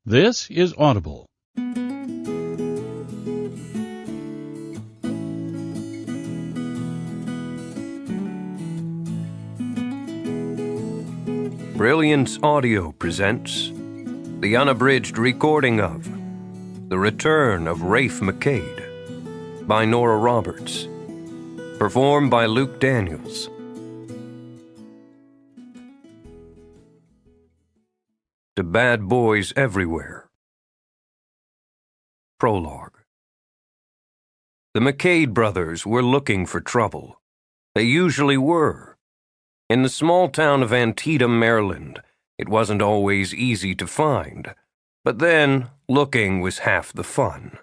This is Audible. Brilliance Audio presents the unabridged recording of The Return of Rafe MacKade by Nora Roberts, performed by Luke Daniels. To Bad Boys Everywhere. Prologue. The MacKade brothers were looking for trouble. They usually were. In the small town of Antietam, Maryland, it wasn't always easy to find, but then looking was half the fun.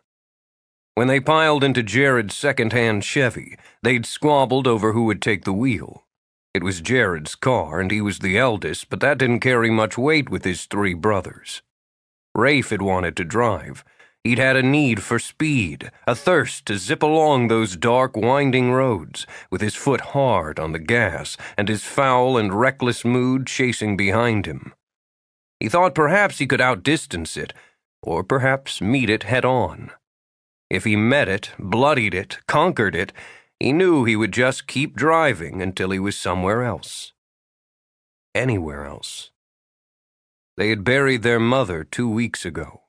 When they piled into Jared's second-hand Chevy, they'd squabbled over who would take the wheel. It was Jared's car, and he was the eldest, but that didn't carry much weight with his three brothers. Rafe had wanted to drive. He'd had a need for speed, a thirst to zip along those dark, winding roads, with his foot hard on the gas and his foul and reckless mood chasing behind him. He thought perhaps he could outdistance it, or perhaps meet it head-on. If he met it, bloodied it, conquered it, he knew he would just keep driving until he was somewhere else. Anywhere else. They had buried their mother 2 weeks ago.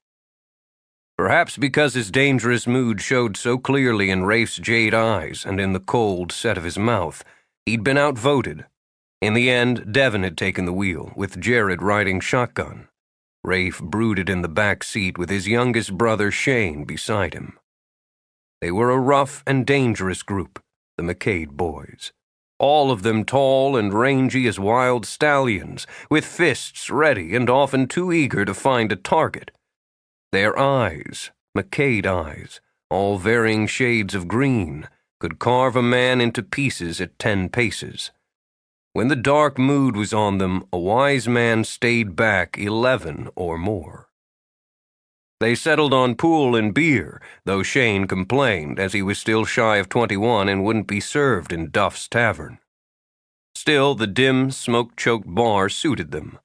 Perhaps because his dangerous mood showed so clearly in Rafe's jade eyes and in the cold set of his mouth, he'd been outvoted. In the end, Devin had taken the wheel, with Jared riding shotgun. Rafe brooded in the back seat with his youngest brother Shane beside him. They were a rough and dangerous group, the MacKade boys. All of them tall and rangy as wild stallions, with fists ready and often too eager to find a target. Their eyes, MacKade eyes, all varying shades of green, could carve a man into pieces at 10 paces. When the dark mood was on them, a wise man stayed back 11 or more. They settled on pool and beer, though Shane complained, as he was still shy of 21 and wouldn't be served in Duff's Tavern. Still, the dim, smoke-choked bar suited them.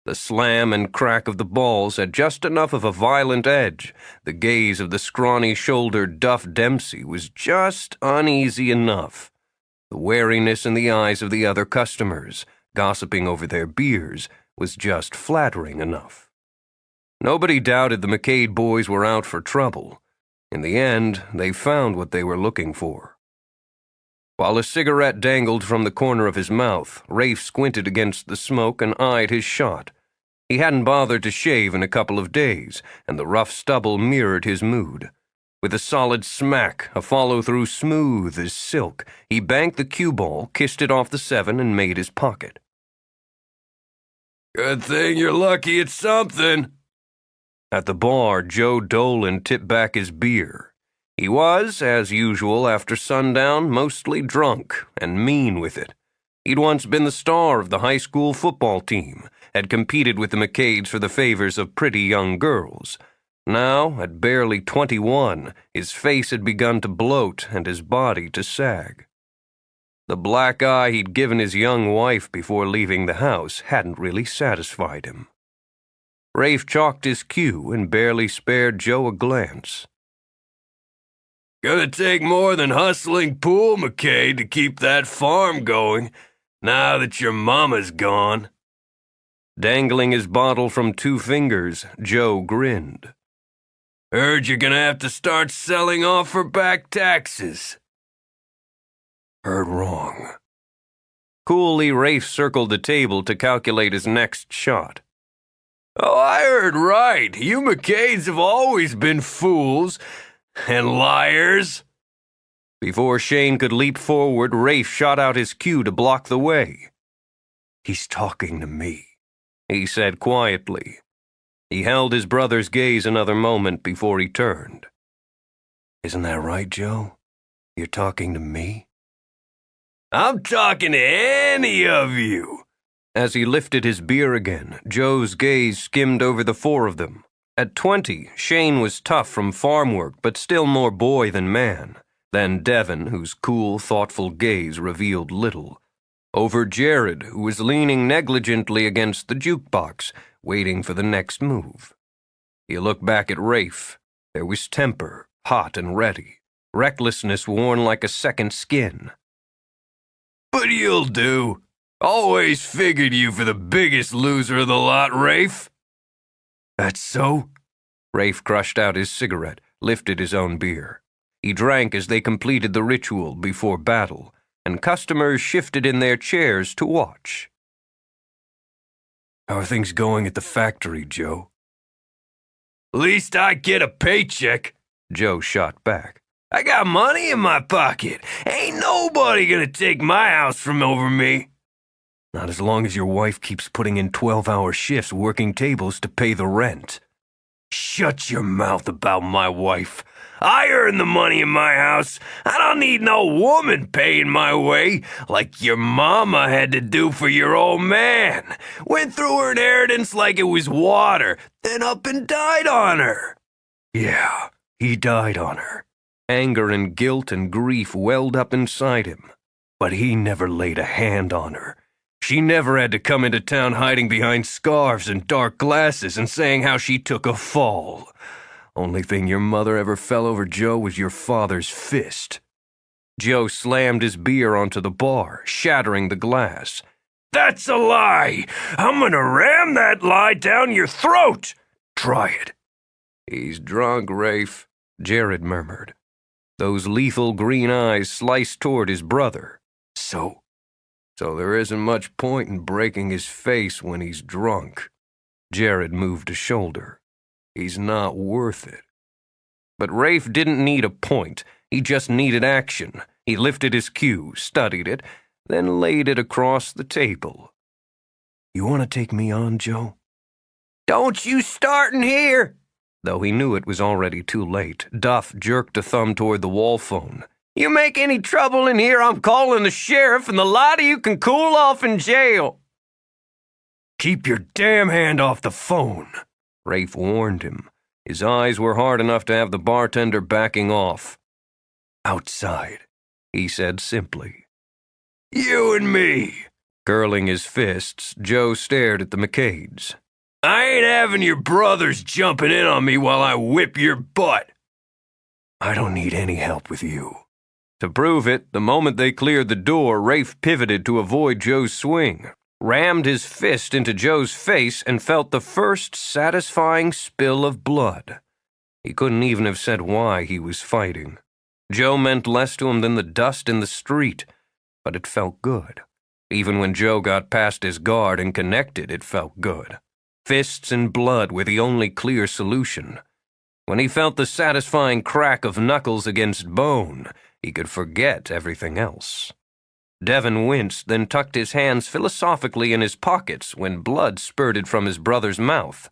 The slam and crack of the balls had just enough of a violent edge. The gaze of the scrawny-shouldered Duff Dempsey was just uneasy enough. The wariness in the eyes of the other customers, gossiping over their beers, was just flattering enough. Nobody doubted the MacKade boys were out for trouble. In the end, they found what they were looking for. While a cigarette dangled from the corner of his mouth, Rafe squinted against the smoke and eyed his shot. He hadn't bothered to shave in a couple of days, and the rough stubble mirrored his mood. With a solid smack, a follow-through smooth as silk, he banked the cue ball, kissed it off the 7, and made his pocket. "Good thing you're lucky it's something." At the bar, Joe Dolan tipped back his beer. He was, as usual after sundown, mostly drunk and mean with it. He'd once been the star of the high school football team, had competed with the MacKades for the favors of pretty young girls. Now, at barely 21, his face had begun to bloat and his body to sag. The black eye he'd given his young wife before leaving the house hadn't really satisfied him. Rafe chalked his cue and barely spared Joe a glance. "Gonna take more than hustling pool, MacKade, to keep that farm going, now that your mama's gone." Dangling his bottle from 2 fingers, Joe grinned. "Heard you're gonna have to start selling off for back taxes." Heard wrong. Coolly, Rafe circled the table to calculate his next shot. "Oh, I heard right. You MacKades have always been fools and liars." Before Shane could leap forward, Rafe shot out his cue to block the way. "He's talking to me," he said quietly. He held his brother's gaze another moment before he turned. "Isn't that right, Joe? You're talking to me?" "I'm talking to any of you." As he lifted his beer again, Joe's gaze skimmed over the 4 of them. At 20, Shane was tough from farm work, but still more boy than man. Then Devin, whose cool, thoughtful gaze revealed little. Over Jared, who was leaning negligently against the jukebox, waiting for the next move. He looked back at Rafe. There was temper, hot and ready, recklessness worn like a second skin. "But you'll do. Always figured you for the biggest loser of the lot, Rafe." "That's so?" Rafe crushed out his cigarette, lifted his own beer. He drank as they completed the ritual before battle, and customers shifted in their chairs to watch. "How are things going at the factory, Joe?" "Least I get a paycheck," Joe shot back. "I got money in my pocket. Ain't nobody gonna take my house from over me." "Not as long as your wife keeps putting in 12-hour shifts working tables to pay the rent." "Shut your mouth about my wife. I earn the money in my house. I don't need no woman paying my way like your mama had to do for your old man. Went through her inheritance like it was water, then up and died on her." "Yeah, he died on her." Anger and guilt and grief welled up inside him. "But he never laid a hand on her. She never had to come into town hiding behind scarves and dark glasses and saying how she took a fall. Only thing your mother ever fell over Joe was your father's fist." Joe slammed his beer onto the bar, shattering the glass. "That's a lie! I'm gonna ram that lie down your throat!" "Try it." "He's drunk, Rafe," Jared murmured. Those lethal green eyes sliced toward his brother. So there isn't much point in breaking his face when he's drunk." Jared moved a shoulder. "He's not worth it." But Rafe didn't need a point. He just needed action. He lifted his cue, studied it, then laid it across the table. "You want to take me on, Joe?" "Don't you startin' here!" Though he knew it was already too late, Duff jerked a thumb toward the wall phone. "You make any trouble in here, I'm calling the sheriff, and the lot of you can cool off in jail." "Keep your damn hand off the phone," Rafe warned him. His eyes were hard enough to have the bartender backing off. "Outside," he said simply. "You and me." Curling his fists, Joe stared at the MacKades. "I ain't having your brothers jumping in on me while I whip your butt." "I don't need any help with you." To prove it, the moment they cleared the door, Rafe pivoted to avoid Joe's swing, rammed his fist into Joe's face, and felt the first satisfying spill of blood. He couldn't even have said why he was fighting. Joe meant less to him than the dust in the street, but it felt good. Even when Joe got past his guard and connected, it felt good. Fists and blood were the only clear solution. When he felt the satisfying crack of knuckles against bone, he could forget everything else. Devin winced, then tucked his hands philosophically in his pockets when blood spurted from his brother's mouth.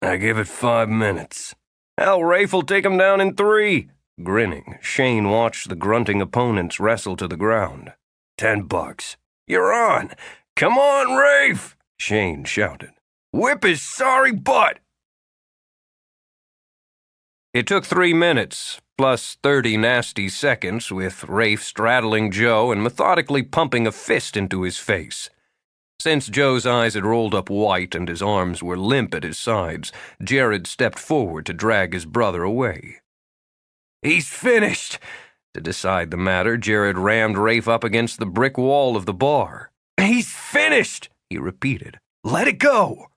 "I give it 5 minutes. Hell, Rafe'll take him down in 3. Grinning, Shane watched the grunting opponents wrestle to the ground. $10. "You're on. Come on, Rafe," Shane shouted. "Whip his sorry butt." It took 3 minutes, plus 30 nasty seconds, with Rafe straddling Joe and methodically pumping a fist into his face. Since Joe's eyes had rolled up white and his arms were limp at his sides, Jared stepped forward to drag his brother away. "He's finished." To decide the matter, Jared rammed Rafe up against the brick wall of the bar. "He's finished," he repeated. "Let it go."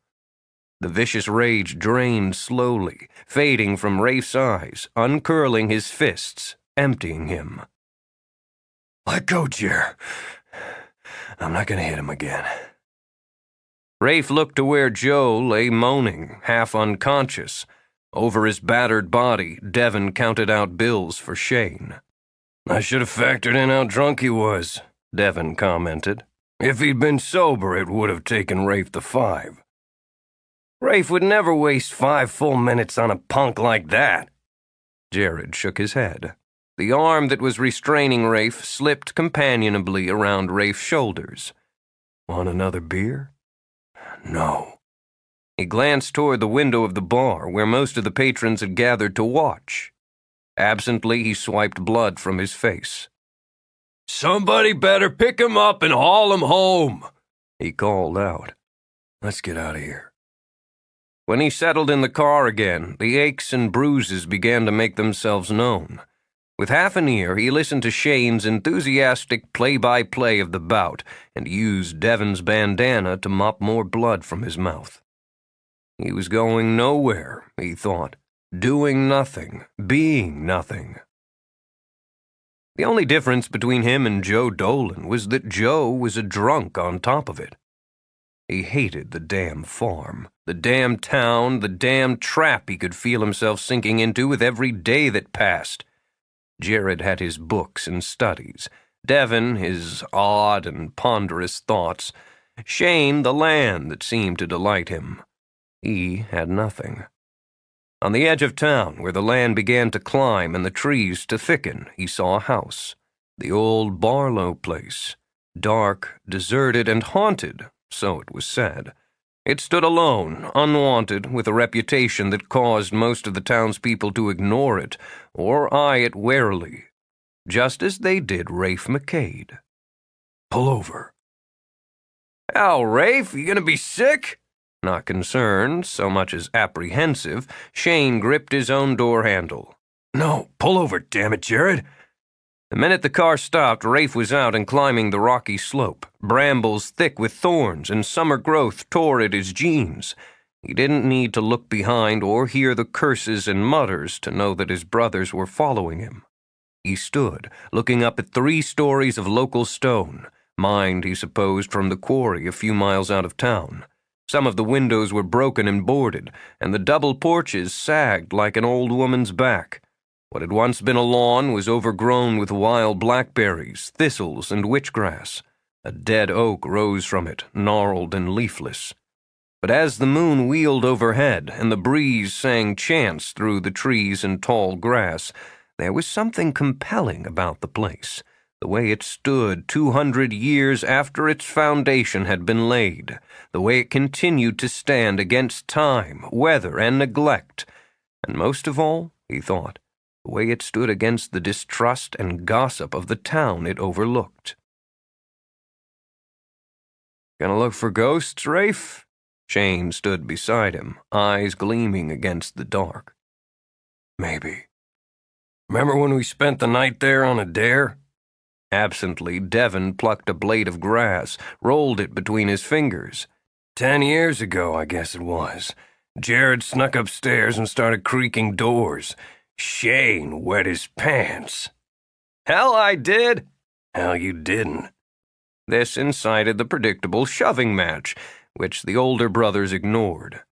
The vicious rage drained slowly, fading from Rafe's eyes, uncurling his fists, emptying him. "Let go, Jer. I'm not going to hit him again." Rafe looked to where Joe lay moaning, half unconscious. Over his battered body, Devin counted out bills for Shane. "I should have factored in how drunk he was," Devin commented. "If he'd been sober, it would have taken Rafe the 5. "Rafe would never waste 5 full minutes on a punk like that." Jared shook his head. The arm that was restraining Rafe slipped companionably around Rafe's shoulders. "Want another beer?" "No." He glanced toward the window of the bar, where most of the patrons had gathered to watch. Absently, he swiped blood from his face. "Somebody better pick him up and haul him home," he called out. "Let's get out of here." When he settled in the car again, the aches and bruises began to make themselves known. With half an ear, he listened to Shane's enthusiastic play-by-play of the bout and used Devon's bandana to mop more blood from his mouth. He was going nowhere, he thought, doing nothing, being nothing. The only difference between him and Joe Dolan was that Joe was a drunk on top of it. He hated the damn farm, the damn town, the damn trap he could feel himself sinking into with every day that passed. Jared had his books and studies, Devon his odd and ponderous thoughts, Shane the land that seemed to delight him. He had nothing. On the edge of town, where the land began to climb and the trees to thicken, he saw a house. The old Barlow place. Dark, deserted, and haunted, so it was said. It stood alone, unwanted, with a reputation that caused most of the townspeople to ignore it or eye it warily, just as they did Rafe MacKade. "Pull over." "Hell, Rafe, you gonna be sick?" Not concerned, so much as apprehensive, Shane gripped his own door handle. "No, pull over, damn it, Jared." The minute the car stopped, Rafe was out and climbing the rocky slope, brambles thick with thorns and summer growth tore at his jeans. He didn't need to look behind or hear the curses and mutters to know that his brothers were following him. He stood, looking up at 3 stories of local stone, mined, he supposed, from the quarry a few miles out of town. Some of the windows were broken and boarded, and the double porches sagged like an old woman's back. What had once been a lawn was overgrown with wild blackberries, thistles, and witchgrass. A dead oak rose from it, gnarled and leafless. But as the moon wheeled overhead and the breeze sang chants through the trees and tall grass, there was something compelling about the place, the way it stood 200 years after its foundation had been laid, the way it continued to stand against time, weather, and neglect, and most of all, he thought, the way it stood against the distrust and gossip of the town it overlooked. "Gonna look for ghosts, Rafe?" Shane stood beside him, eyes gleaming against the dark. "Maybe. Remember when we spent the night there on a dare?" Absently, Devon plucked a blade of grass, rolled it between his fingers. 10 years ago, I guess it was. Jared snuck upstairs and started creaking doors. Shane wet his pants. "Hell, I did." "Hell, you didn't." This incited the predictable shoving match, which the older brothers ignored.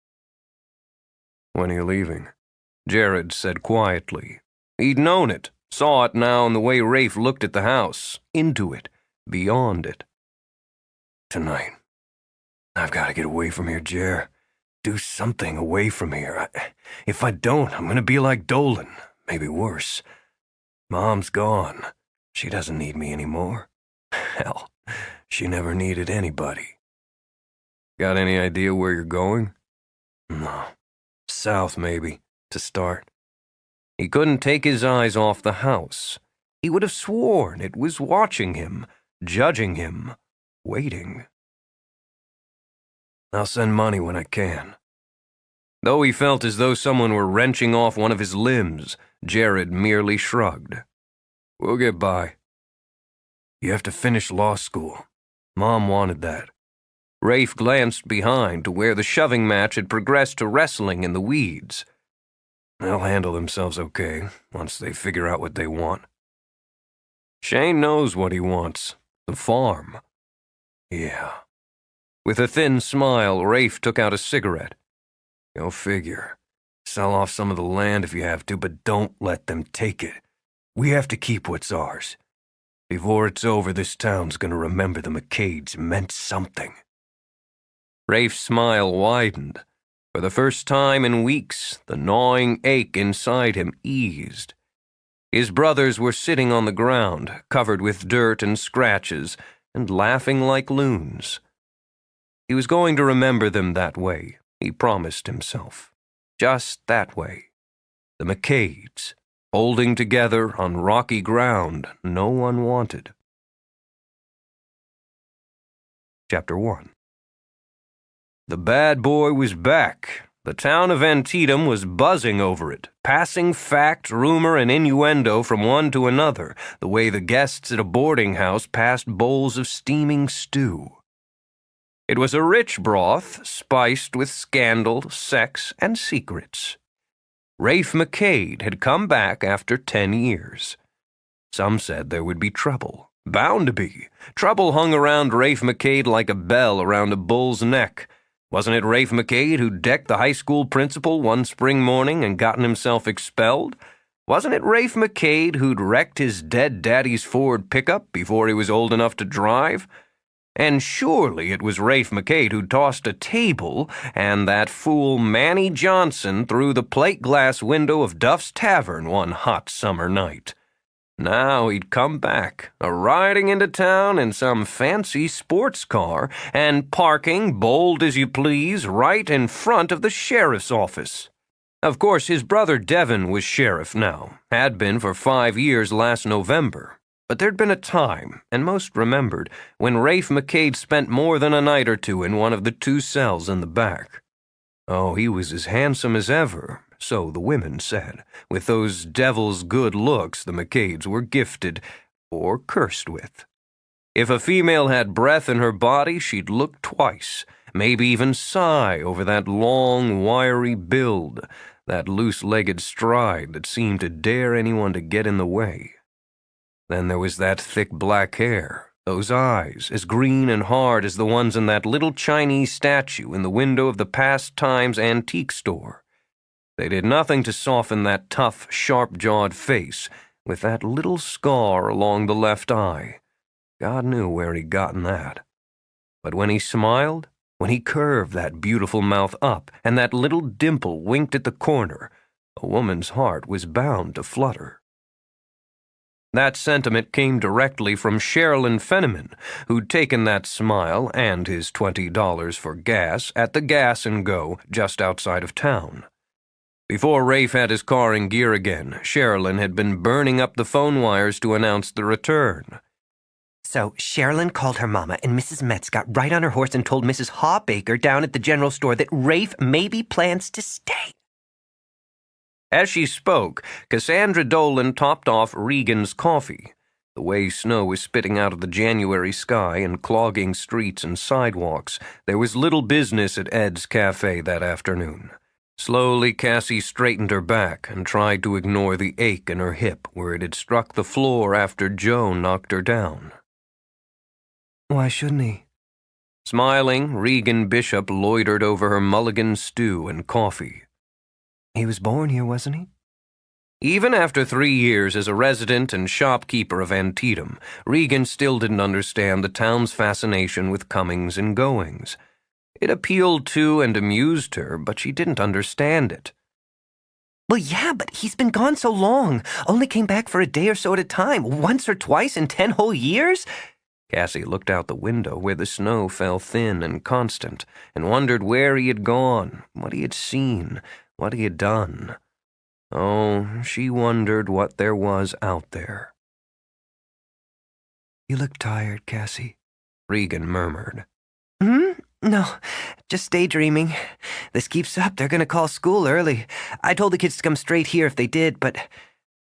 "When are you leaving?" Jared said quietly. He'd known it, saw it now in the way Rafe looked at the house, into it, beyond it. "Tonight. I've got to get away from here, Jer. Do something away from here. If I don't, I'm going to be like Dolan, maybe worse. Mom's gone. She doesn't need me anymore. Hell, she never needed anybody." "Got any idea where you're going?" "No. South, maybe, to start." He couldn't take his eyes off the house. He would have sworn it was watching him, judging him, waiting. "I'll send money when I can." Though he felt as though someone were wrenching off one of his limbs, Jared merely shrugged. "We'll get by." "You have to finish law school. Mom wanted that." Rafe glanced behind to where the shoving match had progressed to wrestling in the weeds. "They'll handle themselves okay, once they figure out what they want." "Shane knows what he wants. The farm." "Yeah." With a thin smile, Rafe took out a cigarette. "Go figure. Sell off some of the land if you have to, but don't let them take it. We have to keep what's ours. Before it's over, this town's gonna remember the MacKades meant something." Rafe's smile widened. For the first time in weeks, the gnawing ache inside him eased. His brothers were sitting on the ground, covered with dirt and scratches, and laughing like loons. He was going to remember them that way, he promised himself. Just that way. The MacKades, holding together on rocky ground no one wanted. Chapter 1. The bad boy was back. The town of Antietam was buzzing over it, passing fact, rumor, and innuendo from one to another, the way the guests at a boarding house passed bowls of steaming stew. It was a rich broth, spiced with scandal, sex, and secrets. Rafe MacKade had come back after 10 years. Some said there would be trouble. Bound to be. Trouble hung around Rafe MacKade like a bell around a bull's neck. Wasn't it Rafe MacKade who decked the high school principal one spring morning and gotten himself expelled? Wasn't it Rafe MacKade who'd wrecked his dead daddy's Ford pickup before he was old enough to drive? And surely it was Rafe MacKade who tossed a table and that fool Manny Johnson through the plate glass window of Duff's Tavern one hot summer night. Now he'd come back, riding into town in some fancy sports car and parking, bold as you please, right in front of the sheriff's office. Of course, his brother Devin was sheriff now, had been for 5 years last November. But there'd been a time, and most remembered, when Rafe MacKade spent more than a night or two in one of the 2 cells in the back. Oh, he was as handsome as ever, so the women said, with those devil's good looks the MacKades were gifted, or cursed with. If a female had breath in her body, she'd look twice, maybe even sigh over that long, wiry build, that loose-legged stride that seemed to dare anyone to get in the way. Then there was that thick black hair, those eyes, as green and hard as the ones in that little Chinese statue in the window of the Past Times antique store. They did nothing to soften that tough, sharp-jawed face with that little scar along the left eye. God knew where he'd gotten that. But when he smiled, when he curved that beautiful mouth up and that little dimple winked at the corner, a woman's heart was bound to flutter. That sentiment came directly from Sherilyn Fenneman, who'd taken that smile and his $20 for gas at the Gas and Go just outside of town. Before Rafe had his car in gear again, Sherilyn had been burning up the phone wires to announce the return. So Sherilyn called her mama, and Mrs. Metz got right on her horse and told Mrs. Hawbaker down at the general store that Rafe maybe plans to stay. As she spoke, Cassandra Dolan topped off Regan's coffee. The way snow was spitting out of the January sky and clogging streets and sidewalks, there was little business at Ed's Cafe that afternoon. Slowly, Cassie straightened her back and tried to ignore the ache in her hip where it had struck the floor after Joe knocked her down. Why shouldn't he? Smiling, Regan Bishop loitered over her mulligan stew and coffee. He was born here, wasn't he? Even after 3 years as a resident and shopkeeper of Antietam, Regan still didn't understand the town's fascination with comings and goings. It appealed to and amused her, but she didn't understand it. Well, yeah, but he's been gone so long. Only came back for a day or so at a time, once or twice in 10 whole years. Cassie looked out the window where the snow fell thin and constant, and wondered where he had gone, what he had seen, what he had done. Oh, she wondered what there was out there. You look tired, Cassie, Regan murmured. No, just daydreaming. This keeps up, they're going to call school early. I told the kids to come straight here if they did, but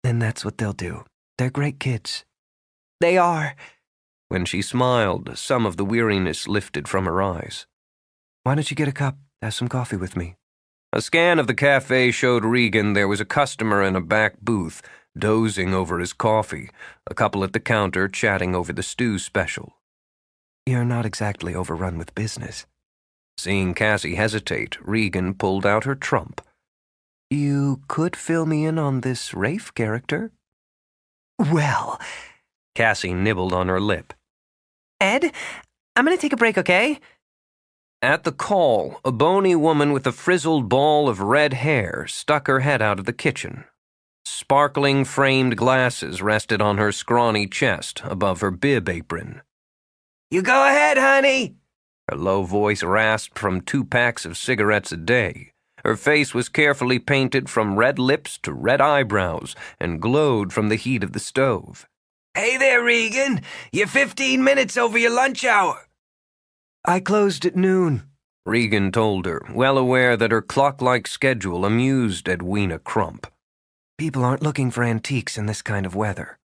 then that's what they'll do. They're great kids. They are. When she smiled, some of the weariness lifted from her eyes. Why don't you get a cup? Have some coffee with me. A scan of the cafe showed Regan there was a customer in a back booth, dozing over his coffee, a couple at the counter chatting over the stew special. You're not exactly overrun with business. Seeing Cassie hesitate, Regan pulled out her trump. You could fill me in on this Rafe character. Well, Cassie nibbled on her lip. Ed, I'm going to take a break, okay? At the call, a bony woman with a frizzled ball of red hair stuck her head out of the kitchen. Sparkling framed glasses rested on her scrawny chest above her bib apron. You go ahead, honey. Her low voice rasped from 2 packs of cigarettes a day. Her face was carefully painted from red lips to red eyebrows and glowed from the heat of the stove. Hey there, Regan. You're 15 minutes over your lunch hour. I closed at noon. Regan told her, well aware that her clock-like schedule amused Edwina Crump. People aren't looking for antiques in this kind of weather.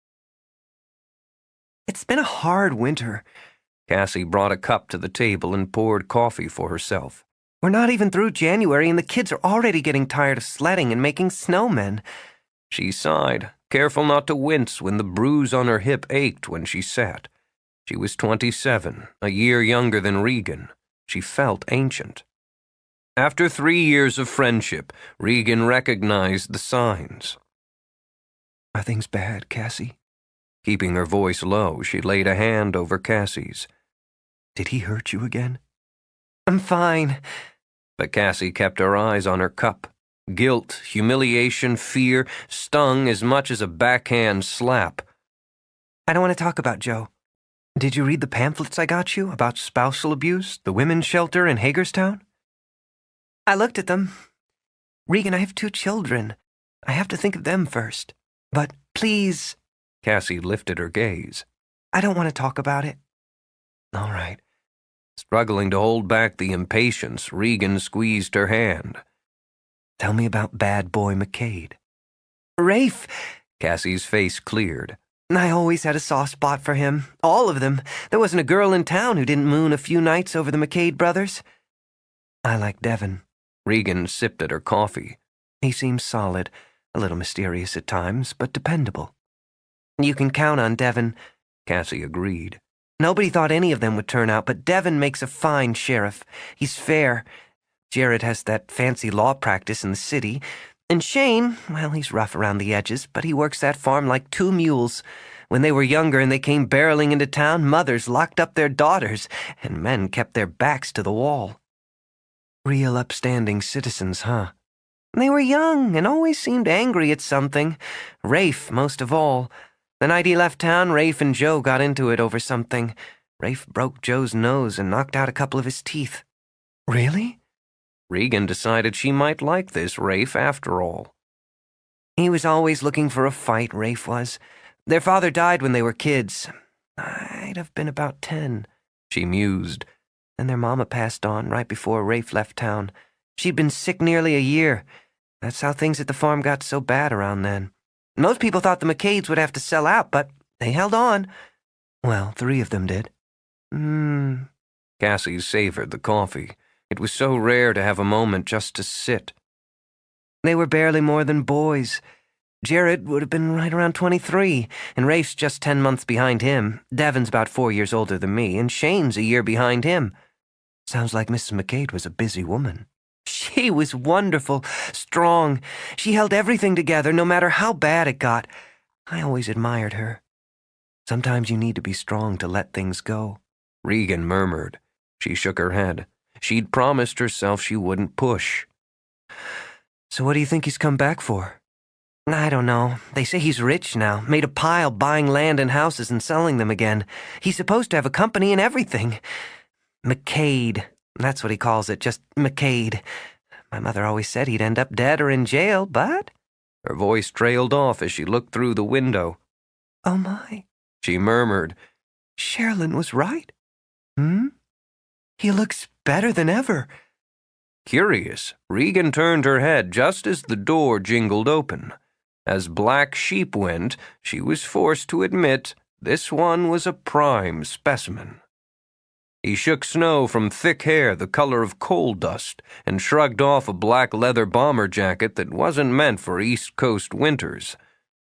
It's been a hard winter. Cassie brought a cup to the table and poured coffee for herself. We're not even through January, and the kids are already getting tired of sledding and making snowmen. She sighed, careful not to wince when the bruise on her hip ached when she sat. She was 27, a year younger than Regan. She felt ancient. After 3 years of friendship, Regan recognized the signs. Are things bad, Cassie? Keeping her voice low, she laid a hand over Cassie's. Did he hurt you again? I'm fine. But Cassie kept her eyes on her cup. Guilt, humiliation, fear stung as much as a backhand slap. I don't want to talk about Joe. Did you read the pamphlets I got you about spousal abuse, the women's shelter in Hagerstown? I looked at them. Regan, I have 2 children. I have to think of them first. But please... Cassie lifted her gaze. I don't want to talk about it. All right. Struggling to hold back the impatience, Regan squeezed her hand. Tell me about bad boy MacKade. Rafe! Cassie's face cleared. I always had a soft spot for him. All of them. There wasn't a girl in town who didn't moon a few nights over the MacKade brothers. I like Devon. Regan sipped at her coffee. He seems solid, a little mysterious at times, but dependable. You can count on Devon, Cassie agreed. Nobody thought any of them would turn out, but Devon makes a fine sheriff. He's fair. Jared has that fancy law practice in the city. And Shane, well, he's rough around the edges, but he works that farm like 2 mules. When they were younger and they came barreling into town, mothers locked up their daughters, and men kept their backs to the wall. Real upstanding citizens, huh? They were young and always seemed angry at something. Rafe, most of all. The night he left town, Rafe and Joe got into it over something. Rafe broke Joe's nose and knocked out a couple of his teeth. Really? Regan decided she might like this Rafe after all. He was always looking for a fight, Rafe was. Their father died when they were kids. I'd have been about 10, she mused. And their mama passed on right before Rafe left town. She'd been sick nearly a year. That's how things at the farm got so bad around then. Most people thought the MacKades would have to sell out, but they held on. Well, 3 of them did. Cassie savored the coffee. It was so rare to have a moment just to sit. They were barely more than boys. Jared would have been right around 23, and Rafe's just 10 months behind him. Devon's about 4 years older than me, and Shane's a year behind him. Sounds like Mrs. MacKade was a busy woman. She was wonderful, strong. She held everything together, no matter how bad it got. I always admired her. Sometimes you need to be strong to let things go. Regan murmured. She shook her head. She'd promised herself she wouldn't push. So what do you think he's come back for? I don't know. They say he's rich now, made a pile buying land and houses and selling them again. He's supposed to have a company and everything. MacKade. That's what he calls it, just MacKade. My mother always said he'd end up dead or in jail, but... Her voice trailed off as she looked through the window. Oh, my. She murmured. Sherilyn was right. He looks better than ever. Curious, Regan turned her head just as the door jingled open. As Black Sheep went, she was forced to admit this one was a prime specimen. He shook snow from thick hair the color of coal dust and shrugged off a black leather bomber jacket that wasn't meant for East Coast winters.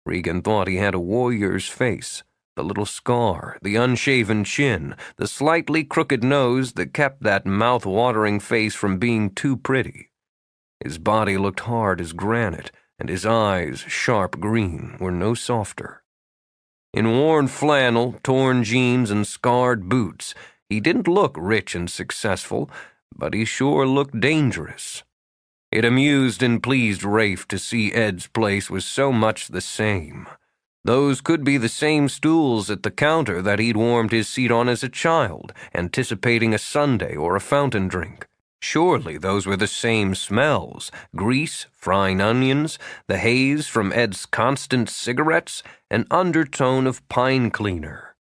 Regan thought he had a warrior's face, the little scar, the unshaven chin, the slightly crooked nose that kept that mouth-watering face from being too pretty. His body looked hard as granite, and his eyes, sharp green, were no softer. In worn flannel, torn jeans, and scarred boots, he didn't look rich and successful, but he sure looked dangerous. It amused and pleased Rafe to see Ed's place was so much the same. Those could be the same stools at the counter that he'd warmed his seat on as a child, anticipating a sundae or a fountain drink. Surely those were the same smells: grease, frying onions, the haze from Ed's constant cigarettes, an undertone of pine cleaner.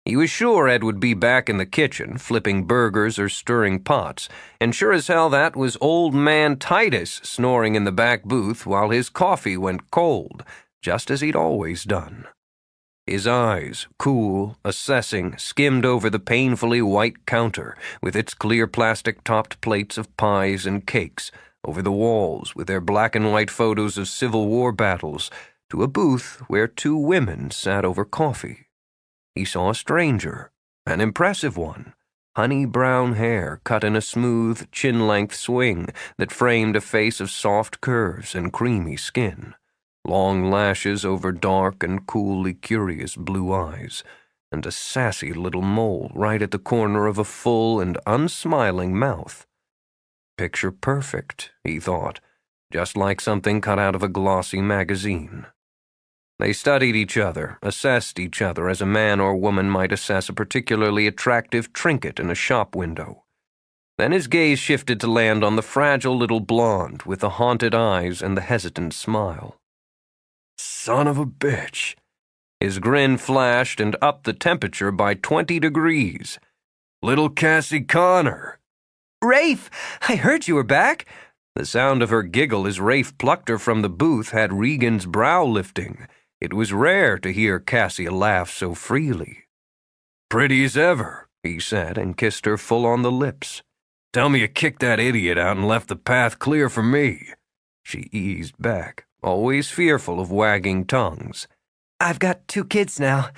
He was sure Ed would be back in the kitchen, flipping burgers or stirring pots, and sure as hell that was old man Titus snoring in the back booth while his coffee went cold, just as he'd always done. His eyes, cool, assessing, skimmed over the painfully white counter with its clear plastic-topped plates of pies and cakes, over the walls with their black and white photos of Civil War battles, to a booth where two women sat over coffee. He saw a stranger, an impressive one, honey-brown hair cut in a smooth, chin-length swing that framed a face of soft curves and creamy skin, long lashes over dark and coolly curious blue eyes, and a sassy little mole right at the corner of a full and unsmiling mouth. Picture perfect, he thought, just like something cut out of a glossy magazine. They studied each other, assessed each other as a man or woman might assess a particularly attractive trinket in a shop window. Then his gaze shifted to land on the fragile little blonde with the haunted eyes and the hesitant smile. Son of a bitch. His grin flashed and upped the temperature by 20 degrees. Little Cassie Connor. Rafe, I heard you were back. The sound of her giggle as Rafe plucked her from the booth had Regan's brow lifting. It was rare to hear Cassie laugh so freely. Pretty as ever, he said, and kissed her full on the lips. Tell me you kicked that idiot out and left the path clear for me. She eased back, always fearful of wagging tongues. I've got 2 kids now.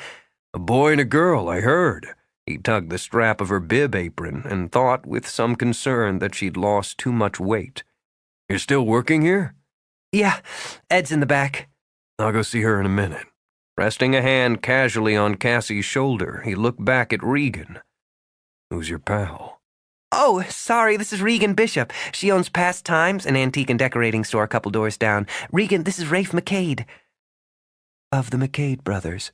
A boy and a girl, I heard. He tugged the strap of her bib apron and thought with some concern that she'd lost too much weight. You're still working here? Yeah, Ed's in the back. I'll go see her in a minute. Resting a hand casually on Cassie's shoulder, he looked back at Regan. Who's your pal? Oh, sorry, this is Regan Bishop. She owns Pastimes, an antique and decorating store a couple doors down. Regan, this is Rafe MacKade. Of the MacKade Brothers.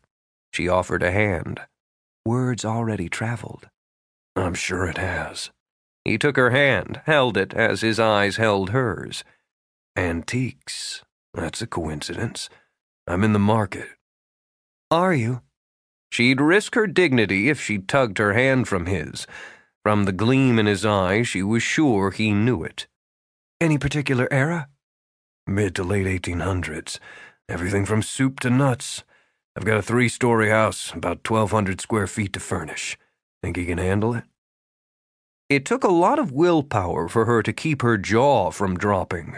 She offered a hand. Words already traveled. I'm sure it has. He took her hand, held it as his eyes held hers. Antiques. That's a coincidence. I'm in the market. Are you? She'd risk her dignity if she tugged her hand from his. From the gleam in his eye, she was sure he knew it. Any particular era? Mid to late 1800s. Everything from soup to nuts. I've got a 3-story house, about 1,200 square feet to furnish. Think you can handle it? It took a lot of willpower for her to keep her jaw from dropping.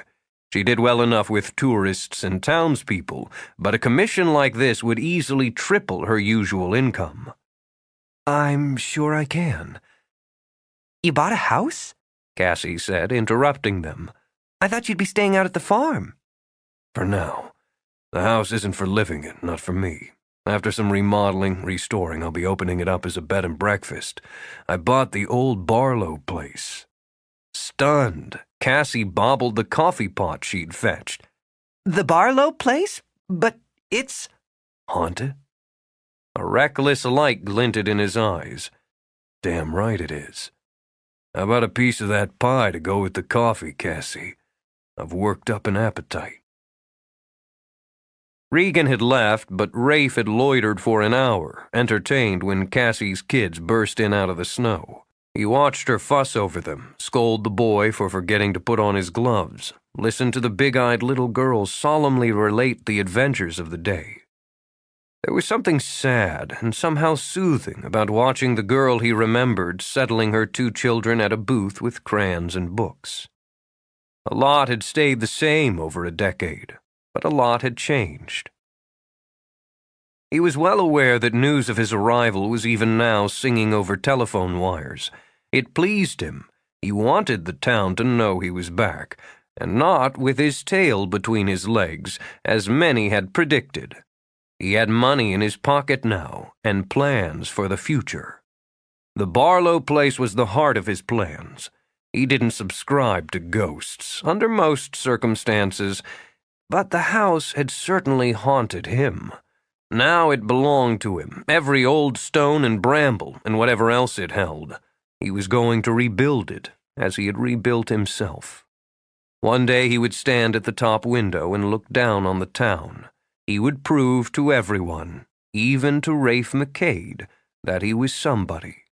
She did well enough with tourists and townspeople, but a commission like this would easily triple her usual income. I'm sure I can. You bought a house? Cassie said, interrupting them. I thought you'd be staying out at the farm. For now. The house isn't for living in, not for me. After some remodeling, restoring, I'll be opening it up as a bed and breakfast. I bought the old Barlow place. Stunned, Cassie bobbled the coffee pot she'd fetched. The Barlow place? But it's haunted? A reckless light glinted in his eyes. Damn right it is. How about a piece of that pie to go with the coffee, Cassie? I've worked up an appetite. Regan had left, but Rafe had loitered for an hour, entertained when Cassie's kids burst in out of the snow. He watched her fuss over them, scold the boy for forgetting to put on his gloves, listen to the big-eyed little girl solemnly relate the adventures of the day. There was something sad and somehow soothing about watching the girl he remembered settling her 2 children at a booth with crayons and books. A lot had stayed the same over a decade, but a lot had changed. He was well aware that news of his arrival was even now singing over telephone wires. It pleased him. He wanted the town to know he was back, and not with his tail between his legs, as many had predicted. He had money in his pocket now, and plans for the future. The Barlow place was the heart of his plans. He didn't subscribe to ghosts, under most circumstances, but the house had certainly haunted him. Now it belonged to him, every old stone and bramble and whatever else it held. He was going to rebuild it, as he had rebuilt himself. One day he would stand at the top window and look down on the town. He would prove to everyone, even to Rafe MacKade, that he was somebody.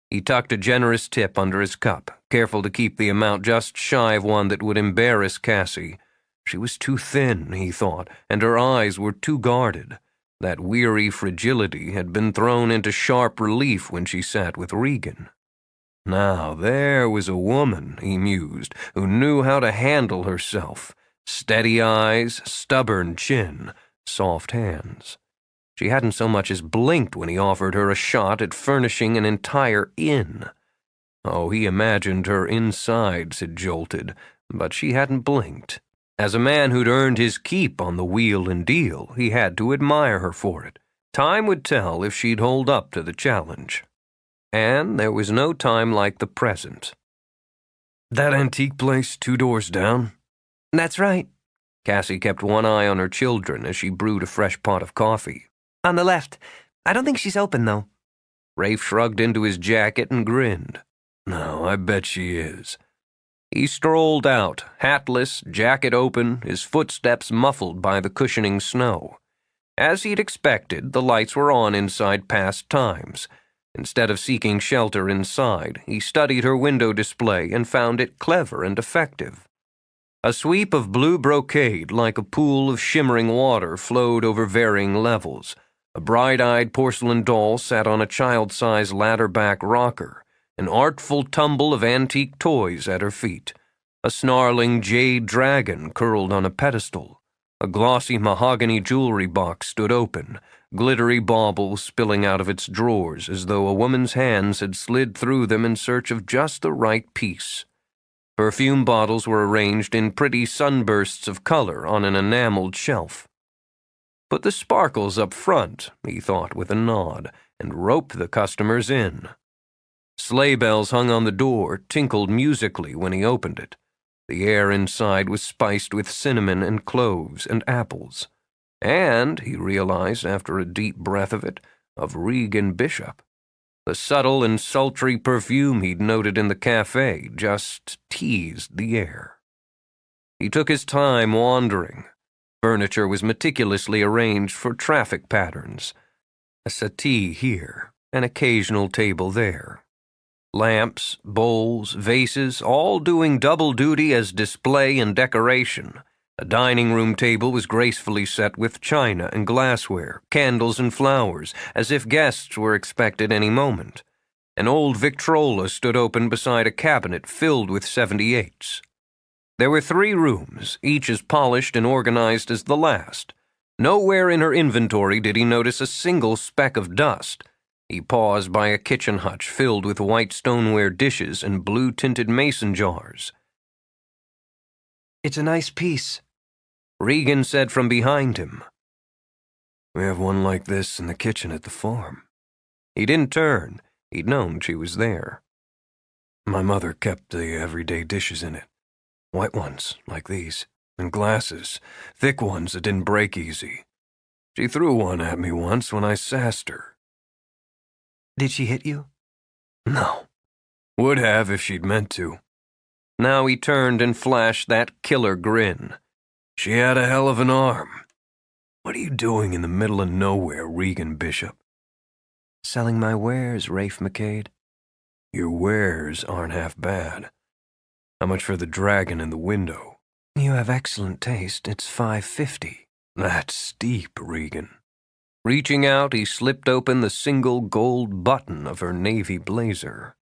He tucked a generous tip under his cup, careful to keep the amount just shy of one that would embarrass Cassie. She was too thin, he thought, and her eyes were too guarded. That weary fragility had been thrown into sharp relief when she sat with Regan. Now there was a woman, he mused, who knew how to handle herself. Steady eyes, stubborn chin, soft hands. She hadn't so much as blinked when he offered her a shot at furnishing an entire inn. Oh, he imagined her insides had jolted, but she hadn't blinked. As a man who'd earned his keep on the wheel and deal, he had to admire her for it. Time would tell if she'd hold up to the challenge. And there was no time like the present. "That antique place 2 doors down?" That's right. Cassie kept one eye on her children as she brewed a fresh pot of coffee. On the left. I don't think she's open, though. Rafe shrugged into his jacket and grinned. "No, I bet she is." He strolled out, hatless, jacket open, his footsteps muffled by the cushioning snow. As he'd expected, the lights were on inside past times. Instead of seeking shelter inside, he studied her window display and found it clever and effective. A sweep of blue brocade like a pool of shimmering water flowed over varying levels. A bright-eyed porcelain doll sat on a child-sized ladder-back rocker, an artful tumble of antique toys at her feet. A snarling jade dragon curled on a pedestal. A glossy mahogany jewelry box stood open, glittery baubles spilling out of its drawers as though a woman's hands had slid through them in search of just the right piece. Perfume bottles were arranged in pretty sunbursts of color on an enameled shelf. Put the sparkles up front, he thought with a nod, and rope the customers in. Sleigh bells hung on the door, tinkled musically when he opened it. The air inside was spiced with cinnamon and cloves and apples. And, he realized after a deep breath of it, of Regan Bishop. The subtle and sultry perfume he'd noted in the cafe just teased the air. He took his time wandering. Furniture was meticulously arranged for traffic patterns. A settee here, an occasional table there. Lamps, bowls, vases, all doing double duty as display and decoration. A dining room table was gracefully set with china and glassware, candles and flowers, as if guests were expected any moment. An old Victrola stood open beside a cabinet filled with 78s. There were 3 rooms, each as polished and organized as the last. Nowhere in her inventory did he notice a single speck of dust. He paused by a kitchen hutch filled with white stoneware dishes and blue-tinted mason jars. It's a nice piece, Regan said from behind him. "We have one like this in the kitchen at the farm." He didn't turn. He'd known she was there. "My mother kept the everyday dishes in it. White ones, like these, and glasses, thick ones that didn't break easy. She threw one at me once when I sassed her." Did she hit you? "No. Would have if she'd meant to." Now he turned and flashed that killer grin. "She had a hell of an arm. What are you doing in the middle of nowhere, Regan Bishop?" Selling my wares, Rafe MacKade. "Your wares aren't half bad. How much for the dragon in the window?" You have excellent taste. It's $5.50. "That's steep, Regan." Reaching out, he slipped open the single gold button of her navy blazer.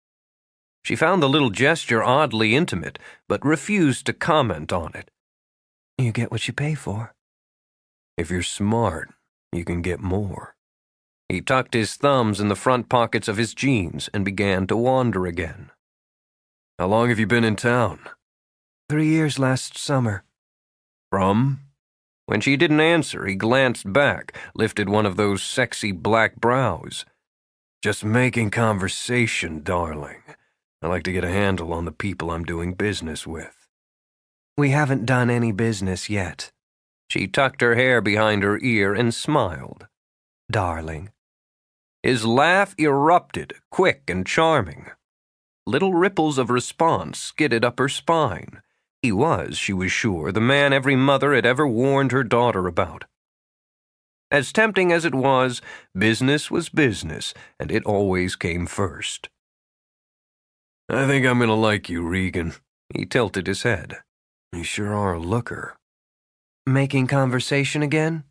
She found the little gesture oddly intimate, but refused to comment on it. You get what you pay for. If you're smart, you can get more. He tucked his thumbs in the front pockets of his jeans and began to wander again. "How long have you been in town?" 3 years last summer. "From?" When she didn't answer, he glanced back, lifted one of those sexy black brows. "Just making conversation, darling. I like to get a handle on the people I'm doing business with." We haven't done any business yet. She tucked her hair behind her ear and smiled. Darling. His laugh erupted, quick and charming. Little ripples of response skidded up her spine. He was, she was sure, the man every mother had ever warned her daughter about. As tempting as it was business, and it always came first. "I think I'm going to like you, Regan." He tilted his head. "You sure are a looker." Making conversation again?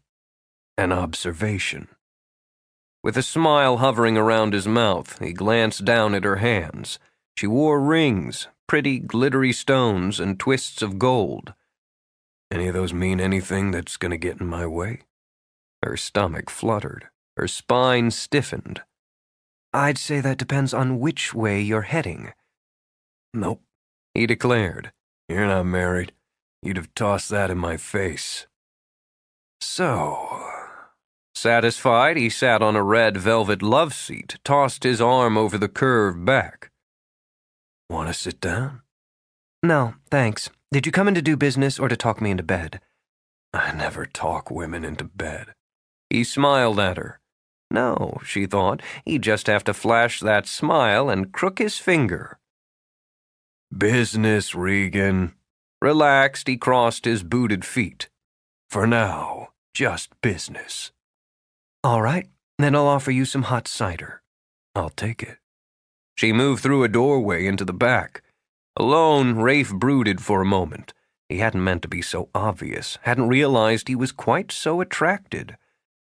An observation. With a smile hovering around his mouth, he glanced down at her hands. She wore rings, pretty glittery stones, and twists of gold. "Any of those mean anything that's going to get in my way?" Her stomach fluttered. Her spine stiffened. I'd say that depends on which way you're heading. "Nope," he declared. "You're not married. You'd have tossed that in my face." So... Satisfied, he sat on a red velvet love seat, tossed his arm over the curved back. "Want to sit down?" No, thanks. Did you come in to do business or to talk me into bed? "I never talk women into bed." He smiled at her. No, she thought, he'd just have to flash that smile and crook his finger. "Business, Regan." Relaxed, he crossed his booted feet. "For now, just business." All right, then I'll offer you some hot cider. "I'll take it." She moved through a doorway into the back. Alone, Rafe brooded for a moment. He hadn't meant to be so obvious, hadn't realized he was quite so attracted.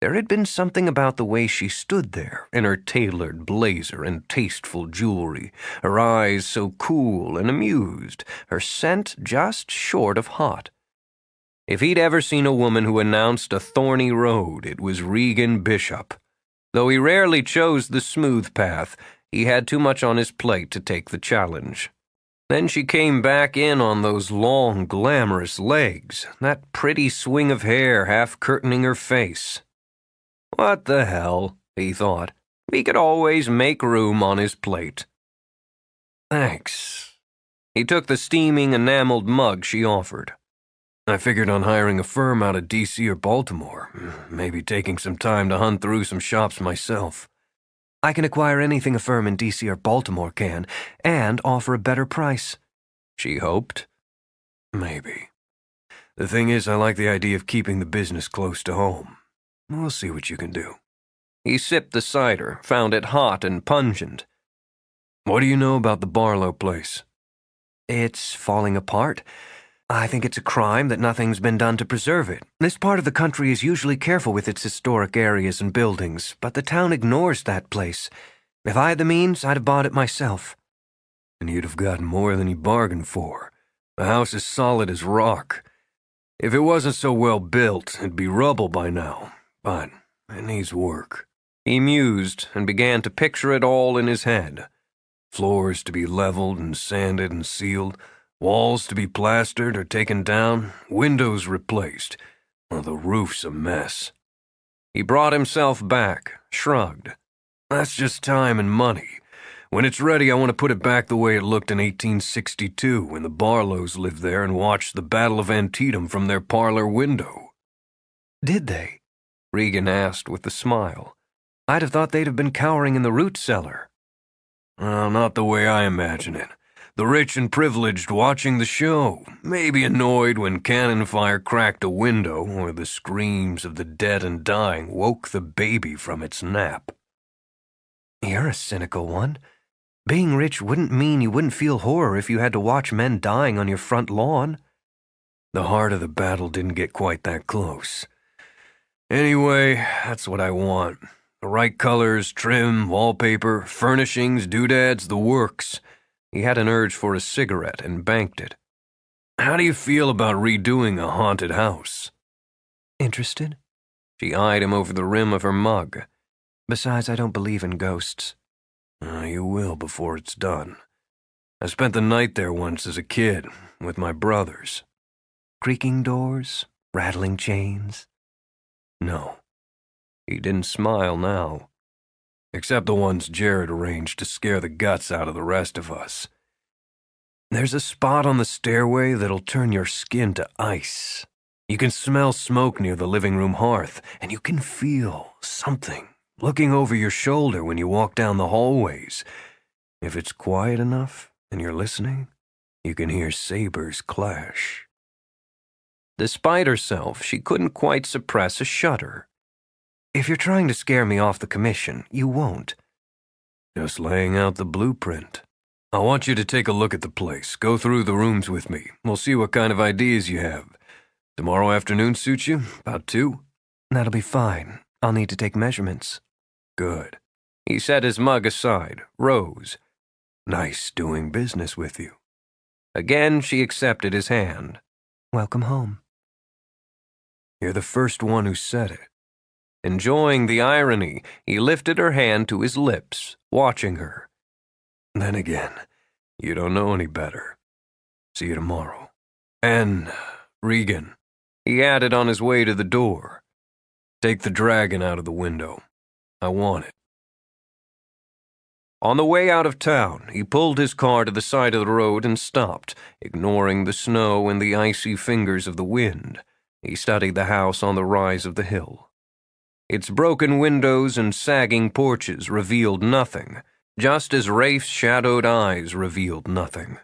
There had been something about the way she stood there, in her tailored blazer and tasteful jewelry, her eyes so cool and amused, her scent just short of hot. If he'd ever seen a woman who announced a thorny road, it was Regan Bishop. Though he rarely chose the smooth path, he had too much on his plate to take the challenge. Then she came back in on those long, glamorous legs, that pretty swing of hair half curtaining her face. What the hell, he thought. He could always make room on his plate. "Thanks." He took the steaming, enameled mug she offered. "I figured on hiring a firm out of D.C. or Baltimore, maybe taking some time to hunt through some shops myself." I can acquire anything a firm in D.C. or Baltimore can, and offer a better price. She hoped. "Maybe. The thing is, I like the idea of keeping the business close to home. We'll see what you can do." He sipped the cider, found it hot and pungent. "What do you know about the Barlow place?" It's falling apart. I think it's a crime that nothing's been done to preserve it. This part of the country is usually careful with its historic areas and buildings, but the town ignores that place. If I had the means, I'd have bought it myself." "And you'd have gotten more than you bargained for. The house is solid as rock. If it wasn't so well built, it'd be rubble by now. But it needs work." He mused and began to picture it all in his head. Floors to be leveled and sanded and sealed, walls to be plastered or taken down, windows replaced, while the roof's a mess. He brought himself back, shrugged. "That's just time and money. When it's ready, I want to put it back the way it looked in 1862 when the Barlows lived there and watched the Battle of Antietam from their parlor window." Did they? Regan asked with a smile. I'd have thought they'd have been cowering in the root cellar. "Well, not the way I imagine it. The rich and privileged watching the show, maybe annoyed when cannon fire cracked a window or the screams of the dead and dying woke the baby from its nap." You're a cynical one. Being rich wouldn't mean you wouldn't feel horror if you had to watch men dying on your front lawn. The heart of the battle didn't get quite that close. Anyway, that's what I want. The right colors, trim, wallpaper, furnishings, doodads, the works. He had an urge for a cigarette and banked it. "How do you feel about redoing a haunted house?" Interested? She eyed him over the rim of her mug. Besides, I don't believe in ghosts. You will before it's done. I spent the night there once as a kid, with my brothers. Creaking doors? Rattling chains? No. He didn't smile now. Except the ones Jared arranged to scare the guts out of the rest of us. There's a spot on the stairway that'll turn your skin to ice. You can smell smoke near the living room hearth, and you can feel something looking over your shoulder when you walk down the hallways. If it's quiet enough and you're listening, you can hear sabers clash. Despite herself, she couldn't quite suppress a shudder. If you're trying to scare me off the commission, you won't. Just laying out the blueprint. I want you to take a look at the place. Go through the rooms with me. We'll see what kind of ideas you have. Tomorrow afternoon suit you? About 2? That'll be fine. I'll need to take measurements. Good. He set his mug aside, rose. Nice doing business with you. Again, she accepted his hand. Welcome home. You're the first one who said it. Enjoying the irony, he lifted her hand to his lips, watching her. Then again, you don't know any better. See you tomorrow. And, Regan, he added on his way to the door, take the dragon out of the window. I want it. On the way out of town, he pulled his car to the side of the road and stopped, ignoring the snow and the icy fingers of the wind. He studied the house on the rise of the hill. Its broken windows and sagging porches revealed nothing, just as Rafe's shadowed eyes revealed nothing.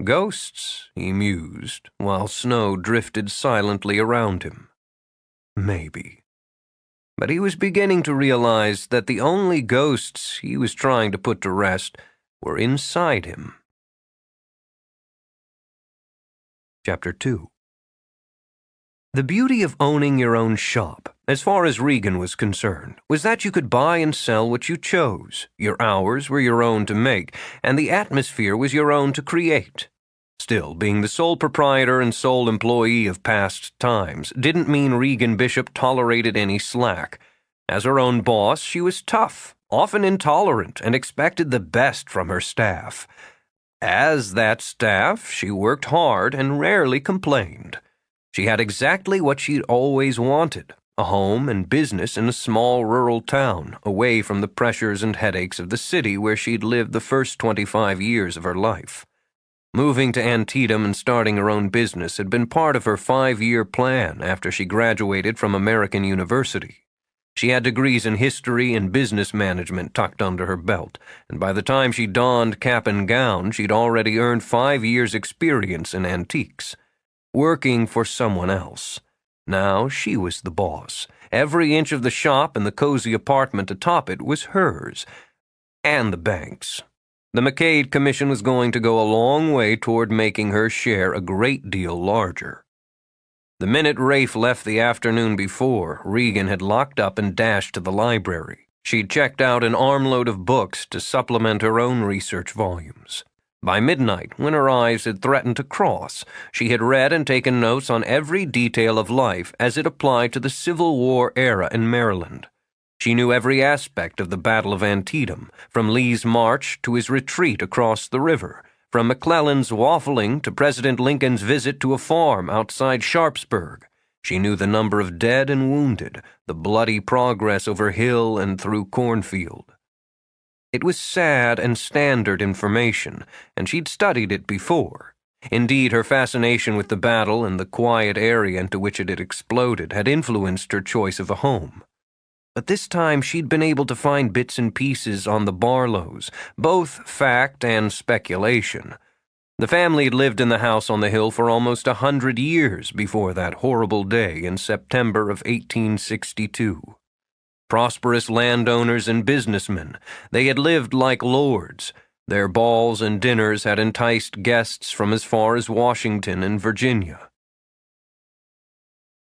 Ghosts, he mused, while snow drifted silently around him. Maybe. But he was beginning to realize that the only ghosts he was trying to put to rest were inside him. Chapter 2. The beauty of owning your own shop, as far as Regan was concerned, was that you could buy and sell what you chose. Your hours were your own to make, and the atmosphere was your own to create. Still, being the sole proprietor and sole employee of past times didn't mean Regan Bishop tolerated any slack. As her own boss, she was tough, often intolerant, and expected the best from her staff. As that staff, she worked hard and rarely complained. She had exactly what she'd always wanted, a home and business in a small rural town, away from the pressures and headaches of the city where she'd lived the first 25 years of her life. Moving to Antietam and starting her own business had been part of her 5-year plan after she graduated from American University. She had degrees in history and business management tucked under her belt, and by the time she donned cap and gown, she'd already earned 5 years' experience in antiques. Working for someone else. Now she was the boss. Every inch of the shop and the cozy apartment atop it was hers. And the bank's. The MacKade commission was going to go a long way toward making her share a great deal larger. The minute Rafe left the afternoon before, Regan had locked up and dashed to the library. She'd checked out an armload of books to supplement her own research volumes. By midnight, when her eyes had threatened to cross, she had read and taken notes on every detail of life as it applied to the Civil War era in Maryland. She knew every aspect of the Battle of Antietam, from Lee's march to his retreat across the river, from McClellan's waffling to President Lincoln's visit to a farm outside Sharpsburg. She knew the number of dead and wounded, the bloody progress over hill and through cornfield. It was sad and standard information, and she'd studied it before. Indeed, her fascination with the battle and the quiet area into which it had exploded had influenced her choice of a home. But this time she'd been able to find bits and pieces on the Barlows, both fact and speculation. The family had lived in the house on the hill for almost 100 years before that horrible day in September of 1862. Prosperous landowners and businessmen, they had lived like lords. Their balls and dinners had enticed guests from as far as Washington and Virginia.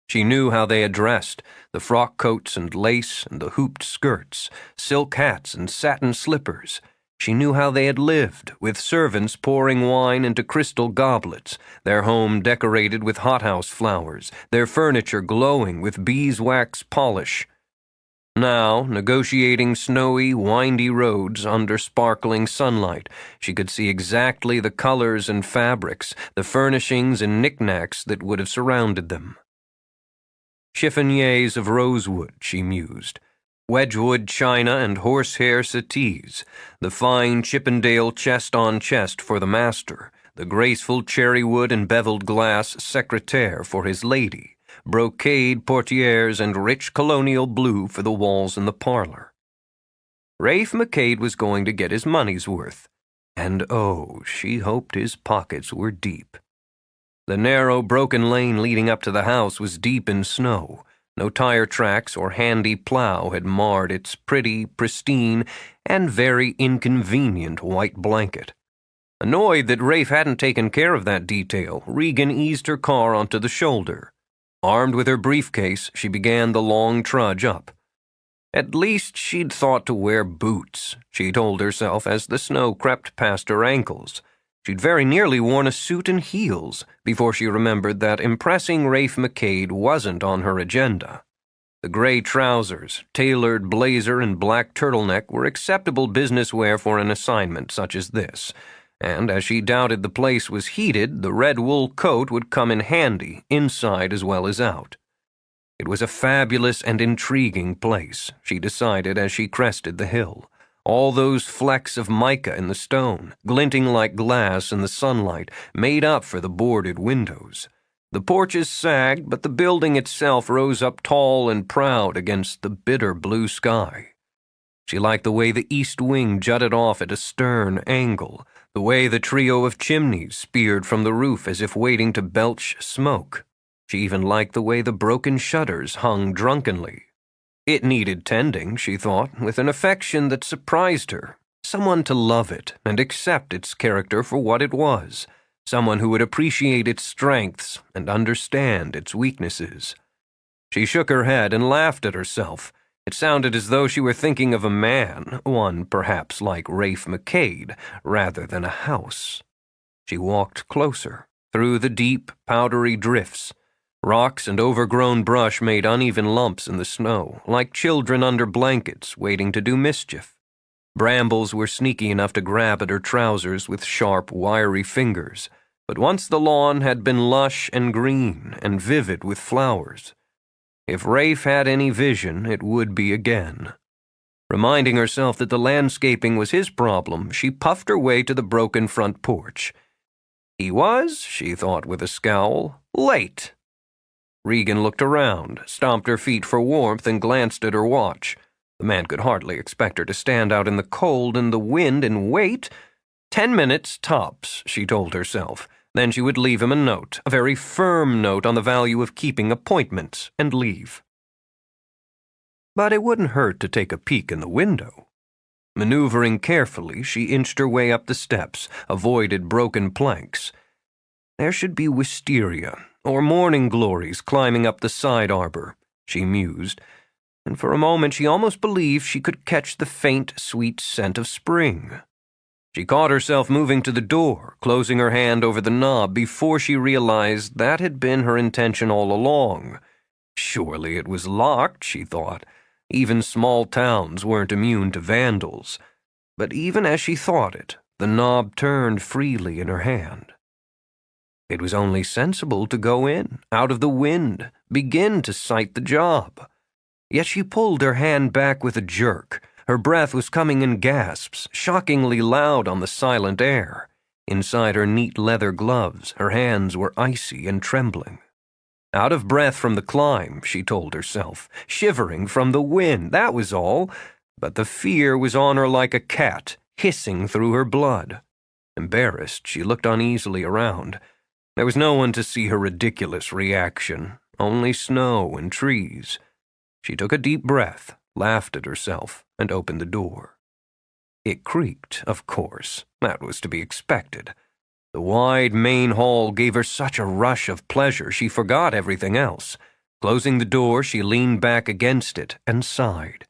She knew how they had dressed, the frock coats and lace and the hooped skirts, silk hats and satin slippers. She knew how they had lived, with servants pouring wine into crystal goblets, their home decorated with hothouse flowers, their furniture glowing with beeswax polish. Now, negotiating snowy, windy roads under sparkling sunlight, she could see exactly the colors and fabrics, the furnishings and knickknacks that would have surrounded them. Chiffoniers of rosewood, she mused, Wedgwood china and horsehair settees, the fine Chippendale chest-on-chest for the master, the graceful cherrywood and beveled glass secretaire for his lady, brocade portieres and rich colonial blue for the walls in the parlor. Rafe MacKade was going to get his money's worth, and oh, she hoped his pockets were deep. The narrow, broken lane leading up to the house was deep in snow. No tire tracks or handy plow had marred its pretty, pristine, and very inconvenient white blanket. Annoyed that Rafe hadn't taken care of that detail, Regan eased her car onto the shoulder. Armed with her briefcase, she began the long trudge up. At least she'd thought to wear boots, she told herself as the snow crept past her ankles. She'd very nearly worn a suit and heels before she remembered that impressing Rafe MacKade wasn't on her agenda. The gray trousers, tailored blazer, and black turtleneck were acceptable business wear for an assignment such as this, and as she doubted the place was heated, the red wool coat would come in handy, inside as well as out. It was a fabulous and intriguing place, she decided as she crested the hill. All those flecks of mica in the stone, glinting like glass in the sunlight, made up for the boarded windows. The porches sagged, but the building itself rose up tall and proud against the bitter blue sky. She liked the way the east wing jutted off at a stern angle, the way the trio of chimneys speared from the roof as if waiting to belch smoke. She even liked the way the broken shutters hung drunkenly. It needed tending, she thought, with an affection that surprised her. Someone to love it and accept its character for what it was. Someone who would appreciate its strengths and understand its weaknesses. She shook her head and laughed at herself. It sounded as though she were thinking of a man, one perhaps like Rafe MacKade, rather than a house. She walked closer, through the deep, powdery drifts. Rocks and overgrown brush made uneven lumps in the snow, like children under blankets waiting to do mischief. Brambles were sneaky enough to grab at her trousers with sharp, wiry fingers, but once the lawn had been lush and green and vivid with flowers. If Rafe had any vision, it would be again. Reminding herself that the landscaping was his problem, she puffed her way to the broken front porch. He was, she thought with a scowl, late. Regan looked around, stomped her feet for warmth, and glanced at her watch. The man could hardly expect her to stand out in the cold and the wind and wait. 10 minutes, tops, she told herself. Then she would leave him a note, a very firm note on the value of keeping appointments, and leave. But it wouldn't hurt to take a peek in the window. Maneuvering carefully, she inched her way up the steps, avoided broken planks. There should be wisteria, or morning glories climbing up the side arbor, she mused, and for a moment she almost believed she could catch the faint, sweet scent of spring. She caught herself moving to the door, closing her hand over the knob before she realized that had been her intention all along. Surely it was locked, she thought. Even small towns weren't immune to vandals. But even as she thought it, the knob turned freely in her hand. It was only sensible to go in, out of the wind, begin to sight the job. Yet she pulled her hand back with a jerk. Her breath was coming in gasps, shockingly loud on the silent air. Inside her neat leather gloves, her hands were icy and trembling. Out of breath from the climb, she told herself, shivering from the wind, that was all. But the fear was on her like a cat, hissing through her blood. Embarrassed, she looked uneasily around. There was no one to see her ridiculous reaction, only snow and trees. She took a deep breath, laughed at herself, and opened the door. It creaked, of course. That was to be expected. The wide main hall gave her such a rush of pleasure she forgot everything else. Closing the door, she leaned back against it and sighed.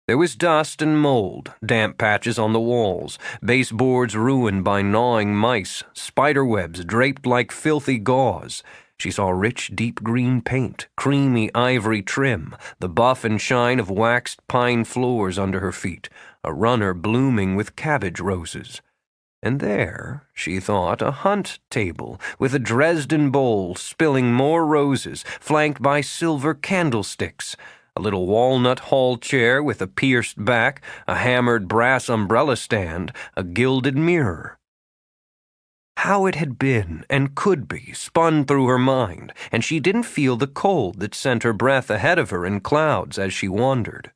There was dust and mold, damp patches on the walls, baseboards ruined by gnawing mice, spiderwebs draped like filthy gauze. She saw rich deep green paint, creamy ivory trim, the buff and shine of waxed pine floors under her feet, a runner blooming with cabbage roses. And there, she thought, a hunt table with a Dresden bowl spilling more roses, flanked by silver candlesticks, a little walnut hall chair with a pierced back, a hammered brass umbrella stand, a gilded mirror. How it had been and could be spun through her mind, and she didn't feel the cold that sent her breath ahead of her in clouds as she wandered.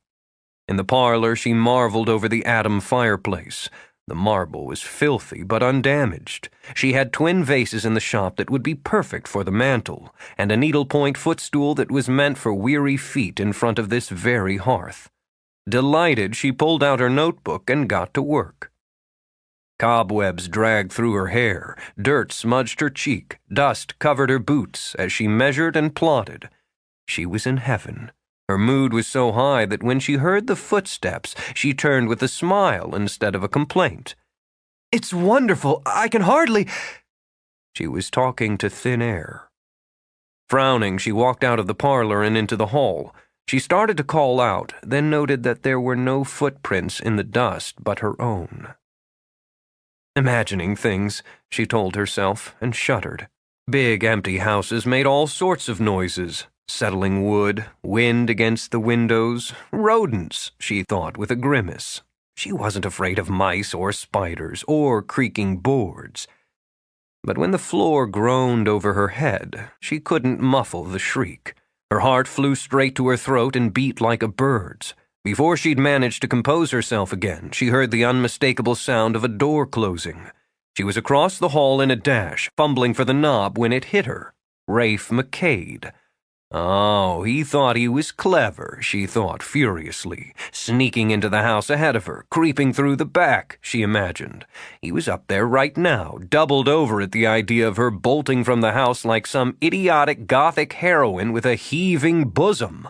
In the parlor, she marveled over the atom fireplace. The marble was filthy but undamaged. She had twin vases in the shop that would be perfect for the mantel, and a needlepoint footstool that was meant for weary feet in front of this very hearth. Delighted, she pulled out her notebook and got to work. Cobwebs dragged through her hair, dirt smudged her cheek, dust covered her boots as she measured and plotted. She was in heaven. Her mood was so high that when she heard the footsteps, she turned with a smile instead of a complaint. "It's wonderful. I can hardly—" She was talking to thin air. Frowning, she walked out of the parlor and into the hall. She started to call out, then noted that there were no footprints in the dust but her own. Imagining things, she told herself, and shuddered. Big, empty houses made all sorts of noises. Settling wood, wind against the windows, rodents, she thought with a grimace. She wasn't afraid of mice or spiders or creaking boards. But when the floor groaned over her head, she couldn't muffle the shriek. Her heart flew straight to her throat and beat like a bird's. Before she'd managed to compose herself again, she heard the unmistakable sound of a door closing. She was across the hall in a dash, fumbling for the knob when it hit her. Rafe MacKade. Oh, he thought he was clever, she thought furiously. Sneaking into the house ahead of her, creeping through the back, she imagined. He was up there right now, doubled over at the idea of her bolting from the house like some idiotic gothic heroine with a heaving bosom.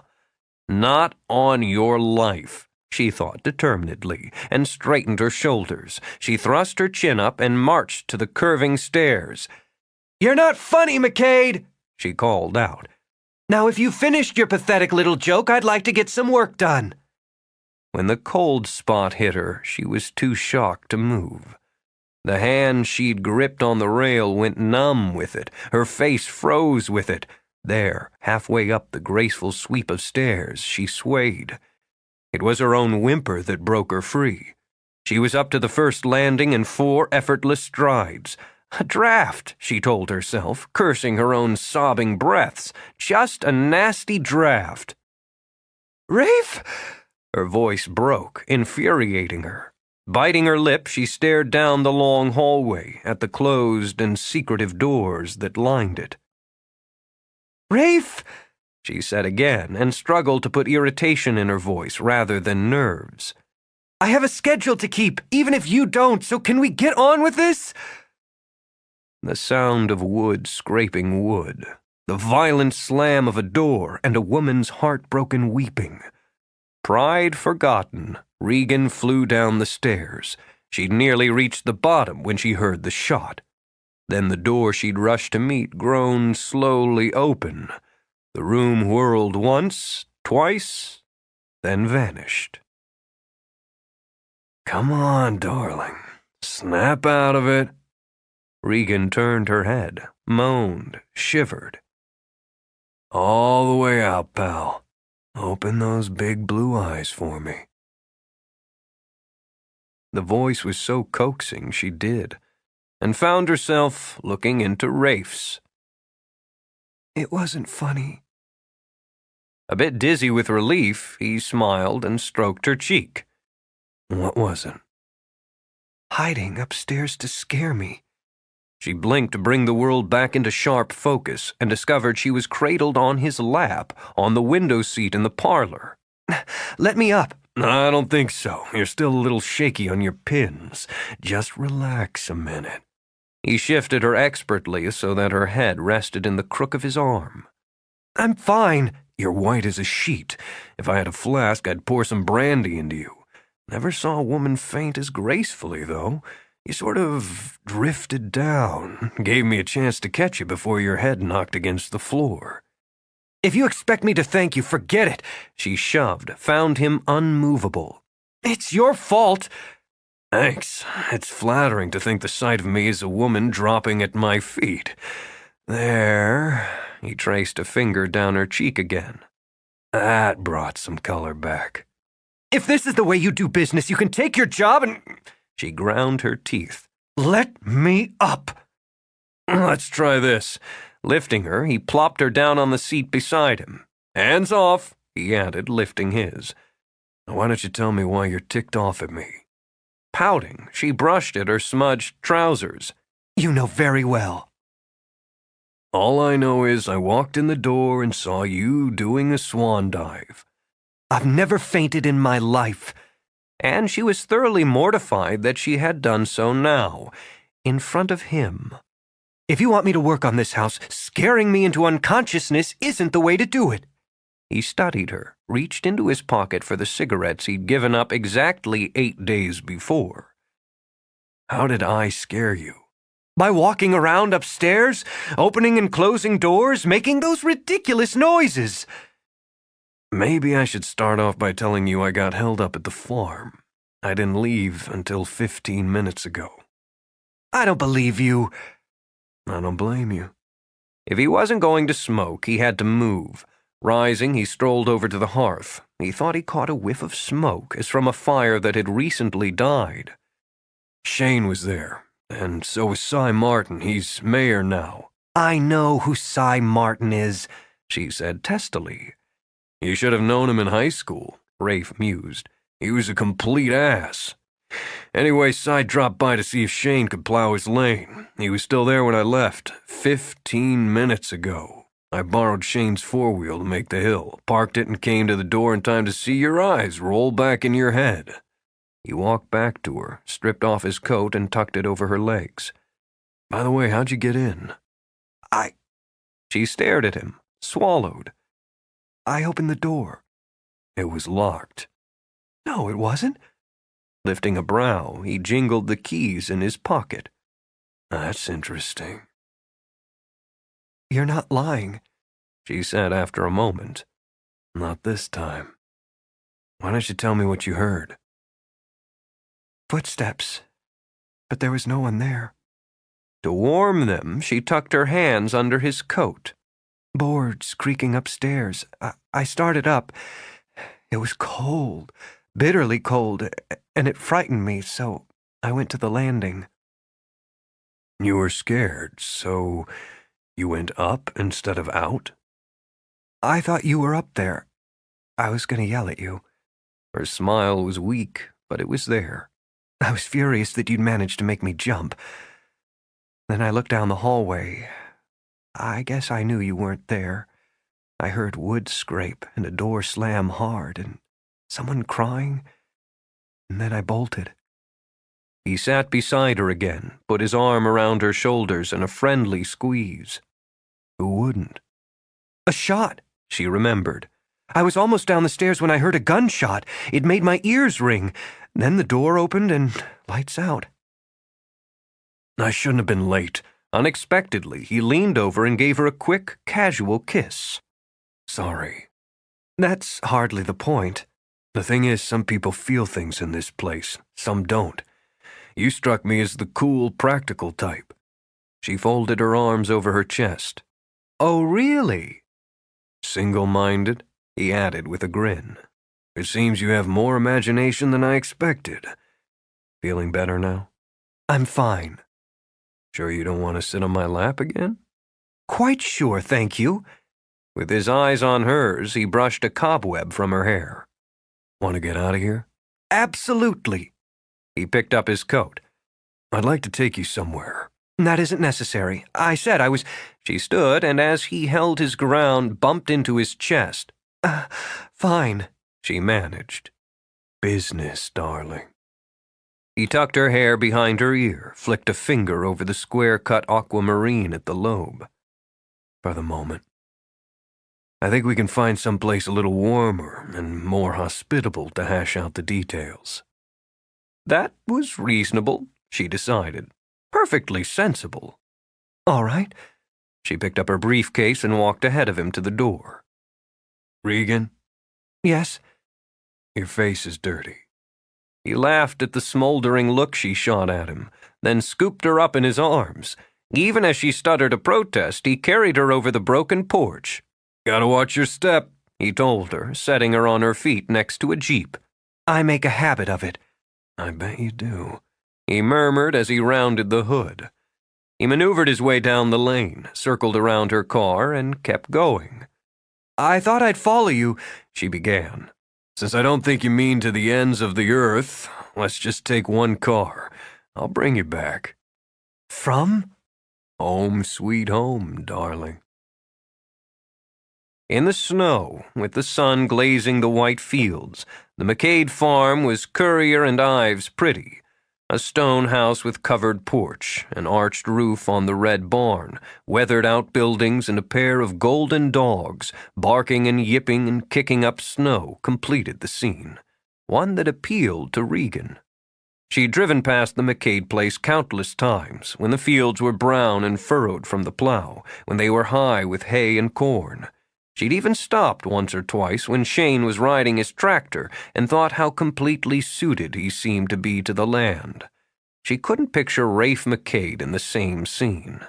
Not on your life, she thought determinedly, and straightened her shoulders. She thrust her chin up and marched to the curving stairs. "You're not funny, MacKade," she called out. "Now, if you finished your pathetic little joke, I'd like to get some work done." When the cold spot hit her, she was too shocked to move. The hand she'd gripped on the rail went numb with it. Her face froze with it. There, halfway up the graceful sweep of stairs, she swayed. It was her own whimper that broke her free. She was up to the first landing in 4 effortless strides. A draft, she told herself, cursing her own sobbing breaths. Just a nasty draft. "Rafe!" Her voice broke, infuriating her. Biting her lip, she stared down the long hallway at the closed and secretive doors that lined it. "Rafe!" she said again, and struggled to put irritation in her voice rather than nerves. "I have a schedule to keep, even if you don't, so can we get on with this?" The sound of wood scraping wood, the violent slam of a door, and a woman's heartbroken weeping. Pride forgotten, Regan flew down the stairs. She'd nearly reached the bottom when she heard the shot. Then the door she'd rushed to meet groaned slowly open. The room whirled once, twice, then vanished. "Come on, darling. Snap out of it." Regan turned her head, moaned, shivered. "All the way out, pal. Open those big blue eyes for me." The voice was so coaxing she did, and found herself looking into Rafe's. "It wasn't funny." A bit dizzy with relief, he smiled and stroked her cheek. "What wasn't?" "Hiding upstairs to scare me." She blinked to bring the world back into sharp focus and discovered she was cradled on his lap on the window seat in the parlor. "Let me up." "I don't think so. You're still a little shaky on your pins. Just relax a minute." He shifted her expertly so that her head rested in the crook of his arm. "I'm fine." "You're white as a sheet. If I had a flask, I'd pour some brandy into you. Never saw a woman faint as gracefully, though. You sort of drifted down, gave me a chance to catch you before your head knocked against the floor." "If you expect me to thank you, forget it." She shoved, found him unmovable. "It's your fault." "Thanks. It's flattering to think the sight of me as a woman dropping at my feet. There." He traced a finger down her cheek again. "That brought some color back." "If this is the way you do business, you can take your job and—" She ground her teeth. "Let me up." "Let's try this." Lifting her, he plopped her down on the seat beside him. "Hands off," he added, lifting his. "Why don't you tell me why you're ticked off at me?" Pouting, she brushed at her smudged trousers. You know very well. All I know is I walked in the door and saw you doing a swan dive. I've never fainted in my life. And she was thoroughly mortified that she had done so now, in front of him. If you want me to work on this house, scaring me into unconsciousness isn't the way to do it. He studied her, reached into his pocket for the cigarettes he'd given up exactly 8 days before. How did I scare you? By walking around upstairs, opening and closing doors, making those ridiculous noises. Maybe I should start off by telling you I got held up at the farm. I didn't leave until 15 minutes ago. I don't believe you. I don't blame you. If he wasn't going to smoke, he had to move. Rising, he strolled over to the hearth. He thought he caught a whiff of smoke, as from a fire that had recently died. Shane was there, and so was Cy Martin. He's mayor now. I know who Cy Martin is, she said testily. You should have known him in high school, Rafe mused. He was a complete ass. Anyway, Cy dropped by to see if Shane could plow his lane. He was still there when I left, 15 minutes ago. I borrowed Shane's four-wheel to make the hill, parked it and came to the door in time to see your eyes roll back in your head. He walked back to her, stripped off his coat and tucked it over her legs. By the way, how'd you get in? She stared at him, swallowed. I opened the door. It was locked. No, it wasn't. Lifting a brow, he jingled the keys in his pocket. That's interesting. You're not lying, she said after a moment. Not this time. Why don't you tell me what you heard? Footsteps, but there was no one there. To warm them, she tucked her hands under his coat. Boards creaking upstairs. I started up. It was cold, bitterly cold, and it frightened me, so I went to the landing. You were scared, so you went up instead of out? I thought you were up there. I was going to yell at you. Her smile was weak, but it was there. I was furious that you'd managed to make me jump. Then I looked down the hallway. I guess I knew you weren't there. I heard wood scrape and a door slam hard and someone crying, and then I bolted. He sat beside her again, put his arm around her shoulders in a friendly squeeze. Who wouldn't? A shot, she remembered. I was almost down the stairs when I heard a gunshot. It made my ears ring. Then the door opened and lights out. I shouldn't have been late. Unexpectedly, he leaned over and gave her a quick, casual kiss. Sorry. That's hardly the point. The thing is, some people feel things in this place, some don't. You struck me as the cool, practical type. She folded her arms over her chest. Oh, really? Single-minded, he added with a grin. It seems you have more imagination than I expected. Feeling better now? I'm fine. Sure you don't want to sit on my lap again? Quite sure, thank you. With his eyes on hers, he brushed a cobweb from her hair. Want to get out of here? Absolutely. He picked up his coat. I'd like to take you somewhere. That isn't necessary. I said I was... She stood, and as he held his ground, bumped into his chest. Fine, she managed. Business, darling. He tucked her hair behind her ear, flicked a finger over the square-cut aquamarine at the lobe. For the moment. I think we can find someplace a little warmer and more hospitable to hash out the details. That was reasonable, she decided. Perfectly sensible. All right. She picked up her briefcase and walked ahead of him to the door. Regan? Yes? Your face is dirty. He laughed at the smoldering look she shot at him, then scooped her up in his arms. Even as she stuttered a protest, he carried her over the broken porch. Gotta watch your step, he told her, setting her on her feet next to a jeep. I make a habit of it. I bet you do, he murmured as he rounded the hood. He maneuvered his way down the lane, circled around her car, and kept going. I thought I'd follow you, she began. Since I don't think you mean to the ends of the earth, let's just take one car. I'll bring you back. From? Home sweet home, darling. In the snow, with the sun glazing the white fields, the MacKade farm was Currier and Ives pretty. A stone house with covered porch, an arched roof on the red barn, weathered outbuildings, and a pair of golden dogs, barking and yipping and kicking up snow, completed the scene. One that appealed to Regan. She'd driven past the MacKade place countless times, when the fields were brown and furrowed from the plow, when they were high with hay and corn. She'd even stopped once or twice when Shane was riding his tractor and thought how completely suited he seemed to be to the land. She couldn't picture Rafe MacKade in the same scene.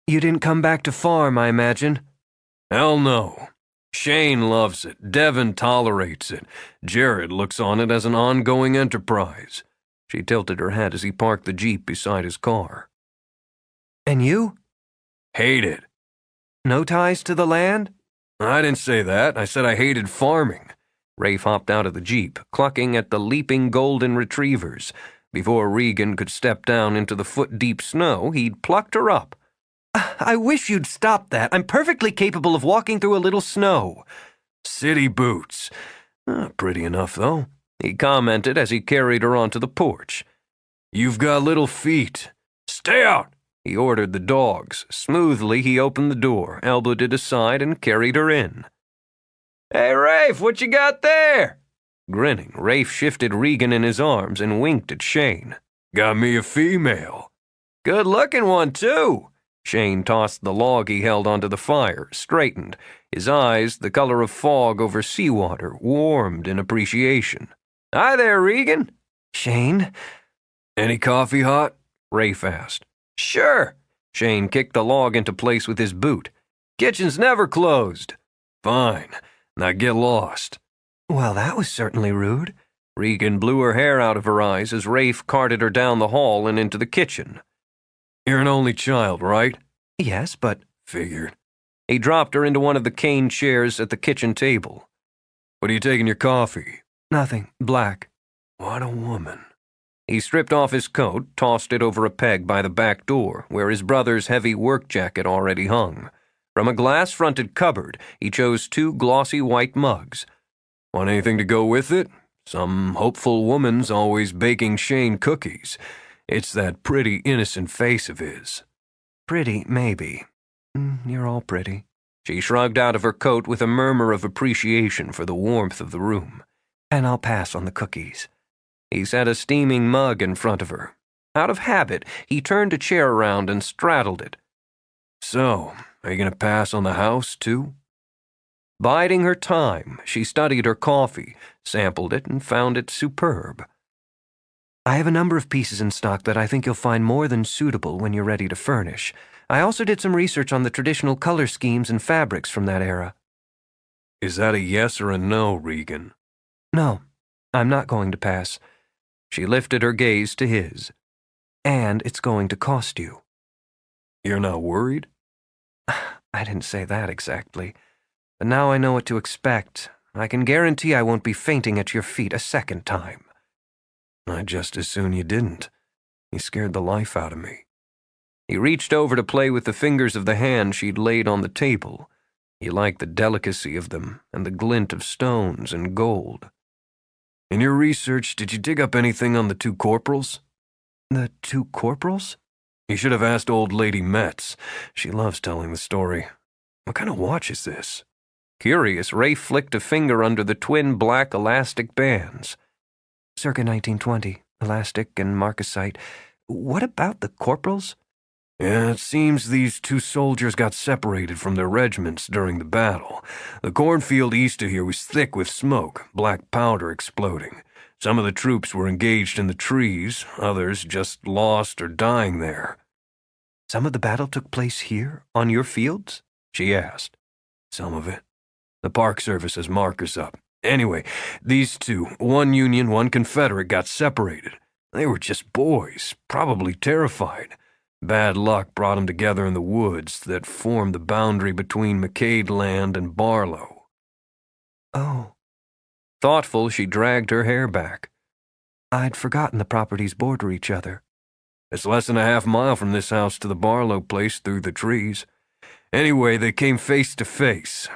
You didn't come back to farm, I imagine? Hell no. Shane loves it. Devin tolerates it. Jared looks on it as an ongoing enterprise. She tilted her head as he parked the Jeep beside his car. And you? Hate it. No ties to the land? I didn't say that. I said I hated farming. Rafe hopped out of the Jeep, clucking at the leaping golden retrievers. Before Regan could step down into the foot-deep snow, he'd plucked her up. I wish you'd stop that. I'm perfectly capable of walking through a little snow. City boots. Pretty enough, though, he commented as he carried her onto the porch. You've got little feet. Stay out, he ordered the dogs. Smoothly, he opened the door, elbowed it aside, and carried her in. Hey, Rafe, what you got there? Grinning, Rafe shifted Regan in his arms and winked at Shane. Got me a female. Good-looking one, too. Shane tossed the log he held onto the fire, straightened. His eyes, the color of fog over seawater, warmed in appreciation. Hi there, Regan. Shane? Any coffee hot? Rafe asked. Sure. Shane kicked the log into place with his boot. Kitchen's never closed. Fine. Now get lost. Well, that was certainly rude. Regan blew her hair out of her eyes as Rafe carted her down the hall and into the kitchen. You're an only child, right? Yes, but... Figured. He dropped her into one of the cane chairs at the kitchen table. What are you taking your coffee? Nothing. Black. What a woman. He stripped off his coat, tossed it over a peg by the back door, where his brother's heavy work jacket already hung. From a glass-fronted cupboard, he chose 2 glossy white mugs. Want anything to go with it? Some hopeful woman's always baking Shane cookies. It's that pretty, innocent face of his. Pretty, maybe. You're all pretty. She shrugged out of her coat with a murmur of appreciation for the warmth of the room. And I'll pass on the cookies. He set a steaming mug in front of her. Out of habit, he turned a chair around and straddled it. So, are you going to pass on the house, too? Biding her time, she studied her coffee, sampled it, and found it superb. I have a number of pieces in stock that I think you'll find more than suitable when you're ready to furnish. I also did some research on the traditional color schemes and fabrics from that era. Is that a yes or a no, Regan? No, I'm not going to pass. She lifted her gaze to his. And it's going to cost you. You're not worried? I didn't say that exactly. But now I know what to expect. I can guarantee I won't be fainting at your feet a second time. I'd just as soon you didn't. You scared the life out of me. He reached over to play with the fingers of the hand she'd laid on the table. He liked the delicacy of them and the glint of stones and gold. In your research, did you dig up anything on the 2 corporals? The 2 corporals? You should have asked old Lady Metz. She loves telling the story. What kind of watch is this? Curious, Rafe flicked a finger under the twin black elastic bands. Circa 1920, elastic and marcasite. What about the corporals? Yeah, it seems these 2 soldiers got separated from their regiments during the battle. The cornfield east of here was thick with smoke, black powder exploding. Some of the troops were engaged in the trees, others just lost or dying there. Some of the battle took place here, on your fields? She asked. Some of it. The Park Service has markers up. Anyway, these 2, one Union, one Confederate, got separated. They were just boys, probably terrified. Bad luck brought them together in the woods that formed the boundary between MacKade land and Barlow. Oh. Thoughtful, she dragged her hair back. I'd forgotten the properties border each other. It's less than a half-mile from this house to the Barlow place through the trees. Anyway, they came face to face.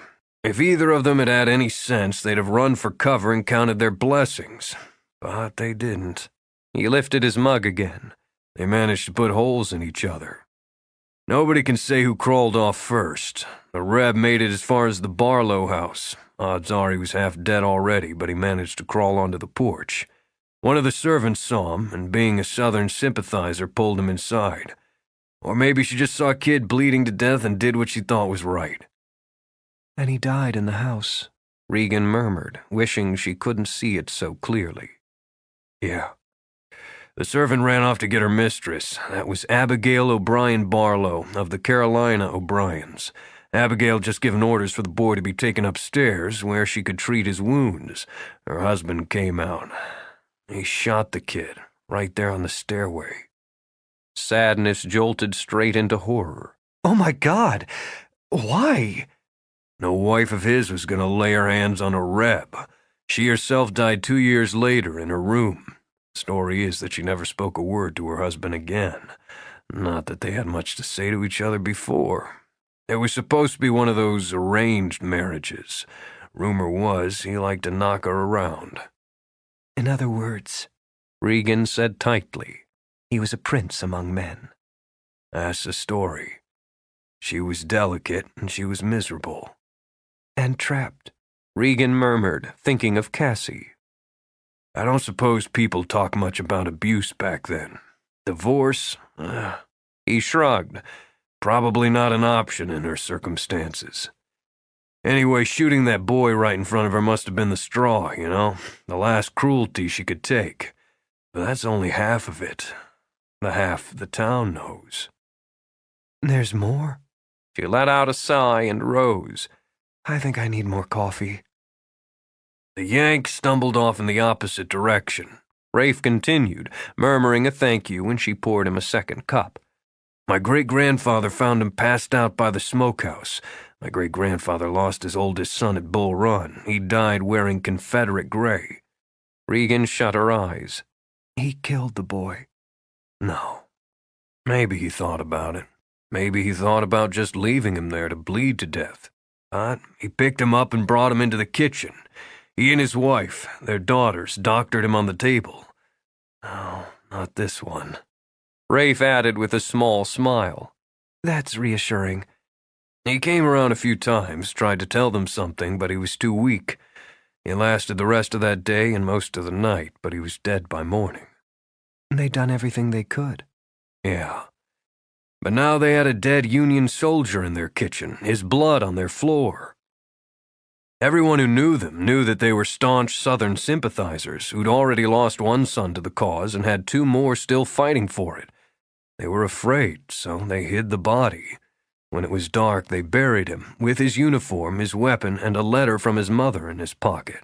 If either of them had had any sense, they'd have run for cover and counted their blessings. But they didn't. He lifted his mug again. They managed to put holes in each other. Nobody can say who crawled off first. The Reb made it as far as the Barlow House. Odds are he was half dead already, but he managed to crawl onto the porch. One of the servants saw him, and being a Southern sympathizer, pulled him inside. Or maybe she just saw a kid bleeding to death and did what she thought was right. And he died in the house, Regan murmured, wishing she couldn't see it so clearly. Yeah. The servant ran off to get her mistress. That was Abigail O'Brien Barlow, of the Carolina O'Briens. Abigail just given orders for the boy to be taken upstairs, where she could treat his wounds. Her husband came out. He shot the kid, right there on the stairway. Sadness jolted straight into horror. Oh my God! Why? No wife of his was going to lay her hands on a Reb. She herself died 2 years later in her room. Story is that she never spoke a word to her husband again. Not that they had much to say to each other before. It was supposed to be one of those arranged marriages. Rumor was he liked to knock her around. In other words, Regan said tightly, he was a prince among men. That's the story. She was delicate and she was miserable. And trapped, Regan murmured, thinking of Cassie. I don't suppose people talk much about abuse back then. Divorce? He shrugged. Probably not an option in her circumstances. Anyway, shooting that boy right in front of her must have been the straw, you know? The last cruelty she could take. But that's only half of it. The half the town knows. There's more? She let out a sigh and rose. I think I need more coffee. The Yank stumbled off in the opposite direction. Rafe continued, murmuring a thank you when she poured him a second cup. My great-grandfather found him passed out by the smokehouse. My great-grandfather lost his oldest son at Bull Run. He died wearing Confederate gray. Regan shut her eyes. He killed the boy. No. Maybe he thought about it. Maybe he thought about just leaving him there to bleed to death. But he picked him up and brought him into the kitchen. He and his wife, their daughters, doctored him on the table. Oh, not this one. Rafe added with a small smile. That's reassuring. He came around a few times, tried to tell them something, but he was too weak. He lasted the rest of that day and most of the night, but he was dead by morning. They'd done everything they could. Yeah. But now they had a dead Union soldier in their kitchen, his blood on their floor. Everyone who knew them knew that they were staunch Southern sympathizers who'd already lost one son to the cause and had 2 more still fighting for it. They were afraid, so they hid the body. When it was dark, they buried him, with his uniform, his weapon, and a letter from his mother in his pocket.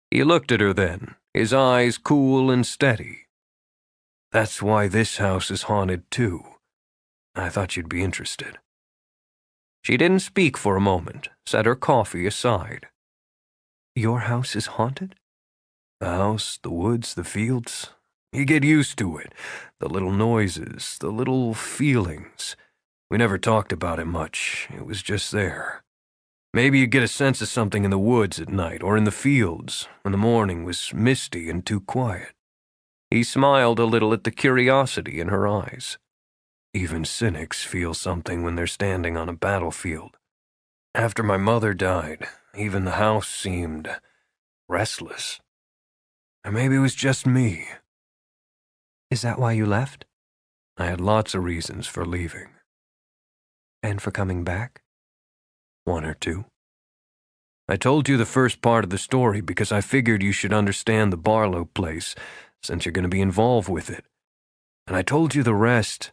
He looked at her then, his eyes cool and steady. That's why this house is haunted, too. I thought you'd be interested. She didn't speak for a moment, set her coffee aside. Your house is haunted? The house, the woods, the fields. You get used to it. The little noises, the little feelings. We never talked about it much. It was just there. Maybe you get a sense of something in the woods at night or in the fields when the morning was misty and too quiet. He smiled a little at the curiosity in her eyes. Even cynics feel something when they're standing on a battlefield. After my mother died, even the house seemed restless. Or maybe it was just me. Is that why you left? I had lots of reasons for leaving. And for coming back? 1 or 2. I told you the first part of the story because I figured you should understand the Barlow place, since you're going to be involved with it. And I told you the rest.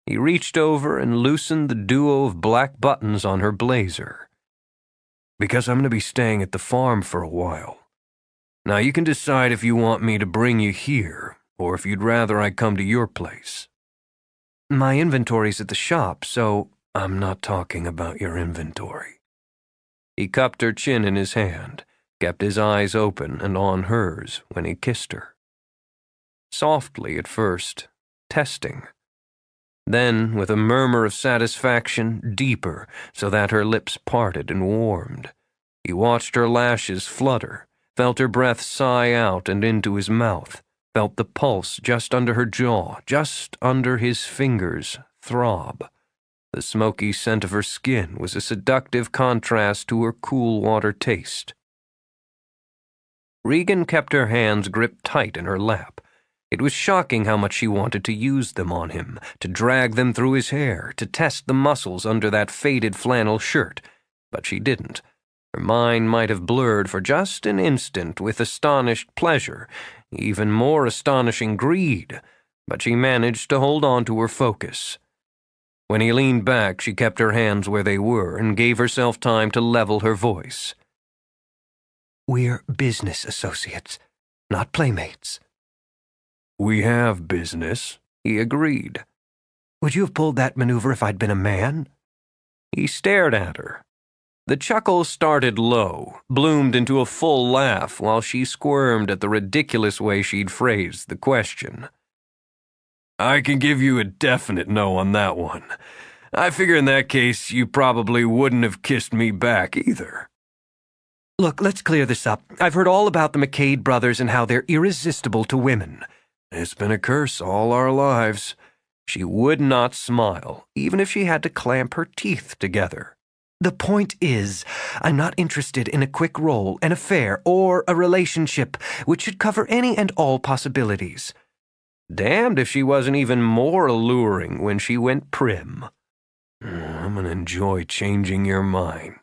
He reached over and loosened the duo of black buttons on her blazer. Because I'm going to be staying at the farm for a while. Now you can decide if you want me to bring you here, or if you'd rather I come to your place. My inventory's at the shop, so I'm not talking about your inventory. He cupped her chin in his hand. kept his eyes open and on hers when he kissed her. Softly at first, testing. Then, with a murmur of satisfaction, deeper, so that her lips parted and warmed. He watched her lashes flutter, felt her breath sigh out and into his mouth, felt the pulse just under her jaw, just under his fingers, throb. The smoky scent of her skin was a seductive contrast to her cool water taste. Regan kept her hands gripped tight in her lap. It was shocking how much she wanted to use them on him, to drag them through his hair, to test the muscles under that faded flannel shirt. But she didn't. Her mind might have blurred for just an instant with astonished pleasure, even more astonishing greed, but she managed to hold on to her focus. When he leaned back, she kept her hands where they were and gave herself time to level her voice. We're business associates, not playmates. We have business, he agreed. Would you have pulled that maneuver if I'd been a man? He stared at her. The chuckle started low, bloomed into a full laugh while she squirmed at the ridiculous way she'd phrased the question. I can give you a definite no on that one. I figure in that case you probably wouldn't have kissed me back either. Look, let's clear this up. I've heard all about the MacKade brothers and how they're irresistible to women. It's been a curse all our lives. She would not smile, even if she had to clamp her teeth together. The point is, I'm not interested in a quick roll, an affair, or a relationship which should cover any and all possibilities. Damned if she wasn't even more alluring when she went prim. I'm gonna enjoy changing your mind.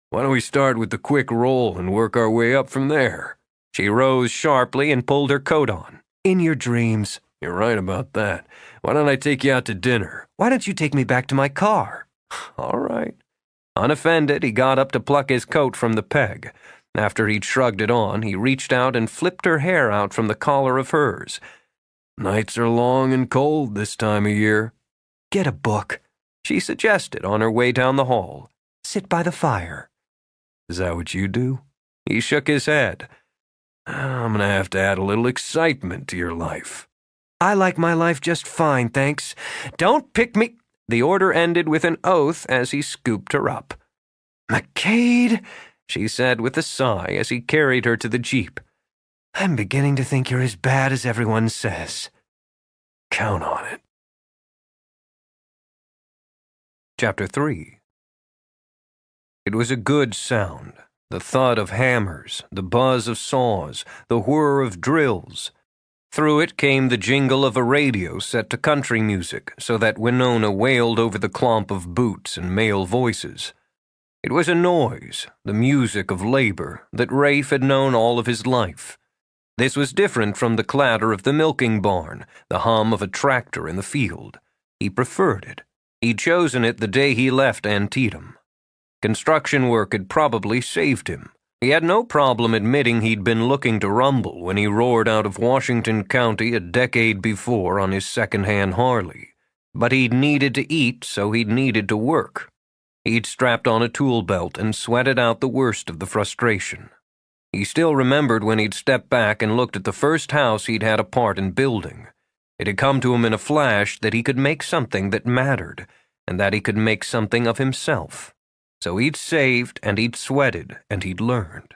Why don't we start with the quick roll and work our way up from there? She rose sharply and pulled her coat on. In your dreams. You're right about that. Why don't I take you out to dinner? Why don't you take me back to my car? All right. Unoffended, he got up to pluck his coat from the peg. After he'd shrugged it on, he reached out and flipped her hair out from the collar of hers. Nights are long and cold this time of year. Get a book, she suggested on her way down the hall. Sit by the fire. Is that what you do? He shook his head. I'm gonna have to add a little excitement to your life. I like my life just fine, thanks. Don't pick me. The order ended with an oath as he scooped her up. MacKade, she said with a sigh as he carried her to the Jeep. I'm beginning to think you're as bad as everyone says. Count on it. Chapter 3. It was a good sound. The thud of hammers, the buzz of saws, the whir of drills. Through it came the jingle of a radio set to country music so that Winona wailed over the clomp of boots and male voices. It was a noise, the music of labor, that Rafe had known all of his life. This was different from the clatter of the milking barn, the hum of a tractor in the field. He preferred it. He'd chosen it the day he left Antietam. Construction work had probably saved him. He had no problem admitting he'd been looking to rumble when he roared out of Washington County a decade before on his second-hand Harley. But he'd needed to eat, so he'd needed to work. He'd strapped on a tool belt and sweated out the worst of the frustration. He still remembered when he'd stepped back and looked at the first house he'd had a part in building. It had come to him in a flash that he could make something that mattered, and that he could make something of himself. So he'd saved, and he'd sweated, and he'd learned.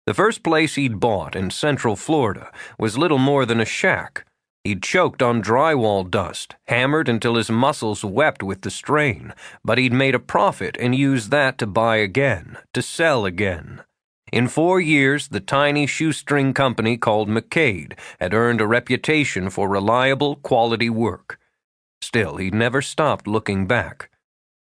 The first place he'd bought in Central Florida was little more than a shack. He'd choked on drywall dust, hammered until his muscles wept with the strain, but he'd made a profit and used that to buy again, to sell again. In 4 years, the tiny shoestring company called MacKade had earned a reputation for reliable, quality work. Still, he'd never stopped looking back.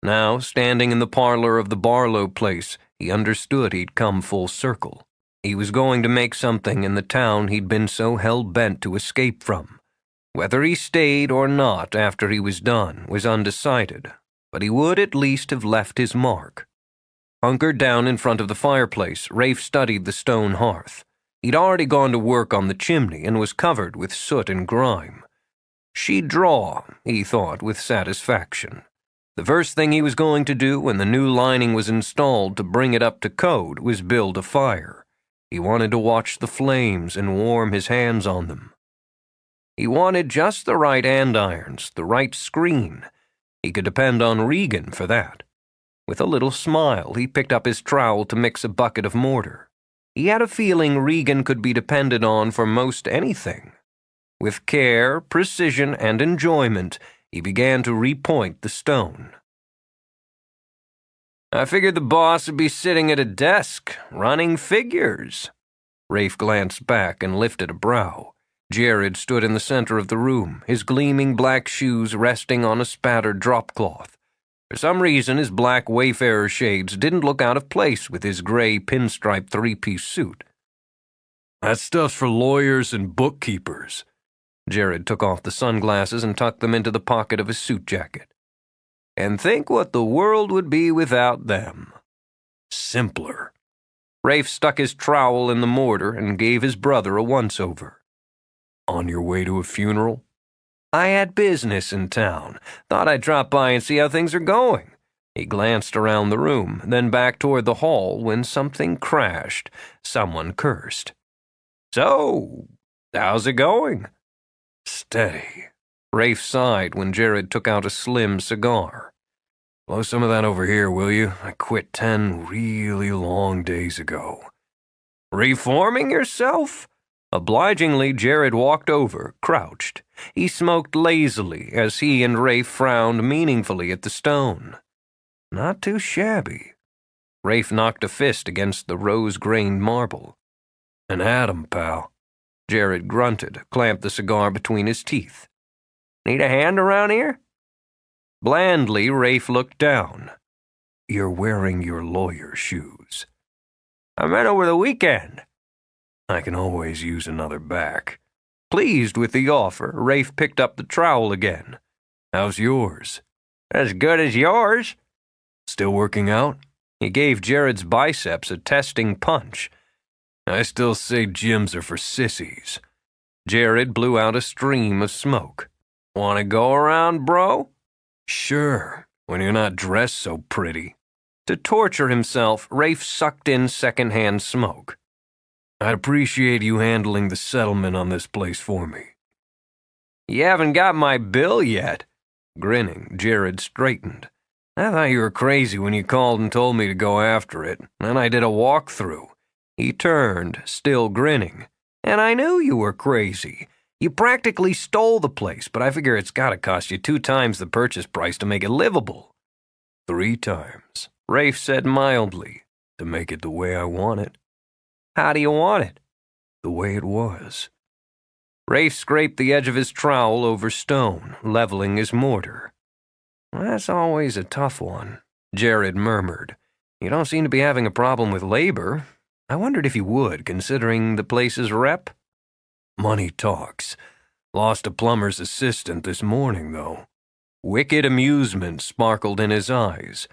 Now, standing in the parlor of the Barlow place, he understood he'd come full circle. He was going to make something in the town he'd been so hell-bent to escape from. Whether he stayed or not after he was done was undecided, but he would at least have left his mark. Hunkered down in front of the fireplace, Rafe studied the stone hearth. He'd already gone to work on the chimney and was covered with soot and grime. She'd draw, he thought with satisfaction. The first thing he was going to do when the new lining was installed to bring it up to code was build a fire. He wanted to watch the flames and warm his hands on them. He wanted just the right andirons, the right screen. He could depend on Regan for that. With a little smile, he picked up his trowel to mix a bucket of mortar. He had a feeling Regan could be depended on for most anything. With care, precision, and enjoyment, he began to repoint the stone. I figured the boss would be sitting at a desk, running figures. Rafe glanced back and lifted a brow. Jared stood in the center of the room, his gleaming black shoes resting on a spattered dropcloth. For some reason, his black Wayfarer shades didn't look out of place with his gray pinstripe three-piece suit. That stuff's for lawyers and bookkeepers. Jared took off the sunglasses and tucked them into the pocket of his suit jacket. And think what the world would be without them. Simpler. Rafe stuck his trowel in the mortar and gave his brother a once-over. On your way to a funeral? I had business in town. Thought I'd drop by and see how things are going. He glanced around the room, then back toward the hall when something crashed. Someone cursed. So, how's it going? Steady. Rafe sighed when Jared took out a slim cigar. Blow some of that over here, will you? I quit 10 really long days ago. Reforming yourself? Obligingly, Jared walked over, crouched. He smoked lazily as he and Rafe frowned meaningfully at the stone. Not too shabby. Rafe knocked a fist against the rose-grained marble. An atom, pal. Jared grunted, clamped the cigar between his teeth. Need a hand around here? Blandly, Rafe looked down. You're wearing your lawyer shoes. I meant over the weekend. I can always use another back. Pleased with the offer, Rafe picked up the trowel again. How's yours? As good as yours. Still working out? He gave Jared's biceps a testing punch. I still say gyms are for sissies. Jared blew out a stream of smoke. Want to go around, bro? Sure, when you're not dressed so pretty. To torture himself, Rafe sucked in secondhand smoke. I'd appreciate you handling the settlement on this place for me. You haven't got my bill yet. Grinning, Jared straightened. I thought you were crazy when you called and told me to go after it. Then I did a walkthrough. He turned, still grinning. And I knew you were crazy. You practically stole the place, but I figure it's gotta cost you 2 times the purchase price to make it livable. 3 times, Rafe said mildly, to make it the way I want it. How do you want it? The way it was. Rafe scraped the edge of his trowel over stone, leveling his mortar. That's always a tough one, Jared murmured. You don't seem to be having a problem with labor. I wondered if you would, considering the place's rep. Money talks. Lost a plumber's assistant this morning, though. Wicked amusement sparkled in his eyes.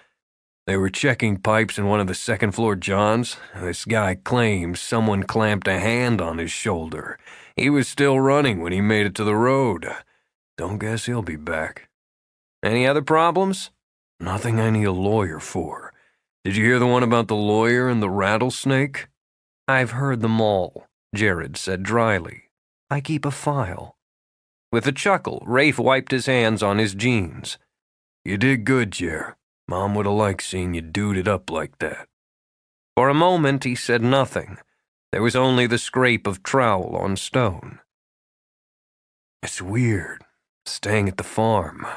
They were checking pipes in one of the second-floor johns. This guy claims someone clamped a hand on his shoulder. He was still running when he made it to the road. Don't guess he'll be back. Any other problems? Nothing I need a lawyer for. Did you hear the one about the lawyer and the rattlesnake? I've heard them all, Jared said dryly. I keep a file. With a chuckle, Rafe wiped his hands on his jeans. You did good, Jer. Mom would have liked seeing you dude it up like that. For a moment, he said nothing. There was only the scrape of trowel on stone. It's weird, staying at the farm.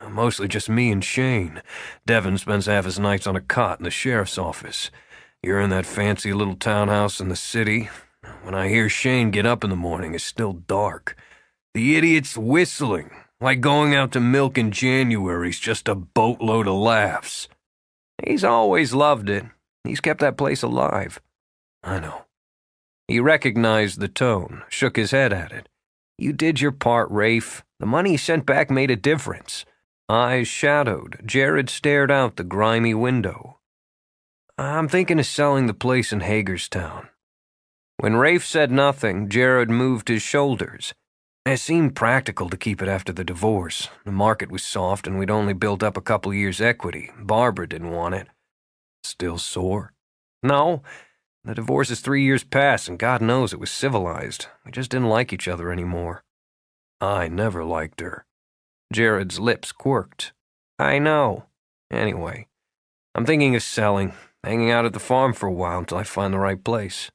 Mostly just me and Shane. Devin spends half his nights on a cot in the sheriff's office. You're in that fancy little townhouse in the city. When I hear Shane get up in the morning, it's still dark. The idiot's whistling. Like going out to milk in January's just a boatload of laughs. He's always loved it. He's kept that place alive. I know. He recognized the tone, shook his head at it. You did your part, Rafe. The money you sent back made a difference. Eyes shadowed, Jared stared out the grimy window. I'm thinking of selling the place in Hagerstown. When Rafe said nothing, Jared moved his shoulders. It seemed practical to keep it after the divorce. The market was soft and we'd only built up a couple years' equity. Barbara didn't want it. Still sore? No. The divorce is 3 years past, and God knows it was civilized. We just didn't like each other anymore. I never liked her. Jared's lips quirked. I know. Anyway, I'm thinking of selling, hanging out at the farm for a while until I find the right place.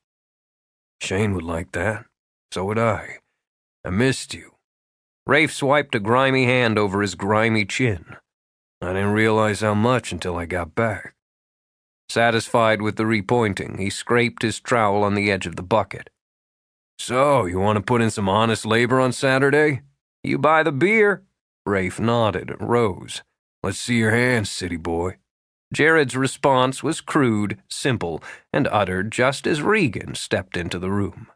Shane would like that. So would I. I missed you. Rafe swiped a grimy hand over his grimy chin. I didn't realize how much until I got back. Satisfied with the repointing, he scraped his trowel on the edge of the bucket. So, you want to put in some honest labor on Saturday? You buy the beer? Rafe nodded and rose. Let's see your hands, city boy. Jared's response was crude, simple, and uttered just as Regan stepped into the room.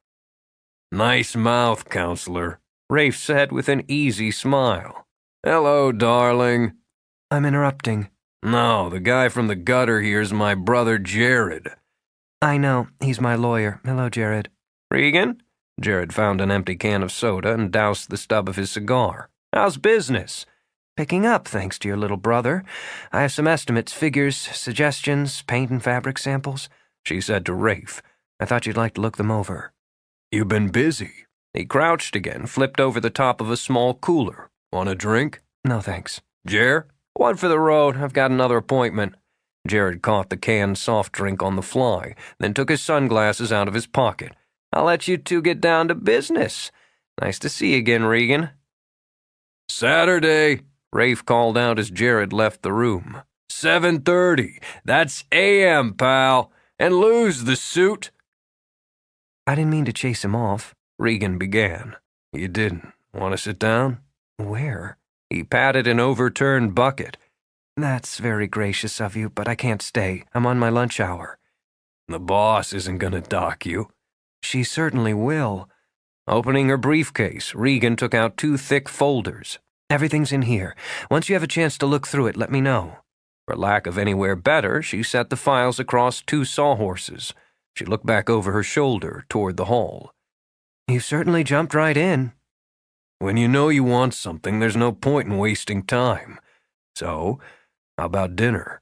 Nice mouth, counselor, Rafe said with an easy smile. Hello, darling. I'm interrupting. No, the guy from the gutter here's my brother Jared. I know. He's my lawyer. Hello, Jared. Regan? Jared found an empty can of soda and doused the stub of his cigar. How's business? Picking up, thanks to your little brother. I have some estimates, figures, suggestions, paint and fabric samples, she said to Rafe. I thought you'd like to look them over. You've been busy. He crouched again, flipped over the top of a small cooler. Want a drink? No, thanks. Jer? One for the road. I've got another appointment. Jared caught the canned soft drink on the fly, then took his sunglasses out of his pocket. I'll let you two get down to business. Nice to see you again, Regan. Saturday, Rafe called out as Jared left the room. 7:30. That's AM, pal. And lose the suit. I didn't mean to chase him off, Regan began. You didn't. Want to sit down? Where? He patted an overturned bucket. That's very gracious of you, but I can't stay. I'm on my lunch hour. The boss isn't going to dock you. She certainly will. Opening her briefcase, Regan took out 2 thick folders. Everything's in here. Once you have a chance to look through it, let me know. For lack of anywhere better, she set the files across 2 sawhorses. She looked back over her shoulder toward the hall. You certainly jumped right in. When you know you want something, there's no point in wasting time. So, how about dinner?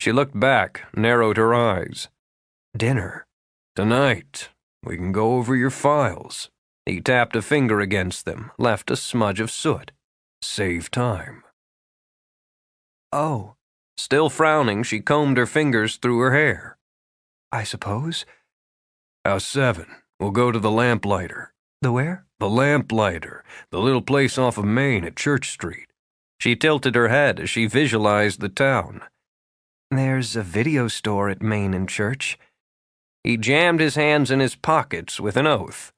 She looked back, narrowed her eyes. Dinner? Tonight. We can go over your files. He tapped a finger against them, left a smudge of soot. Save time. Oh. Still frowning, she combed her fingers through her hair. I suppose. How's 7? We'll go to the Lamplighter. The where? The Lamplighter, the little place off of Main at Church Street. She tilted her head as she visualized the town. There's a video store at Main and Church. He jammed his hands in his pockets with an oath.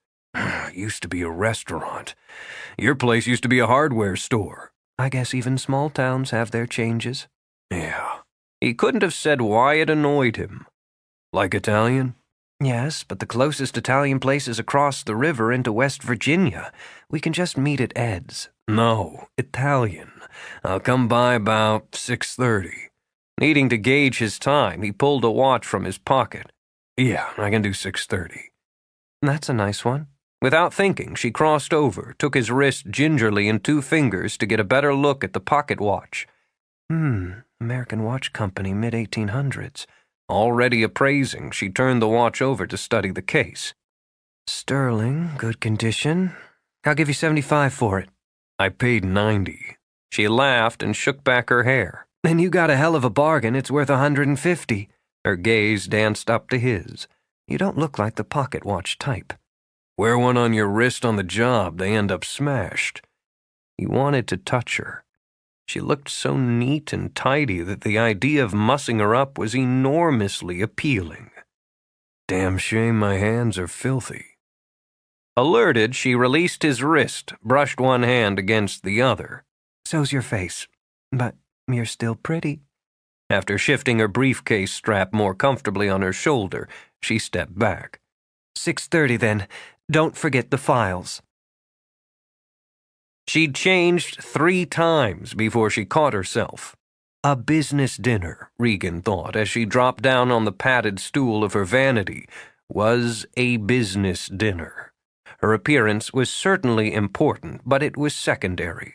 Used to be a restaurant. Your place used to be a hardware store. I guess even small towns have their changes. Yeah. He couldn't have said why it annoyed him. Like Italian? Yes, but the closest Italian place is across the river into West Virginia. We can just meet at Ed's. No, Italian. I'll come by about 6:30. Needing to gauge his time, he pulled a watch from his pocket. Yeah, I can do 6:30. That's a nice one. Without thinking, she crossed over, took his wrist gingerly in 2 fingers to get a better look at the pocket watch. American Watch Company, mid-1800s. Already appraising, she turned the watch over to study the case. Sterling, good condition. I'll give you 75 for it. I paid 90. She laughed and shook back her hair. Then you got a hell of a bargain. It's worth 150. Her gaze danced up to his. You don't look like the pocket watch type. Wear one on your wrist on the job, they end up smashed. He wanted to touch her. She looked so neat and tidy that the idea of mussing her up was enormously appealing. Damn shame my hands are filthy. Alerted, she released his wrist, brushed one hand against the other. So's your face, but you're still pretty. After shifting her briefcase strap more comfortably on her shoulder, she stepped back. 6:30 then. Don't forget the files. She'd changed 3 times before she caught herself. A business dinner, Regan thought, as she dropped down on the padded stool of her vanity, was a business dinner. Her appearance was certainly important, but it was secondary.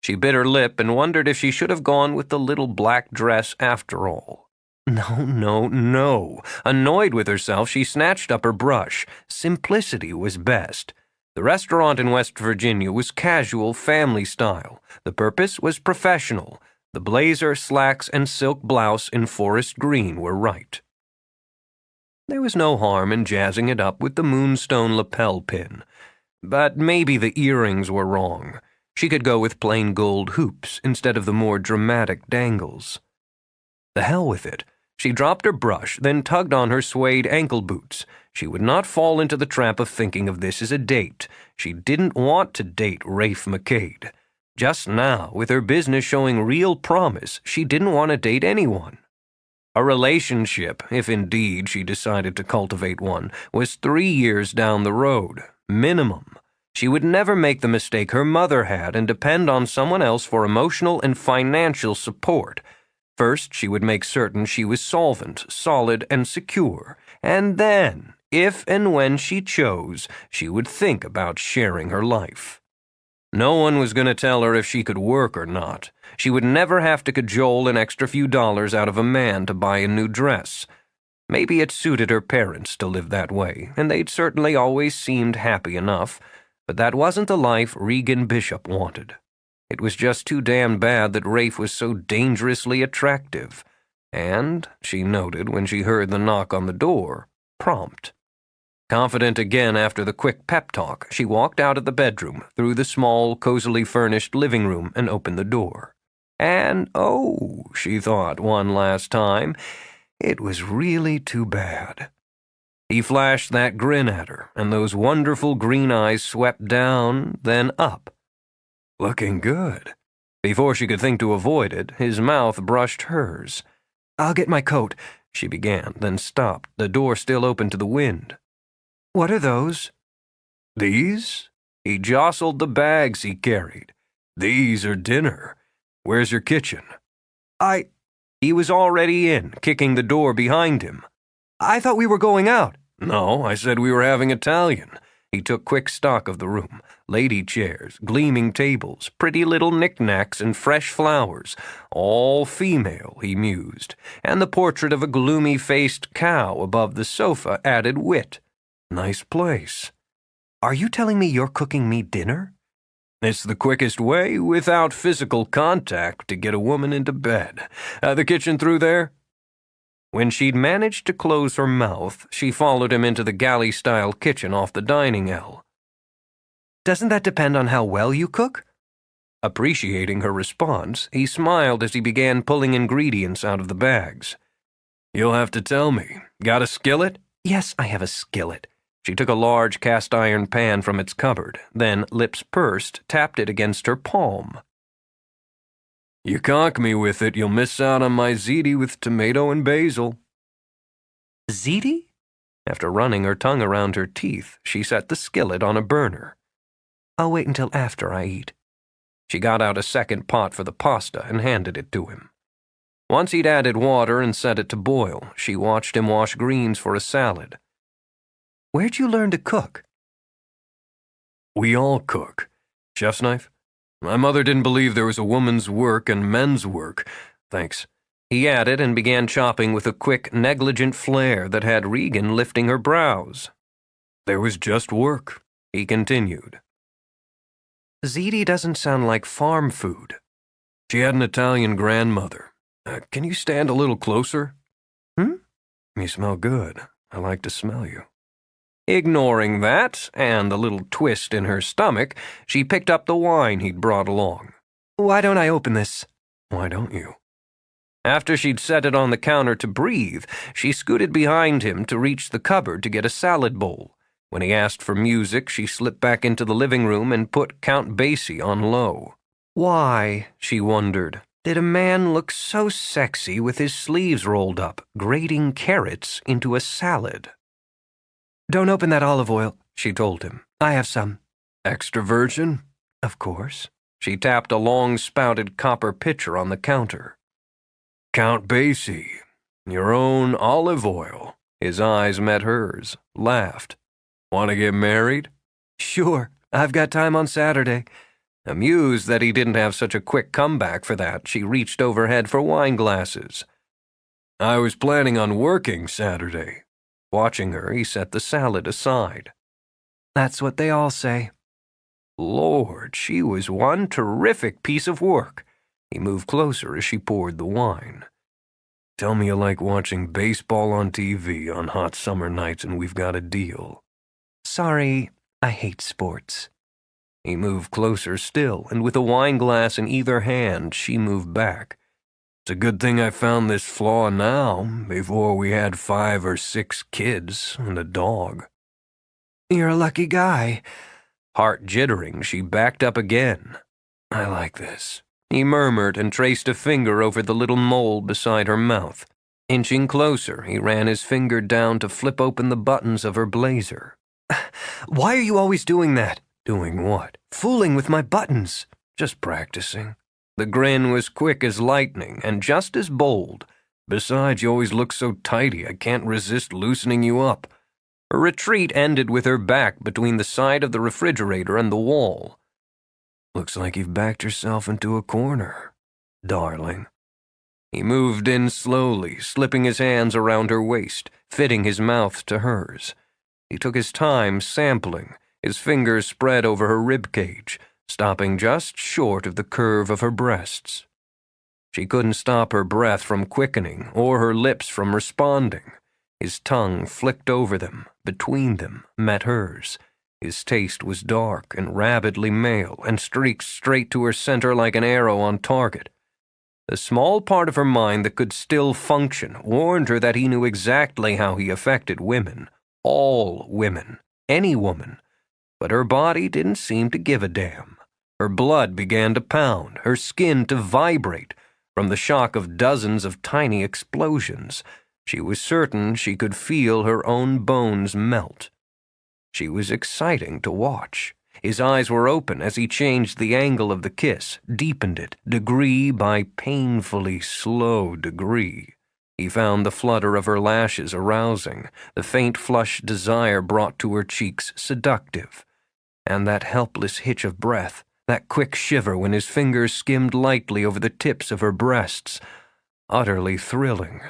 She bit her lip and wondered if she should have gone with the little black dress after all. No, no, no. Annoyed with herself, she snatched up her brush. Simplicity was best. The restaurant in West Virginia was casual, family style. The purpose was professional. The blazer, slacks, and silk blouse in forest green were right. There was no harm in jazzing it up with the moonstone lapel pin. But maybe the earrings were wrong. She could go with plain gold hoops instead of the more dramatic dangles. The hell with it. She dropped her brush, then tugged on her suede ankle boots. She would not fall into the trap of thinking of this as a date. She didn't want to date Rafe MacKade. Just now, with her business showing real promise, she didn't want to date anyone. A relationship, if indeed she decided to cultivate one, was 3 years down the road, minimum. She would never make the mistake her mother had and depend on someone else for emotional and financial support. First, she would make certain she was solvent, solid, and secure, and then, if and when she chose, she would think about sharing her life. No one was going to tell her if she could work or not. She would never have to cajole an extra few dollars out of a man to buy a new dress. Maybe it suited her parents to live that way, and they'd certainly always seemed happy enough, but that wasn't the life Regan Bishop wanted. It was just too damn bad that Rafe was so dangerously attractive, and, she noted when she heard the knock on the door, prompt. Confident again after the quick pep talk, she walked out of the bedroom, through the small, cozily furnished living room, and opened the door. And, oh, she thought one last time, it was really too bad. He flashed that grin at her, and those wonderful green eyes swept down, then up. Looking good. Before she could think to avoid it, his mouth brushed hers. "I'll get my coat," she began, then stopped, the door still open to the wind. "What are those?" "These?" He jostled the bags he carried. "These are dinner. Where's your kitchen?" He was already in, kicking the door behind him. "I thought we were going out." "No, I said we were having Italian." He took quick stock of the room. Lady chairs, gleaming tables, pretty little knickknacks, and fresh flowers. All female, he mused, and the portrait of a gloomy-faced cow above the sofa added wit. Nice place. "Are you telling me you're cooking me dinner?" "It's the quickest way, without physical contact, to get a woman into bed. The kitchen through there?" When she'd managed to close her mouth, she followed him into the galley-style kitchen off the dining ell. "Doesn't that depend on how well you cook?" Appreciating her response, he smiled as he began pulling ingredients out of the bags. "You'll have to tell me. Got a skillet?" "Yes, I have a skillet." She took a large cast-iron pan from its cupboard, then, lips pursed, tapped it against her palm. "You conk me with it, you'll miss out on my ziti with tomato and basil." "Ziti?" After running her tongue around her teeth, she set the skillet on a burner. "I'll wait until after I eat." She got out a second pot for the pasta and handed it to him. Once he'd added water and set it to boil, she watched him wash greens for a salad. "Where'd you learn to cook?" "We all cook. Chef's knife? My mother didn't believe there was a woman's work and men's work. Thanks." He added and began chopping with a quick, negligent flair that had Regan lifting her brows. "There was just work," he continued. "Ziti doesn't sound like farm food." "She had an Italian grandmother. Can you stand a little closer?" "You smell good. I like to smell you." Ignoring that, and the little twist in her stomach, she picked up the wine he'd brought along. "Why don't I open this?" "Why don't you?" After she'd set it on the counter to breathe, she scooted behind him to reach the cupboard to get a salad bowl. When he asked for music, she slipped back into the living room and put Count Basie on low. Why, she wondered, did a man look so sexy with his sleeves rolled up, grating carrots into a salad? "Don't open that olive oil," she told him. "I have some." "Extra virgin?" "Of course." She tapped a long-spouted copper pitcher on the counter. "Count Basie, your own olive oil." His eyes met hers, laughed. "Want to get married?" "Sure, I've got time on Saturday." Amused that he didn't have such a quick comeback for that, she reached overhead for wine glasses. I was planning on working Saturday. Watching her, he set the salad aside. That's what they all say. Lord, she was one terrific piece of work. He moved closer as she poured the wine. Tell me you like watching baseball on TV on hot summer nights and we've got a deal. Sorry, I hate sports. He moved closer still, and with a wine glass in either hand, she moved back. It's a good thing I found this flaw now, before we had 5 or 6 kids and a dog. You're a lucky guy. Heart jittering, she backed up again. I like this, he murmured and traced a finger over the little mole beside her mouth. Inching closer, he ran his finger down to flip open the buttons of her blazer. Why are you always doing that? Doing what? Fooling with my buttons. Just practicing. The grin was quick as lightning and just as bold. Besides, you always look so tidy, I can't resist loosening you up. Her retreat ended with her back between the side of the refrigerator and the wall. Looks like you've backed yourself into a corner, darling. He moved in slowly, slipping his hands around her waist, fitting his mouth to hers. He took his time sampling, his fingers spread over her ribcage, stopping just short of the curve of her breasts. She couldn't stop her breath from quickening or her lips from responding. His tongue flicked over them, between them, met hers. His taste was dark and rabidly male and streaked straight to her center like an arrow on target. The small part of her mind that could still function warned her that he knew exactly how he affected women. All women. Any woman. But her body didn't seem to give a damn. Her blood began to pound, her skin to vibrate, from the shock of dozens of tiny explosions. She was certain she could feel her own bones melt. She was exciting to watch. His eyes were open as he changed the angle of the kiss, deepened it, degree by painfully slow degree. He found the flutter of her lashes arousing, the faint flush desire brought to her cheeks seductive, and that helpless hitch of breath, that quick shiver when his fingers skimmed lightly over the tips of her breasts, utterly thrilling.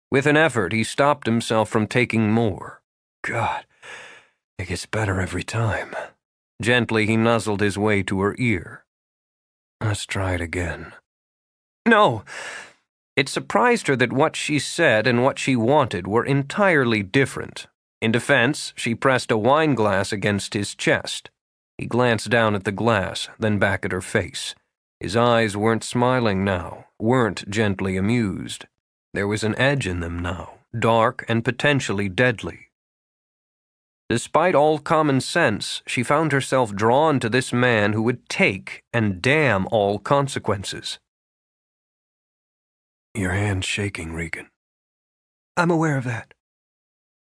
With an effort, he stopped himself from taking more. God, it gets better every time. Gently, he nuzzled his way to her ear. Let's try it again. No! It surprised her that what she said and what she wanted were entirely different. In defense, she pressed a wine glass against his chest. He glanced down at the glass, then back at her face. His eyes weren't smiling now, weren't gently amused. There was an edge in them now, dark and potentially deadly. Despite all common sense, she found herself drawn to this man who would take and damn all consequences. Your hand's shaking, Regan. I'm aware of that.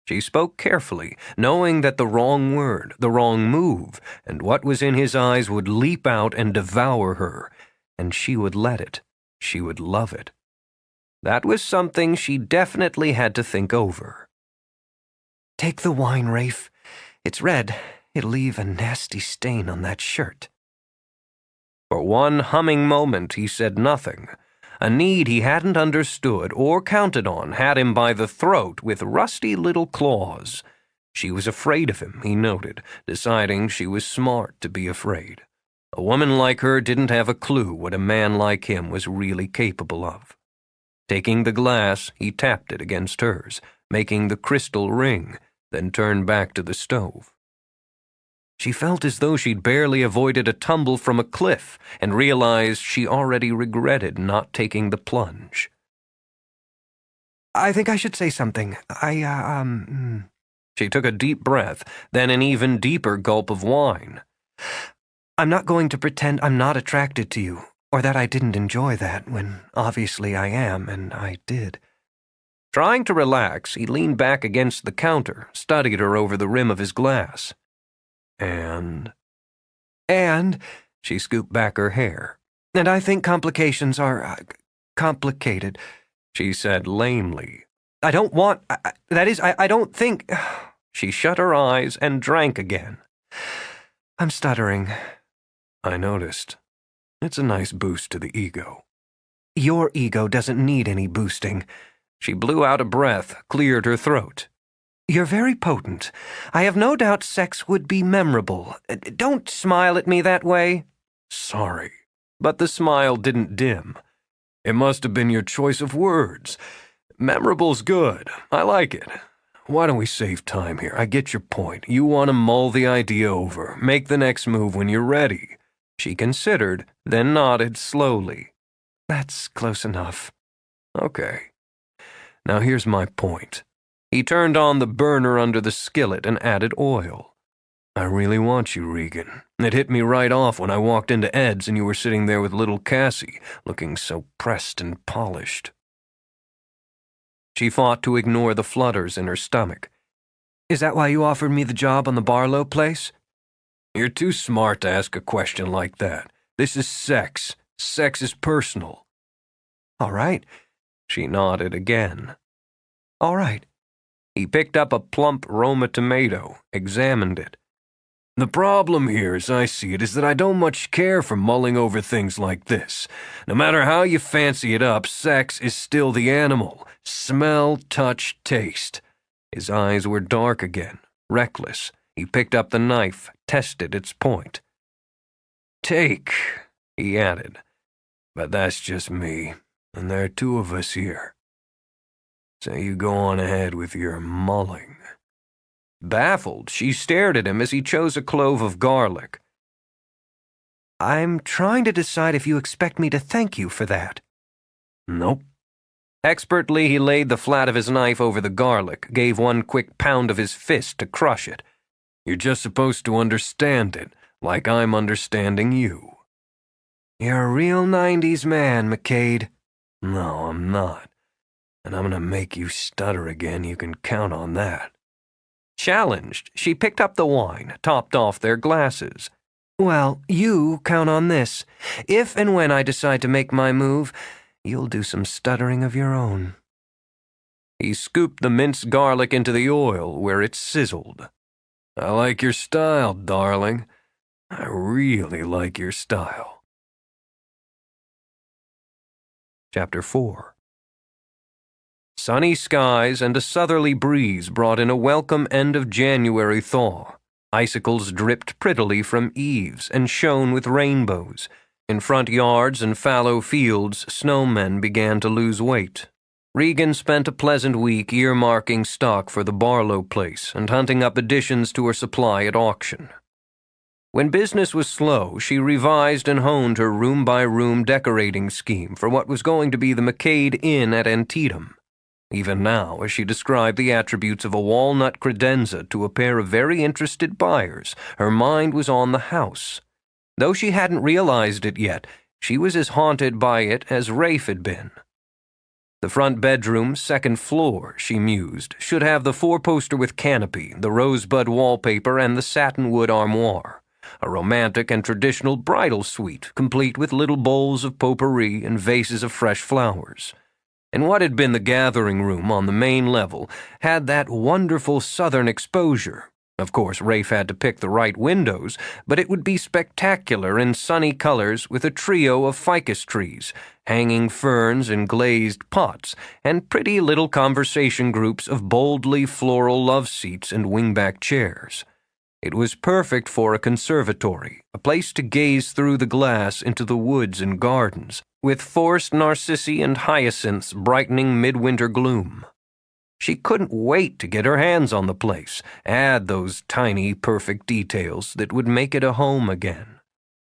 She spoke carefully, knowing that the wrong word, the wrong move, and what was in his eyes would leap out and devour her, and she would let it. She would love it. That was something she definitely had to think over. Take the wine, Rafe. It's red. It'll leave a nasty stain on that shirt. For one humming moment he said nothing. A need he hadn't understood or counted on had him by the throat with rusty little claws. She was afraid of him, he noted, deciding she was smart to be afraid. A woman like her didn't have a clue what a man like him was really capable of. Taking the glass, he tapped it against hers, making the crystal ring, then turned back to the stove. She felt as though she'd barely avoided a tumble from a cliff and realized she already regretted not taking the plunge. I think I should say something. She took a deep breath, then an even deeper gulp of wine. I'm not going to pretend I'm not attracted to you, or that I didn't enjoy that, when obviously I am, and I did. Trying to relax, he leaned back against the counter, studied her over the rim of his glass. And she scooped back her hair. And I think complications are, complicated, she said lamely. I don't want, I don't think... She shut her eyes and drank again. I'm stuttering. I noticed. It's a nice boost to the ego. Your ego doesn't need any boosting. She blew out a breath, cleared her throat. You're very potent. I have no doubt sex would be memorable. Don't smile at me that way. Sorry, but the smile didn't dim. It must have been your choice of words. Memorable's good. I like it. Why don't we save time here? I get your point. You want to mull the idea over, make the next move when you're ready. She considered, then nodded slowly. That's close enough. Okay. Now here's my point. He turned on the burner under the skillet and added oil. I really want you, Regan. It hit me right off when I walked into Ed's and you were sitting there with little Cassie, looking so pressed and polished. She fought to ignore the flutters in her stomach. Is that why you offered me the job on the Barlow place? You're too smart to ask a question like that. This is sex. Sex is personal. All right. She nodded again. All right. He picked up a plump Roma tomato, examined it. The problem here, as I see it, is that I don't much care for mulling over things like this. No matter how you fancy it up, sex is still the animal. Smell, touch, taste. His eyes were dark again, reckless. He picked up the knife, tested its point. Take, he added. But that's just me, and there are two of us here. So you go on ahead with your mulling. Baffled, she stared at him as he chose a clove of garlic. I'm trying to decide if you expect me to thank you for that. Nope. Expertly, he laid the flat of his knife over the garlic, gave one quick pound of his fist to crush it. You're just supposed to understand it, like I'm understanding you. You're a real 90s man, MacKade. No, I'm not. And I'm gonna make you stutter again, you can count on that. Challenged, she picked up the wine, topped off their glasses. Well, you count on this. If and when I decide to make my move, you'll do some stuttering of your own. He scooped the minced garlic into the oil where it sizzled. I like your style, darling. I really like your style. Chapter 4. Sunny skies and a southerly breeze brought in a welcome end-of-January thaw. Icicles dripped prettily from eaves and shone with rainbows. In front yards and fallow fields, snowmen began to lose weight. Regan spent a pleasant week earmarking stock for the Barlow place and hunting up additions to her supply at auction. When business was slow, she revised and honed her room-by-room decorating scheme for what was going to be the MacKade Inn at Antietam. Even now, as she described the attributes of a walnut credenza to a pair of very interested buyers, her mind was on the house. Though she hadn't realized it yet, she was as haunted by it as Rafe had been. The front bedroom, second floor, she mused, should have the four-poster with canopy, the rosebud wallpaper, and the satinwood armoire. A romantic and traditional bridal suite, complete with little bowls of potpourri and vases of fresh flowers. And what had been the gathering room on the main level had that wonderful southern exposure. Of course, Rafe had to pick the right windows, but it would be spectacular in sunny colors with a trio of ficus trees, hanging ferns in glazed pots, and pretty little conversation groups of boldly floral love seats and wingback chairs. It was perfect for a conservatory, a place to gaze through the glass into the woods and gardens, with forest narcissi and hyacinths brightening midwinter gloom. She couldn't wait to get her hands on the place, add those tiny, perfect details that would make it a home again.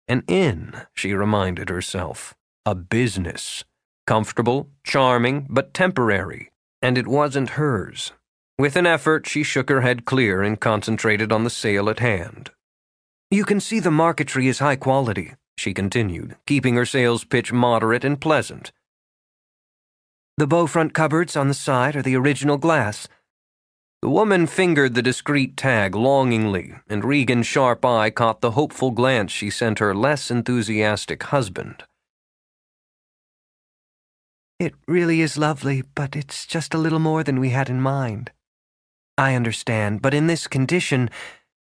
An inn, she reminded herself. A business. Comfortable, charming, but temporary. And it wasn't hers. With an effort, she shook her head clear and concentrated on the sale at hand. You can see the marquetry is high quality, she continued, keeping her sales pitch moderate and pleasant. The bow-front cupboards on the side are the original glass. The woman fingered the discreet tag longingly, and Regan's sharp eye caught the hopeful glance she sent her less enthusiastic husband. It really is lovely, but it's just a little more than we had in mind. I understand, but in this condition...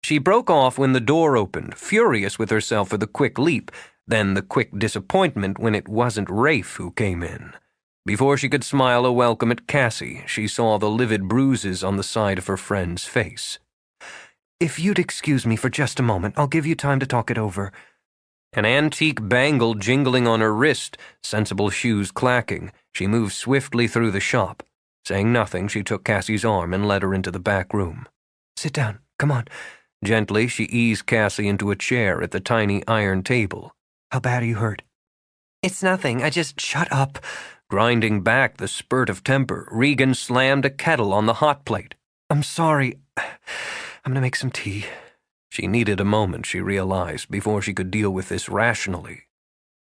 She broke off when the door opened, furious with herself for the quick leap, then the quick disappointment when it wasn't Rafe who came in. Before she could smile a welcome at Cassie, she saw the livid bruises on the side of her friend's face. If you'd excuse me for just a moment, I'll give you time to talk it over. An antique bangle jingling on her wrist, sensible shoes clacking, she moved swiftly through the shop. Saying nothing, she took Cassie's arm and led her into the back room. Sit down. Come on. Gently, she eased Cassie into a chair at the tiny iron table. How bad are you hurt? It's nothing. I just... Shut up. Grinding back the spurt of temper, Regan slammed a kettle on the hot plate. I'm sorry. I'm gonna make some tea. She needed a moment, she realized, before she could deal with this rationally.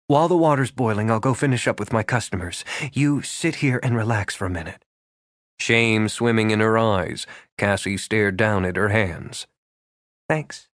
While the water's boiling, I'll go finish up with my customers. You sit here and relax for a minute. Shame swimming in her eyes, Cassie stared down at her hands. Thanks.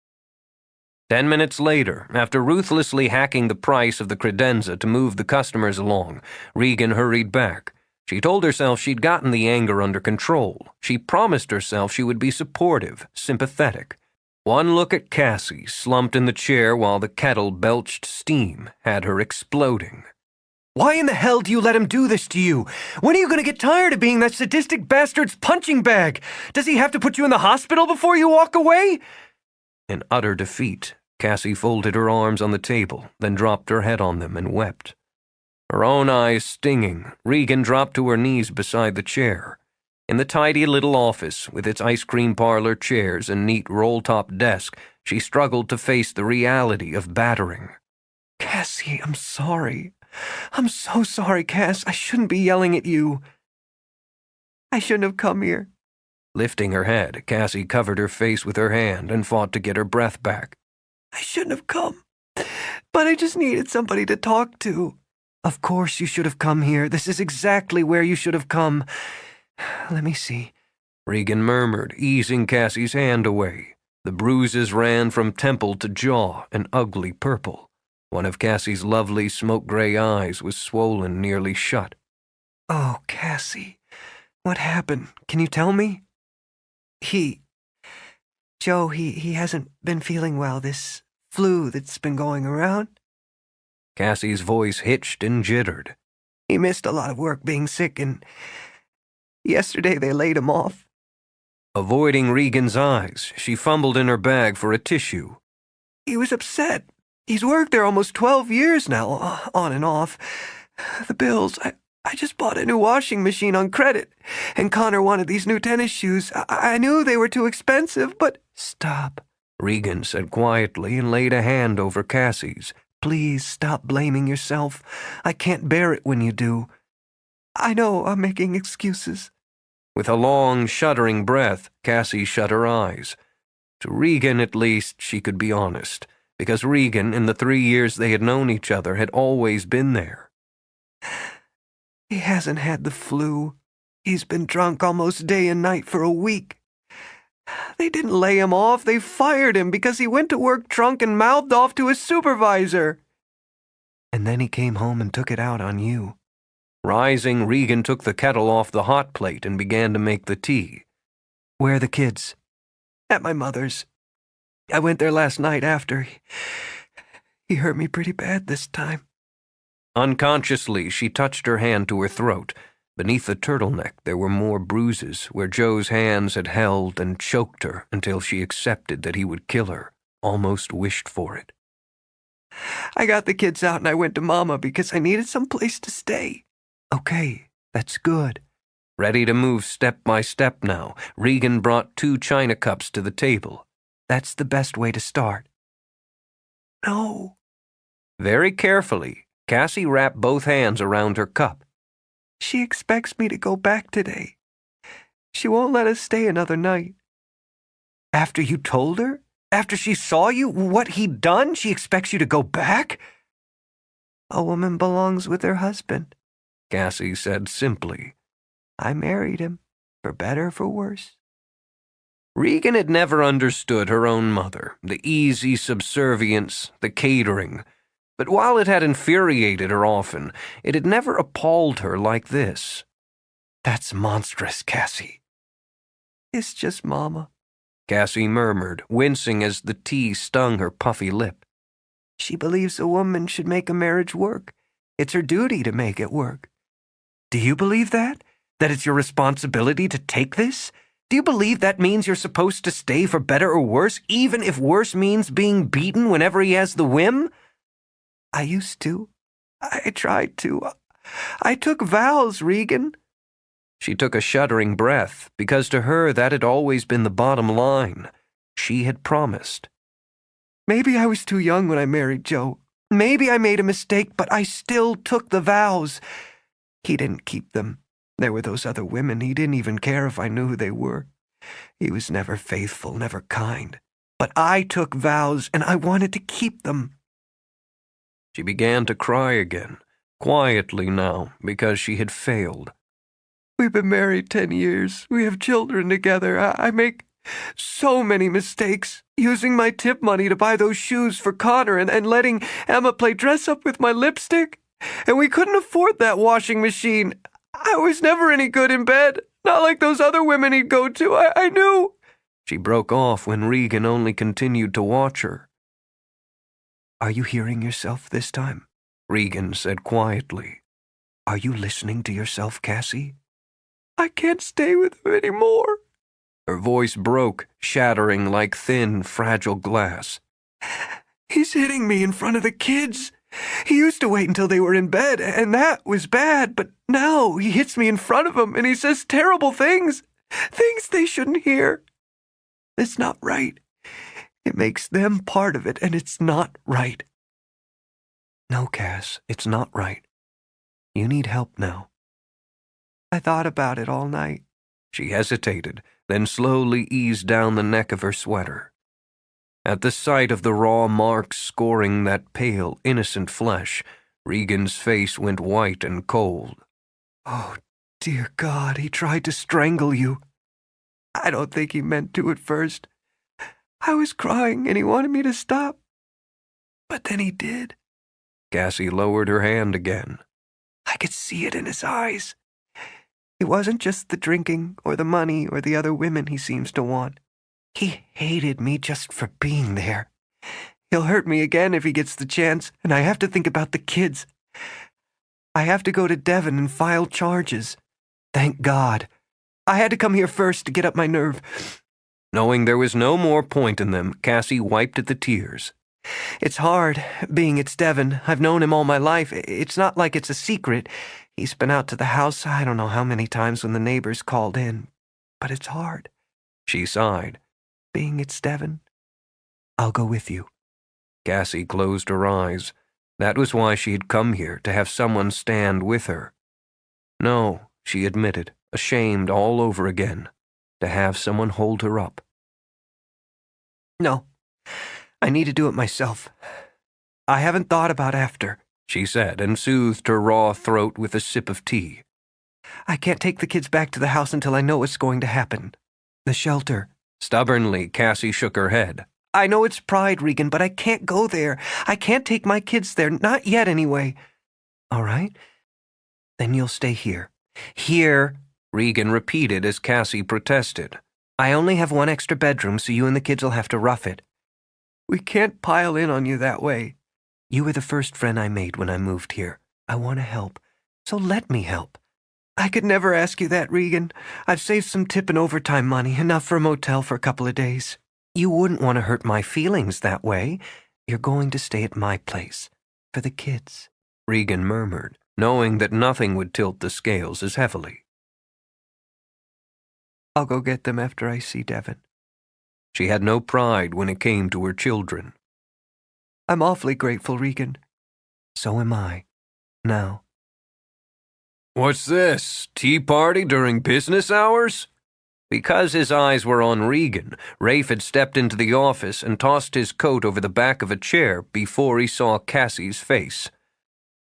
10 minutes later, after ruthlessly hacking the price of the credenza to move the customers along, Regan hurried back. She told herself she'd gotten the anger under control. She promised herself she would be supportive, sympathetic. One look at Cassie, slumped in the chair while the kettle belched steam, had her exploding. Why in the hell do you let him do this to you? When are you going to get tired of being that sadistic bastard's punching bag? Does he have to put you in the hospital before you walk away? In utter defeat, Cassie folded her arms on the table, then dropped her head on them and wept. Her own eyes stinging, Regan dropped to her knees beside the chair. In the tidy little office, with its ice cream parlor chairs and neat roll-top desk, she struggled to face the reality of battering. Cassie, I'm sorry. I'm so sorry, Cass. I shouldn't be yelling at you. I shouldn't have come here. Lifting her head, Cassie covered her face with her hand and fought to get her breath back. I shouldn't have come, but I just needed somebody to talk to. Of course you should have come here. This is exactly where you should have come. Let me see. Regan murmured, easing Cassie's hand away. The bruises ran from temple to jaw, an ugly purple. One of Cassie's lovely smoke-gray eyes was swollen nearly shut. Oh, Cassie, what happened? Can you tell me? Joe, he hasn't been feeling well, this flu that's been going around. Cassie's voice hitched and jittered. He missed a lot of work being sick, and yesterday they laid him off. Avoiding Regan's eyes, she fumbled in her bag for a tissue. He was upset. He's worked there almost 12 years now, on and off. The bills, I just bought a new washing machine on credit, and Connor wanted these new tennis shoes. I knew they were too expensive, but... Stop, Regan said quietly and laid a hand over Cassie's. Please stop blaming yourself. I can't bear it when you do. I know I'm making excuses. With a long, shuddering breath, Cassie shut her eyes. To Regan, at least, she could be honest, because Regan, in the 3 years they had known each other, had always been there. He hasn't had the flu. He's been drunk almost day and night for a week. They didn't lay him off. They fired him because he went to work drunk and mouthed off to his supervisor. And then he came home and took it out on you. Rising, Regan took the kettle off the hot plate and began to make the tea. Where are the kids? At my mother's. I went there last night after. He hurt me pretty bad this time. Unconsciously, she touched her hand to her throat. Beneath the turtleneck, there were more bruises where Joe's hands had held and choked her until she accepted that he would kill her, almost wished for it. I got the kids out and I went to Mama because I needed some place to stay. Okay, that's good. Ready to move step by step now, Regan brought 2 china cups to the table. That's the best way to start. No. Very carefully, Cassie wrapped both hands around her cup. She expects me to go back today. She won't let us stay another night. After you told her? After she saw you? What he'd done? She expects you to go back? A woman belongs with her husband, Cassie said simply. I married him, for better or for worse. Regan had never understood her own mother, the easy subservience, the catering. But while it had infuriated her often, it had never appalled her like this. That's monstrous, Cassie. It's just Mama, Cassie murmured, wincing as the tea stung her puffy lip. She believes a woman should make a marriage work. It's her duty to make it work. Do you believe that? That it's your responsibility to take this? Do you believe that means you're supposed to stay for better or worse, even if worse means being beaten whenever he has the whim? I used to. I tried to. I took vows, Regan. She took a shuddering breath, because to her that had always been the bottom line. She had promised. Maybe I was too young when I married Joe. Maybe I made a mistake, but I still took the vows. He didn't keep them. There were those other women. He didn't even care if I knew who they were. He was never faithful, never kind. But I took vows, and I wanted to keep them. She began to cry again, quietly now, because she had failed. We've been married 10 years. We have children together. I make so many mistakes. Using my tip money to buy those shoes for Connor and letting Emma play dress-up with my lipstick. And we couldn't afford that washing machine. I was never any good in bed. Not like those other women he'd go to. I knew. She broke off when Regan only continued to watch her. Are you hearing yourself this time? Regan said quietly. Are you listening to yourself, Cassie? I can't stay with him anymore. Her voice broke, shattering like thin, fragile glass. He's hitting me in front of the kids. He used to wait until they were in bed, and that was bad, but now he hits me in front of them, and he says terrible things. Things they shouldn't hear. It's not right. It makes them part of it, and it's not right. No, Cass, it's not right. You need help now. I thought about it all night. She hesitated, then slowly eased down the neck of her sweater. At the sight of the raw marks scoring that pale, innocent flesh, Regan's face went white and cold. Oh, dear God, he tried to strangle you. I don't think he meant to at first. I was crying and he wanted me to stop. But then he did. Cassie lowered her hand again. I could see it in his eyes. It wasn't just the drinking or the money or the other women he seems to want. He hated me just for being there. He'll hurt me again if he gets the chance, and I have to think about the kids. I have to go to Devon and file charges. Thank God. I had to come here first to get up my nerve. Knowing there was no more point in them, Cassie wiped at the tears. It's hard, being it's Devon. I've known him all my life. It's not like it's a secret. He's been out to the house I don't know how many times when the neighbors called in. But it's hard. She sighed. Being it's Devon, I'll go with you. Cassie closed her eyes. That was why she had come here, to have someone stand with her. No, she admitted, ashamed all over again, to have someone hold her up. No, I need to do it myself. I haven't thought about after, she said, and soothed her raw throat with a sip of tea. I can't take the kids back to the house until I know what's going to happen. The shelter. Stubbornly, Cassie shook her head. I know it's pride, Regan, but I can't go there. I can't take my kids there, not yet anyway. All right? Then you'll stay here. Here, Regan repeated as Cassie protested. I only have one extra bedroom, so you and the kids will have to rough it. We can't pile in on you that way. You were the first friend I made when I moved here. I want to help, so let me help. I could never ask you that, Regan. I've saved some tip and overtime money, enough for a motel for a couple of days. You wouldn't want to hurt my feelings that way. You're going to stay at my place. For the kids, Regan murmured, knowing that nothing would tilt the scales as heavily. I'll go get them after I see Devon. She had no pride when it came to her children. I'm awfully grateful, Regan. So am I. Now. What's this? Tea party during business hours? Because his eyes were on Regan, Rafe had stepped into the office and tossed his coat over the back of a chair before he saw Cassie's face.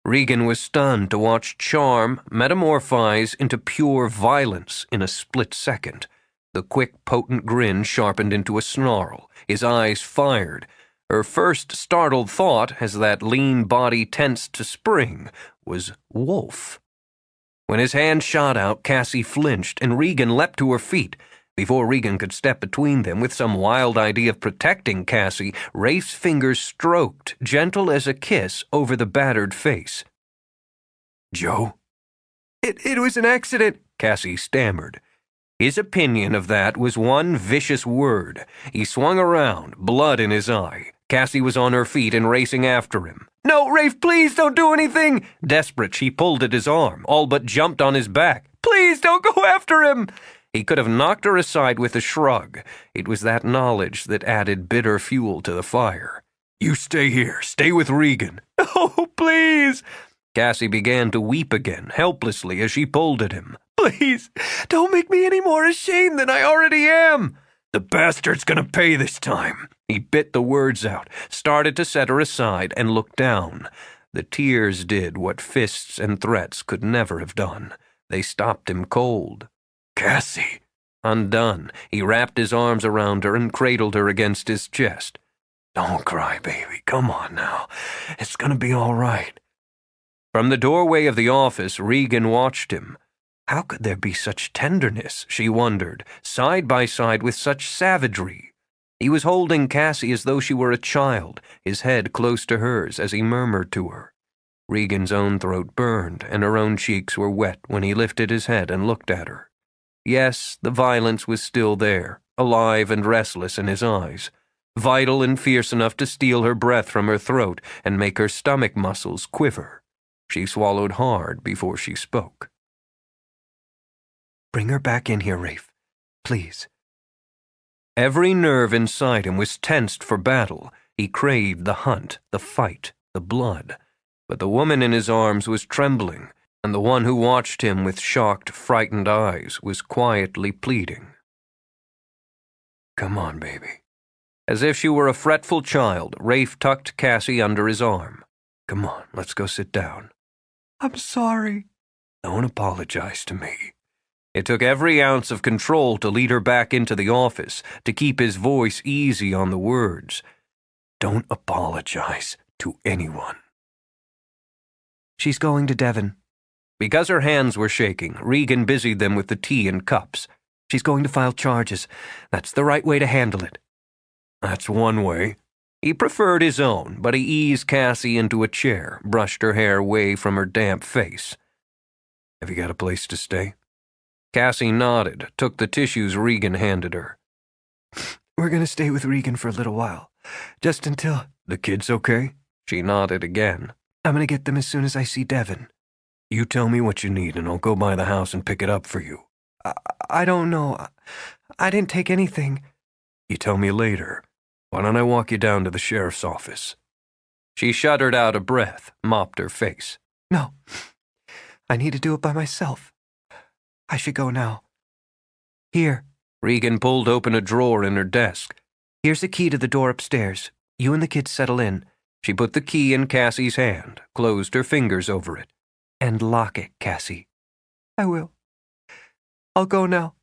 Regan was stunned to watch charm metamorphose into pure violence in a split second. The quick, potent grin sharpened into a snarl. His eyes fired. Her first startled thought, as that lean body tensed to spring, was wolf. When his hand shot out, Cassie flinched, and Regan leapt to her feet. Before Regan could step between them with some wild idea of protecting Cassie, Rafe's fingers stroked, gentle as a kiss, over the battered face. Joe? It was an accident, Cassie stammered. His opinion of that was one vicious word. He swung around, blood in his eye. Cassie was on her feet and racing after him. "No, Rafe, please don't do anything!" Desperate, she pulled at his arm, all but jumped on his back. "Please don't go after him!" He could have knocked her aside with a shrug. It was that knowledge that added bitter fuel to the fire. "You stay here. Stay with Regan." "Oh, please!" Cassie began to weep again, helplessly, as she pulled at him. "Please, don't make me any more ashamed than I already am." "The bastard's gonna pay this time." He bit the words out, started to set her aside, and looked down. The tears did what fists and threats could never have done. They stopped him cold. "Cassie." Undone, he wrapped his arms around her and cradled her against his chest. "Don't cry, baby. Come on now. It's gonna be all right." From the doorway of the office, Regan watched him. How could there be such tenderness, she wondered, side by side with such savagery? He was holding Cassie as though she were a child, his head close to hers as he murmured to her. Regan's own throat burned, and her own cheeks were wet when he lifted his head and looked at her. Yes, the violence was still there, alive and restless in his eyes, vital and fierce enough to steal her breath from her throat and make her stomach muscles quiver. She swallowed hard before she spoke. "Bring her back in here, Rafe. Please." Every nerve inside him was tensed for battle. He craved the hunt, the fight, the blood. But the woman in his arms was trembling, and the one who watched him with shocked, frightened eyes was quietly pleading. "Come on, baby." As if she were a fretful child, Rafe tucked Cassie under his arm. "Come on, let's go sit down." "I'm sorry." "Don't apologize to me." It took every ounce of control to lead her back into the office, to keep his voice easy on the words. "Don't apologize to anyone." "She's going to Devon." Because her hands were shaking, Regan busied them with the tea and cups. "She's going to file charges. That's the right way to handle it." "That's one way." He preferred his own, but he eased Cassie into a chair, brushed her hair away from her damp face. "Have you got a place to stay?" Cassie nodded, took the tissues Regan handed her. "We're going to stay with Regan for a little while. Just until—" "The kids okay?" She nodded again. "I'm going to get them as soon as I see Devon." "You tell me what you need and I'll go by the house and pick it up for you." I don't know. I didn't take anything." "You tell me later. Why don't I walk you down to the sheriff's office?" She shuddered out a breath, mopped her face. "No. I need to do it by myself. I should go now. Here." Regan pulled open a drawer in her desk. "Here's the key to the door upstairs. You and the kids settle in." She put the key in Cassie's hand, closed her fingers over it. "And lock it, Cassie." "I will. I'll go now."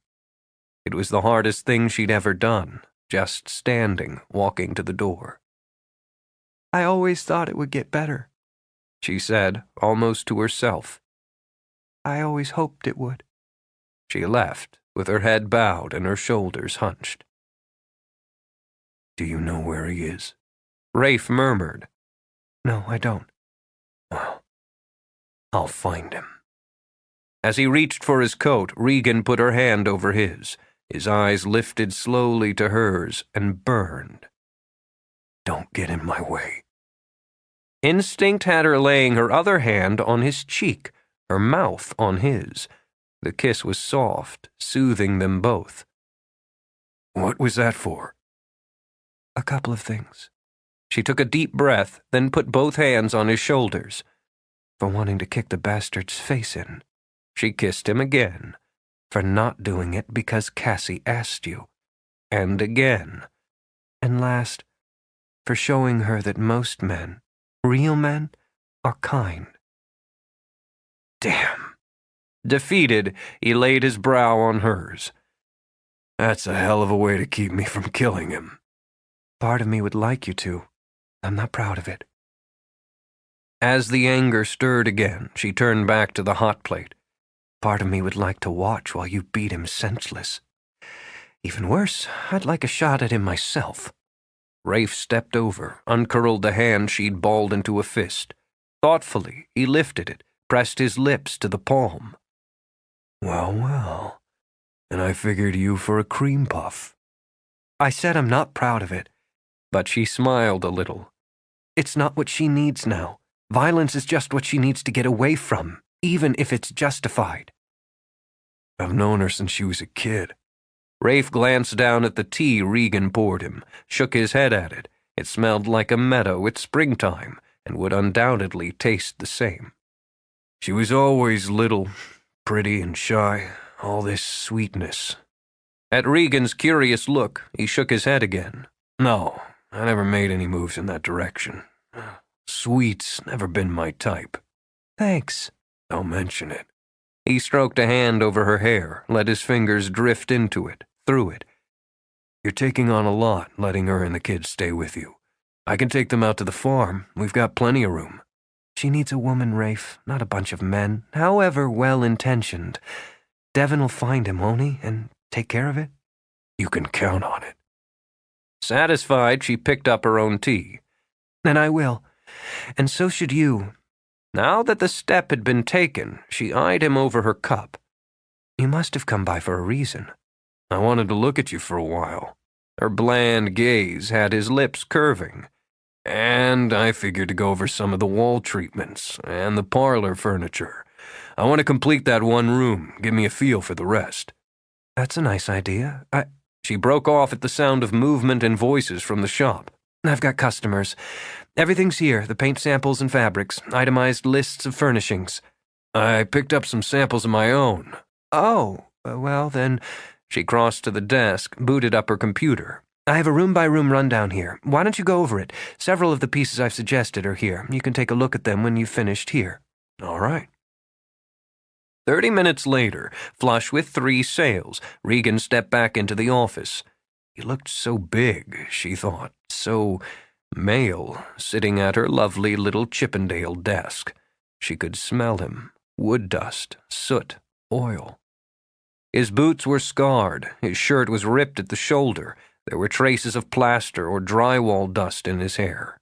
It was the hardest thing she'd ever done, just standing, walking to the door. "I always thought it would get better," she said, almost to herself. "I always hoped it would." She left, with her head bowed and her shoulders hunched. "Do you know where he is?" Rafe murmured. "No, I don't." "Well, I'll find him." As he reached for his coat, Regan put her hand over his. His eyes lifted slowly to hers and burned. "Don't get in my way." Instinct had her laying her other hand on his cheek, her mouth on his. The kiss was soft, soothing them both. "What was that for?" "A couple of things." She took a deep breath, then put both hands on his shoulders. "For wanting to kick the bastard's face in." She kissed him again. "For not doing it because Cassie asked you." And again. "And last, for showing her that most men, real men, are kind." Damn. Defeated, he laid his brow on hers. "That's a hell of a way to keep me from killing him." "Part of me would like you to. I'm not proud of it." As the anger stirred again, she turned back to the hot plate. "Part of me would like to watch while you beat him senseless. Even worse, I'd like a shot at him myself." Rafe stepped over, uncurled the hand she'd balled into a fist. Thoughtfully, he lifted it, pressed his lips to the palm. Well, well. And I figured you for a cream puff. I said I'm not proud of it. But she smiled a little. It's not what she needs now. Violence is just what she needs to get away from, even if it's justified. I've known her since she was a kid. Rafe glanced down at the tea Regan poured him, shook his head at it. It smelled like a meadow at springtime, and would undoubtedly taste the same. She was always little, pretty and shy, all this sweetness. At Regan's curious look, he shook his head again. No, I never made any moves in that direction. Sweet's never been my type. Thanks. Don't mention it. He stroked a hand over her hair, let his fingers drift into it, through it. You're taking on a lot, letting her and the kids stay with you. I can take them out to the farm. We've got plenty of room. She needs a woman, Rafe, not a bunch of men, however well-intentioned. Devin will find him, won't he, and take care of it? You can count on it. Satisfied, she picked up her own tea. And I will. And so should you. Now that the step had been taken, she eyed him over her cup. You must have come by for a reason. I wanted to look at you for a while. Her bland gaze had his lips curving. And I figured to go over some of the wall treatments and the parlor furniture. I want to complete that one room, give me a feel for the rest. That's a nice idea. She broke off at the sound of movement and voices from the shop. I've got customers. Everything's here, the paint samples and fabrics, itemized lists of furnishings. I picked up some samples of my own. Oh, well then... She crossed to the desk, booted up her computer. I have a room-by-room rundown here. Why don't you go over it? Several of the pieces I've suggested are here. You can take a look at them when you've finished here. All right. 30 minutes later, flush with 3 sales, Regan stepped back into the office. He looked so big, she thought, so male, sitting at her lovely little Chippendale desk. She could smell him. Wood dust, soot, oil. His boots were scarred, his shirt was ripped at the shoulder, there were traces of plaster or drywall dust in his hair.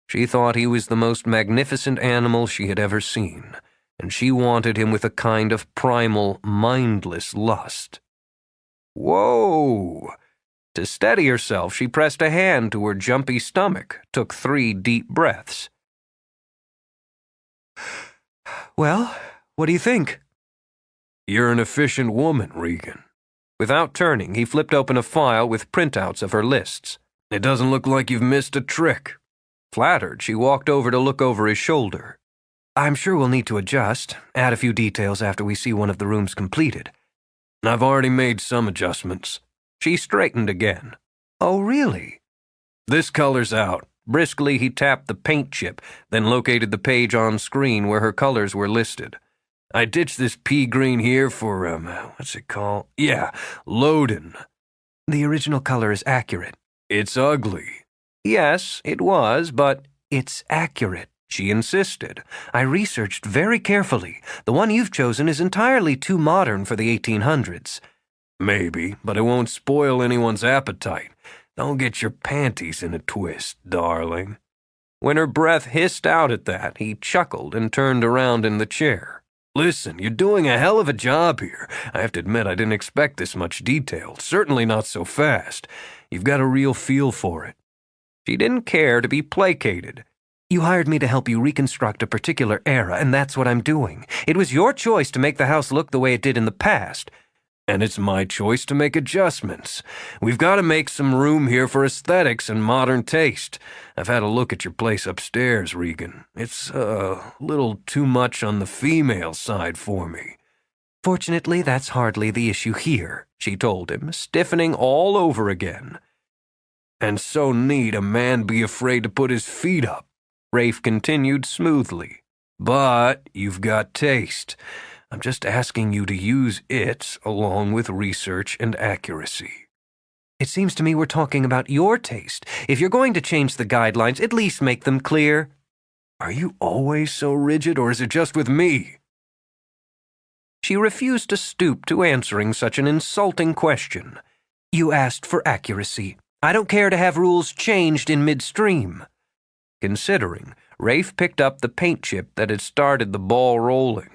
She thought he was the most magnificent animal she had ever seen, and she wanted him with a kind of primal, mindless lust. Whoa! To steady herself, she pressed a hand to her jumpy stomach, took 3 deep breaths. Well, what do you think? You're an efficient woman, Regan. Without turning, he flipped open a file with printouts of her lists. It doesn't look like you've missed a trick. Flattered, she walked over to look over his shoulder. I'm sure we'll need to adjust, add a few details after we see one of the rooms completed. I've already made some adjustments. She straightened again. Oh, really? This color's out. Briskly, he tapped the paint chip, then located the page on screen where her colors were listed. I ditched this pea green here for, what's it called? Yeah, Loden. The original color is accurate. It's ugly. Yes, it was, but it's accurate. She insisted. I researched very carefully. The one you've chosen is entirely too modern for the 1800s. Maybe, but it won't spoil anyone's appetite. Don't get your panties in a twist, darling. When her breath hissed out at that, he chuckled and turned around in the chair. Listen, you're doing a hell of a job here. I have to admit I didn't expect this much detail, certainly not so fast. You've got a real feel for it. She didn't care to be placated. You hired me to help you reconstruct a particular era, and that's what I'm doing. It was your choice to make the house look the way it did in the past. And it's my choice to make adjustments. We've got to make some room here for aesthetics and modern taste. I've had a look at your place upstairs, Regan. It's a little too much on the female side for me. Fortunately, that's hardly the issue here, she told him, stiffening all over again. And so neat a man be afraid to put his feet up, Rafe continued smoothly. But you've got taste. I'm just asking you to use it along with research and accuracy. It seems to me we're talking about your taste. If you're going to change the guidelines, at least make them clear. Are you always so rigid, or is it just with me? She refused to stoop to answering such an insulting question. You asked for accuracy. I don't care to have rules changed in midstream. Considering, Rafe picked up the paint chip that had started the ball rolling.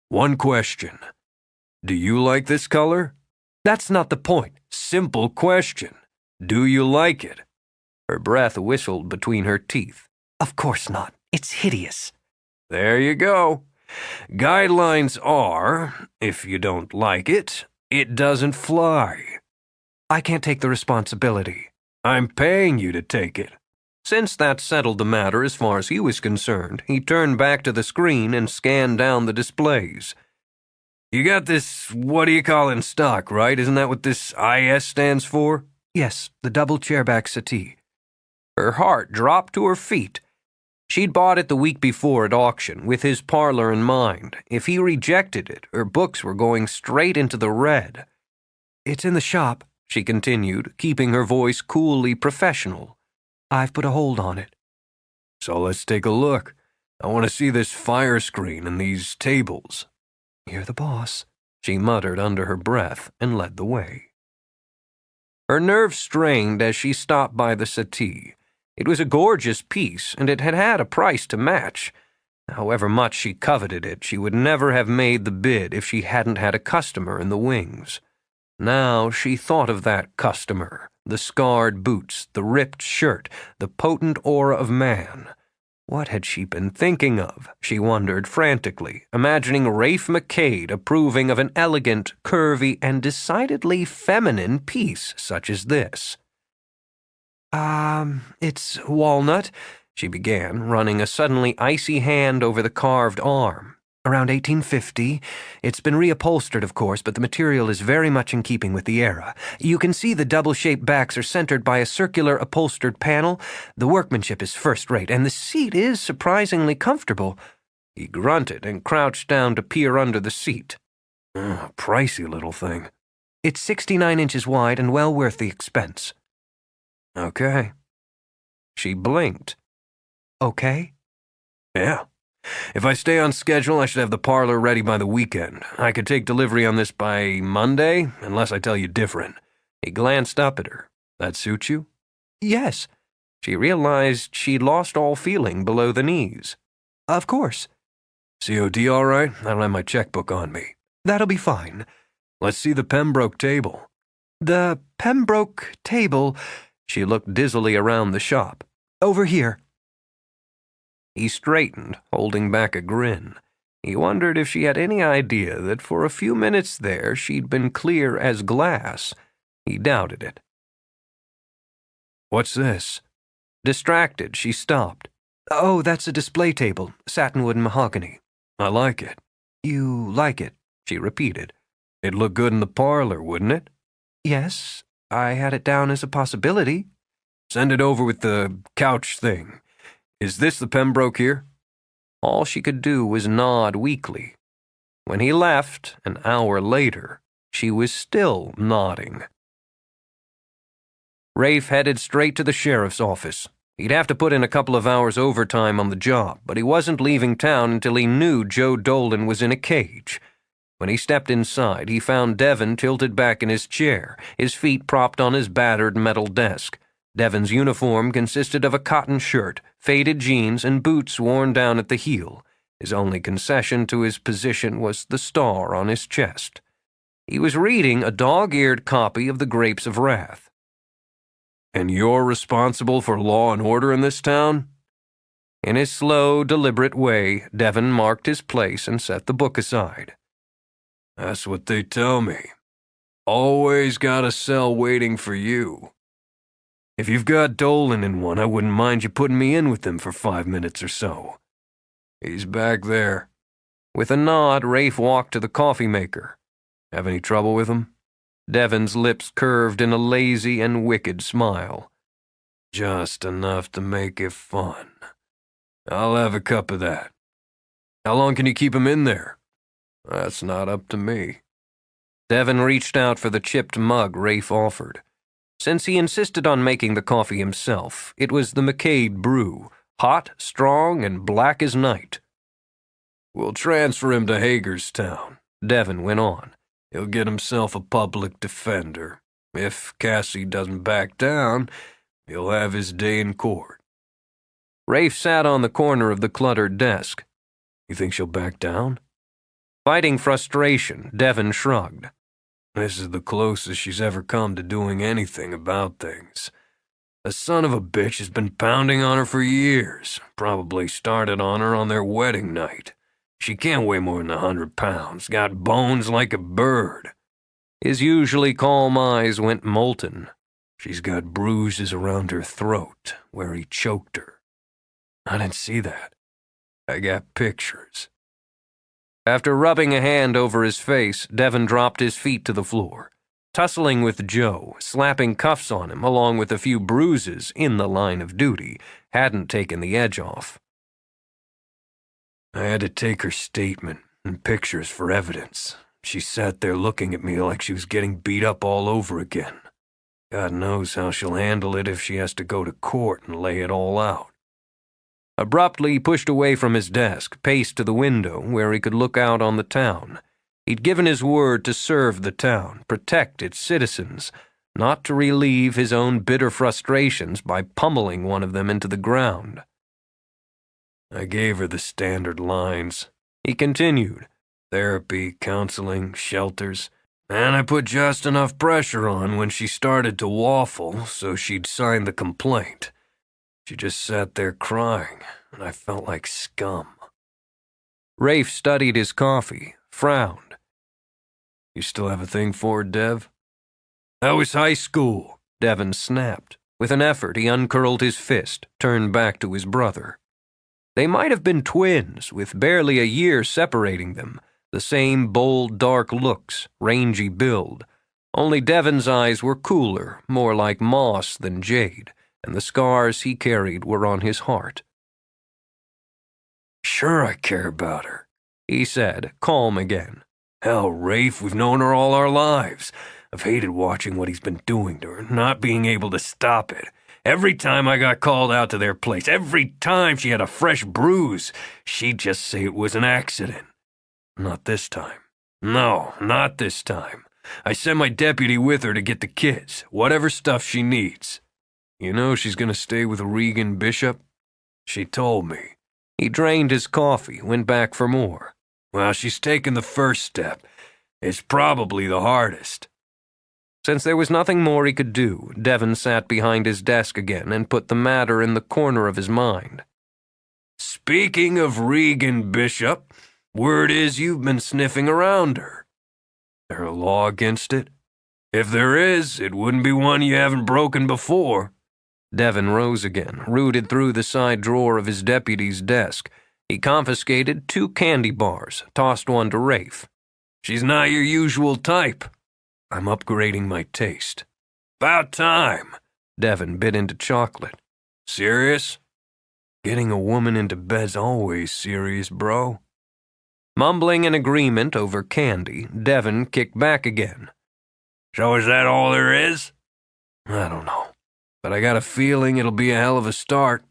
One question. Do you like this color? That's not the point. Simple question. Do you like it? Her breath whistled between her teeth. Of course not. It's hideous. There you go. Guidelines are, if you don't like it, it doesn't fly. I can't take the responsibility. I'm paying you to take it. Since that settled the matter as far as he was concerned, he turned back to the screen and scanned down the displays. You got this, what do you call in stock, right? Isn't that what this IS stands for? Yes, the double chairback settee. Her heart dropped to her feet. She'd bought it the week before at auction, with his parlor in mind. If he rejected it, her books were going straight into the red. It's in the shop, she continued, keeping her voice coolly professional. I've put a hold on it. So let's take a look. I want to see this fire screen and these tables. You're the boss, she muttered under her breath and led the way. Her nerves strained as she stopped by the settee. It was a gorgeous piece, and it had had a price to match. However much she coveted it, she would never have made the bid if she hadn't had a customer in the wings. Now she thought of that customer, the scarred boots, the ripped shirt, the potent aura of man. What had she been thinking of, she wondered frantically, imagining Rafe MacKade approving of an elegant, curvy, and decidedly feminine piece such as this. It's walnut, she began, running a suddenly icy hand over the carved arm. Around 1850. It's been reupholstered, of course, but the material is very much in keeping with the era. You can see the double-shaped backs are centered by a circular upholstered panel. The workmanship is first-rate, and the seat is surprisingly comfortable. He grunted and crouched down to peer under the seat. Pricey little thing. It's 69 inches wide and well worth the expense. Okay. She blinked. Okay? Yeah. If I stay on schedule, I should have the parlor ready by the weekend. I could take delivery on this by Monday, unless I tell you different. He glanced up at her. That suit you? Yes. She realized she'd lost all feeling below the knees. Of course. COD all right? I don't have my checkbook on me. That'll be fine. Let's see the Pembroke table. The Pembroke table... She looked dizzily around the shop. Over here. He straightened, holding back a grin. He wondered if she had any idea that for a few minutes there she'd been clear as glass. He doubted it. What's this? Distracted, she stopped. Oh, that's a display table, satinwood and mahogany. I like it. You like it, she repeated. It'd look good in the parlor, wouldn't it? Yes, I had it down as a possibility. Send it over with the couch thing. Is this the Pembroke here? All she could do was nod weakly. When he left, an hour later, she was still nodding. Rafe headed straight to the sheriff's office. He'd have to put in a couple of hours overtime on the job, but he wasn't leaving town until he knew Joe Dolan was in a cage. When he stepped inside, he found Devon tilted back in his chair, his feet propped on his battered metal desk. Devon's uniform consisted of a cotton shirt, faded jeans, and boots worn down at the heel. His only concession to his position was the star on his chest. He was reading a dog-eared copy of The Grapes of Wrath. And you're responsible for law and order in this town? In his slow, deliberate way, Devon marked his place and set the book aside. That's what they tell me. Always got a cell waiting for you. If you've got Dolan in one, I wouldn't mind you putting me in with him for 5 minutes or so. He's back there. With a nod, Rafe walked to the coffee maker. Have any trouble with him? Devon's lips curved in a lazy and wicked smile. Just enough to make it fun. I'll have a cup of that. How long can you keep him in there? That's not up to me. Devon reached out for the chipped mug Rafe offered. Since he insisted on making the coffee himself, it was the MacKade brew, hot, strong, and black as night. We'll transfer him to Hagerstown, Devon went on. He'll get himself a public defender. If Cassie doesn't back down, he'll have his day in court. Rafe sat on the corner of the cluttered desk. You think she'll back down? Fighting frustration, Devin shrugged. This is the closest she's ever come to doing anything about things. The son of a bitch has been pounding on her for years. Probably started on her on their wedding night. She can't weigh more than 100 pounds. Got bones like a bird. His usually calm eyes went molten. She's got bruises around her throat where he choked her. I didn't see that. I got pictures. After rubbing a hand over his face, Devin dropped his feet to the floor, tussling with Joe, slapping cuffs on him along with a few bruises in the line of duty, hadn't taken the edge off. I had to take her statement and pictures for evidence. She sat there looking at me like she was getting beat up all over again. God knows how she'll handle it if she has to go to court and lay it all out. Abruptly, he pushed away from his desk, paced to the window where he could look out on the town. He'd given his word to serve the town, protect its citizens, not to relieve his own bitter frustrations by pummeling one of them into the ground. I gave her the standard lines. He continued. Therapy, counseling, shelters. And I put just enough pressure on when she started to waffle so she'd sign the complaint. She just sat there crying, and I felt like scum. Rafe studied his coffee, frowned. You still have a thing for her, Dev? That was high school, Devin snapped. With an effort, he uncurled his fist, turned back to his brother. They might have been twins, with barely a year separating them, the same bold, dark looks, rangy build. Only Devin's eyes were cooler, more like moss than jade, and the scars he carried were on his heart. Sure I care about her, he said, calm again. Hell, Rafe, we've known her all our lives. I've hated watching what he's been doing to her, not being able to stop it. Every time I got called out to their place, every time she had a fresh bruise, she'd just say it was an accident. Not this time. No, not this time. I sent my deputy with her to get the kids, whatever stuff she needs. You know she's gonna stay with Regan Bishop? She told me. He drained his coffee, went back for more. Well, she's taken the first step. It's probably the hardest. Since there was nothing more he could do, Devin sat behind his desk again and put the matter in the corner of his mind. Speaking of Regan Bishop, word is you've been sniffing around her. Is there a law against it? If there is, it wouldn't be one you haven't broken before. Devin rose again, rooted through the side drawer of his deputy's desk. He confiscated 2 candy bars, tossed one to Rafe. She's not your usual type. I'm upgrading my taste. About time. Devin bit into chocolate. Serious? Getting a woman into bed's always serious, bro. Mumbling an agreement over candy, Devin kicked back again. So is that all there is? I don't know, but I got a feeling it'll be a hell of a start.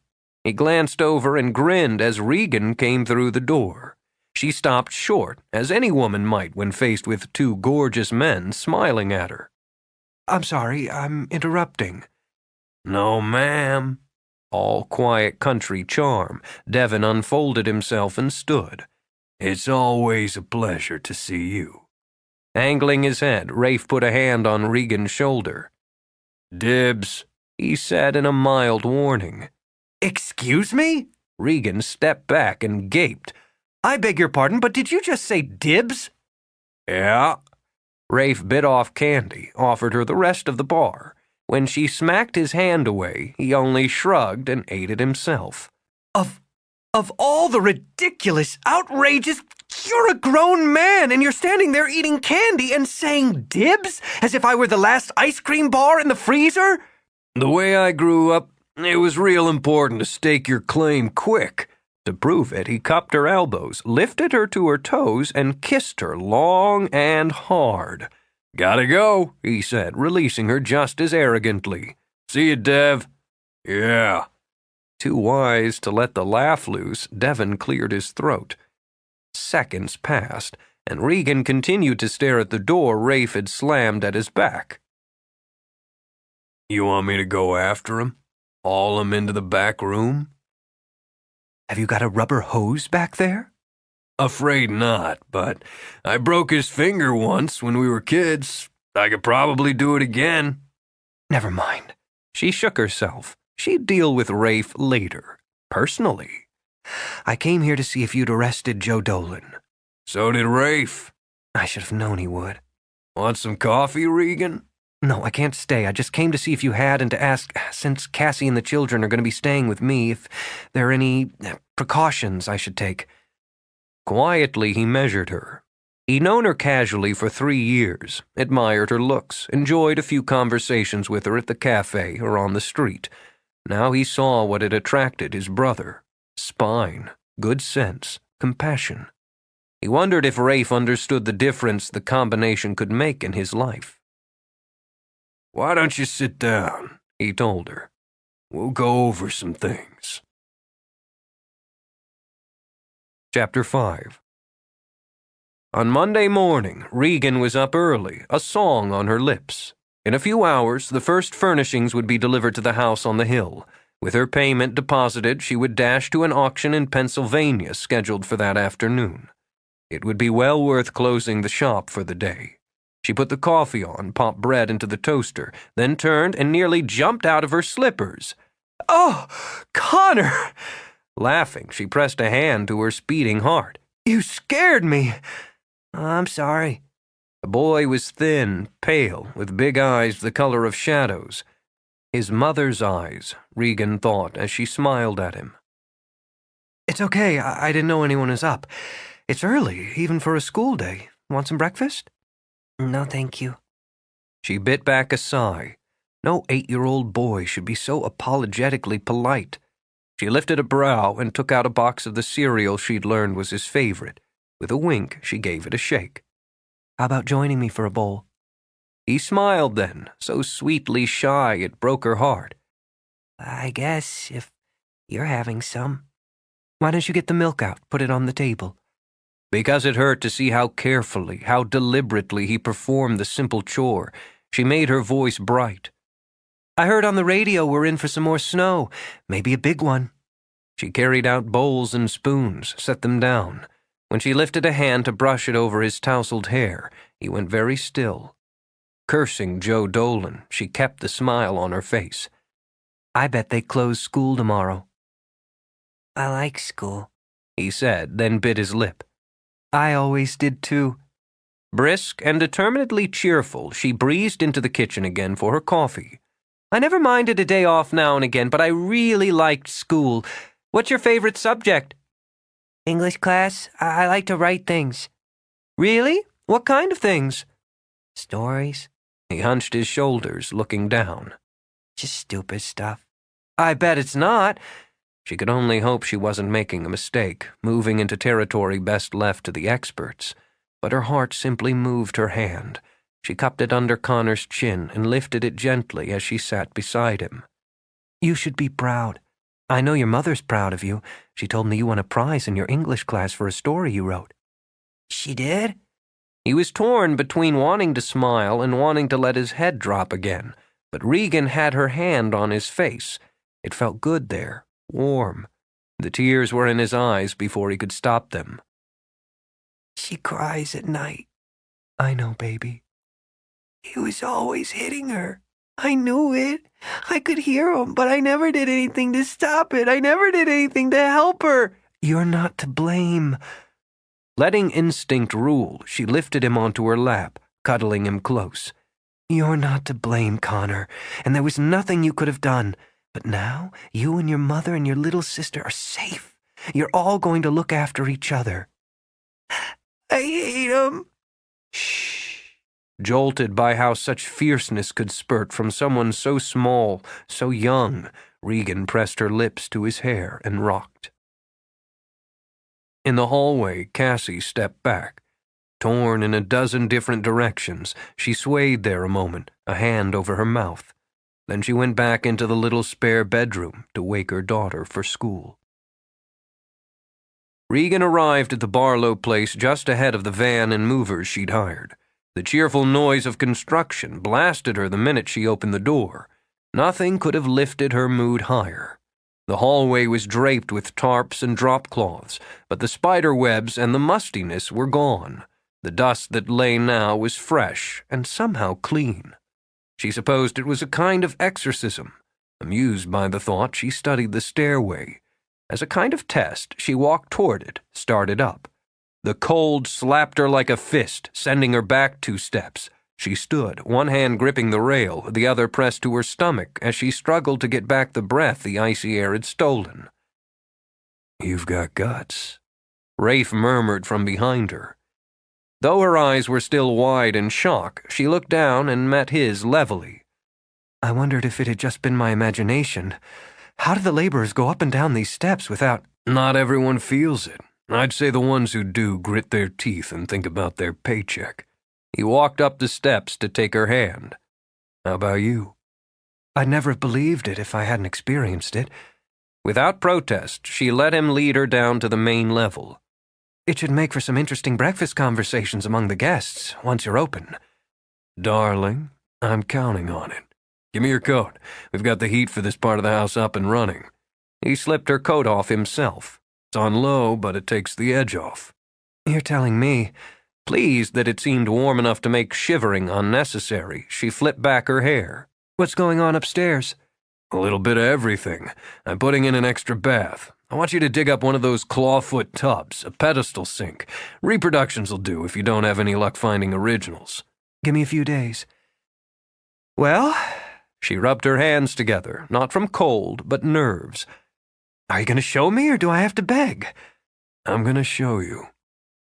He glanced over and grinned as Regan came through the door. She stopped short, as any woman might when faced with 2 gorgeous men smiling at her. I'm sorry, I'm interrupting. No, ma'am. All quiet country charm, Devin unfolded himself and stood. It's always a pleasure to see you. Angling his head, Rafe put a hand on Regan's shoulder. Dibs, he said in a mild warning. Excuse me? Regan stepped back and gaped. I beg your pardon, but did you just say dibs? Yeah. Rafe bit off candy, offered her the rest of the bar. When she smacked his hand away, he only shrugged and ate it himself. Of all the ridiculous, outrageous... You're a grown man, and you're standing there eating candy and saying dibs? As if I were the last ice cream bar in the freezer? The way I grew up, it was real important to stake your claim quick. To prove it, he cupped her elbows, lifted her to her toes, and kissed her long and hard. Gotta go, he said, releasing her just as arrogantly. See you, Dev. Yeah. Too wise to let the laugh loose, Devin cleared his throat. Seconds passed, and Regan continued to stare at the door Rafe had slammed at his back. You want me to go after him? Haul him into the back room? Have you got a rubber hose back there? Afraid not, but I broke his finger once when we were kids. I could probably do it again. Never mind. She shook herself. She'd deal with Rafe later, personally. I came here to see if you'd arrested Joe Dolan. So did Rafe. I should have known he would. Want some coffee, Regan? No, I can't stay. I just came to see if you had and to ask, since Cassie and the children are going to be staying with me, if there are any precautions I should take. Quietly, he measured her. He'd known her casually for 3 years, admired her looks, enjoyed a few conversations with her at the cafe or on the street. Now he saw what had attracted his brother. Spine, good sense, compassion. He wondered if Rafe understood the difference the combination could make in his life. Why don't you sit down? He told her. We'll go over some things. Chapter 5. On Monday morning, Regan was up early, a song on her lips. In a few hours, the first furnishings would be delivered to the house on the hill. With her payment deposited, she would dash to an auction in Pennsylvania scheduled for that afternoon. It would be well worth closing the shop for the day. She put the coffee on, popped bread into the toaster, then turned and nearly jumped out of her slippers. Oh, Connor! Laughing, she pressed a hand to her speeding heart. You scared me. I'm sorry. The boy was thin, pale, with big eyes the color of shadows. His mother's eyes, Regan thought as she smiled at him. It's okay. I didn't know anyone was up. It's early, even for a school day. Want some breakfast? No, thank you. She bit back a sigh. No 8-year-old boy should be so apologetically polite. She lifted a brow and took out a box of the cereal she'd learned was his favorite. With a wink, she gave it a shake. How about joining me for a bowl? He smiled then, so sweetly shy it broke her heart. I guess, if you're having some. Why don't you get the milk out, put it on the table? Because it hurt to see how carefully, how deliberately he performed the simple chore, she made her voice bright. I heard on the radio we're in for some more snow, maybe a big one. She carried out bowls and spoons, set them down. When she lifted a hand to brush it over his tousled hair, he went very still. Cursing Joe Dolan, she kept the smile on her face. I bet they close school tomorrow. I like school, he said, then bit his lip. I always did too. Brisk and determinedly cheerful, she breezed into the kitchen again for her coffee. I never minded a day off now and again, but I really liked school. What's your favorite subject? English class. I like to write things. Really? What kind of things? Stories. He hunched his shoulders, looking down. Just stupid stuff. I bet it's not. She could only hope she wasn't making a mistake, moving into territory best left to the experts. But her heart simply moved her hand. She cupped it under Connor's chin and lifted it gently as she sat beside him. You should be proud. I know your mother's proud of you. She told me you won a prize in your English class for a story you wrote. She did? He was torn between wanting to smile and wanting to let his head drop again, but Regan had her hand on his face. It felt good there, warm. The tears were in his eyes before he could stop them. She cries at night. I know, baby. He was always hitting her. I knew it. I could hear him, but I never did anything to stop it. I never did anything to help her. You're not to blame. Letting instinct rule, she lifted him onto her lap, cuddling him close. You're not to blame, Connor, and there was nothing you could have done. But now, you and your mother and your little sister are safe. You're all going to look after each other. I hate him. Shh. Jolted by how such fierceness could spurt from someone so small, so young, Regan pressed her lips to his hair and rocked. In the hallway, Cassie stepped back. Torn in a dozen different directions, she swayed there a moment, a hand over her mouth. Then she went back into the little spare bedroom to wake her daughter for school. Regan arrived at the Barlow place just ahead of the van and movers she'd hired. The cheerful noise of construction blasted her the minute she opened the door. Nothing could have lifted her mood higher. The hallway was draped with tarps and drop cloths, but the spider webs and the mustiness were gone. The dust that lay now was fresh and somehow clean. She supposed it was a kind of exorcism. Amused by the thought, she studied the stairway. As a kind of test, she walked toward it, started up. The cold slapped her like a fist, sending her back 2 steps. She stood, one hand gripping the rail, the other pressed to her stomach as she struggled to get back the breath the icy air had stolen. "You've got guts," Rafe murmured from behind her. Though her eyes were still wide in shock, she looked down and met his levelly. I wondered if it had just been my imagination. How do the laborers go up and down these steps without— Not everyone feels it. I'd say the ones who do grit their teeth and think about their paycheck. He walked up the steps to take her hand. How about you? I'd never have believed it if I hadn't experienced it. Without protest, she let him lead her down to the main level. It should make for some interesting breakfast conversations among the guests, once you're open. Darling, I'm counting on it. Give me your coat. We've got the heat for this part of the house up and running. He slipped her coat off himself. It's on low, but it takes the edge off. You're telling me. Pleased that it seemed warm enough to make shivering unnecessary, she flipped back her hair. What's going on upstairs? A little bit of everything. I'm putting in an extra bath. I want you to dig up one of those clawfoot tubs, a pedestal sink. Reproductions will do if you don't have any luck finding originals. Give me a few days. Well? She rubbed her hands together, not from cold, but nerves. Are you going to show me, or do I have to beg? I'm going to show you.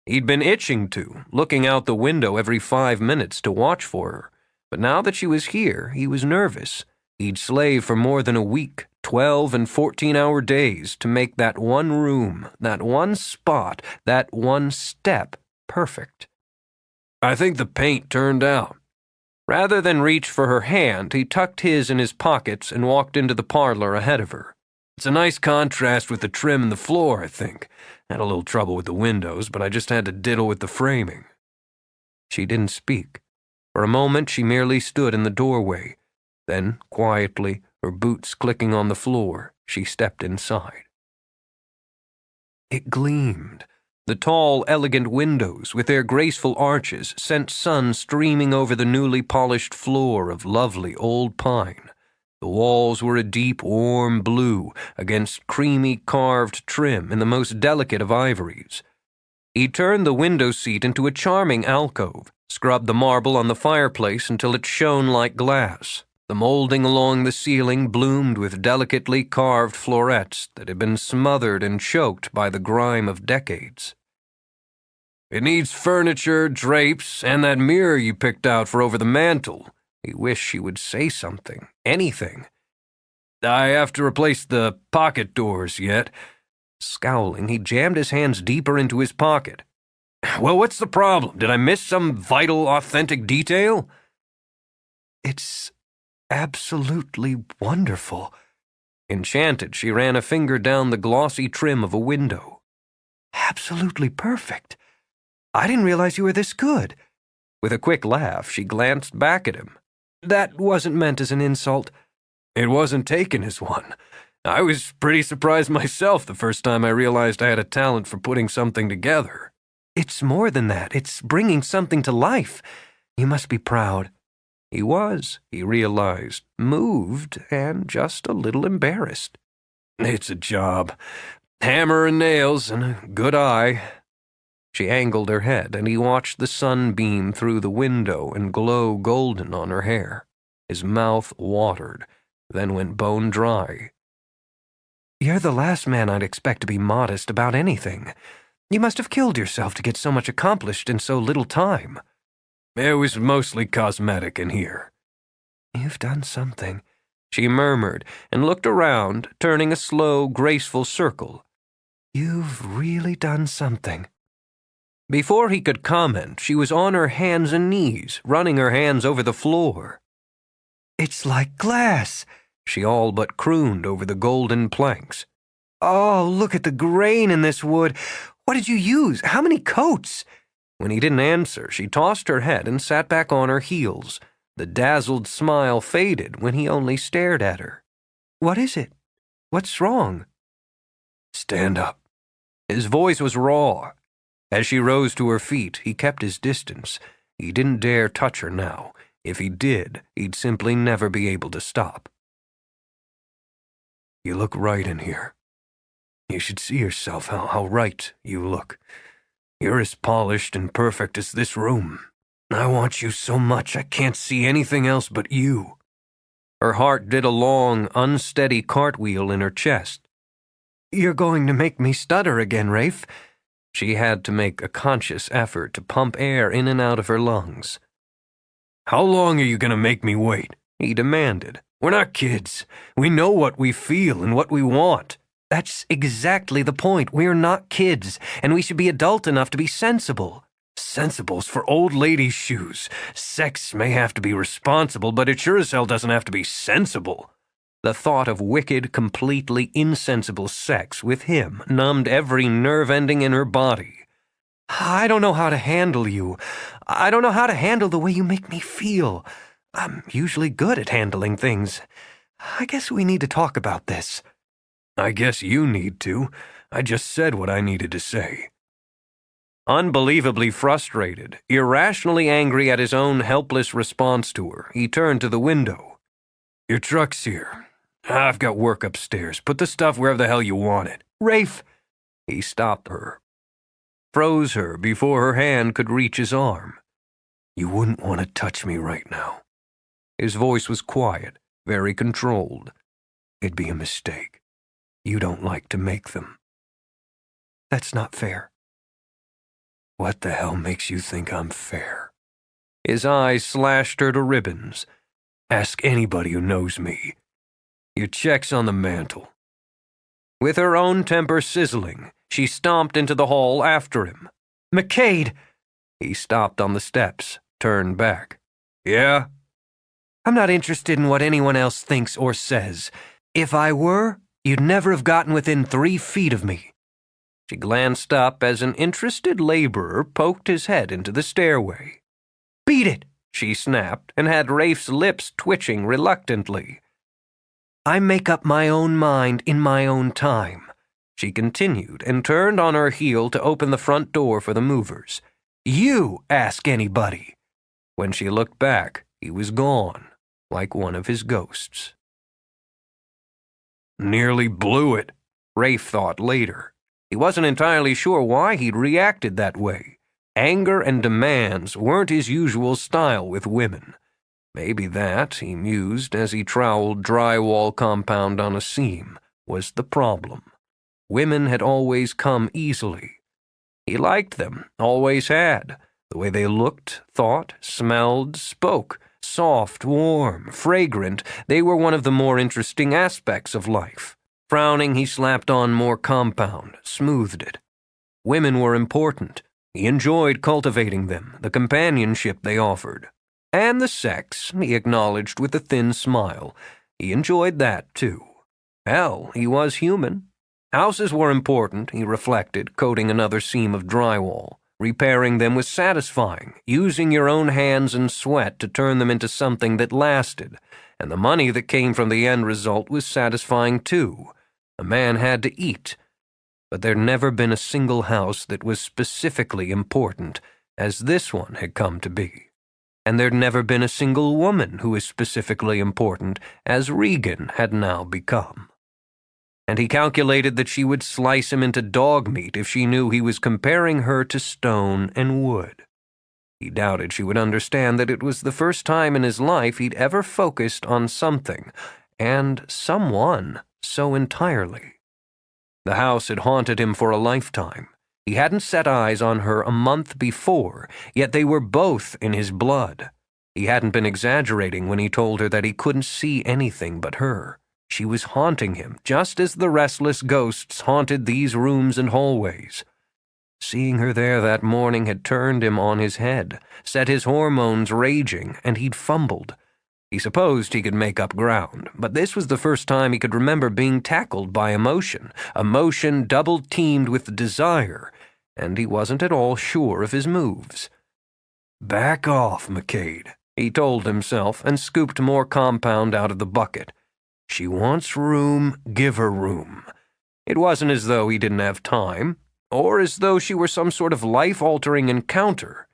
He'd been itching to, looking out the window every 5 minutes to watch for her. But now that she was here, he was nervous. He'd slaved for more than a week, 12 and 14-hour days, to make that one room, that one spot, that one step perfect. I think the paint turned out. Rather than reach for her hand, he tucked his in his pockets and walked into the parlor ahead of her. It's a nice contrast with the trim and the floor, I think. Had a little trouble with the windows, but I just had to diddle with the framing. She didn't speak. For a moment, she merely stood in the doorway. Then, quietly, her boots clicking on the floor, she stepped inside. It gleamed. The tall, elegant windows, with their graceful arches, sent sun streaming over the newly polished floor of lovely old pine. The walls were a deep, warm blue against creamy carved trim in the most delicate of ivories. He turned the window seat into a charming alcove, scrubbed the marble on the fireplace until it shone like glass. The molding along the ceiling bloomed with delicately carved florets that had been smothered and choked by the grime of decades. It needs furniture, drapes, and that mirror you picked out for over the mantel. He wished she would say something, anything. I have to replace the pocket doors yet. Scowling, he jammed his hands deeper into his pocket. Well, what's the problem? Did I miss some vital, authentic detail? It's absolutely wonderful. Enchanted, she ran a finger down the glossy trim of a window. Absolutely perfect. I didn't realize you were this good. With a quick laugh, she glanced back at him. That wasn't meant as an insult. It wasn't taken as one. I was pretty surprised myself the first time I realized I had a talent for putting something together. It's more than that. It's bringing something to life. You must be proud. He was, he realized, moved and just a little embarrassed. It's a job. Hammer and nails and a good eye. She angled her head, and he watched the sun beam through the window and glow golden on her hair. His mouth watered, then went bone dry. You're the last man I'd expect to be modest about anything. You must have killed yourself to get so much accomplished in so little time. It was mostly cosmetic in here. You've done something, she murmured, and looked around, turning a slow, graceful circle. You've really done something. Before he could comment, she was on her hands and knees, running her hands over the floor. It's like glass, she all but crooned over the golden planks. Oh, look at the grain in this wood. What did you use? How many coats? When he didn't answer, she tossed her head and sat back on her heels. The dazzled smile faded when he only stared at her. What is it? What's wrong? Stand up. His voice was raw. As she rose to her feet, he kept his distance. He didn't dare touch her now. If he did, he'd simply never be able to stop. You look right in here. You should see yourself, how right you look. You're as polished and perfect as this room. I want you so much I can't see anything else but you. Her heart did a long, unsteady cartwheel in her chest. You're going to make me stutter again, Rafe. She had to make a conscious effort to pump air in and out of her lungs. How long are you going to make me wait? He demanded. We're not kids. We know what we feel and what we want. That's exactly the point. We're not kids, and we should be adult enough to be sensible. Sensible's for old ladies' shoes. Sex may have to be responsible, but it sure as hell doesn't have to be sensible. The thought of wicked, completely insensible sex with him numbed every nerve ending in her body. I don't know how to handle you. I don't know how to handle the way you make me feel. I'm usually good at handling things. I guess we need to talk about this. I guess you need to. I just said what I needed to say. Unbelievably frustrated, irrationally angry at his own helpless response to her, he turned to the window. Your truck's here. I've got work upstairs. Put the stuff wherever the hell you want it. Rafe! He stopped her, froze her before her hand could reach his arm. You wouldn't want to touch me right now. His voice was quiet, very controlled. It'd be a mistake. You don't like to make them. That's not fair. What the hell makes you think I'm fair? His eyes slashed her to ribbons. Ask anybody who knows me. Your check's on the mantel. With her own temper sizzling, she stomped into the hall after him. MacKade! He stopped on the steps, turned back. Yeah? I'm not interested in what anyone else thinks or says. If I were, you'd never have gotten within 3 feet of me. She glanced up as an interested laborer poked his head into the stairway. Beat it! She snapped and had Rafe's lips twitching reluctantly. I make up my own mind in my own time, she continued and turned on her heel to open the front door for the movers. You ask anybody. When she looked back, he was gone, like one of his ghosts. Nearly blew it, Rafe thought later. He wasn't entirely sure why he'd reacted that way. Anger and demands weren't his usual style with women. Maybe that, he mused as he troweled drywall compound on a seam, was the problem. Women had always come easily. He liked them, always had. The way they looked, thought, smelled, spoke. Soft, warm, fragrant, they were one of the more interesting aspects of life. Frowning, he slapped on more compound, smoothed it. Women were important. He enjoyed cultivating them, the companionship they offered. And the sex, he acknowledged with a thin smile. He enjoyed that, too. Hell, he was human. Houses were important, he reflected, coating another seam of drywall. Repairing them was satisfying, using your own hands and sweat to turn them into something that lasted. And the money that came from the end result was satisfying, too. A man had to eat. But there'd never been a single house that was specifically important, as this one had come to be. And there'd never been a single woman who was specifically important, as Regan had now become. And he calculated that she would slice him into dog meat if she knew he was comparing her to stone and wood. He doubted she would understand that it was the first time in his life he'd ever focused on something, and someone, so entirely. The house had haunted him for a lifetime. He hadn't set eyes on her a month before, yet they were both in his blood. He hadn't been exaggerating when he told her that he couldn't see anything but her. She was haunting him, just as the restless ghosts haunted these rooms and hallways. Seeing her there that morning had turned him on his head, set his hormones raging, and he'd fumbled. He supposed he could make up ground, but this was the first time he could remember being tackled by emotion double-teamed with desire, and he wasn't at all sure of his moves. Back off, MacKade, he told himself, and scooped more compound out of the bucket. She wants room, give her room. It wasn't as though he didn't have time, or as though she were some sort of life-altering encounter.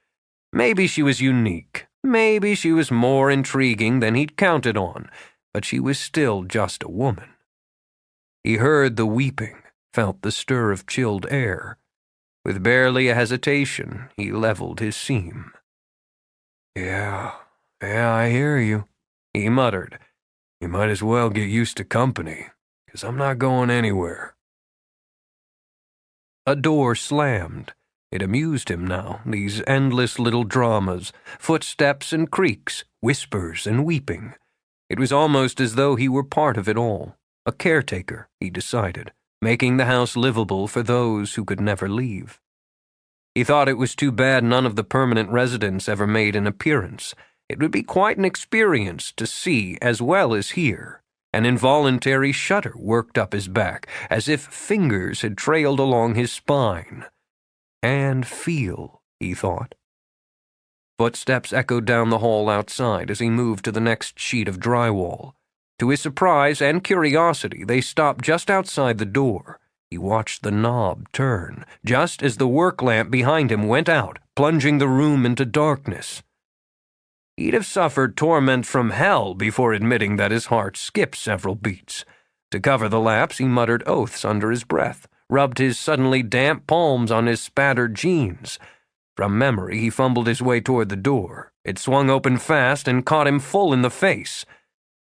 Maybe she was unique. Maybe she was more intriguing than he'd counted on, but she was still just a woman. He heard the weeping, felt the stir of chilled air. With barely a hesitation, he leveled his seam. Yeah, I hear you, he muttered. You might as well get used to company, 'cause I'm not going anywhere. A door slammed. It amused him now, these endless little dramas, footsteps and creaks, whispers and weeping. It was almost as though he were part of it all, a caretaker, he decided, making the house livable for those who could never leave. He thought it was too bad none of the permanent residents ever made an appearance. It would be quite an experience to see as well as hear. An involuntary shudder worked up his back, as if fingers had trailed along his spine. And feel, he thought. Footsteps echoed down the hall outside as he moved to the next sheet of drywall. To his surprise and curiosity, they stopped just outside the door. He watched the knob turn, just as the work lamp behind him went out, plunging the room into darkness. He'd have suffered torment from hell before admitting that his heart skipped several beats. To cover the lapse, he muttered oaths under his breath, rubbed his suddenly damp palms on his spattered jeans. From memory, he fumbled his way toward the door. It swung open fast and caught him full in the face.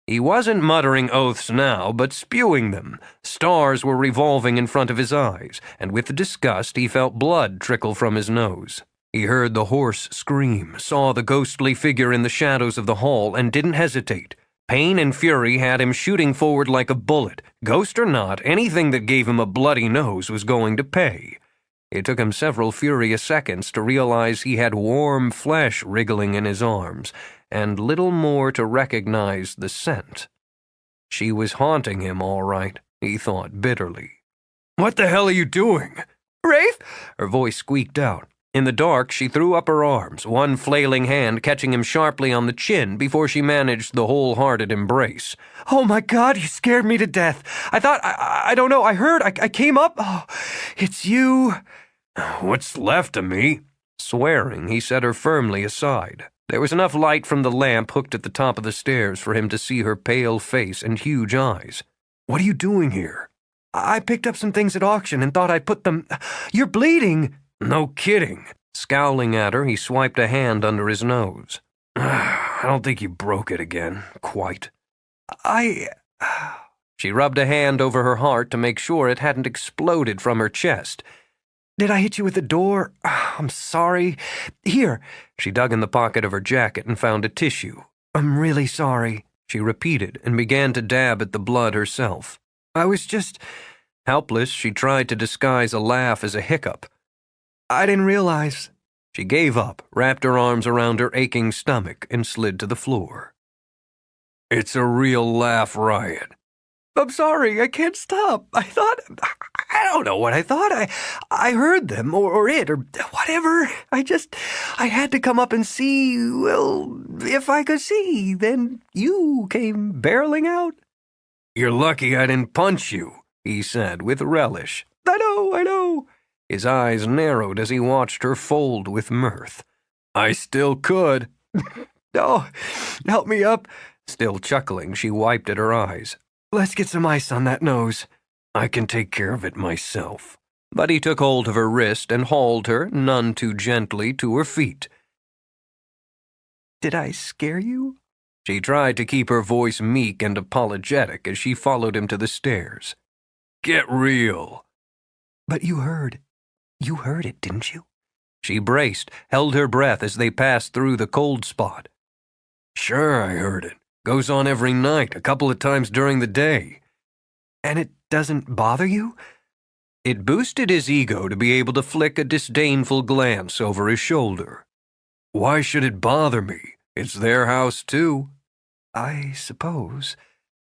He wasn't muttering oaths now, but spewing them. Stars were revolving in front of his eyes, and with disgust he felt blood trickle from his nose. He heard the hoarse scream, saw the ghostly figure in the shadows of the hall, and didn't hesitate. Pain and fury had him shooting forward like a bullet. Ghost or not, anything that gave him a bloody nose was going to pay. It took him several furious seconds to realize he had warm flesh wriggling in his arms, and little more to recognize the scent. She was haunting him, all right, he thought bitterly. "What the hell are you doing?" "Rafe!" her voice squeaked out. In the dark, she threw up her arms, one flailing hand catching him sharply on the chin before she managed the wholehearted embrace. "Oh my God, you scared me to death. I thought, I don't know, I heard, I came up. Oh, it's you." "What's left of me?" Swearing, he set her firmly aside. There was enough light from the lamp hooked at the top of the stairs for him to see her pale face and huge eyes. "What are you doing here?" "I picked up some things at auction and thought I'd put them—" "You're bleeding!" "No kidding." Scowling at her, he swiped a hand under his nose. "I don't think you broke it again, quite." She rubbed a hand over her heart to make sure it hadn't exploded from her chest. "Did I hit you with the door? I'm sorry. Here." She dug in the pocket of her jacket and found a tissue. "I'm really sorry," she repeated and began to dab at the blood herself. "I was just—" Helpless, she tried to disguise a laugh as a hiccup. "I didn't realize." She gave up, wrapped her arms around her aching stomach, and slid to the floor. "It's a real laugh riot." "I'm sorry, I can't stop. I don't know what I thought. I heard them, or it, or whatever. I had to come up and see, well, if I could see. Then you came barreling out." "You're lucky I didn't punch you," he said with relish. I know. His eyes narrowed as he watched her fold with mirth. "I still could." "No, help me up." Still chuckling, she wiped at her eyes. "Let's get some ice on that nose." "I can take care of it myself." But he took hold of her wrist and hauled her, none too gently, to her feet. "Did I scare you?" She tried to keep her voice meek and apologetic as she followed him to the stairs. "Get real." "But you heard it, didn't you?" She braced, held her breath as they passed through the cold spot. "Sure, I heard it. Goes on every night, a couple of times during the day." "And it doesn't bother you?" It boosted his ego to be able to flick a disdainful glance over his shoulder. "Why should it bother me? It's their house, too." "I suppose."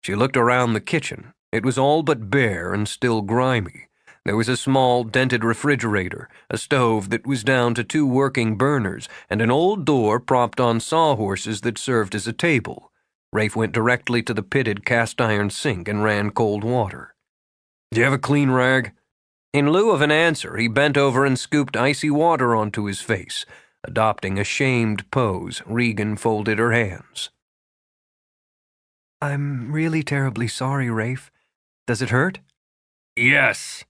She looked around the kitchen. It was all but bare and still grimy. There was a small, dented refrigerator, a stove that was down to 2 working burners, and an old door propped on sawhorses that served as a table. Rafe went directly to the pitted cast-iron sink and ran cold water. "Do you have a clean rag?" In lieu of an answer, he bent over and scooped icy water onto his face. Adopting a shamed pose, Regan folded her hands. I'm really terribly sorry, Rafe. Does it hurt? "Yes."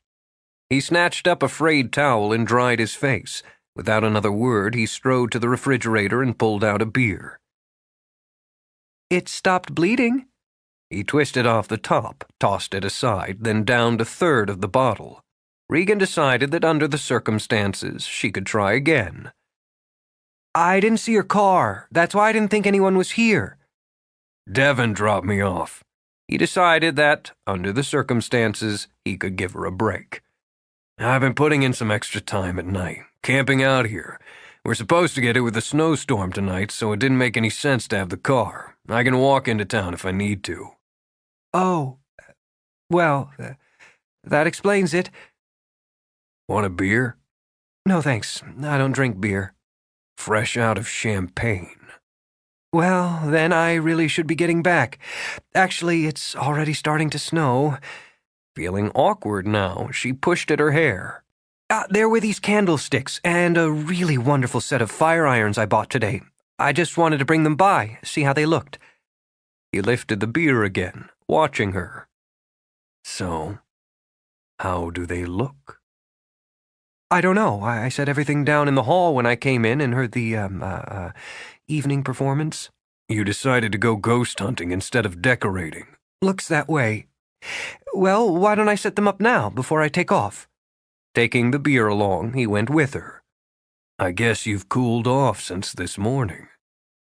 He snatched up a frayed towel and dried his face. Without another word, he strode to the refrigerator and pulled out a beer. It stopped bleeding. He twisted off the top, tossed it aside, then downed a third of the bottle. Regan decided that under the circumstances, she could try again. I didn't see your car. That's why I didn't think anyone was here. "Devin dropped me off." He decided that, under the circumstances, he could give her a break. "I've been putting in some extra time at night, camping out here. We're supposed to get hit with a snowstorm tonight, so it didn't make any sense to have the car. I can walk into town if I need to." Oh, well, that explains it. "Want a beer?" No, thanks. I don't drink beer. "Fresh out of champagne." Well, then I really should be getting back. Actually, it's already starting to snow. Feeling awkward now, she pushed at her hair. There were these candlesticks and a really wonderful set of fire irons I bought today. I just wanted to bring them by, see how they looked. He lifted the beer again, watching her. "So, how do they look?" I don't know. I set everything down in the hall when I came in and heard the, evening performance. "You decided to go ghost hunting instead of decorating." Looks that way. Well, why don't I set them up now, before I take off? Taking the beer along, he went with her. "I guess you've cooled off since this morning."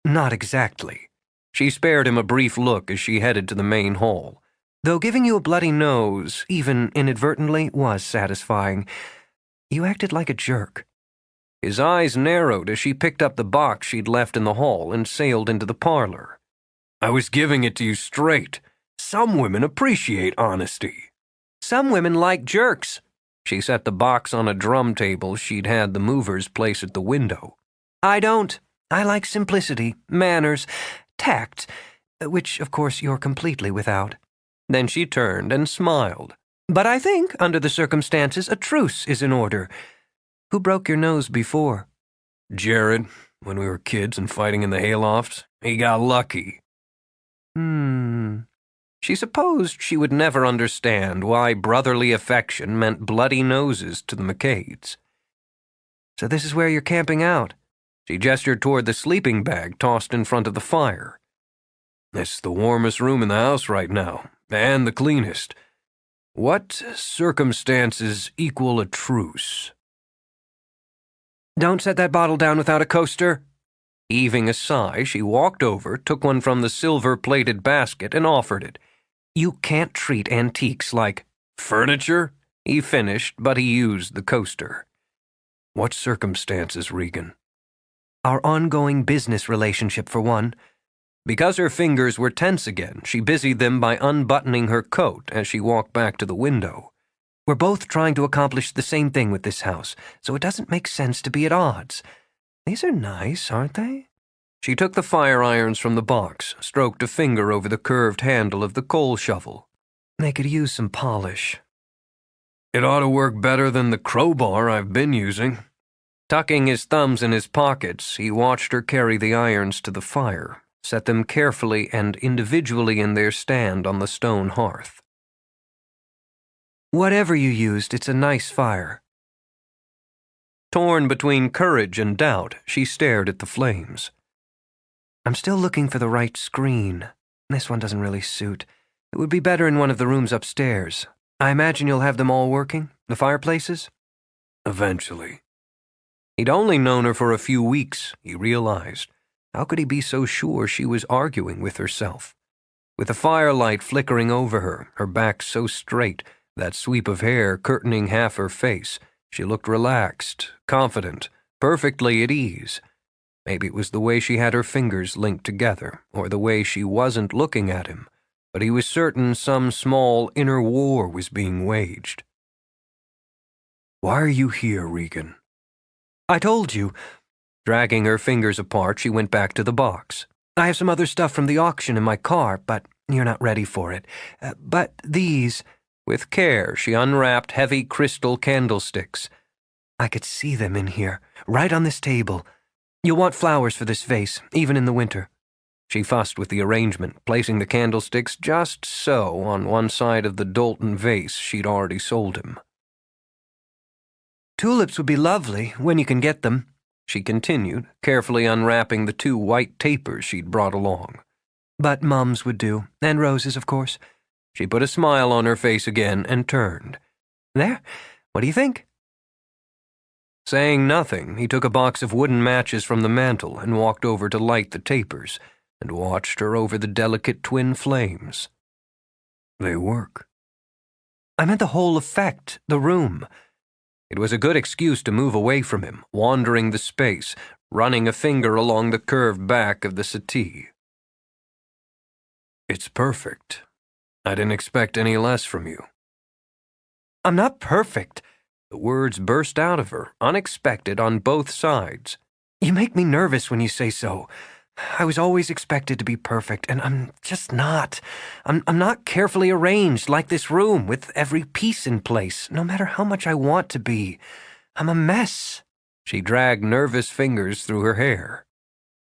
Not exactly. She spared him a brief look as she headed to the main hall. Though giving you a bloody nose, even inadvertently, was satisfying. You acted like a jerk. His eyes narrowed as she picked up the box she'd left in the hall and sailed into the parlor. "I was giving it to you straight. Some women appreciate honesty." Some women like jerks. She set the box on a drum table she'd had the movers place at the window. I don't. I like simplicity, manners, tact, which, of course, you're completely without. Then she turned and smiled. But I think, under the circumstances, a truce is in order. Who broke your nose before? "Jared, when we were kids and fighting in the hayloft. He got lucky." She supposed she would never understand why brotherly affection meant bloody noses to the MacKades. So this is where you're camping out? She gestured toward the sleeping bag tossed in front of the fire. "It's the warmest room in the house right now, and the cleanest. What circumstances equal a truce?" Don't set that bottle down without a coaster. Heaving a sigh, she walked over, took one from the silver-plated basket, and offered it. You can't treat antiques like "Furniture?" He finished, but he used the coaster. "What circumstances, Regan?" Our ongoing business relationship, for one. Because her fingers were tense again, she busied them by unbuttoning her coat as she walked back to the window. We're both trying to accomplish the same thing with this house, so it doesn't make sense to be at odds. These are nice, aren't they? She took the fire irons from the box, stroked a finger over the curved handle of the coal shovel. They could use some polish. "It ought to work better than the crowbar I've been using." Tucking his thumbs in his pockets, he watched her carry the irons to the fire, set them carefully and individually in their stand on the stone hearth. Whatever you used, it's a nice fire. Torn between courage and doubt, she stared at the flames. I'm still looking for the right screen. This one doesn't really suit. It would be better in one of the rooms upstairs. I imagine you'll have them all working? The fireplaces? "Eventually." He'd only known her for a few weeks, he realized. How could he be so sure she was arguing with herself? With the firelight flickering over her, her back so straight, that sweep of hair curtaining half her face, she looked relaxed, confident, perfectly at ease. Maybe it was the way she had her fingers linked together, or the way she wasn't looking at him, but he was certain some small inner war was being waged. "Why are you here, Regan?" I told you. Dragging her fingers apart, she went back to the box. I have some other stuff from the auction in my car, but you're not ready for it. But these..." With care, she unwrapped heavy crystal candlesticks. "I could see them in here, right on this table. You'll want flowers for this vase, even in the winter." She fussed with the arrangement, placing the candlesticks just so on one side of the Dalton vase she'd already sold him. "Tulips would be lovely, when you can get them," she continued, carefully unwrapping the 2 white tapers she'd brought along. "But mums would do, and roses, of course." She put a smile on her face again and turned. "There, what do you think?" Saying nothing, he took a box of wooden matches from the mantel and walked over to light the tapers, and watched her over the delicate twin flames. They work. "I meant the whole effect, the room." It was a good excuse to move away from him, wandering the space, running a finger along the curved back of the settee. "It's perfect. I didn't expect any less from you." "I'm not perfect." The words burst out of her, unexpected on both sides. "You make me nervous when you say so. I was always expected to be perfect, and I'm just not. I'm not carefully arranged like this room, with every piece in place, no matter how much I want to be. I'm a mess." She dragged nervous fingers through her hair.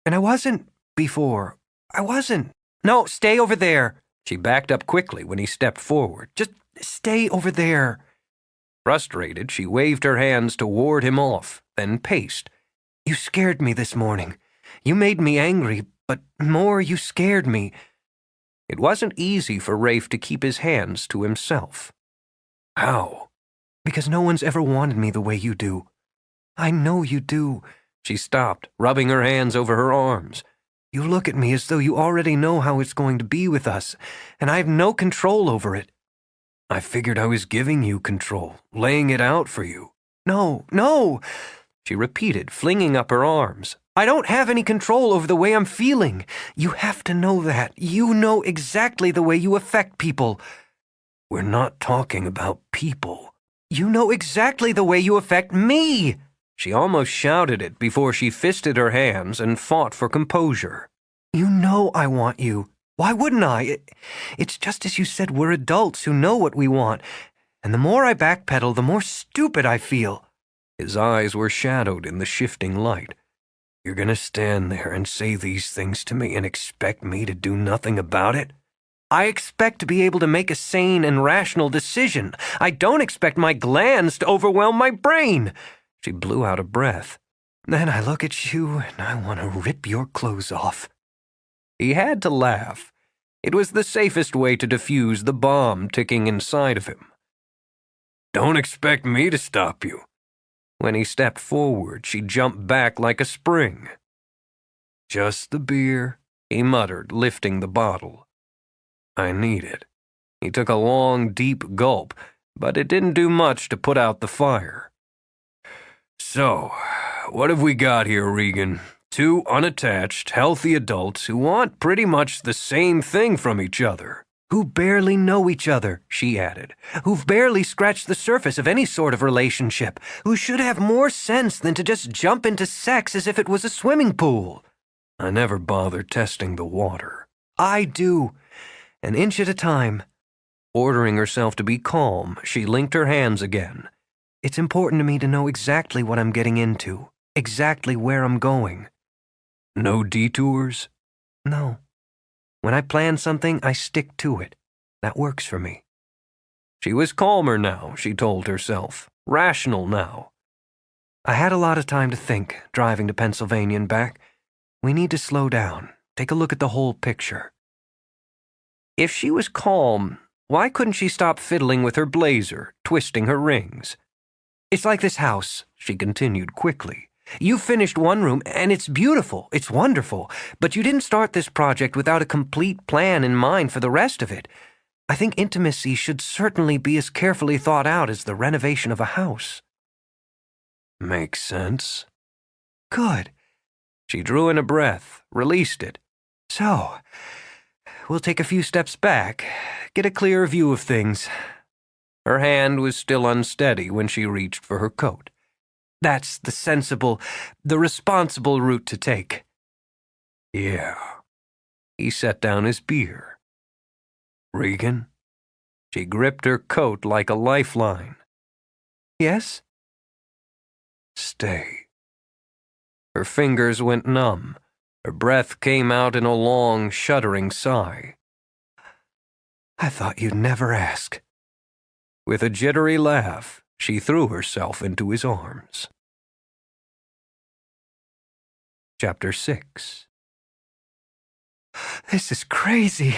"And I wasn't before. I wasn't. No, stay over there." She backed up quickly when he stepped forward. "Just stay over there." Frustrated, she waved her hands to ward him off, then paced. "You scared me this morning. You made me angry, but more, you scared me." It wasn't easy for Rafe to keep his hands to himself. "How?" "Because no one's ever wanted me the way you do. I know you do." She stopped, rubbing her hands over her arms. "You look at me as though you already know how it's going to be with us, and I have no control over it." "I figured I was giving you control, laying it out for you." "No, no," she repeated, flinging up her arms. "I don't have any control over the way I'm feeling. You have to know that. You know exactly the way you affect people." "We're not talking about people." "You know exactly the way you affect me." She almost shouted it before she fisted her hands and fought for composure. "You know I want you. Why wouldn't I? It's just as you said, we're adults who know what we want. And the more I backpedal, the more stupid I feel." His eyes were shadowed in the shifting light. "You're gonna stand there and say these things to me and expect me to do nothing about it?" "I expect to be able to make a sane and rational decision. I don't expect my glands to overwhelm my brain." She blew out a breath. "Then I look at you and I want to rip your clothes off." He had to laugh. It was the safest way to defuse the bomb ticking inside of him. "Don't expect me to stop you." When he stepped forward, she jumped back like a spring. "Just the beer," he muttered, lifting the bottle. "I need it." He took a long, deep gulp, but it didn't do much to put out the fire. "So, what have we got here, Regan? 2 unattached, healthy adults who want pretty much the same thing from each other." "Who barely know each other," she added. "Who've barely scratched the surface of any sort of relationship. Who should have more sense than to just jump into sex as if it was a swimming pool." "I never bother testing the water." "I do. An inch at a time." Ordering herself to be calm, she linked her hands again. "It's important to me to know exactly what I'm getting into, exactly where I'm going." "No detours?" "No. When I plan something, I stick to it. That works for me." She was calmer now, she told herself. Rational now. "I had a lot of time to think, driving to Pennsylvania and back. We need to slow down, take a look at the whole picture." If she was calm, why couldn't she stop fiddling with her blazer, twisting her rings? "It's like this house," she continued quickly. "You finished one room, and it's beautiful, it's wonderful, but you didn't start this project without a complete plan in mind for the rest of it. I think intimacy should certainly be as carefully thought out as the renovation of a house." "Makes sense." "Good." She drew in a breath, released it. "So, we'll take a few steps back, get a clearer view of things." Her hand was still unsteady when she reached for her coat. "That's the sensible, the responsible route to take." "Yeah." He set down his beer. "Regan?" She gripped her coat like a lifeline. Yes? "Stay." Her fingers went numb. Her breath came out in a long, shuddering sigh. I thought you'd never ask. With a jittery laugh, she threw herself into his arms. Chapter 6. This is crazy.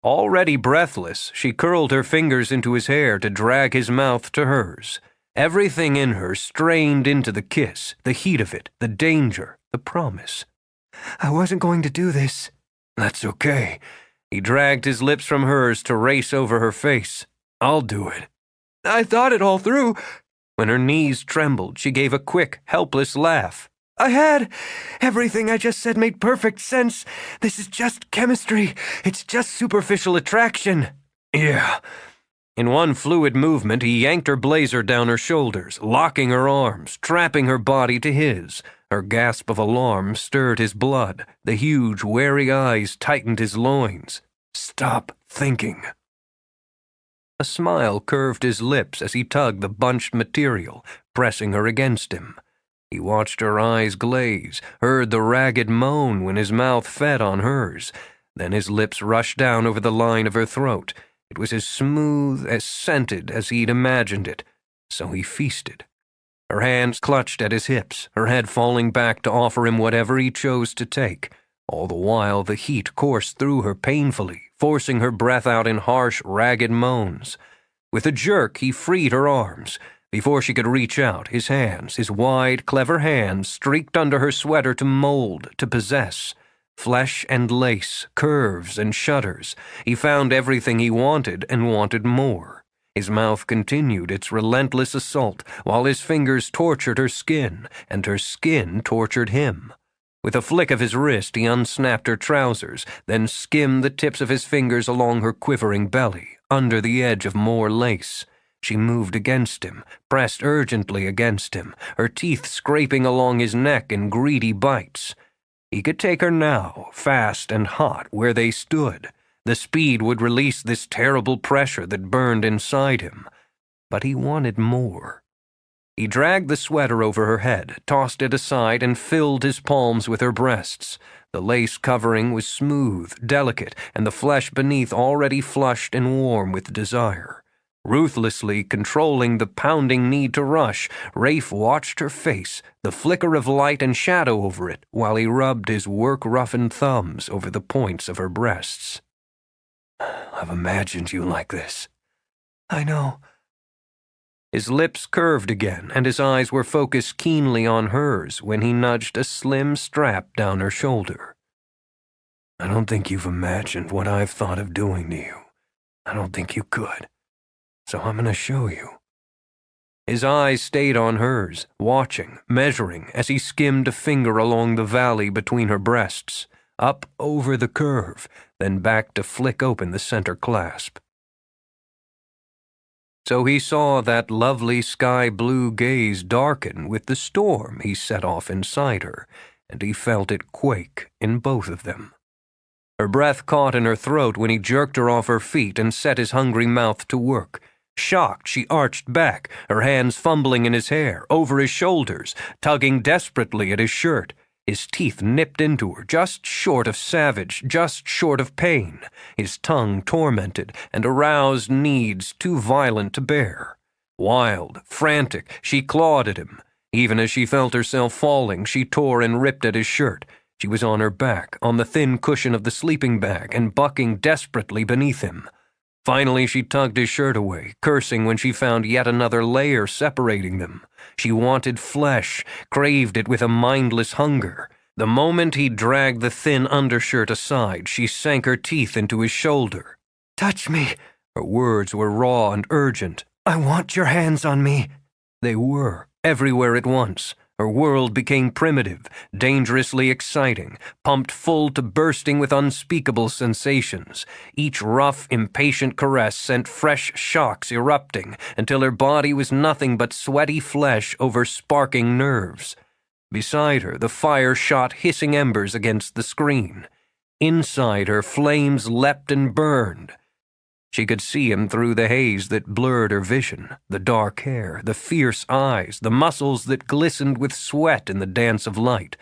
Already breathless, she curled her fingers into his hair to drag his mouth to hers. Everything in her strained into the kiss, the heat of it, the danger, the promise. I wasn't going to do this. "That's okay." He dragged his lips from hers to race over her face. "I'll do it." I thought it all through. When her knees trembled, she gave a quick, helpless laugh. I had. Everything I just said made perfect sense. This is just chemistry. It's just superficial attraction. "Yeah." In one fluid movement, he yanked her blazer down her shoulders, locking her arms, trapping her body to his. Her gasp of alarm stirred his blood. The huge, wary eyes tightened his loins. "Stop thinking." A smile curved his lips as he tugged the bunched material, pressing her against him. He watched her eyes glaze, heard the ragged moan when his mouth fed on hers. Then his lips rushed down over the line of her throat. It was as smooth, as scented as he'd imagined it. So he feasted. Her hands clutched at his hips, her head falling back to offer him whatever he chose to take. All the while, the heat coursed through her painfully, forcing her breath out in harsh, ragged moans. With a jerk, he freed her arms. Before she could reach out, his hands, his wide, clever hands, streaked under her sweater to mold, to possess. Flesh and lace, curves and shudders. He found everything he wanted and wanted more. His mouth continued its relentless assault, while his fingers tortured her skin, and her skin tortured him. With a flick of his wrist, he unsnapped her trousers, then skimmed the tips of his fingers along her quivering belly, under the edge of more lace. She moved against him, pressed urgently against him, her teeth scraping along his neck in greedy bites. He could take her now, fast and hot, where they stood. The speed would release this terrible pressure that burned inside him. But he wanted more. He dragged the sweater over her head, tossed it aside, and filled his palms with her breasts. The lace covering was smooth, delicate, and the flesh beneath already flushed and warm with desire. Ruthlessly controlling the pounding need to rush, Rafe watched her face, the flicker of light and shadow over it, while he rubbed his work-roughened thumbs over the points of her breasts. "I've imagined you like this." I know. His lips curved again, and his eyes were focused keenly on hers when he nudged a slim strap down her shoulder. "I don't think you've imagined what I've thought of doing to you. I don't think you could. So I'm going to show you." His eyes stayed on hers, watching, measuring, as he skimmed a finger along the valley between her breasts, up over the curve, then back to flick open the center clasp. So he saw that lovely sky-blue gaze darken with the storm he set off inside her, and he felt it quake in both of them. Her breath caught in her throat when he jerked her off her feet and set his hungry mouth to work. Shocked, she arched back, her hands fumbling in his hair, over his shoulders, tugging desperately at his shirt. His teeth nipped into her, just short of savage, just short of pain, his tongue tormented, and aroused needs too violent to bear. Wild, frantic, she clawed at him. Even as she felt herself falling, she tore and ripped at his shirt. She was on her back, on the thin cushion of the sleeping bag, and bucking desperately beneath him. Finally, she tugged his shirt away, cursing when she found yet another layer separating them. She wanted flesh, craved it with a mindless hunger. The moment he dragged the thin undershirt aside, she sank her teeth into his shoulder. Touch me. Her words were raw and urgent. I want your hands on me. They were, everywhere at once. Her world became primitive, dangerously exciting, pumped full to bursting with unspeakable sensations. Each rough, impatient caress sent fresh shocks erupting until her body was nothing but sweaty flesh over sparking nerves. Beside her, the fire shot hissing embers against the screen. Inside her, flames leapt and burned. She could see him through the haze that blurred her vision, the dark hair, the fierce eyes, the muscles that glistened with sweat in the dance of light.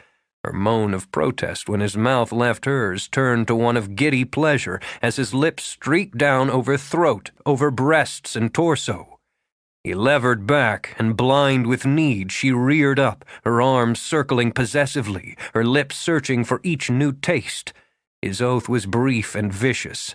Her moan of protest when his mouth left hers turned to one of giddy pleasure as his lips streaked down over throat, over breasts and torso. He levered back, and blind with need, she reared up, her arms circling possessively, her lips searching for each new taste. His oath was brief and vicious.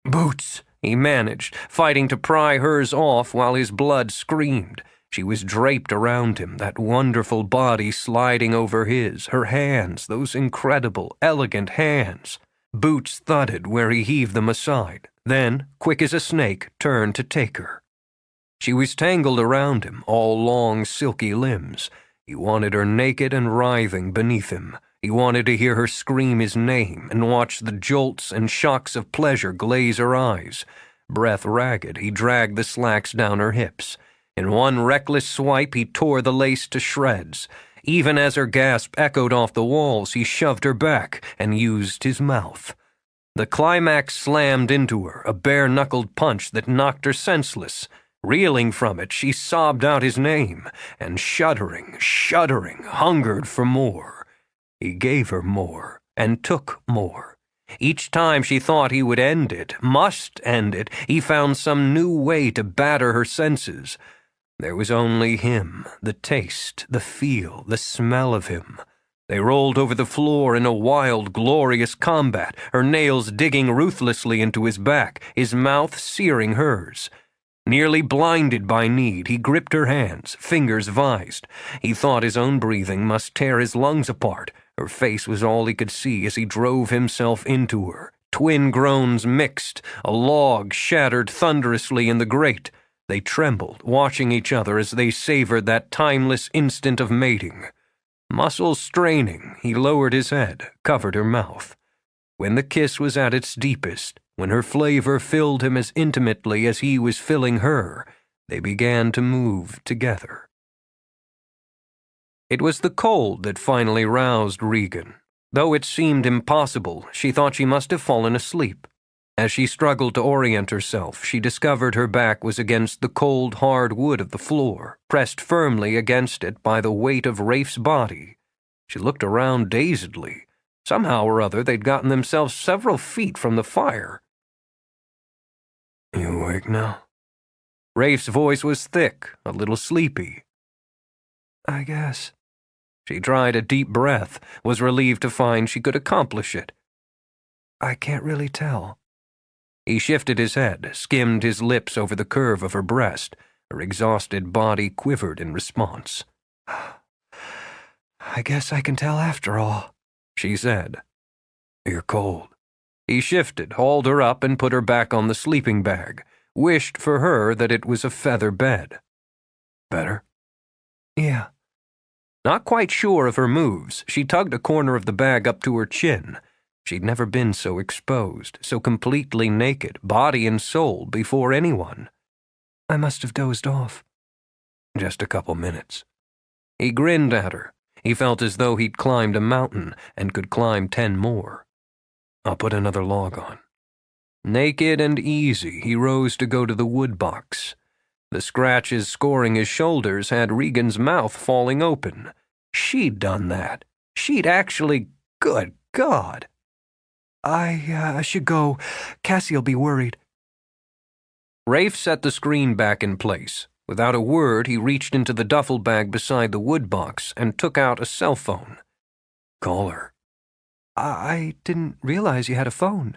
"Boots," he managed, fighting to pry hers off while his blood screamed. She was draped around him, that wonderful body sliding over his, her hands, those incredible, elegant hands. Boots thudded where he heaved them aside, then, quick as a snake, turned to take her. She was tangled around him, all long, silky limbs. He wanted her naked and writhing beneath him. He wanted to hear her scream his name and watch the jolts and shocks of pleasure glaze her eyes. Breath ragged, he dragged the slacks down her hips. In one reckless swipe, he tore the lace to shreds. Even as her gasp echoed off the walls, he shoved her back and used his mouth. The climax slammed into her, a bare-knuckled punch that knocked her senseless. Reeling from it, she sobbed out his name, and shuddering, hungered for more. He gave her more, and took more. Each time she thought he would end it, must end it, he found some new way to batter her senses. There was only him, the taste, the feel, the smell of him. They rolled over the floor in a wild, glorious combat, her nails digging ruthlessly into his back, his mouth searing hers. Nearly blinded by need, he gripped her hands, fingers vised. He thought his own breathing must tear his lungs apart. Her face was all he could see as he drove himself into her. Twin groans mixed, a log shattered thunderously in the grate. They trembled, watching each other as they savored that timeless instant of mating. Muscles straining, he lowered his head, covered her mouth. When the kiss was at its deepest, when her flavor filled him as intimately as he was filling her, they began to move together. It was the cold that finally roused Regan. Though it seemed impossible, she thought she must have fallen asleep. As she struggled to orient herself, she discovered her back was against the cold, hard wood of the floor, pressed firmly against it by the weight of Rafe's body. She looked around dazedly. Somehow or other, they'd gotten themselves several feet from the fire. "You awake now?" Rafe's voice was thick, a little sleepy. "I guess." She tried a deep breath, was relieved to find she could accomplish it. "I can't really tell." He shifted his head, skimmed his lips over the curve of her breast. Her exhausted body quivered in response. "I guess I can tell after all," she said. "You're cold." He shifted, hauled her up, and put her back on the sleeping bag, wished for her that it was a feather bed. "Better?" "Yeah." Not quite sure of her moves, she tugged a corner of the bag up to her chin. She'd never been so exposed, so completely naked, body and soul, before anyone. "I must have dozed off." "Just a couple minutes." He grinned at her. He felt as though he'd climbed a mountain and could climb 10 more. "I'll put another log on." Naked and easy, he rose to go to the wood box. The scratches scoring his shoulders had Regan's mouth falling open. She'd done that. She'd actually... Good God! I should go. Cassie'll be worried." Rafe set the screen back in place. Without a word, he reached into the duffel bag beside the wood box and took out a cell phone. "Call her." I didn't realize you had a phone."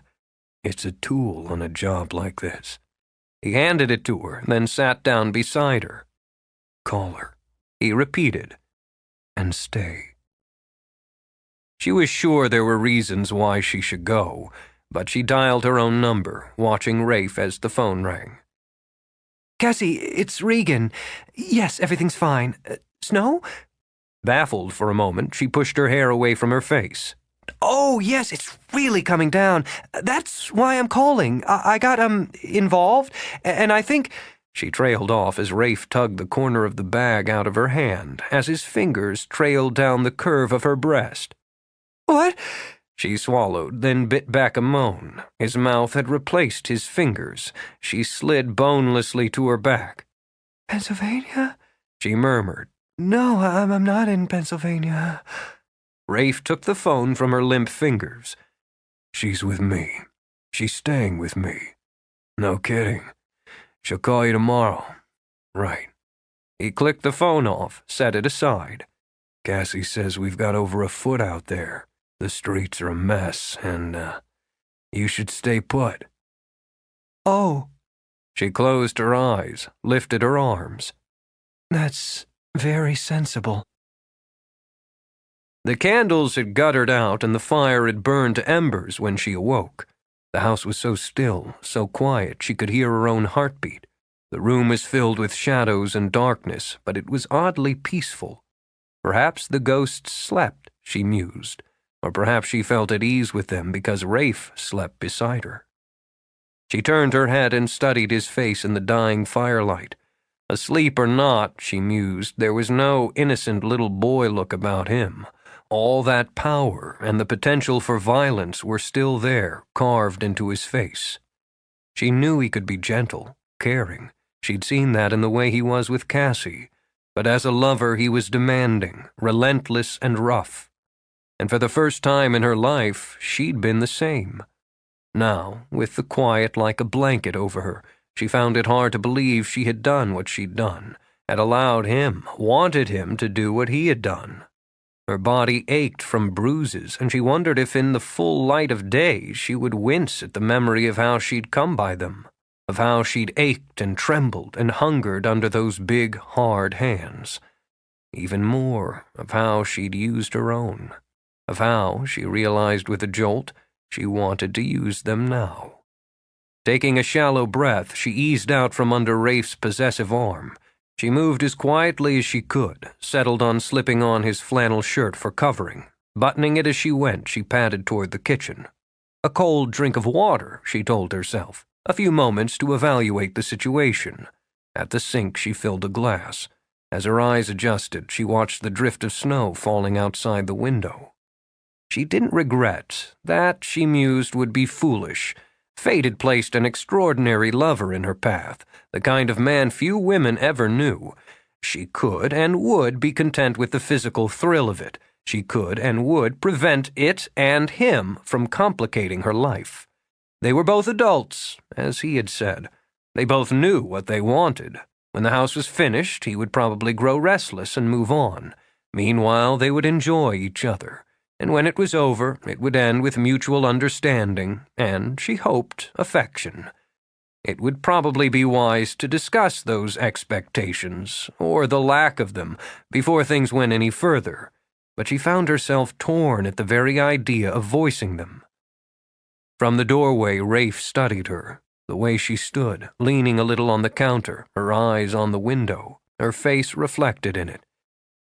"It's a tool on a job like this." He handed it to her, then sat down beside her. "Call her," he repeated, "and stay." She was sure there were reasons why she should go, but she dialed her own number, watching Rafe as the phone rang. "Cassie, it's Regan. Yes, everything's fine. Snow?" Baffled for a moment, she pushed her hair away from her face. "Oh, yes, it's really coming down. That's why I'm calling. I got, involved, and I think—" She trailed off as Rafe tugged the corner of the bag out of her hand, as his fingers trailed down the curve of her breast. "What?" She swallowed, then bit back a moan. His mouth had replaced his fingers. She slid bonelessly to her back. Pennsylvania? She murmured. No, I'm not in Pennsylvania. Rafe took the phone from her limp fingers. She's with me. She's staying with me. No kidding. She'll call you tomorrow. Right. He clicked the phone off, set it aside. Cassie says we've got over a foot out there. The streets are a mess, and, you should stay put. Oh. She closed her eyes, lifted her arms. That's very sensible. The candles had guttered out and the fire had burned to embers when she awoke. The house was so still, so quiet, she could hear her own heartbeat. The room was filled with shadows and darkness, but it was oddly peaceful. Perhaps the ghosts slept, she mused, or perhaps she felt at ease with them because Rafe slept beside her. She turned her head and studied his face in the dying firelight. Asleep or not, she mused, there was no innocent little boy look about him. All that power and the potential for violence were still there, carved into his face. She knew he could be gentle, caring. She'd seen that in the way he was with Cassie. But as a lover, he was demanding, relentless and rough. And for the first time in her life, she'd been the same. Now, with the quiet like a blanket over her, she found it hard to believe she had done what she'd done, had allowed him, wanted him to do what he had done. Her body ached from bruises, and she wondered if in the full light of day she would wince at the memory of how she'd come by them, of how she'd ached and trembled and hungered under those big, hard hands. Even more, of how she'd used her own, of how, she realized with a jolt, she wanted to use them now. Taking a shallow breath, she eased out from under Rafe's possessive arm. She moved as quietly as she could, settled on slipping on his flannel shirt for covering. Buttoning it as she went, she padded toward the kitchen. A cold drink of water, she told herself. A few moments to evaluate the situation. At the sink, she filled a glass. As her eyes adjusted, she watched the drift of snow falling outside the window. She didn't regret. That, she mused, would be foolish. Fate had placed an extraordinary lover in her path, the kind of man few women ever knew. She could and would be content with the physical thrill of it. She could and would prevent it and him from complicating her life. They were both adults, as he had said. They both knew what they wanted. When the house was finished, he would probably grow restless and move on. Meanwhile, they would enjoy each other. And when it was over, it would end with mutual understanding and, she hoped, affection. It would probably be wise to discuss those expectations, or the lack of them, before things went any further, but she found herself torn at the very idea of voicing them. From the doorway, Rafe studied her, the way she stood, leaning a little on the counter, her eyes on the window, her face reflected in it.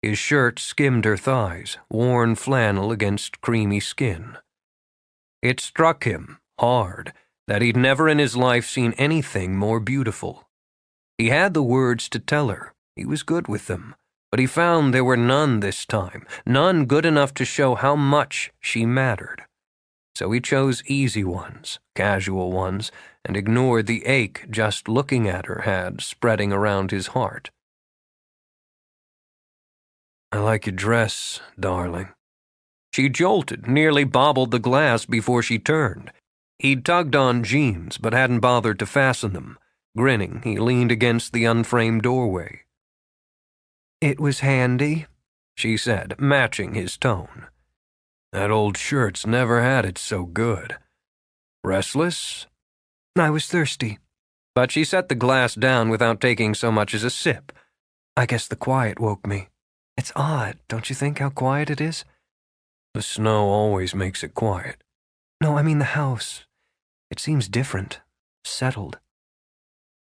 His shirt skimmed her thighs, worn flannel against creamy skin. It struck him, hard, that he'd never in his life seen anything more beautiful. He had the words to tell her, he was good with them, but he found there were none this time, none good enough to show how much she mattered. So he chose easy ones, casual ones, and ignored the ache just looking at her had spreading around his heart. I like your dress, darling. She jolted, nearly bobbled the glass before she turned. He'd tugged on jeans, but hadn't bothered to fasten them. Grinning, he leaned against the unframed doorway. It was handy, she said, matching his tone. That old shirt's never had it so good. Restless? I was thirsty. But she set the glass down without taking so much as a sip. I guess the quiet woke me. It's odd, don't you think, how quiet it is? The snow always makes it quiet. No, I mean the house. It seems different, settled.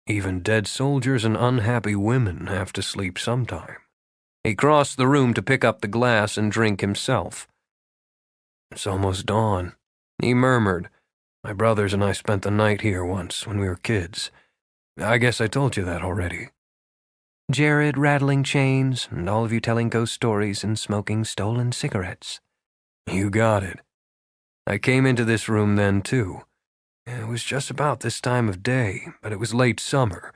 Even dead soldiers and unhappy women have to sleep sometime. He crossed the room to pick up the glass and drink himself. It's almost dawn, he murmured. My brothers and I spent the night here once when we were kids. I guess I told you that already. Jared rattling chains, and all of you telling ghost stories and smoking stolen cigarettes. You got it. I came into this room then, too. It was just about this time of day, but it was late summer.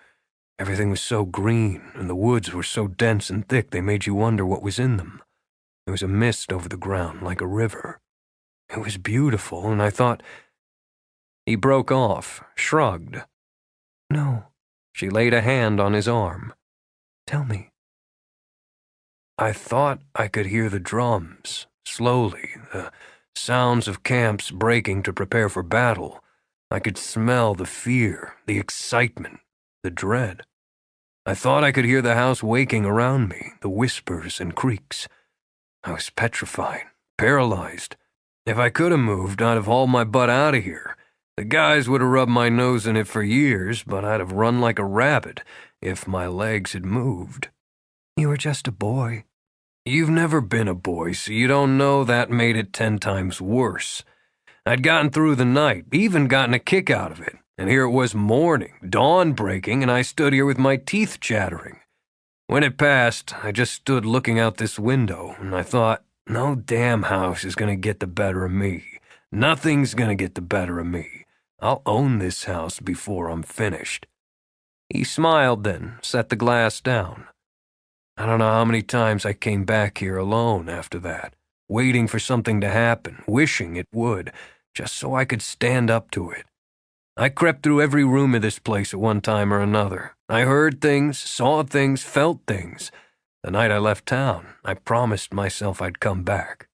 Everything was so green, and the woods were so dense and thick they made you wonder what was in them. There was a mist over the ground like a river. It was beautiful, and I thought... He broke off, shrugged. No. She laid a hand on his arm. Tell me. I thought I could hear the drums, slowly, the sounds of camps breaking to prepare for battle. I could smell the fear, the excitement, the dread. I thought I could hear the house waking around me, the whispers and creaks. I was petrified, paralyzed. If I could have moved, I'd have hauled my butt out of here. The guys would have rubbed my nose in it for years, but I'd have run like a rabbit if my legs had moved. You were just a boy. You've never been a boy, so you don't know that made it 10 times worse. I'd gotten through the night, even gotten a kick out of it, and here it was morning, dawn breaking, and I stood here with my teeth chattering. When it passed, I just stood looking out this window, and I thought, no damn house is going to get the better of me. Nothing's going to get the better of me. I'll own this house before I'm finished. He smiled then, set the glass down. I don't know how many times I came back here alone after that, waiting for something to happen, wishing it would, just so I could stand up to it. I crept through every room of this place at one time or another. I heard things, saw things, felt things. The night I left town, I promised myself I'd come back.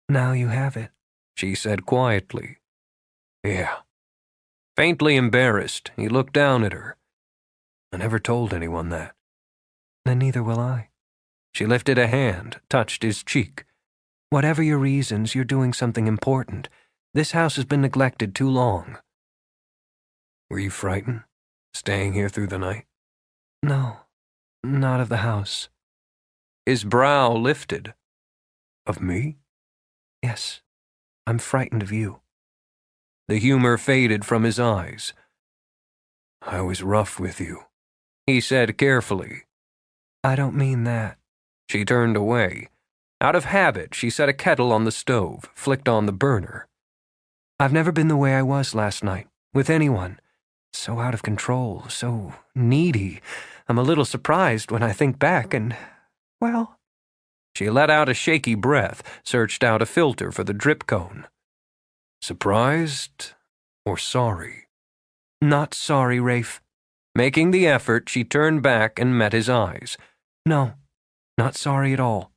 Now you have it, she said quietly. Yeah. Faintly embarrassed, he looked down at her. I never told anyone that. Then neither will I. She lifted a hand, touched his cheek. Whatever your reasons, you're doing something important. This house has been neglected too long. Were you frightened, staying here through the night? No, not of the house. His brow lifted. Of me? Yes, I'm frightened of you. The humor faded from his eyes. I was rough with you, he said carefully. I don't mean that. She turned away. Out of habit, she set a kettle on the stove, flicked on the burner. I've never been the way I was last night, with anyone. So out of control, so needy. I'm a little surprised when I think back and, well... She let out a shaky breath, searched out a filter for the drip cone. Surprised or sorry? Not sorry, Rafe. Making the effort, she turned back and met his eyes. No, not sorry at all.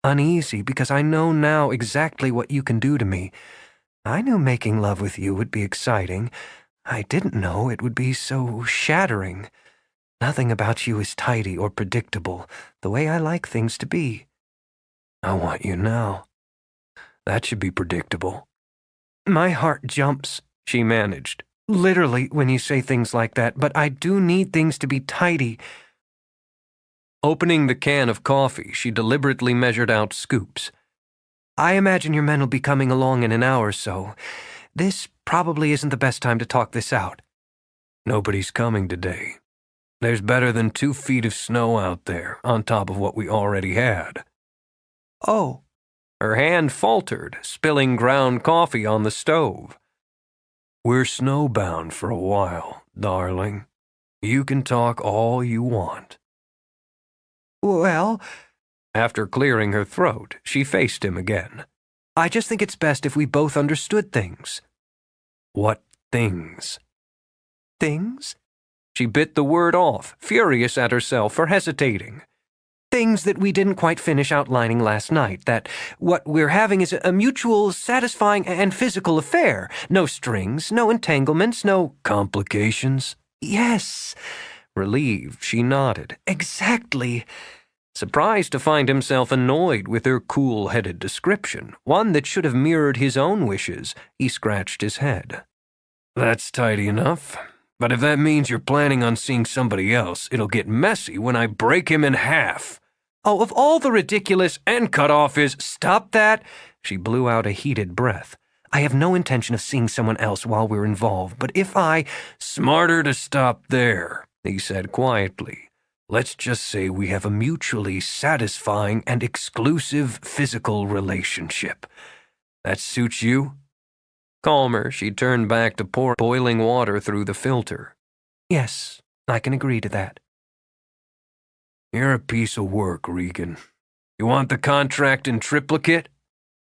Uneasy because I know now exactly what you can do to me. I knew making love with you would be exciting. I didn't know it would be so shattering. Nothing about you is tidy or predictable, the way I like things to be. I want you now. That should be predictable. My heart jumps, she managed. Literally when you say things like that, but I do need things to be tidy. Opening the can of coffee, she deliberately measured out scoops. I imagine your men will be coming along in an hour or so. This probably isn't the best time to talk this out. Nobody's coming today. There's better than 2 feet of snow out there, on top of what we already had. Oh. Her hand faltered, spilling ground coffee on the stove. We're snowbound for a while, darling. You can talk all you want. Well... After clearing her throat, she faced him again. I just think it's best if we both understood things. What things? Things? She bit the word off, furious at herself for hesitating. Things that we didn't quite finish outlining last night, that what we're having is a mutual, satisfying, and physical affair. No strings, no entanglements, no... Complications? Yes. Relieved, she nodded. Exactly. Surprised to find himself annoyed with her cool-headed description, one that should have mirrored his own wishes, he scratched his head. That's tidy enough. But if that means you're planning on seeing somebody else, it'll get messy when I break him in half. Oh, of all the ridiculous... And cut off his... Stop that! She blew out a heated breath. I have no intention of seeing someone else while we're involved, but if I... Smarter to stop there, he said quietly. Let's just say we have a mutually satisfying and exclusive physical relationship. That suits you?" Calmer, she turned back to pour boiling water through the filter. Yes, I can agree to that. "You're a piece of work, Regan. You want the contract in triplicate?"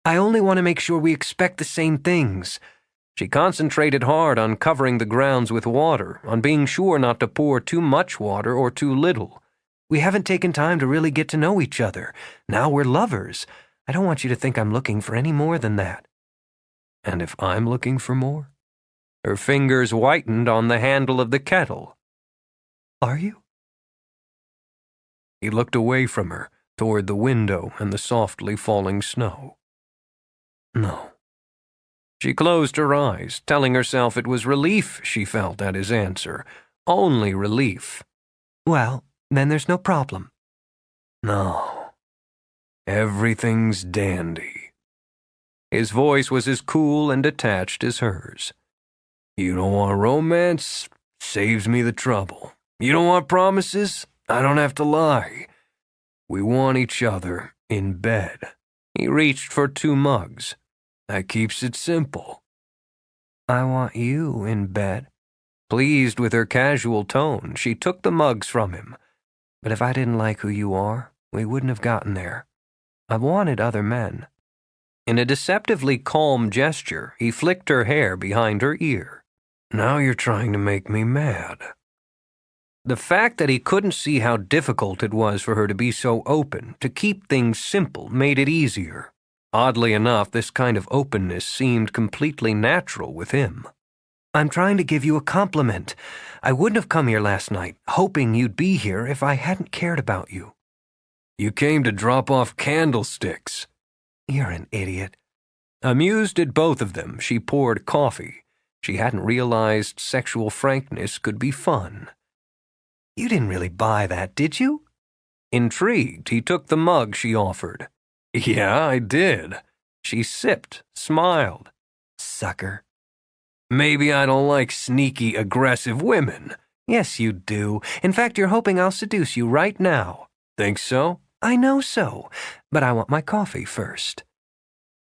I only want to make sure we expect the same things. She concentrated hard on covering the grounds with water, on being sure not to pour too much water or too little. We haven't taken time to really get to know each other. Now we're lovers. I don't want you to think I'm looking for any more than that. And if I'm looking for more? Her fingers whitened on the handle of the kettle. Are you? He looked away from her, toward the window and the softly falling snow. No. She closed her eyes, telling herself it was relief she felt at his answer. Only relief. Well, then there's no problem. No. Everything's dandy. His voice was as cool and detached as hers. You don't want romance? Saves me the trouble. You don't want promises? I don't have to lie. We want each other in bed. He reached for 2 mugs. That keeps it simple. I want you in bed. Pleased with her casual tone, she took the mugs from him. But if I didn't like who you are, we wouldn't have gotten there. I've wanted other men. In a deceptively calm gesture, he flicked her hair behind her ear. Now you're trying to make me mad. The fact that he couldn't see how difficult it was for her to be so open, to keep things simple, made it easier. Oddly enough, this kind of openness seemed completely natural with him. I'm trying to give you a compliment. I wouldn't have come here last night, hoping you'd be here if I hadn't cared about you. You came to drop off candlesticks. You're an idiot. Amused at both of them, she poured coffee. She hadn't realized sexual frankness could be fun. You didn't really buy that, did you? Intrigued, he took the mug she offered. Yeah, I did. She sipped, smiled. Sucker. Maybe I don't like sneaky, aggressive women. Yes, you do. In fact, you're hoping I'll seduce you right now. Think so? I know so, but I want my coffee first.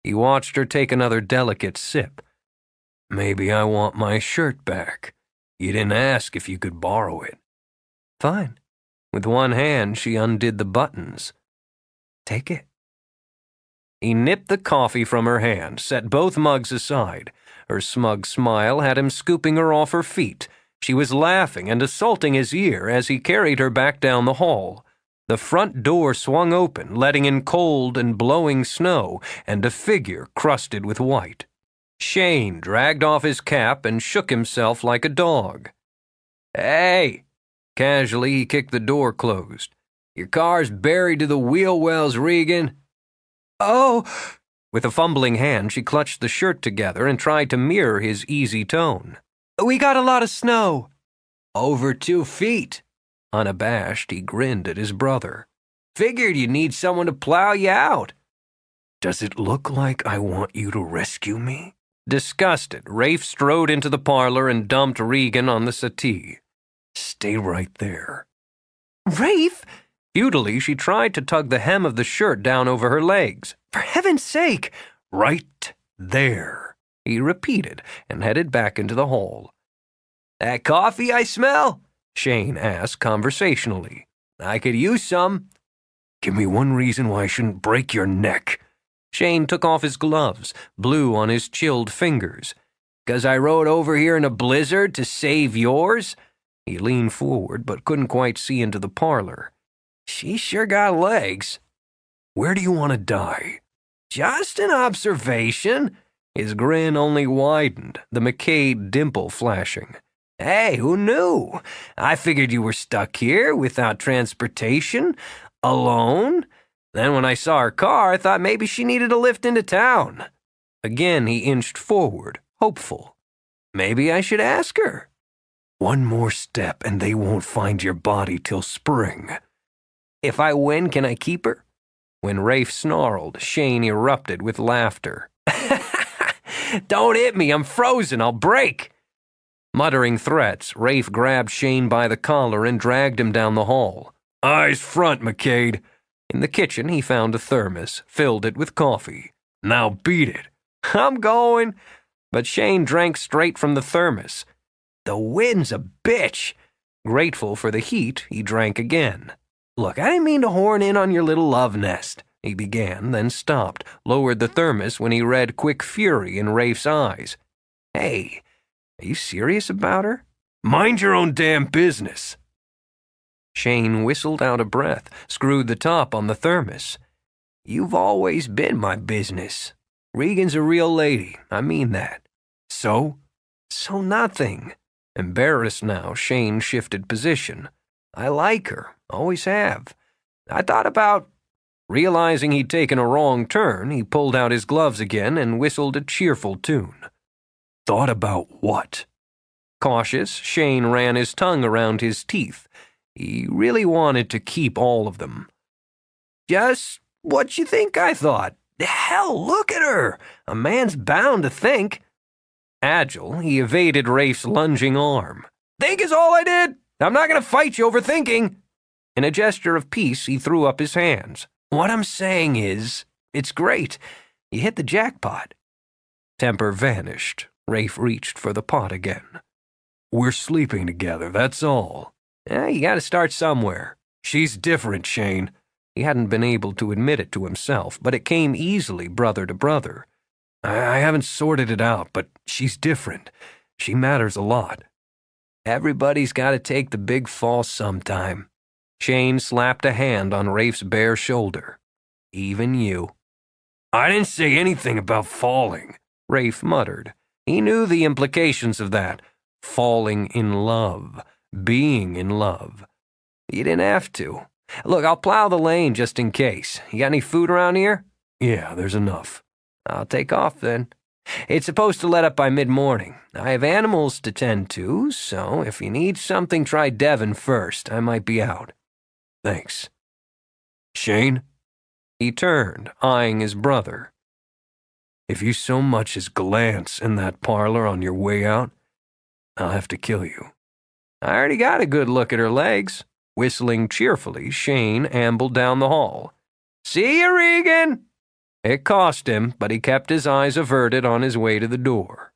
He watched her take another delicate sip. Maybe I want my shirt back. You didn't ask if you could borrow it. Fine. With one hand, she undid the buttons. Take it. He nipped the coffee from her hand, set both mugs aside. Her smug smile had him scooping her off her feet. She was laughing and assaulting his ear as he carried her back down the hall. The front door swung open, letting in cold and blowing snow and a figure crusted with white. Shane dragged off his cap and shook himself like a dog. Hey! Casually, he kicked the door closed. Your car's buried to the wheel wells, Regan. Oh! With a fumbling hand, she clutched the shirt together and tried to mirror his easy tone. We got a lot of snow. Over 2 feet. Unabashed, he grinned at his brother. Figured you'd need someone to plow you out. Does it look like I want you to rescue me? Disgusted, Rafe strode into the parlor and dumped Regan on the settee. Stay right there. Rafe! Futilely, she tried to tug the hem of the shirt down over her legs. For heaven's sake! Right there, he repeated and headed back into the hall. That coffee I smell? Shane asked conversationally. I could use some. Give me one reason why I shouldn't break your neck. Shane took off his gloves, blew on his chilled fingers. 'Cause I rode over here in a blizzard to save yours? He leaned forward but couldn't quite see into the parlor. She sure got legs. Where do you want to die? Just an observation. His grin only widened, the MacKade dimple flashing. Hey, who knew? I figured you were stuck here without transportation, alone. Then when I saw her car, I thought maybe she needed a lift into town. Again, he inched forward, hopeful. Maybe I should ask her. One more step and they won't find your body till spring. If I win, can I keep her? When Rafe snarled, Shane erupted with laughter. Don't hit me, I'm frozen, I'll break. Muttering threats, Rafe grabbed Shane by the collar and dragged him down the hall. Eyes front, MacKade. In the kitchen, he found a thermos, filled it with coffee. Now beat it. I'm going. But Shane drank straight from the thermos. The wind's a bitch. Grateful for the heat, he drank again. Look, I didn't mean to horn in on your little love nest, he began, then stopped, lowered the thermos when he read quick fury in Rafe's eyes. Hey, are you serious about her? Mind your own damn business. Shane whistled out a breath, screwed the top on the thermos. You've always been my business. Regan's a real lady, I mean that. So? So nothing. Embarrassed now, Shane shifted position. I like her, always have. I thought about... Realizing he'd taken a wrong turn, he pulled out his gloves again and whistled a cheerful tune. Thought about what? Cautious, Shane ran his tongue around his teeth. He really wanted to keep all of them. Just what you think I thought. Hell, look at her. A man's bound to think. Agile, he evaded Rafe's lunging arm. Think is all I did. I'm not going to fight you over thinking. In a gesture of peace, he threw up his hands. What I'm saying is, it's great. You hit the jackpot. Temper vanished. Rafe reached for the pot again. We're sleeping together, that's all. You gotta start somewhere. She's different, Shane. He hadn't been able to admit it to himself, but it came easily brother to brother. I haven't sorted it out, but she's different. She matters a lot. Everybody's gotta take the big fall sometime. Shane slapped a hand on Rafe's bare shoulder. Even you. I didn't say anything about falling, Rafe muttered. He knew the implications of that. Falling in love. Being in love. You didn't have to. Look, I'll plow the lane just in case. You got any food around here? Yeah, there's enough. I'll take off then. It's supposed to let up by mid-morning. I have animals to tend to, so if you need something, try Devon first. I might be out. Thanks. Shane? He turned, eyeing his brother. If you so much as glance in that parlor on your way out, I'll have to kill you. I already got a good look at her legs. Whistling cheerfully, Shane ambled down the hall. See you, Regan! It cost him, but he kept his eyes averted on his way to the door.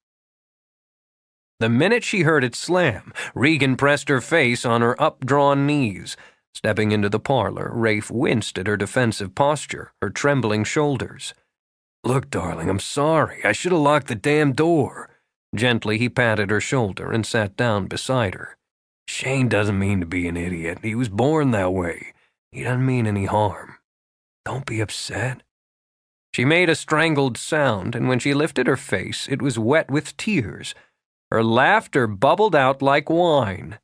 The minute she heard it slam, Regan pressed her face on her up-drawn knees. Stepping into the parlor, Rafe winced at her defensive posture, her trembling shoulders. Look, darling, I'm sorry. I should have locked the damn door. Gently, he patted her shoulder and sat down beside her. Shane doesn't mean to be an idiot. He was born that way. He doesn't mean any harm. Don't be upset. She made a strangled sound, and when she lifted her face, it was wet with tears. Her laughter bubbled out like wine.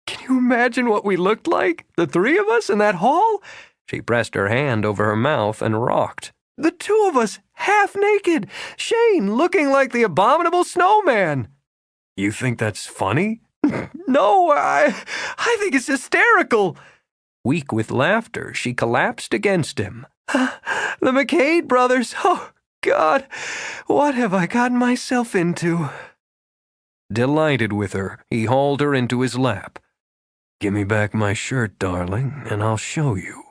Can you imagine what we looked like, the three of us in that hall? She pressed her hand over her mouth and rocked. The two of us, half naked. Shane looking like the abominable snowman. You think that's funny? No, I think it's hysterical. Weak with laughter, she collapsed against him. The MacKade Brothers. Oh, God, what have I gotten myself into? Delighted with her, he hauled her into his lap. Give me back my shirt, darling, and I'll show you.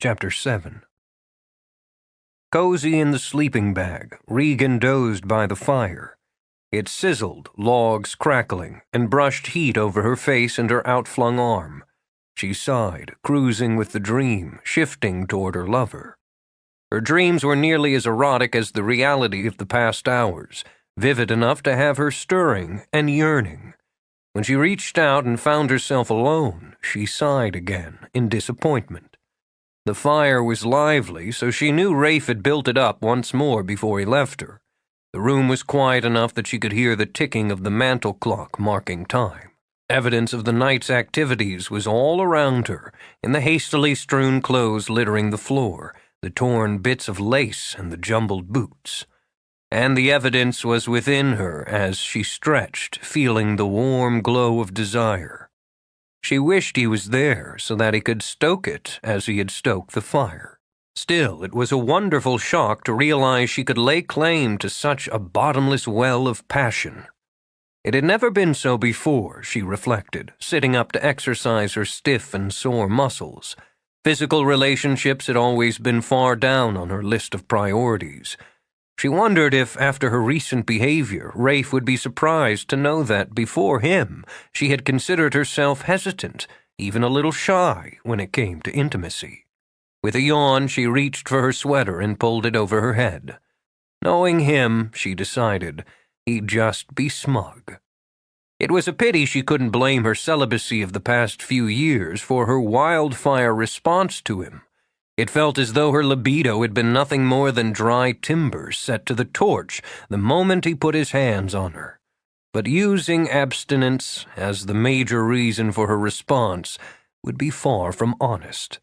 Chapter 7. Cozy in the sleeping bag, Regan dozed by the fire. It sizzled, logs crackling, and brushed heat over her face and her outflung arm. She sighed, cruising with the dream, shifting toward her lover. Her dreams were nearly as erotic as the reality of the past hours, vivid enough to have her stirring and yearning. When she reached out and found herself alone, she sighed again, in disappointment. The fire was lively, so she knew Rafe had built it up once more before he left her. The room was quiet enough that she could hear the ticking of the mantel clock marking time. Evidence of the night's activities was all around her, in the hastily strewn clothes littering the floor, the torn bits of lace and the jumbled boots. And the evidence was within her as she stretched, feeling the warm glow of desire. She wished he was there so that he could stoke it as he had stoked the fire. Still, it was a wonderful shock to realize she could lay claim to such a bottomless well of passion. It had never been so before, she reflected, sitting up to exercise her stiff and sore muscles. Physical relationships had always been far down on her list of priorities. She wondered if, after her recent behavior, Rafe would be surprised to know that, before him, she had considered herself hesitant, even a little shy, when it came to intimacy. With a yawn, she reached for her sweater and pulled it over her head. Knowing him, she decided, he'd just be smug. It was a pity she couldn't blame her celibacy of the past few years for her wildfire response to him. It felt as though her libido had been nothing more than dry timbers set to the torch the moment he put his hands on her. But using abstinence as the major reason for her response would be far from honest.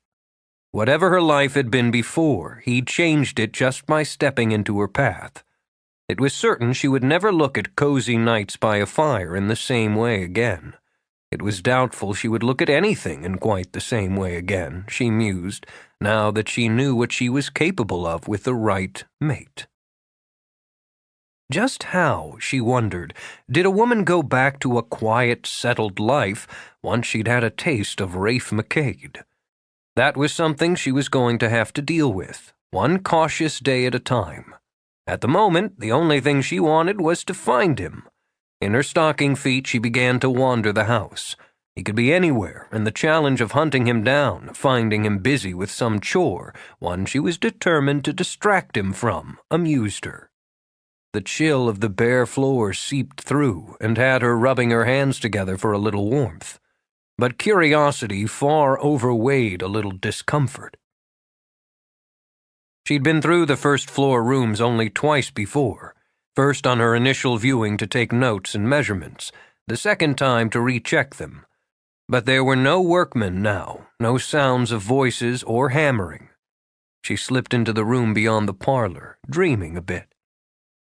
Whatever her life had been before, he'd changed it just by stepping into her path. It was certain she would never look at cozy nights by a fire in the same way again. It was doubtful she would look at anything in quite the same way again, she mused, now that she knew what she was capable of with the right mate. Just how, she wondered, did a woman go back to a quiet, settled life once she'd had a taste of Rafe MacKade? That was something she was going to have to deal with, one cautious day at a time. At the moment, the only thing she wanted was to find him. In her stocking feet, she began to wander the house. He could be anywhere, and the challenge of hunting him down, finding him busy with some chore, one she was determined to distract him from, amused her. The chill of the bare floor seeped through and had her rubbing her hands together for a little warmth. But curiosity far overweighed a little discomfort. She'd been through the first-floor rooms only twice before, first on her initial viewing to take notes and measurements, the second time to recheck them. But there were no workmen now, no sounds of voices or hammering. She slipped into the room beyond the parlor, dreaming a bit.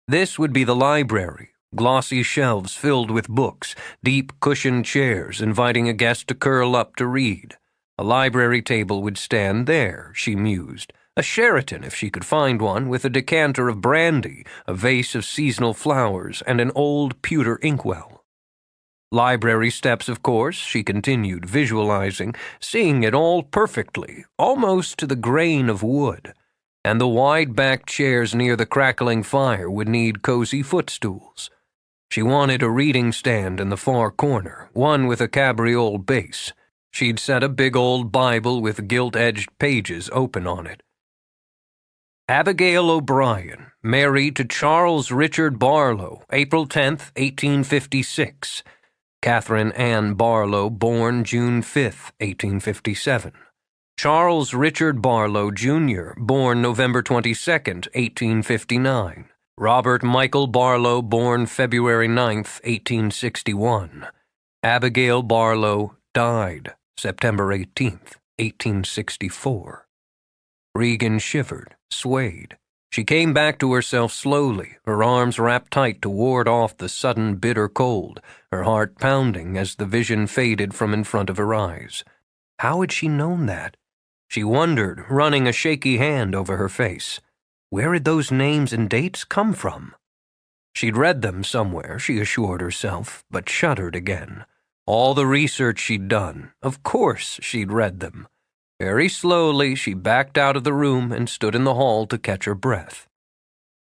This would be the library, glossy shelves filled with books, deep cushioned chairs inviting a guest to curl up to read. A library table would stand there, she mused. A Sheraton, if she could find one, with a decanter of brandy, a vase of seasonal flowers, and an old pewter inkwell. Library steps, of course, she continued, visualizing, seeing it all perfectly, almost to the grain of wood. And the wide-backed chairs near the crackling fire would need cozy footstools. She wanted a reading stand in the far corner, one with a cabriole base. She'd set a big old Bible with gilt-edged pages open on it. Abigail O'Brien, married to Charles Richard Barlow, April 10th, 1856. Catherine Ann Barlow, born June 5th, 1857. Charles Richard Barlow, Jr., born November 22nd, 1859. Robert Michael Barlow, born February 9th, 1861. Abigail Barlow died September 18th, 1864. Regan shivered, swayed. She came back to herself slowly, her arms wrapped tight to ward off the sudden bitter cold, her heart pounding as the vision faded from in front of her eyes. How had she known that? She wondered, running a shaky hand over her face. Where had those names and dates come from? She'd read them somewhere, she assured herself, but shuddered again. All the research she'd done, of course she'd read them. Very slowly, she backed out of the room and stood in the hall to catch her breath.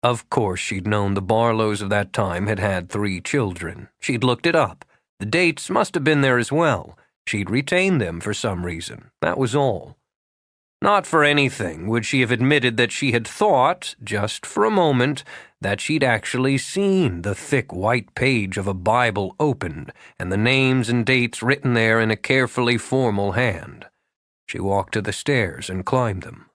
Of course she'd known the Barlows of that time had had 3 children. She'd looked it up. The dates must have been there as well. She'd retained them for some reason. That was all. Not for anything would she have admitted that she had thought, just for a moment, that she'd actually seen the thick white page of a Bible opened and the names and dates written there in a carefully formal hand. She walked to the stairs and climbed them.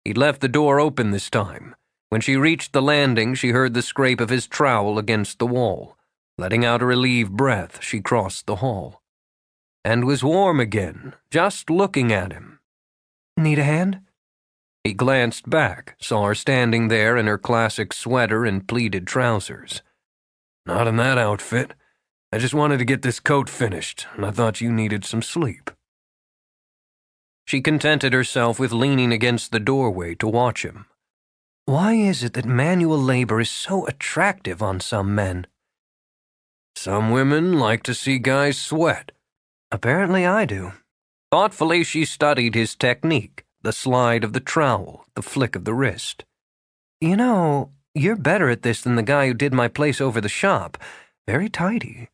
He'd left the door open this time. When she reached the landing, she heard the scrape of his trowel against the wall. Letting out a relieved breath, she crossed the hall. And was warm again, just looking at him. "Need a hand?" He glanced back, saw her standing there in her classic sweater and pleated trousers. "Not in that outfit. I just wanted to get this coat finished, and I thought you needed some sleep." She contented herself with leaning against the doorway to watch him. Why is it that manual labor is so attractive on some men? Some women like to see guys sweat. Apparently I do. Thoughtfully, she studied his technique, the slide of the trowel, the flick of the wrist. You know, you're better at this than the guy who did my place over the shop. Very tidy.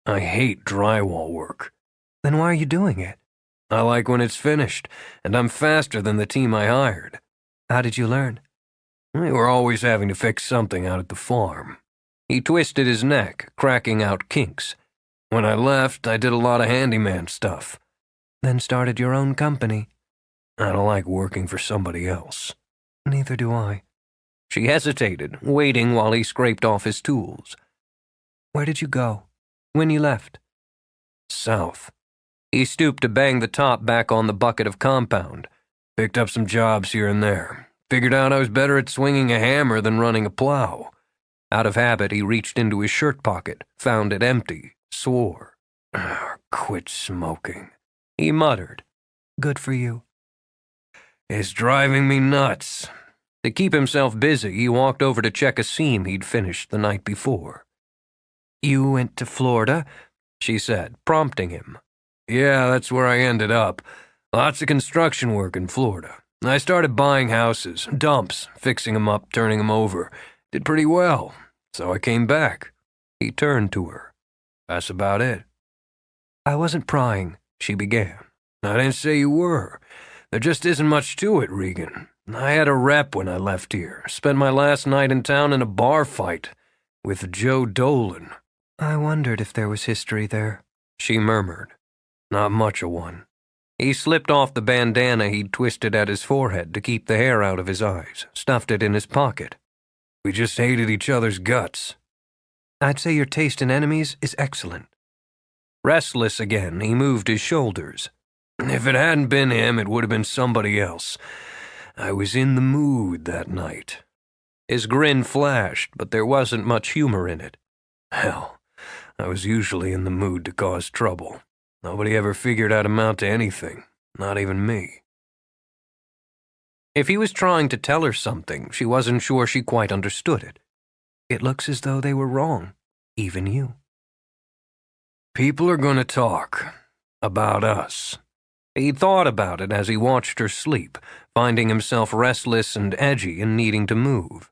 I hate drywall work. Then why are you doing it? I like when it's finished, and I'm faster than the team I hired. How did you learn? We were always having to fix something out at the farm. He twisted his neck, cracking out kinks. When I left, I did a lot of handyman stuff. Then started your own company. I don't like working for somebody else. Neither do I. She hesitated, waiting while he scraped off his tools. Where did you go? When you left? South. He stooped to bang the top back on the bucket of compound. Picked up some jobs here and there. Figured out I was better at swinging a hammer than running a plow. Out of habit, he reached into his shirt pocket, found it empty, swore. Quit smoking, he muttered. Good for you. It's driving me nuts. To keep himself busy, he walked over to check a seam he'd finished the night before. You went to Florida? She said, prompting him. Yeah, that's where I ended up. Lots of construction work in Florida. I started buying houses, dumps, fixing them up, turning them over. Did pretty well, so I came back. He turned to her. That's about it. I wasn't prying, she began. I didn't say you were. There just isn't much to it, Regan. I had a rep when I left here. Spent my last night in town in a bar fight with Joe Dolan. I wondered if there was history there, she murmured. Not much of one. He slipped off the bandana he'd twisted at his forehead to keep the hair out of his eyes, stuffed it in his pocket. We just hated each other's guts. I'd say your taste in enemies is excellent. Restless again, he moved his shoulders. If it hadn't been him, it would have been somebody else. I was in the mood that night. His grin flashed, but there wasn't much humor in it. Hell, I was usually in the mood to cause trouble. Nobody ever figured I'd amount to anything, not even me. If he was trying to tell her something, she wasn't sure she quite understood it. It looks as though they were wrong, even you. People are going to talk about us. He thought about it as he watched her sleep, finding himself restless and edgy and needing to move.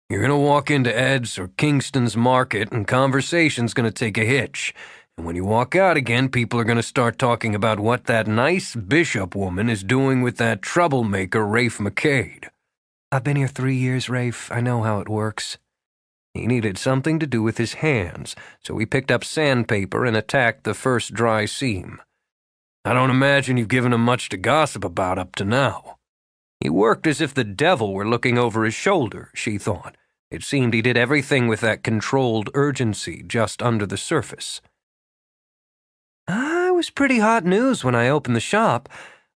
You're going to walk into Ed's or Kingston's market and conversation's going to take a hitch. And when you walk out again, people are going to start talking about what that nice bishop woman is doing with that troublemaker Rafe MacKade. I've been here 3 years, Rafe. I know how it works. He needed something to do with his hands, so he picked up sandpaper and attacked the first dry seam. I don't imagine you've given him much to gossip about up to now. He worked as if the devil were looking over his shoulder, she thought. It seemed he did everything with that controlled urgency just under the surface. I was pretty hot news when I opened the shop.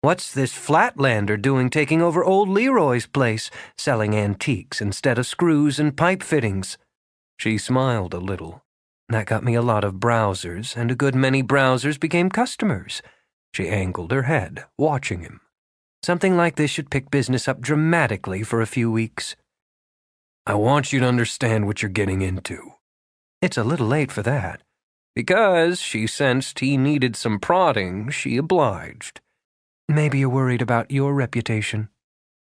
What's this Flatlander doing taking over old Leroy's place, selling antiques instead of screws and pipe fittings? She smiled a little. That got me a lot of browsers, and a good many browsers became customers. She angled her head, watching him. Something like this should pick business up dramatically for a few weeks. I want you to understand what you're getting into. It's a little late for that. Because she sensed he needed some prodding, she obliged. Maybe you're worried about your reputation.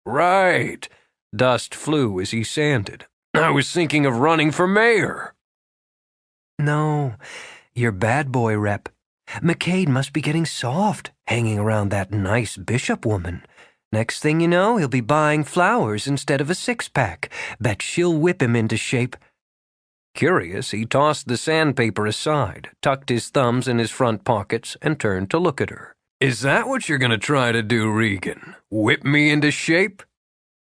Right. Dust flew as he sanded. I was thinking of running for mayor. No, your bad boy rep. MacKade must be getting soft, hanging around that nice bishop woman. Next thing you know, he'll be buying flowers instead of a six-pack. Bet she'll whip him into shape. Curious, he tossed the sandpaper aside, tucked his thumbs in his front pockets, and turned to look at her. Is that what you're going to try to do, Regan? Whip me into shape?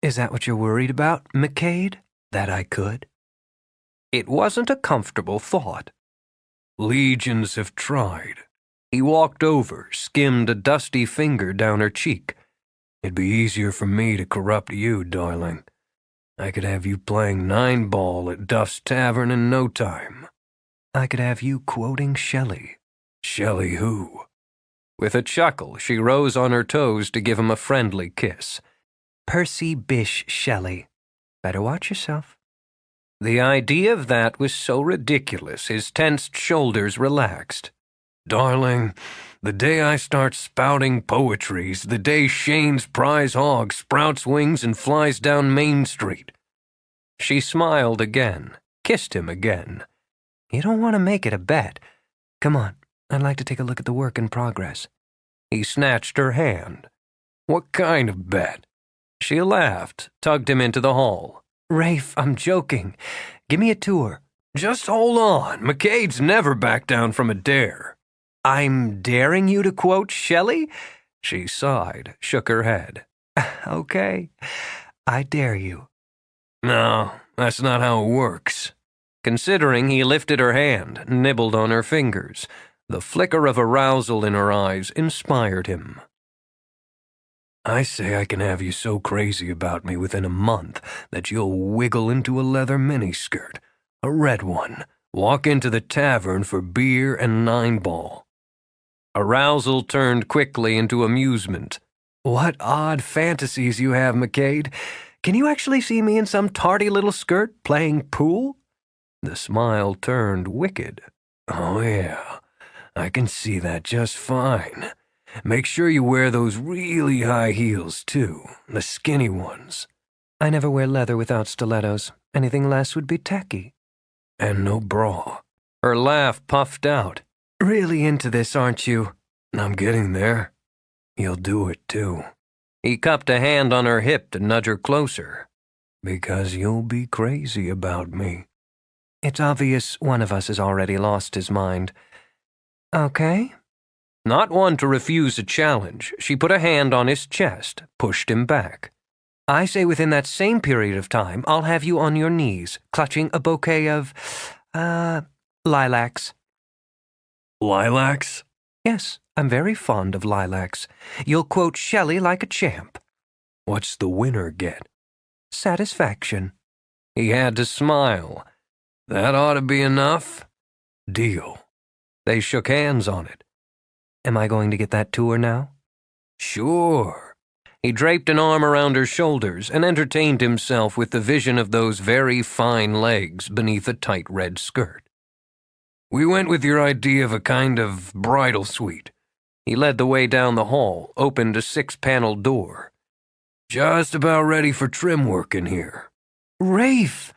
Is that what you're worried about, MacKade? That I could? It wasn't a comfortable thought. Legions have tried. He walked over, skimmed a dusty finger down her cheek. It'd be easier for me to corrupt you, darling. I could have you playing 9-ball at Duff's Tavern in no time. I could have you quoting Shelley. Shelley who? With a chuckle, she rose on her toes to give him a friendly kiss. Percy Bysshe Shelley. Better watch yourself. The idea of that was so ridiculous, his tensed shoulders relaxed. Darling, The day I start spouting poetry's the day Shane's prize hog sprouts wings and flies down Main Street." She smiled again, kissed him again. You don't want to make it a bet. Come on, I'd like to take a look at the work in progress. He snatched her hand. "What kind of bet?" She laughed, tugged him into the hall. Rafe, I'm joking. Give me a tour. "Just hold on. MacKade's never backed down from a dare." I'm daring you to quote Shelley? She sighed, shook her head. Okay, I dare you. "No, that's not how it works." Considering, he lifted her hand, nibbled on her fingers. The flicker of arousal in her eyes inspired him. "I say I can have you so crazy about me within a month that you'll wiggle into a leather miniskirt, a red one, walk into the tavern for beer and 9-ball. Arousal turned quickly into amusement. What odd fantasies you have, MacKade. Can you actually see me in some tardy little skirt playing pool? The smile turned wicked. "Oh, yeah, I can see that just fine. Make sure you wear those really high heels, too, the skinny ones." I never wear leather without stilettos. Anything less would be tacky. "And no bra." Her laugh puffed out. Really into this, aren't you? "I'm getting there. You'll do it, too." He cupped a hand on her hip to nudge her closer. "Because you'll be crazy about me." It's obvious one of us has already lost his mind. Okay. Not one to refuse a challenge, she put a hand on his chest, pushed him back. I say within that same period of time, I'll have you on your knees, clutching a bouquet of, lilacs. "Lilacs?" Yes, I'm very fond of lilacs. You'll quote Shelley like a champ. "What's the winner get?" Satisfaction." He had to smile. "That ought to be enough." "Deal." They shook hands on it. Am I going to get that tour now? "Sure." He draped an arm around her shoulders and entertained himself with the vision of those very fine legs beneath a tight red skirt. "We went with your idea of a kind of bridal suite." He led the way down the hall, opened a 6-paneled door. "Just about ready for trim work in here." Rafe!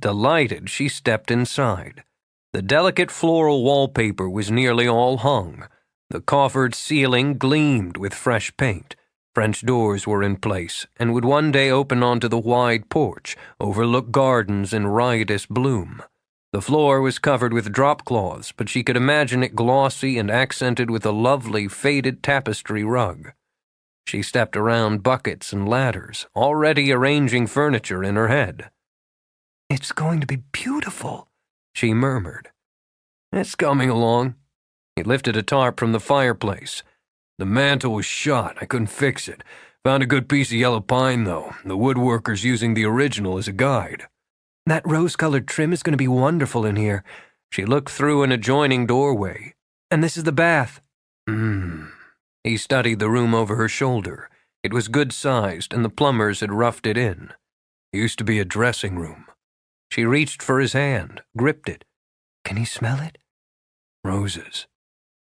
Delighted, she stepped inside. The delicate floral wallpaper was nearly all hung. The coffered ceiling gleamed with fresh paint. French doors were in place and would one day open onto the wide porch, overlook gardens in riotous bloom. The floor was covered with drop cloths, but she could imagine it glossy and accented with a lovely faded tapestry rug. She stepped around buckets and ladders, already arranging furniture in her head. It's going to be beautiful, she murmured. "It's coming along." He lifted a tarp from the fireplace. "The mantel was shot. I couldn't fix it. Found a good piece of yellow pine, though. The woodworker's using the original as a guide." That rose-colored trim is going to be wonderful in here. She looked through an adjoining doorway. And this is the bath. He studied the room over her shoulder. It was good-sized, and the plumbers had roughed it in. Used to be a dressing room. She reached for his hand, gripped it. Can you smell it? Roses.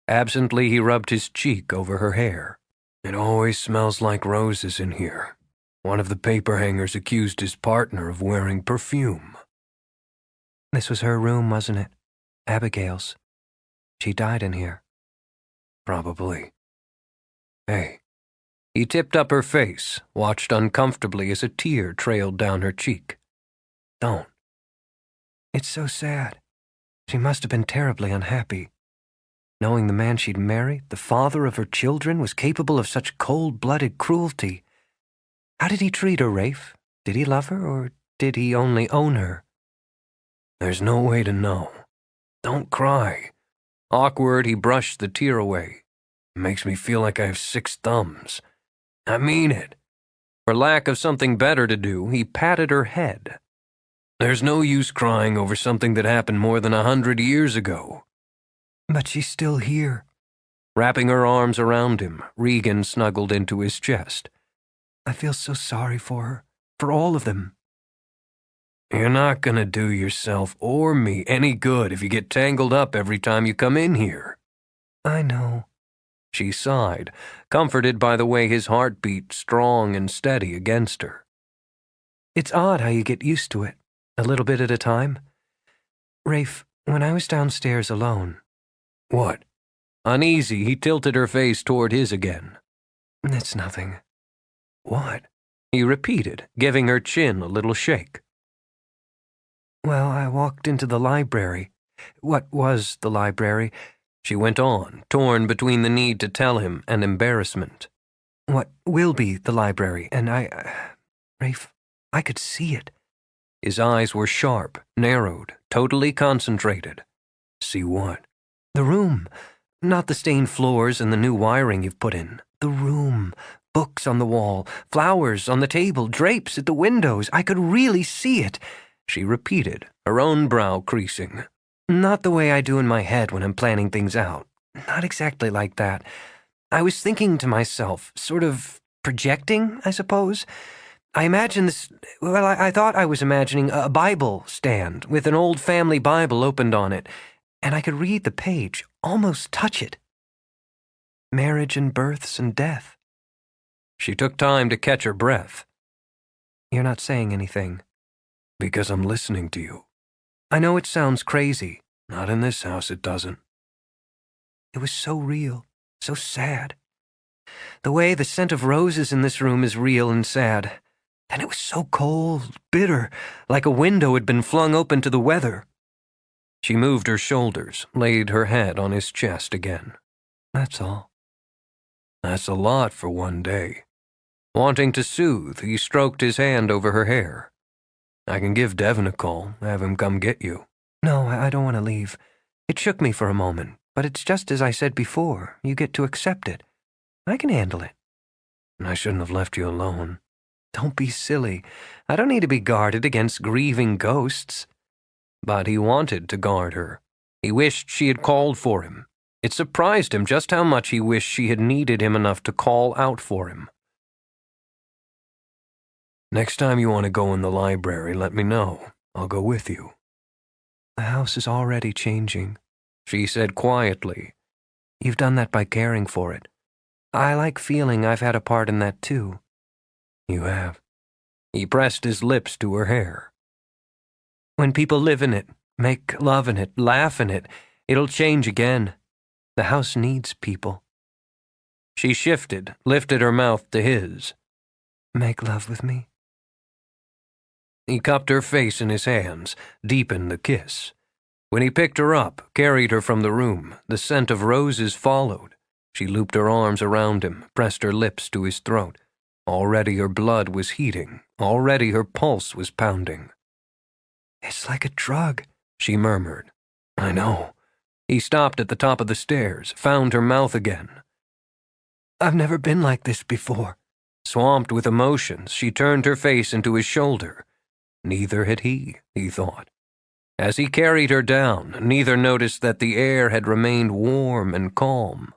Absently, he rubbed his cheek over her hair. "It always smells like roses in here." One of the paper hangers accused his partner of wearing perfume. This was her room, wasn't it? Abigail's. She died in here. Probably. "Hey." He tipped up her face, watched uncomfortably as a tear trailed down her cheek. "Don't." It's so sad. She must have been terribly unhappy. Knowing the man she'd married, the father of her children, was capable of such cold-blooded cruelty. How did he treat her, Rafe? Did he love her, or did he only own her? "There's no way to know. Don't cry." Awkward, he brushed the tear away. "It makes me feel like I have 6 thumbs. I mean it." For lack of something better to do, he patted her head. "There's no use crying over something that happened more than 100 years ago." But she's still here. Wrapping her arms around him, Regan snuggled into his chest. I feel so sorry for her, for all of them. "You're not gonna do yourself or me any good if you get tangled up every time you come in here." I know. She sighed, comforted by the way his heart beat strong and steady against her. It's odd how you get used to it, a little bit at a time. Rafe, when I was downstairs alone... What? Uneasy, he tilted her face toward his again. It's nothing. What? He repeated, giving her chin a little shake. Well, I walked into the library. What was the library? She went on, torn between the need to tell him and embarrassment. What will be the library, and Rafe, I could see it. His eyes were sharp, narrowed, totally concentrated. See what? The room. Not the stained floors and the new wiring you've put in. The room. Books on the wall, flowers on the table, drapes at the windows. I could really see it, she repeated, her own brow creasing. Not the way I do in my head when I'm planning things out. Not exactly like that. I was thinking to myself, sort of projecting, I suppose. I imagined this, well, I thought I was imagining a Bible stand with an old family Bible opened on it, and I could read the page, almost touch it. Marriage and births and death. She took time to catch her breath. You're not saying anything. Because I'm listening to you. I know it sounds crazy. Not in this house, it doesn't. It was so real, so sad. The way the scent of roses in this room is real and sad. And it was so cold, bitter, like a window had been flung open to the weather. She moved her shoulders, laid her head on his chest again. That's all. That's a lot for one day. Wanting to soothe, he stroked his hand over her hair. I can give Devin a call, have him come get you. No, I don't want to leave. It shook me for a moment, but it's just as I said before. You get to accept it. I can handle it. I shouldn't have left you alone. Don't be silly. I don't need to be guarded against grieving ghosts. But he wanted to guard her. He wished she had called for him. It surprised him just how much he wished she had needed him enough to call out for him. Next time you want to go in the library, let me know. I'll go with you. The house is already changing, she said quietly. You've done that by caring for it. I like feeling I've had a part in that too. You have. He pressed his lips to her hair. When people live in it, make love in it, laugh in it, it'll change again. The house needs people. She shifted, lifted her mouth to his. Make love with me? He cupped her face in his hands, deepened the kiss. When he picked her up, carried her from the room, the scent of roses followed. She looped her arms around him, pressed her lips to his throat. Already her blood was heating. Already her pulse was pounding. It's like a drug, she murmured. I know. He stopped at the top of the stairs, found her mouth again. I've never been like this before. Swamped with emotions, she turned her face into his shoulder. Neither had he thought. As he carried her down, neither noticed that the air had remained warm and calm.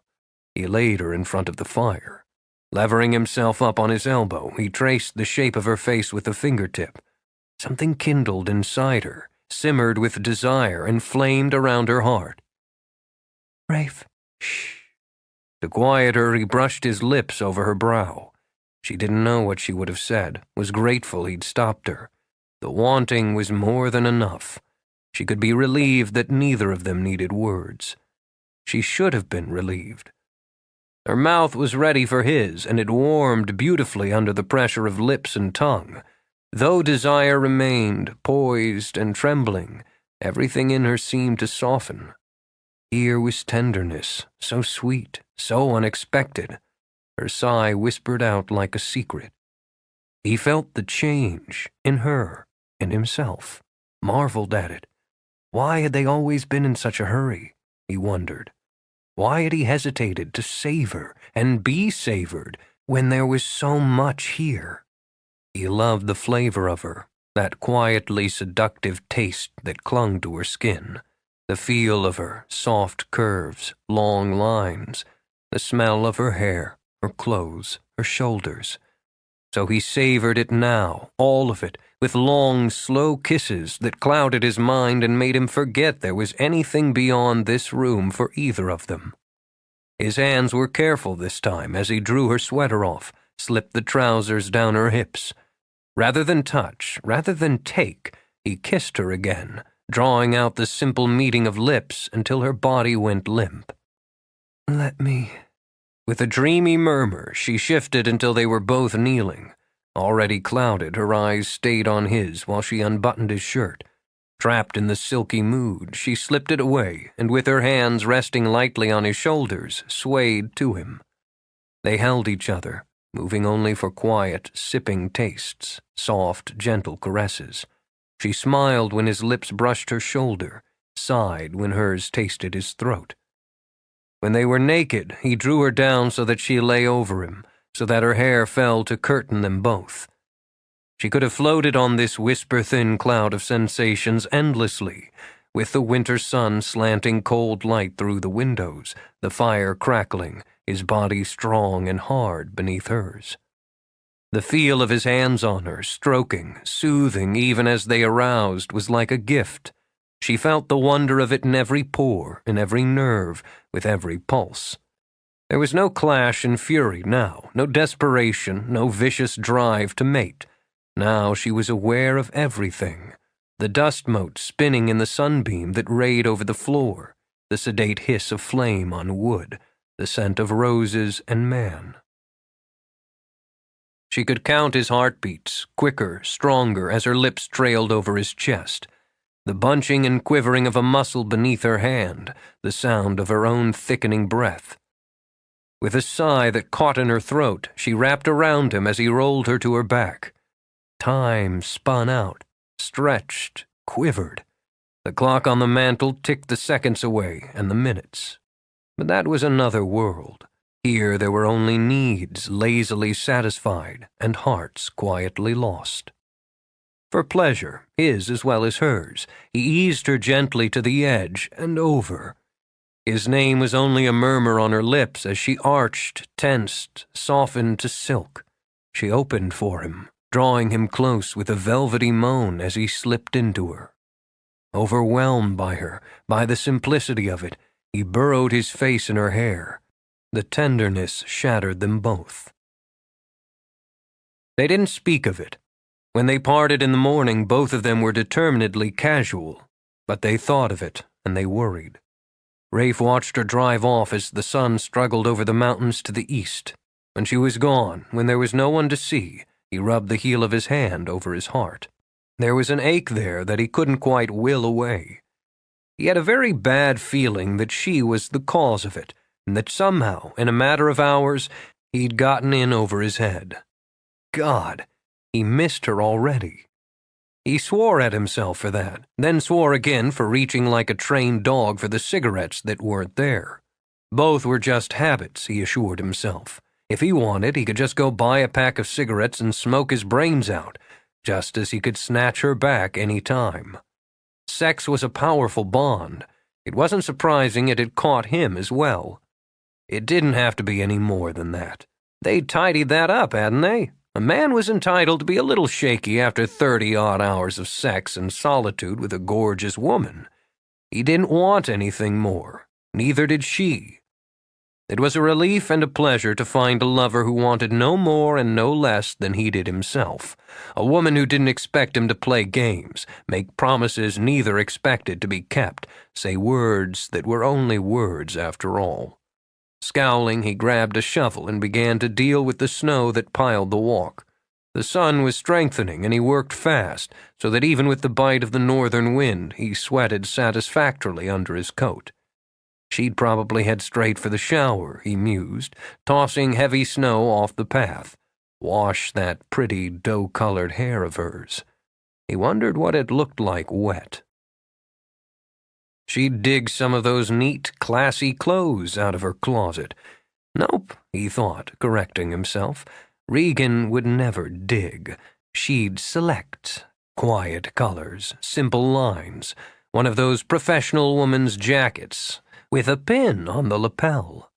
He laid her in front of the fire. Levering himself up on his elbow, he traced the shape of her face with a fingertip. Something kindled inside her, simmered with desire, and flamed around her heart. Rafe. Shh. To quiet her, he brushed his lips over her brow. She didn't know what she would have said, was grateful he'd stopped her. The wanting was more than enough. She could be relieved that neither of them needed words. She should have been relieved. Her mouth was ready for his, and it warmed beautifully under the pressure of lips and tongue. Though desire remained, poised and trembling, everything in her seemed to soften. Here was tenderness, so sweet, so unexpected. Her sigh whispered out like a secret. He felt the change in her, in himself, marveled at it. Why had they always been in such a hurry? He wondered. Why had he hesitated to savor and be savored when there was so much here? He loved the flavor of her, that quietly seductive taste that clung to her skin, the feel of her soft curves, long lines, the smell of her hair, her clothes, her shoulders. So he savored it now, all of it, with long, slow kisses that clouded his mind and made him forget there was anything beyond this room for either of them. His hands were careful this time as he drew her sweater off, slipped the trousers down her hips. Rather than touch, rather than take, he kissed her again, drawing out the simple meeting of lips until her body went limp. Let me. With a dreamy murmur, she shifted until they were both kneeling. Already clouded, her eyes stayed on his while she unbuttoned his shirt. Trapped in the silky mood, she slipped it away and with her hands resting lightly on his shoulders, swayed to him. They held each other, moving only for quiet, sipping tastes, soft, gentle caresses. She smiled when his lips brushed her shoulder, sighed when hers tasted his throat. When they were naked, he drew her down so that she lay over him, so that her hair fell to curtain them both. She could have floated on this whisper-thin cloud of sensations endlessly, with the winter sun slanting cold light through the windows, the fire crackling, his body strong and hard beneath hers. The feel of his hands on her, stroking, soothing even as they aroused, was like a gift. She felt the wonder of it in every pore, in every nerve, with every pulse. There was no clash and fury now, no desperation, no vicious drive to mate. Now she was aware of everything. The dust mote spinning in the sunbeam that rayed over the floor, the sedate hiss of flame on wood, the scent of roses and man. She could count his heartbeats, quicker, stronger, as her lips trailed over his chest. The bunching and quivering of a muscle beneath her hand, the sound of her own thickening breath. With a sigh that caught in her throat, she wrapped around him as he rolled her to her back. Time spun out, stretched, quivered. The clock on the mantel ticked the seconds away and the minutes. But that was another world. Here there were only needs lazily satisfied and hearts quietly lost. For pleasure, his as well as hers, he eased her gently to the edge and over. His name was only a murmur on her lips as she arched, tensed, softened to silk. She opened for him, drawing him close with a velvety moan as he slipped into her. Overwhelmed by her, by the simplicity of it, he burrowed his face in her hair. The tenderness shattered them both. They didn't speak of it. When they parted in the morning, both of them were determinedly casual, but they thought of it, and they worried. Rafe watched her drive off as the sun struggled over the mountains to the east. When she was gone, when there was no one to see, he rubbed the heel of his hand over his heart. There was an ache there that he couldn't quite will away. He had a very bad feeling that she was the cause of it, and that somehow, in a matter of hours, he'd gotten in over his head. God, he missed her already. He swore at himself for that, then swore again for reaching like a trained dog for the cigarettes that weren't there. Both were just habits, he assured himself. If he wanted, he could just go buy a pack of cigarettes and smoke his brains out, just as he could snatch her back any time. Sex was a powerful bond. It wasn't surprising it had caught him as well. It didn't have to be any more than that. They'd tidied that up, hadn't they? A man was entitled to be a little shaky after 30-odd hours of sex and solitude with a gorgeous woman. He didn't want anything more. Neither did she. It was a relief and a pleasure to find a lover who wanted no more and no less than he did himself. A woman who didn't expect him to play games, make promises neither expected to be kept, say words that were only words after all. Scowling, he grabbed a shovel and began to deal with the snow that piled the walk. The sun was strengthening, and he worked fast, so that even with the bite of the northern wind, he sweated satisfactorily under his coat. She'd probably head straight for the shower, he mused, tossing heavy snow off the path. Wash that pretty dough-colored hair of hers. He wondered what it looked like wet. She'd dig some of those neat, classy clothes out of her closet. Nope, he thought, correcting himself. Regan would never dig. She'd select. Quiet colors, simple lines. One of those professional woman's jackets, with a pin on the lapel.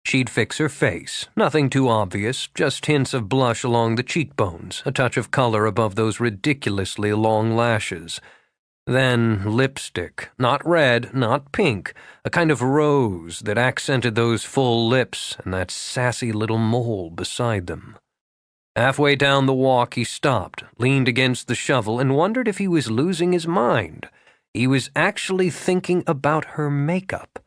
She'd fix her face, nothing too obvious, just hints of blush along the cheekbones, a touch of color above those ridiculously long lashes. Then lipstick, not red, not pink, a kind of rose that accented those full lips and that sassy little mole beside them. Halfway down the walk, he stopped, leaned against the shovel, and wondered if he was losing his mind. He was actually thinking about her makeup.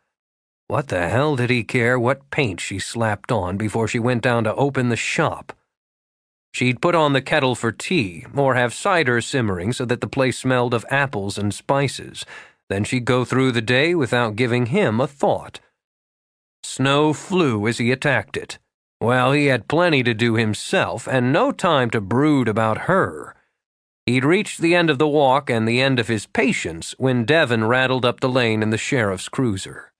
What the hell did he care what paint she slapped on before she went down to open the shop? She'd put on the kettle for tea, or have cider simmering so that the place smelled of apples and spices. Then she'd go through the day without giving him a thought. Snow flew as he attacked it. Well, he had plenty to do himself, and no time to brood about her. He'd reached the end of the walk and the end of his patience when Devon rattled up the lane in the sheriff's cruiser.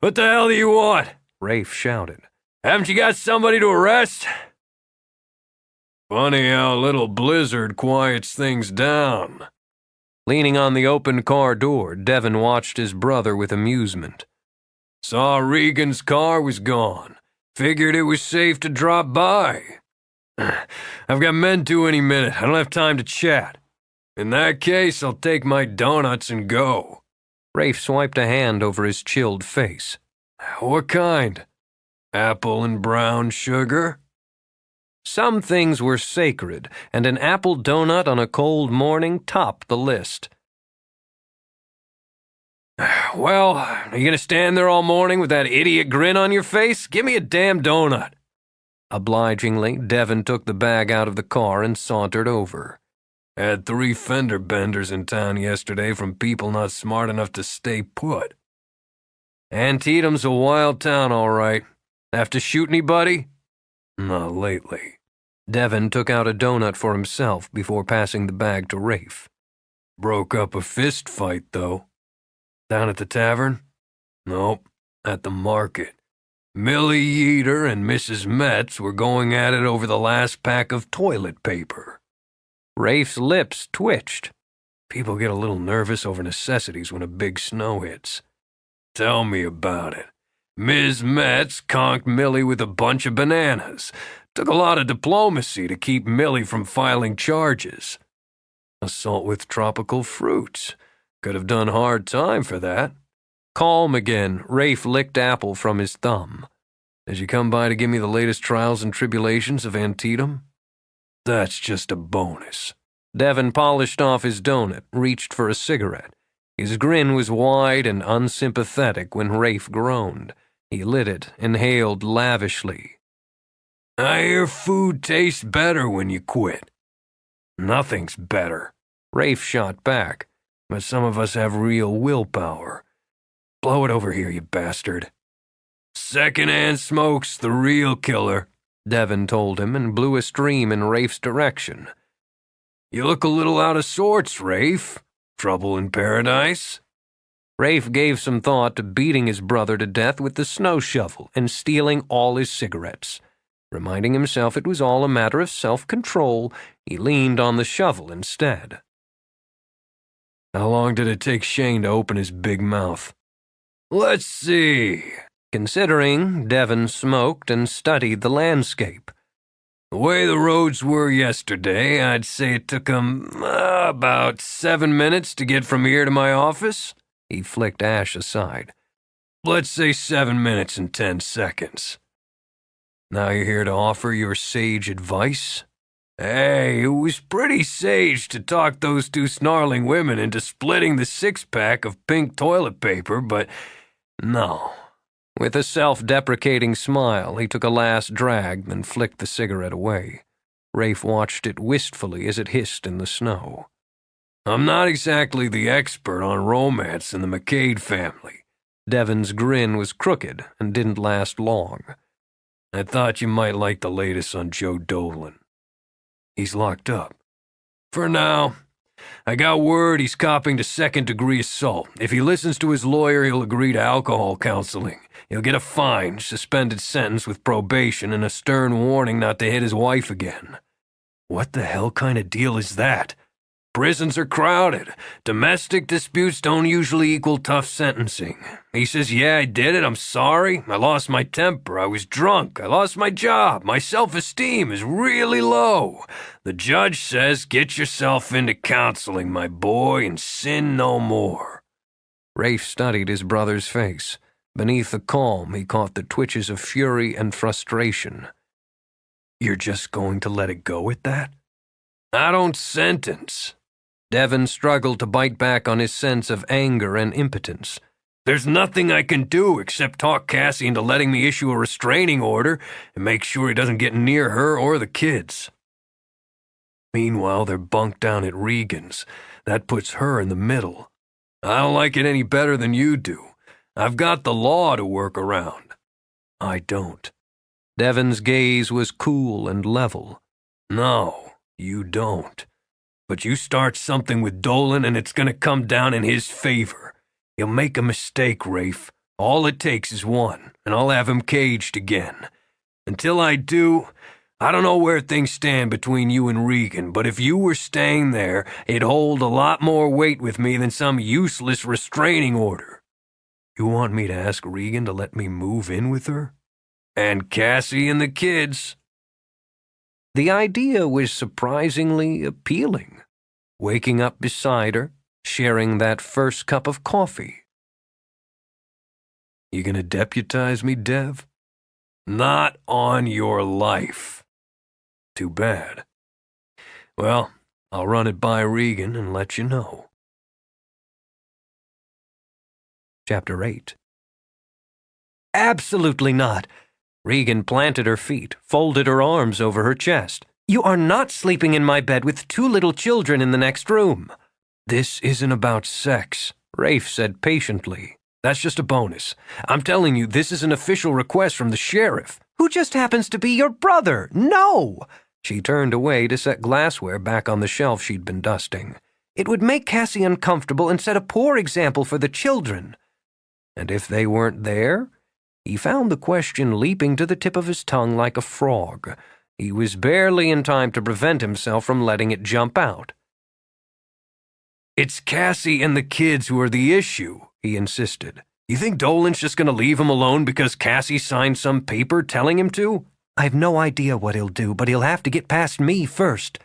What the hell do you want? Rafe shouted. Haven't you got somebody to arrest? Funny how a little blizzard quiets things down. Leaning on the open car door, Devon watched his brother with amusement. Saw Regan's car was gone. Figured it was safe to drop by. I've got men due any minute. I don't have time to chat. In that case, I'll take my donuts and go. Rafe swiped a hand over his chilled face. What kind? Apple and brown sugar? Some things were sacred, and an apple donut on a cold morning topped the list. Well, are you going to stand there all morning with that idiot grin on your face? Give me a damn donut. Obligingly, Devon took the bag out of the car and sauntered over. Had 3 fender benders in town yesterday from people not smart enough to stay put. Antietam's a wild town, all right. Have to shoot anybody? Not lately. Devon took out a donut for himself before passing the bag to Rafe. Broke up a fist fight, though. Down at the tavern? Nope, at the market. Millie Yeater and Mrs. Metz were going at it over the last pack of toilet paper. Rafe's lips twitched. People get a little nervous over necessities when a big snow hits. Tell me about it. Ms. Metz conked Millie with a bunch of bananas. Took a lot of diplomacy to keep Millie from filing charges. Assault with tropical fruits. Could have done hard time for that. Calm again, Rafe licked apple from his thumb. Did you come by to give me the latest trials and tribulations of Antietam? That's just a bonus. Devon polished off his donut, reached for a cigarette. His grin was wide and unsympathetic when Rafe groaned. He lit it, inhaled lavishly. I hear food tastes better when you quit. Nothing's better, Rafe shot back. But some of us have real willpower. Blow it over here, you bastard. Second-hand smoke's the real killer, Devon told him and blew a stream in Rafe's direction. You look a little out of sorts, Rafe. Trouble in paradise? Rafe gave some thought to beating his brother to death with the snow shovel and stealing all his cigarettes. Reminding himself it was all a matter of self-control, he leaned on the shovel instead. How long did it take Shane to open his big mouth? Let's see. Considering, Devon smoked and studied the landscape. The way the roads were yesterday, I'd say it took him about 7 minutes to get from here to my office. He flicked ash aside. Let's say 7 minutes and 10 seconds. Now you're here to offer your sage advice? Hey, it was pretty sage to talk those 2 snarling women into splitting the 6-pack of pink toilet paper, but no. With a self-deprecating smile, he took a last drag and flicked the cigarette away. Rafe watched it wistfully as it hissed in the snow. I'm not exactly the expert on romance in the MacKade family. Devon's grin was crooked and didn't last long. I thought you might like the latest on Joe Dolan. He's locked up. For now. I got word he's copping to second-degree assault. If he listens to his lawyer, he'll agree to alcohol counseling. He'll get a fine, suspended sentence with probation, and a stern warning not to hit his wife again. What the hell kind of deal is that? Prisons are crowded. Domestic disputes don't usually equal tough sentencing. He says, yeah, I did it. I'm sorry. I lost my temper. I was drunk. I lost my job. My self-esteem is really low. The judge says, get yourself into counseling, my boy, and sin no more. Rafe studied his brother's face. Beneath the calm, he caught the twitches of fury and frustration. You're just going to let it go at that? I don't sentence. Devon struggled to bite back on his sense of anger and impotence. There's nothing I can do except talk Cassie into letting me issue a restraining order and make sure he doesn't get near her or the kids. Meanwhile, they're bunked down at Regan's. That puts her in the middle. I don't like it any better than you do. I've got the law to work around. I don't. Devon's gaze was cool and level. No, you don't. But you start something with Dolan and it's going to come down in his favor. He'll make a mistake, Rafe. All it takes is one, and I'll have him caged again. Until I do, I don't know where things stand between you and Regan, but if you were staying there, it'd hold a lot more weight with me than some useless restraining order. You want me to ask Regan to let me move in with her? And Cassie and the kids. The idea was surprisingly appealing. Waking up beside her, sharing that first cup of coffee. You gonna deputize me, Dev? Not on your life. Too bad. Well, I'll run it by Regan and let you know. Chapter 8. Absolutely not. Regan planted her feet, folded her arms over her chest. You are not sleeping in my bed with 2 little children in the next room. This isn't about sex, Rafe said patiently. That's just a bonus. I'm telling you, this is an official request from the sheriff. Who just happens to be your brother. No! She turned away to set glassware back on the shelf she'd been dusting. It would make Cassie uncomfortable and set a poor example for the children. And if they weren't there? He found the question leaping to the tip of his tongue like a frog. He was barely in time to prevent himself from letting it jump out. It's Cassie and the kids who are the issue, he insisted. You think Dolan's just going to leave him alone because Cassie signed some paper telling him to? I've no idea what he'll do, but he'll have to get past me first.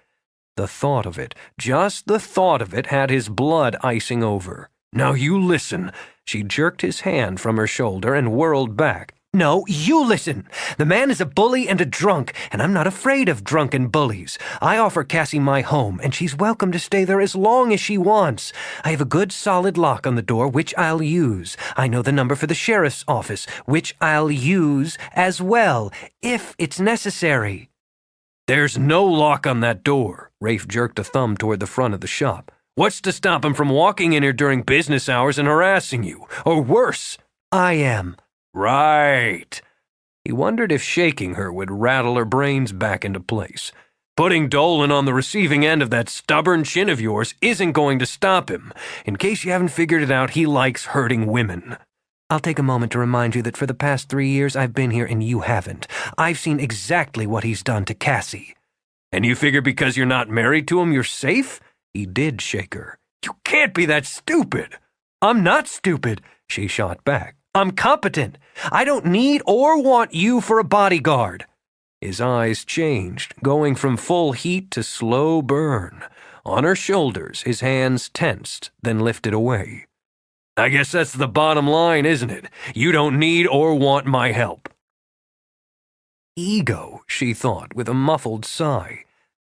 The thought of it, just the thought of it, had his blood icing over. Now you listen. She jerked his hand from her shoulder and whirled back. No, you listen. The man is a bully and a drunk, and I'm not afraid of drunken bullies. I offer Cassie my home, and she's welcome to stay there as long as she wants. I have a good solid lock on the door, which I'll use. I know the number for the sheriff's office, which I'll use as well, if it's necessary. There's no lock on that door. Rafe jerked a thumb toward the front of the shop. What's to stop him from walking in here during business hours and harassing you? Or worse? I am. Right. He wondered if shaking her would rattle her brains back into place. Putting Dolan on the receiving end of that stubborn chin of yours isn't going to stop him. In case you haven't figured it out, he likes hurting women. I'll take a moment to remind you that for the past 3 years I've been here and you haven't. I've seen exactly what he's done to Cassie. And you figure because you're not married to him, you're safe? He did shake her. You can't be that stupid. I'm not stupid, she shot back. I'm competent. I don't need or want you for a bodyguard. His eyes changed, going from full heat to slow burn. On her shoulders, his hands tensed, then lifted away. I guess that's the bottom line, isn't it? You don't need or want my help. Ego, she thought with a muffled sigh.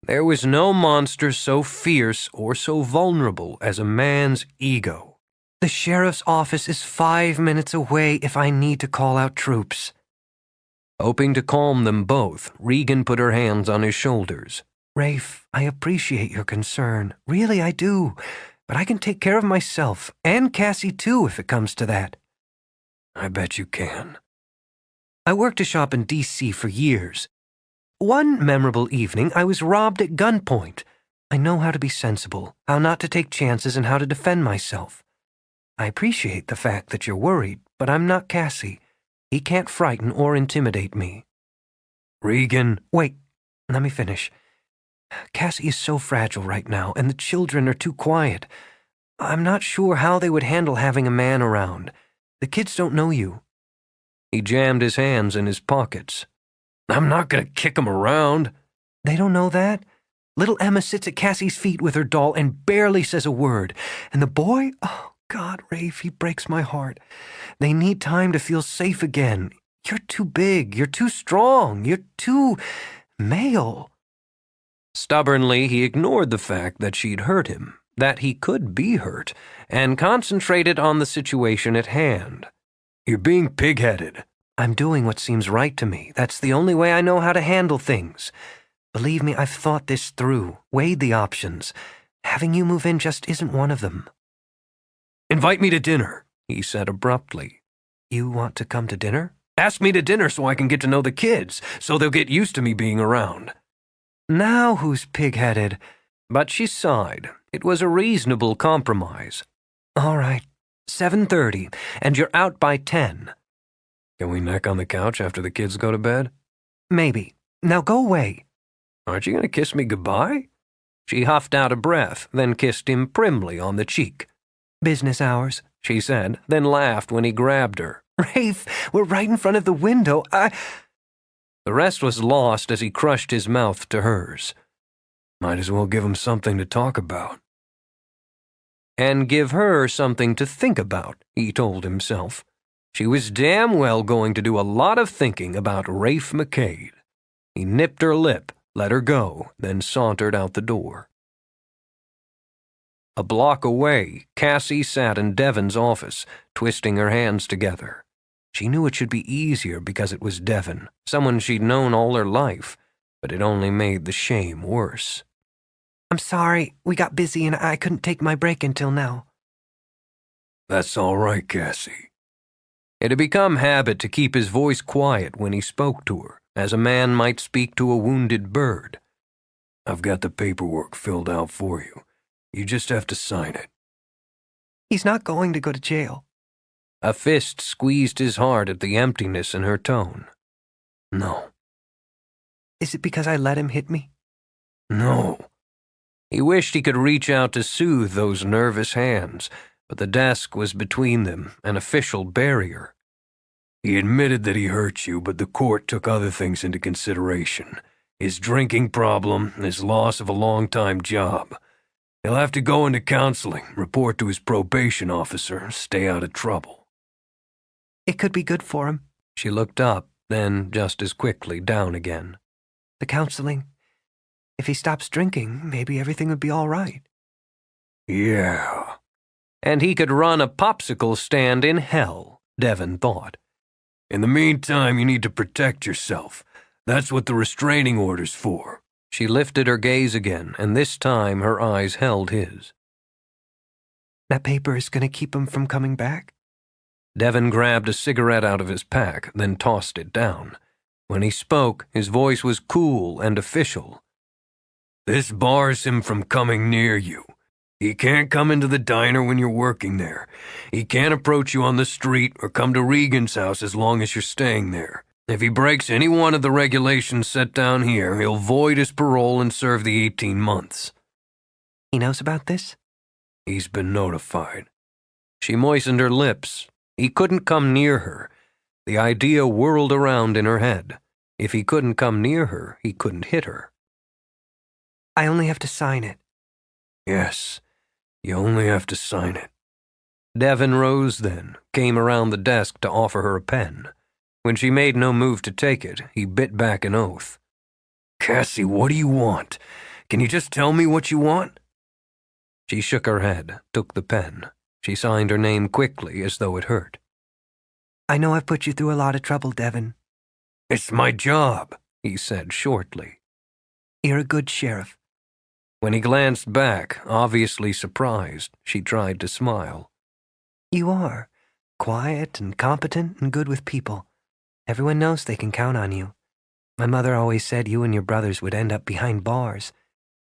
There was no monster so fierce or so vulnerable as a man's ego. The sheriff's office is 5 minutes away if I need to call out troops. Hoping to calm them both, Regan put her hands on his shoulders. Rafe, I appreciate your concern. Really, I do. But I can take care of myself, and Cassie too, if it comes to that. I bet you can. I worked a shop in D.C. for years. One memorable evening, I was robbed at gunpoint. I know how to be sensible, how not to take chances, and how to defend myself. I appreciate the fact that you're worried, but I'm not Cassie. He can't frighten or intimidate me. Regan. Wait, let me finish. Cassie is so fragile right now, and the children are too quiet. I'm not sure how they would handle having a man around. The kids don't know you." He jammed his hands in his pockets. I'm not going to kick him around. "They don't know that? Little Emma sits at Cassie's feet with her doll and barely says a word. And the boy? Oh, God, Rafe, he breaks my heart. They need time to feel safe again. You're too big. You're too strong. You're too male." Stubbornly, he ignored the fact that she'd hurt him, that he could be hurt, and concentrated on the situation at hand. You're being pig-headed. "I'm doing what seems right to me. That's the only way I know how to handle things. Believe me, I've thought this through, weighed the options. Having you move in just isn't one of them." Invite me to dinner, he said abruptly. "You want to come to dinner?" Ask me to dinner so I can get to know the kids, so they'll get used to me being around. Now who's pig-headed? But she sighed. It was a reasonable compromise. All right, 7:30, and you're out by 10. Can we neck on the couch after the kids go to bed? Maybe. Now go away. Aren't you going to kiss me goodbye? She huffed out a breath, then kissed him primly on the cheek. Business hours, she said, then laughed when he grabbed her. Rafe, we're right in front of the window. The rest was lost as he crushed his mouth to hers. Might as well give him something to talk about. And give her something to think about, he told himself. She was damn well going to do a lot of thinking about Rafe MacKade. He nipped her lip, let her go, then sauntered out the door. A block away, Cassie sat in Devon's office, twisting her hands together. She knew it should be easier because it was Devon, someone she'd known all her life, but it only made the shame worse. "I'm sorry, we got busy and I couldn't take my break until now." That's all right, Cassie. It had become habit to keep his voice quiet when he spoke to her, as a man might speak to a wounded bird. I've got the paperwork filled out for you. You just have to sign it. "He's not going to go to jail." A fist squeezed his heart at the emptiness in her tone. No. "Is it because I let him hit me?" No. He wished he could reach out to soothe those nervous hands, but the desk was between them, an official barrier. He admitted that he hurt you, but the court took other things into consideration. His drinking problem, his loss of a long-time job. He'll have to go into counseling, report to his probation officer, stay out of trouble. "It could be good for him." She looked up, then just as quickly down again. "The counseling. If he stops drinking, maybe everything would be all right." Yeah. And he could run a popsicle stand in hell, Devon thought. In the meantime, you need to protect yourself. That's what the restraining order's for. She lifted her gaze again, and this time her eyes held his. "That paper is going to keep him from coming back?" Devon grabbed a cigarette out of his pack, then tossed it down. When he spoke, his voice was cool and official. This bars him from coming near you. He can't come into the diner when you're working there. He can't approach you on the street or come to Regan's house as long as you're staying there. If he breaks any one of the regulations set down here, he'll void his parole and serve the 18 months. "He knows about this?" He's been notified. She moistened her lips. He couldn't come near her. The idea whirled around in her head. If he couldn't come near her, he couldn't hit her. "I only have to sign it." Yes, you only have to sign it. Devon rose then, came around the desk to offer her a pen. When she made no move to take it, he bit back an oath. Cassie, what do you want? Can you just tell me what you want? She shook her head, took the pen. She signed her name quickly as though it hurt. "I know I've put you through a lot of trouble, Devon." It's my job, he said shortly. "You're a good sheriff." When he glanced back, obviously surprised, she tried to smile. "You are. Quiet and competent and good with people. Everyone knows they can count on you. My mother always said you and your brothers would end up behind bars."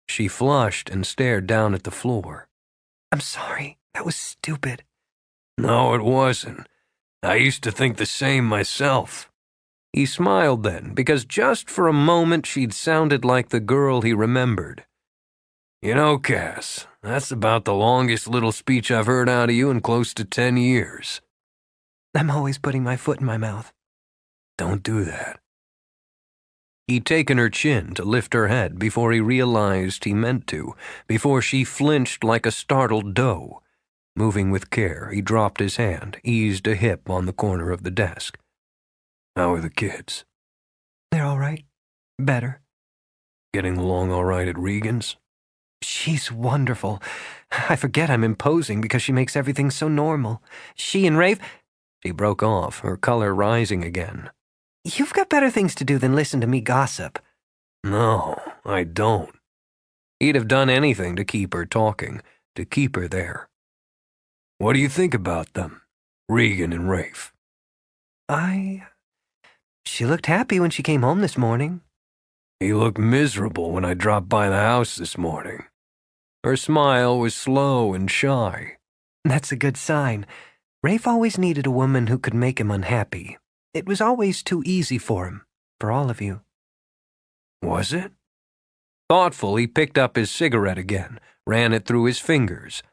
She flushed and stared down at the floor. "I'm sorry. That was stupid." No, it wasn't. I used to think the same myself. He smiled then, because just for a moment she'd sounded like the girl he remembered. "You know, Cass, that's about the longest little speech I've heard out of you in close to 10 years. I'm always putting my foot in my mouth." Don't do that. He'd taken her chin to lift her head before he realized he meant to, before she flinched like a startled doe. Moving with care, he dropped his hand, eased a hip on the corner of the desk. "How are the kids?" "They're all right. Better." "Getting along all right at Regan's?" "She's wonderful. I forget I'm imposing because she makes everything so normal. She and Rafe—" She broke off, her color rising again. "You've got better things to do than listen to me gossip." "No, I don't." He'd have done anything to keep her talking, to keep her there. "What do you think about them, Regan and Rafe?" She looked happy when she came home this morning." "He looked miserable when I dropped by the house this morning." Her smile was slow and shy. "That's a good sign. Rafe always needed a woman who could make him unhappy. It was always too easy for him, for all of you." Was it? Thoughtful, he picked up his cigarette again, ran it through his fingers.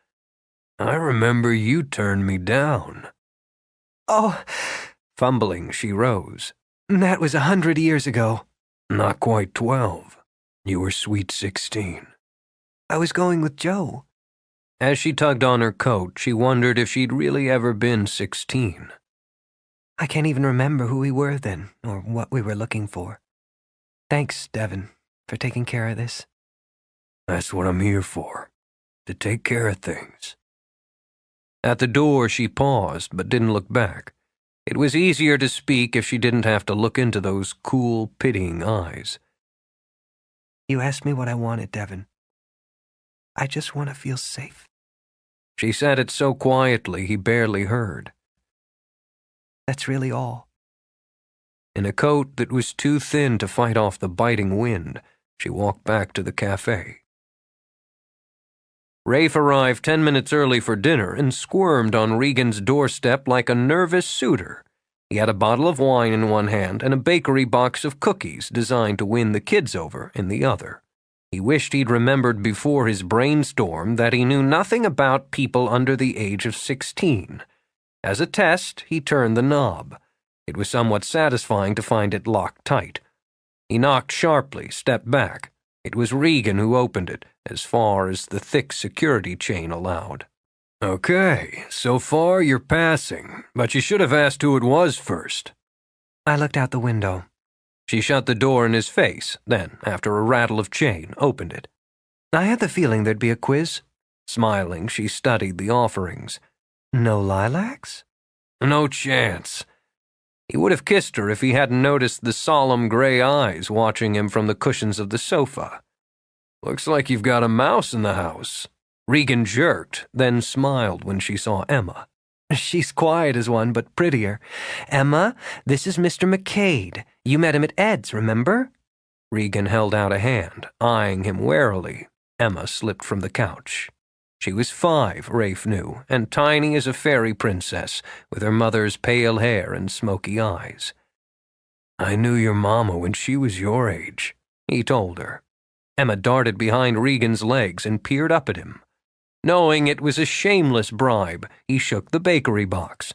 "I remember you turned me down." "Oh," Fumbling, she rose. "that was 100 years ago. "Not quite 12. You were sweet 16. I was going with Joe." As she tugged on her coat, she wondered if she'd really ever been 16. "I can't even remember who we were then, or what we were looking for. Thanks, Devin, for taking care of this." "That's what I'm here for, to take care of things." At the door, she paused, but didn't look back. It was easier to speak if she didn't have to look into those cool, pitying eyes. "You asked me what I wanted, Devin. I just want to feel safe." She said it so quietly he barely heard. That's really all." In a coat that was too thin to fight off the biting wind, she walked back to the cafe. Rafe arrived 10 minutes early for dinner and squirmed on Regan's doorstep like a nervous suitor. He had a bottle of wine in one hand and a bakery box of cookies designed to win the kids over in the other. He wished he'd remembered before his brainstorm that he knew nothing about people under the age of 16. As a test, he turned the knob. It was somewhat satisfying to find it locked tight. He knocked sharply, stepped back. It was Regan who opened it, as far as the thick security chain allowed. "Okay, so far you're passing, but you should have asked who it was first." I looked out the window. She shut the door in his face, then, after a rattle of chain, opened it. I had the feeling there'd be a quiz. Smiling, she studied the offerings. No lilacs? No chance. He would have kissed her if he hadn't noticed the solemn gray eyes watching him from the cushions of the sofa. "Looks like you've got a mouse in the house." Regan jerked, then smiled when she saw Emma. She's quiet as one, but prettier. "Emma, this is Mr. MacKade. You met him at Ed's, remember?" Regan held out a hand, eyeing him warily. Emma slipped from the couch. She was 5, Rafe knew, and tiny as a fairy princess, with her mother's pale hair and smoky eyes. "I knew your mama when she was your age," he told her. Emma darted behind Regan's legs and peered up at him. Knowing it was a shameless bribe, he shook the bakery box.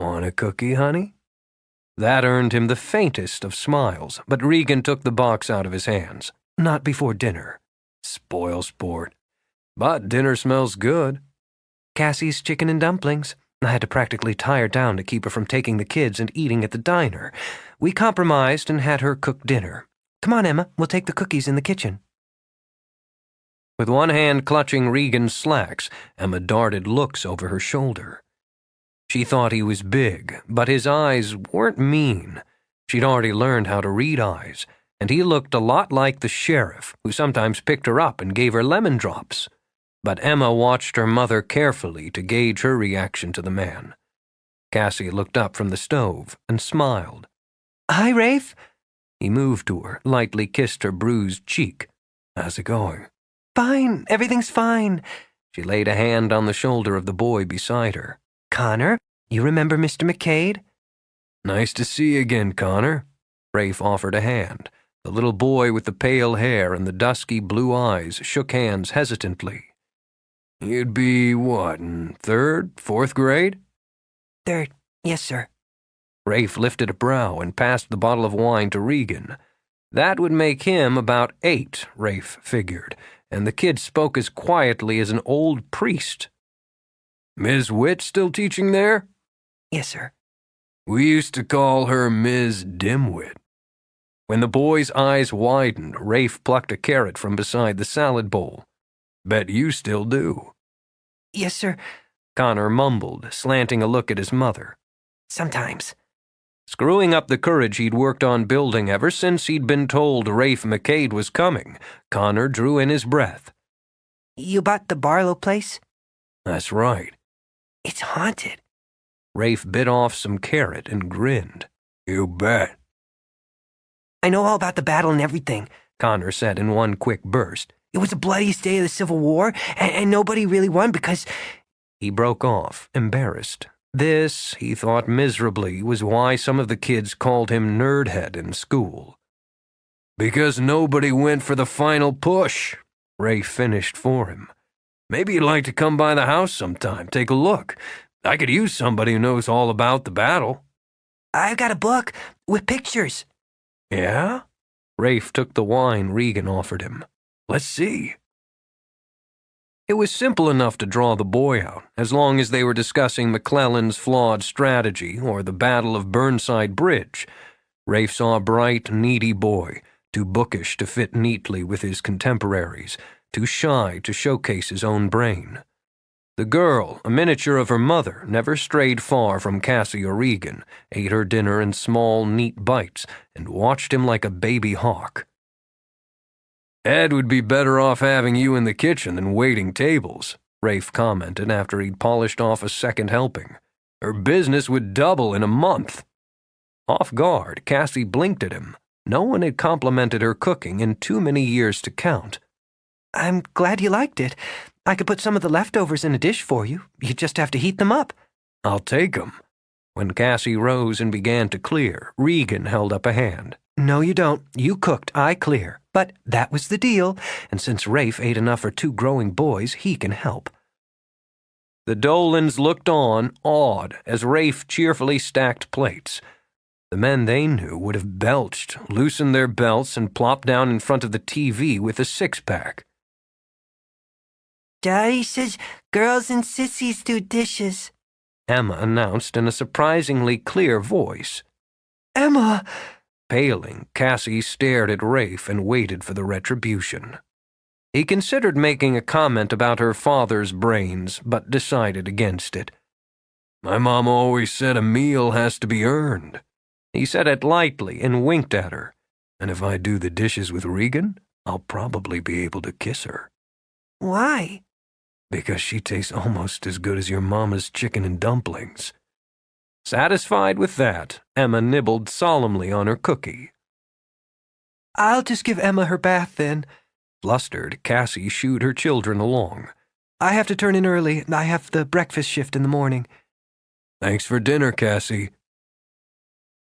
"Want a cookie, honey?" That earned him the faintest of smiles, but Regan took the box out of his hands. Not before dinner. Spoil sport. But dinner smells good. Cassie's chicken and dumplings. I had to practically tie her down to keep her from taking the kids and eating at the diner. We compromised and had her cook dinner. Come on, Emma, we'll take the cookies in the kitchen. With one hand clutching Regan's slacks, Emma darted looks over her shoulder. She thought he was big, but his eyes weren't mean. She'd already learned how to read eyes, and he looked a lot like the sheriff, who sometimes picked her up and gave her lemon drops. But Emma watched her mother carefully to gauge her reaction to the man. Cassie looked up from the stove and smiled. "Hi, Rafe." He moved to her, lightly kissed her bruised cheek. "How's it going?" "Fine, everything's fine." She laid a hand on the shoulder of the boy beside her. "Connor, you remember Mr. MacKade?" Nice to see you again, Connor. Rafe offered a hand. The little boy with the pale hair and the dusky blue eyes shook hands hesitantly. You'd be, what, in third, fourth grade? Third. Yes, sir. Rafe lifted a brow and passed the bottle of wine to Regan. That would make him about 8, Rafe figured, and the kid spoke as quietly as an old priest. Ms. Witt still teaching there? Yes, sir. We used to call her Ms. Dimwit. When the boy's eyes widened, Rafe plucked a carrot from beside the salad bowl. Bet you still do. Yes, sir. Connor mumbled, slanting a look at his mother. Sometimes. Screwing up the courage he'd worked on building ever since he'd been told Rafe MacKade was coming, Connor drew in his breath. You bought the Barlow place? That's right. It's haunted. Rafe bit off some carrot and grinned. You bet. I know all about the battle and everything, Connor said in one quick burst. It was the bloodiest day of the Civil War, and nobody really won because... He broke off, embarrassed. This, he thought miserably, was why some of the kids called him Nerdhead in school. Because nobody went for the final push, Rafe finished for him. Maybe you'd like to come by the house sometime, take a look. I could use somebody who knows all about the battle. I've got a book with pictures. Yeah? Rafe took the wine Regan offered him. Let's see. It was simple enough to draw the boy out, as long as they were discussing McClellan's flawed strategy or the Battle of Burnside Bridge. Rafe saw a bright, needy boy, too bookish to fit neatly with his contemporaries, too shy to showcase his own brain. The girl, a miniature of her mother, never strayed far from Cassie or Regan, ate her dinner in small, neat bites, and watched him like a baby hawk. Ed would be better off having you in the kitchen than waiting tables, Rafe commented after he'd polished off a second helping. Her business would double in a month. Off guard, Cassie blinked at him. No one had complimented her cooking in too many years to count. I'm glad you liked it. I could put some of the leftovers in a dish for you. You just have to heat them up. I'll take 'em. When Cassie rose and began to clear, Regan held up a hand. No, you don't. You cooked, I clear. But that was the deal, and since Rafe ate enough for 2 growing boys, he can help. The Dolans looked on, awed, as Rafe cheerfully stacked plates. The men they knew would have belched, loosened their belts, and plopped down in front of the TV with a 6-pack. Daddy says girls and sissies do dishes, Emma announced in a surprisingly clear voice. Emma! Paling, Cassie stared at Rafe and waited for the retribution. He considered making a comment about her father's brains, but decided against it. My mom always said a meal has to be earned. He said it lightly and winked at her. And if I do the dishes with Regan, I'll probably be able to kiss her. Why? Because she tastes almost as good as your mama's chicken and dumplings. Satisfied with that, Emma nibbled solemnly on her cookie. I'll just give Emma her bath then. Flustered, Cassie shooed her children along. I have to turn in early. I have the breakfast shift in the morning. Thanks for dinner, Cassie.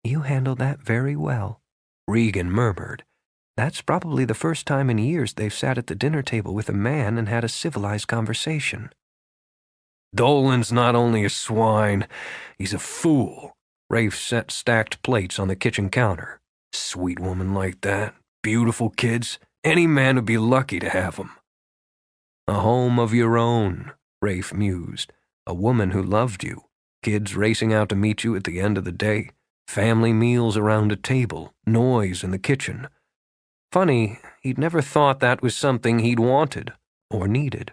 You handled that very well, Regan murmured. That's probably the first time in years they've sat at the dinner table with a man and had a civilized conversation. Dolan's not only a swine, he's a fool. Rafe set stacked plates on the kitchen counter. Sweet woman like that, beautiful kids, any man would be lucky to have 'em. A home of your own, Rafe mused. A woman who loved you, kids racing out to meet you at the end of the day, family meals around a table, noise in the kitchen. Funny, he'd never thought that was something he'd wanted or needed.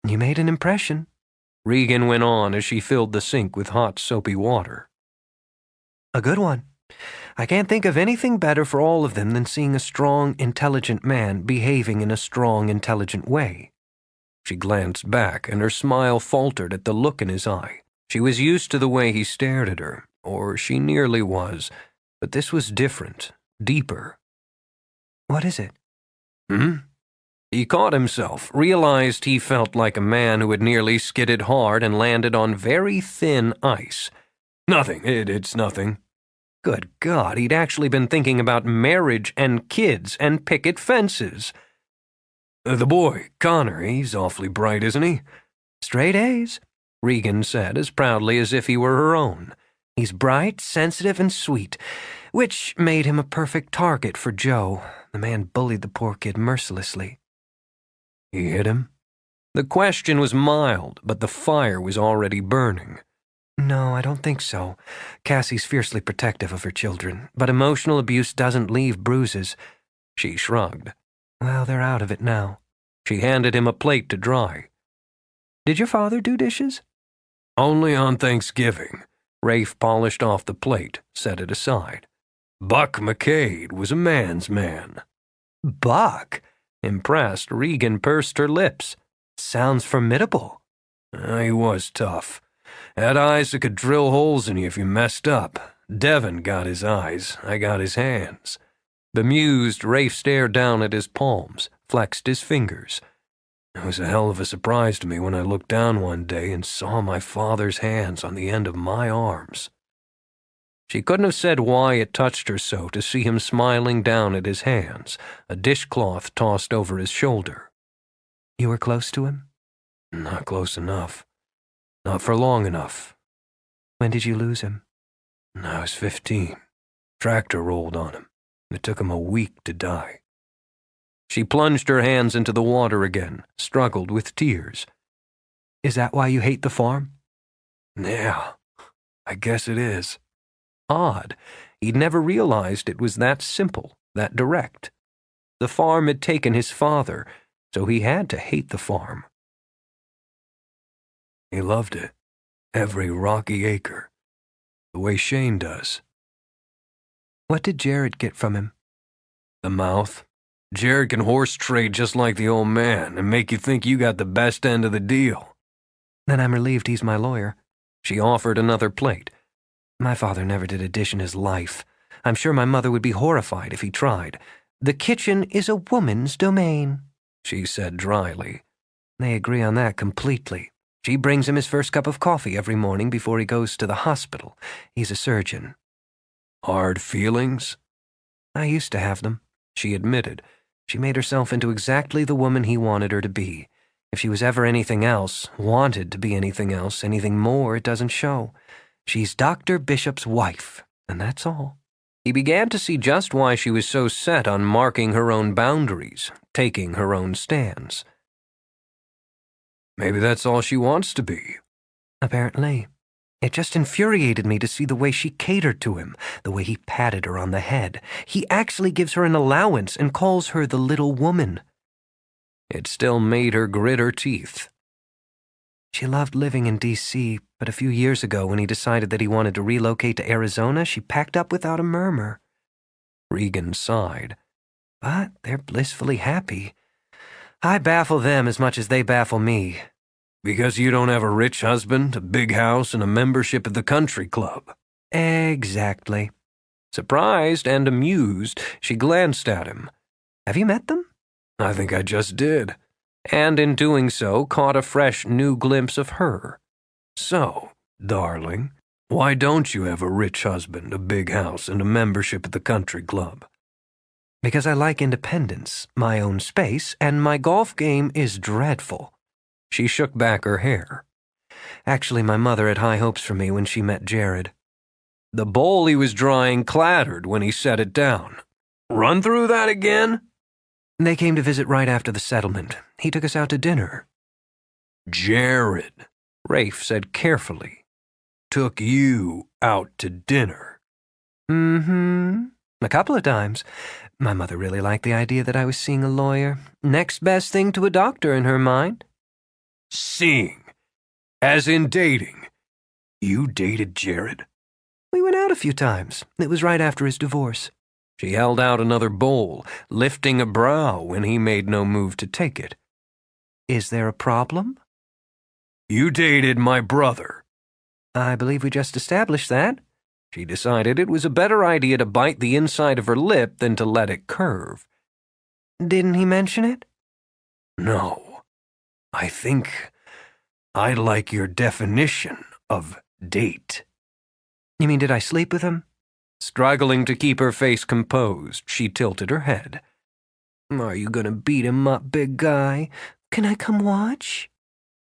You made an impression, Regan went on as she filled the sink with hot, soapy water. A good one. I can't think of anything better for all of them than seeing a strong, intelligent man behaving in a strong, intelligent way. She glanced back, and her smile faltered at the look in his eye. She was used to the way he stared at her, or she nearly was, but this was different, deeper. What is it? He caught himself, realized he felt like a man who had nearly skidded hard and landed on very thin ice. Nothing. It's nothing. Good God, he'd actually been thinking about marriage and kids and picket fences. The boy, Connor, he's awfully bright, isn't he? Straight A's, Regan said as proudly as if he were her own. He's bright, sensitive, and sweet, which made him a perfect target for Joe. The man bullied the poor kid mercilessly. He hit him? The question was mild, but the fire was already burning. No, I don't think so. Cassie's fiercely protective of her children, but emotional abuse doesn't leave bruises. She shrugged. Well, they're out of it now. She handed him a plate to dry. Did your father do dishes? Only on Thanksgiving. Rafe polished off the plate, set it aside. Buck MacKade was a man's man. Buck? Impressed, Regan pursed her lips. Sounds formidable. He was tough. Had eyes that could drill holes in you if you messed up. Devin got his eyes. I got his hands. Bemused, Rafe stared down at his palms, flexed his fingers. It was a hell of a surprise to me when I looked down one day and saw my father's hands on the end of my arms. She couldn't have said why it touched her so to see him smiling down at his hands, a dishcloth tossed over his shoulder. You were close to him? Not close enough. Not for long enough. When did you lose him? I was 15. Tractor rolled on him. It took him a week to die. She plunged her hands into the water again, struggled with tears. Is that why you hate the farm? Yeah, I guess it is. Odd. He'd never realized it was that simple, that direct. The farm had taken his father, so he had to hate the farm. He loved it. Every rocky acre. The way Shane does. What did Jared get from him? The mouth. Jared can horse trade just like the old man and make you think you got the best end of the deal. Then I'm relieved he's my lawyer. She offered another plate. My father never did a dish in his life. I'm sure my mother would be horrified if he tried. The kitchen is a woman's domain, she said dryly. They agree on that completely. She brings him his first cup of coffee every morning before he goes to the hospital. He's a surgeon. Hard feelings? I used to have them, she admitted. She made herself into exactly the woman he wanted her to be. If she was ever anything else, wanted to be anything else, anything more, it doesn't show. She's Dr. Bishop's wife, and that's all. He began to see just why she was so set on marking her own boundaries, taking her own stands. Maybe that's all she wants to be. Apparently. It just infuriated me to see the way she catered to him, the way he patted her on the head. He actually gives her an allowance and calls her the little woman. It still made her grit her teeth. She loved living in D.C., but a few years ago when he decided that he wanted to relocate to Arizona, she packed up without a murmur. Regan sighed. But they're blissfully happy. I baffle them as much as they baffle me. Because you don't have a rich husband, a big house, and a membership at the country club. Exactly. Surprised and amused, she glanced at him. Have you met them? I think I just did. And in doing so, caught a fresh new glimpse of her. So, darling, why don't you have a rich husband, a big house, and a membership at the country club? Because I like independence, my own space, and my golf game is dreadful. She shook back her hair. Actually, my mother had high hopes for me when she met Jared. The bowl he was drying clattered when he set it down. Run through that again? They came to visit right after the settlement. He took us out to dinner. Jared, Rafe said carefully, took you out to dinner. Mm-hmm. A couple of times. My mother really liked the idea that I was seeing a lawyer. Next best thing to a doctor in her mind. Seeing. As in dating. You dated Jared? We went out a few times. It was right after his divorce. She held out another bowl, lifting a brow when he made no move to take it. Is there a problem? You dated my brother. I believe we just established that. She decided it was a better idea to bite the inside of her lip than to let it curve. Didn't he mention it? No. I think I like your definition of date. You mean, did I sleep with him? Struggling to keep her face composed, she tilted her head. Are you gonna beat him up, big guy? Can I come watch?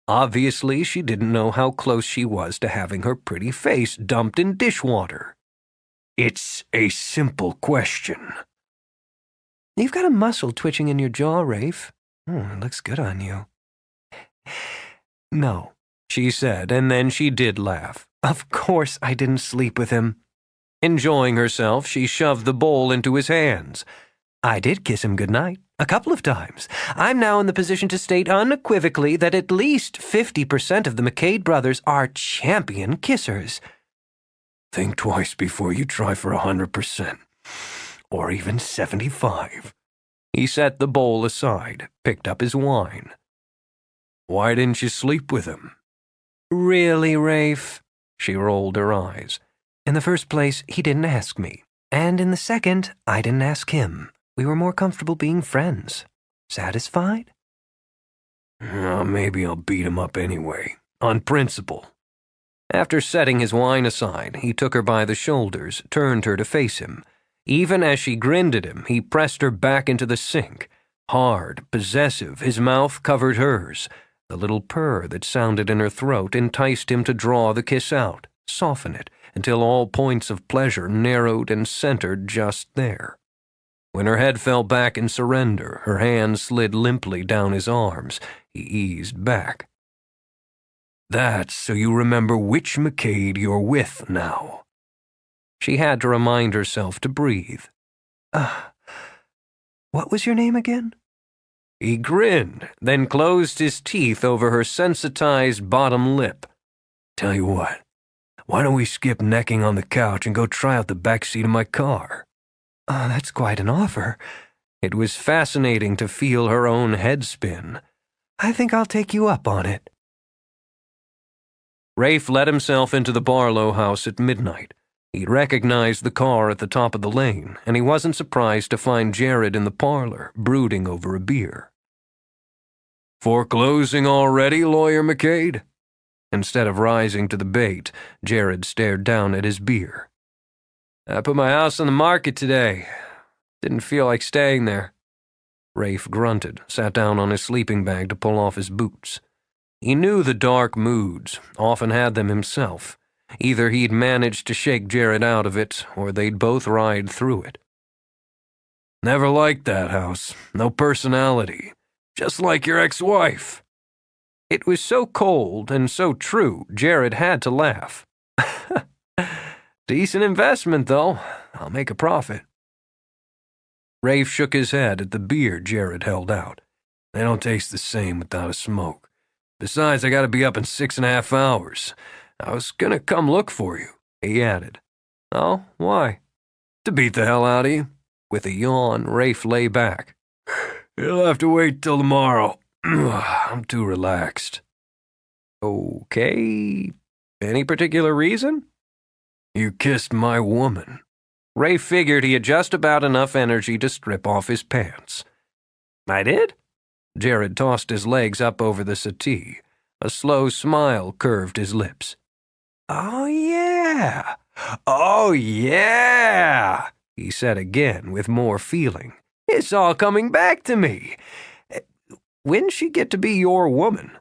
Obviously, she didn't know how close she was to having her pretty face dumped in dishwater. It's a simple question. You've got a muscle twitching in your jaw, Rafe. It looks good on you. No, she said, and then she did laugh. Of course I didn't sleep with him. Enjoying herself, she shoved the bowl into his hands. I did kiss him goodnight, a couple of times. I'm now in the position to state unequivocally that at least 50% of the MacKade brothers are champion kissers. Think twice before you try for 100%, or even 75. He set the bowl aside, picked up his wine. Why didn't you sleep with him? Really, Rafe? She rolled her eyes. In the first place, he didn't ask me. And in the second, I didn't ask him. We were more comfortable being friends. Satisfied? Maybe I'll beat him up anyway, on principle. After setting his wine aside, he took her by the shoulders, turned her to face him. Even as she grinned at him, he pressed her back into the sink. Hard, possessive, his mouth covered hers. The little purr that sounded in her throat enticed him to draw the kiss out, soften it, until all points of pleasure narrowed and centered just there. When her head fell back in surrender, her hands slid limply down his arms. He eased back. That's so you remember which MacKade you're with now. She had to remind herself to breathe. What was your name again? He grinned, then closed his teeth over her sensitized bottom lip. Tell you what, why don't we skip necking on the couch and go try out the back seat of my car? Oh, that's quite an offer. It was fascinating to feel her own head spin. I think I'll take you up on it. Rafe let himself into the Barlow House at midnight. He recognized the car at the top of the lane, and he wasn't surprised to find Jared in the parlor, brooding over a beer. Foreclosing already, Lawyer MacKade? Instead of rising to the bait, Jared stared down at his beer. I put my house on the market today. Didn't feel like staying there. Rafe grunted, sat down on his sleeping bag to pull off his boots. He knew the dark moods, often had them himself. Either he'd managed to shake Jared out of it, or they'd both ride through it. Never liked that house. No personality. Just like your ex-wife. It was so cold and so true, Jared had to laugh. Decent investment, though. I'll make a profit. Rafe shook his head at the beer Jared held out. They don't taste the same without a smoke. Besides, I gotta be up in 6.5 hours. I was gonna come look for you, he added. Oh, why? To beat the hell out of you. With a yawn, Rafe lay back. You'll have to wait till tomorrow. I'm too relaxed. Okay. Any particular reason? You kissed my woman. Rafe figured he had just about enough energy to strip off his pants. I did? Jared tossed his legs up over the settee. A slow smile curved his lips. Oh, yeah. Oh, yeah, he said again with more feeling. It's all coming back to me. When'd she get to be your woman?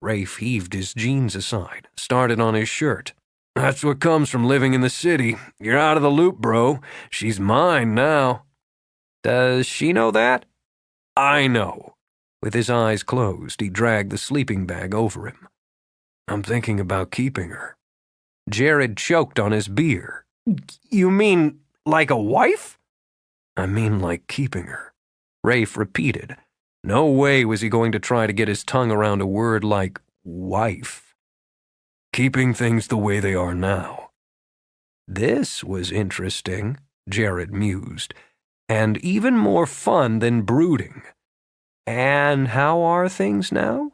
Rafe heaved his jeans aside, started on his shirt. That's what comes from living in the city. You're out of the loop, bro. She's mine now. Does she know that? I know. With his eyes closed, he dragged the sleeping bag over him. I'm thinking about keeping her. Jared choked on his beer. You mean like a wife? I mean like keeping her. Rafe repeated. No way was he going to try to get his tongue around a word like wife. Keeping things the way they are now. This was interesting, Jared mused, and even more fun than brooding. And how are things now?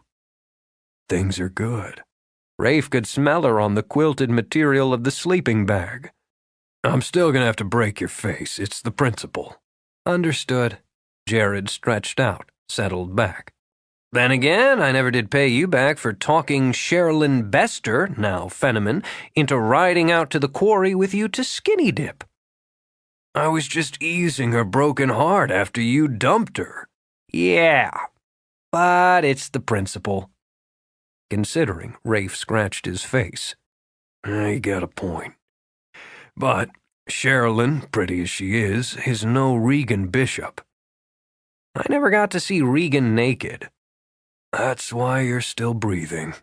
Things are good. Rafe could smell her on the quilted material of the sleeping bag. I'm still gonna have to break your face. It's the principle. Understood. Jared stretched out, settled back. Then again, I never did pay you back for talking Sherilyn Bester, now Fenneman, into riding out to the quarry with you to skinny dip. I was just easing her broken heart after you dumped her. Yeah, but it's the principle. Considering, Rafe scratched his face. You got a point. But Sherilyn, pretty as she is no Regan Bishop. I never got to see Regan naked. That's why you're still breathing.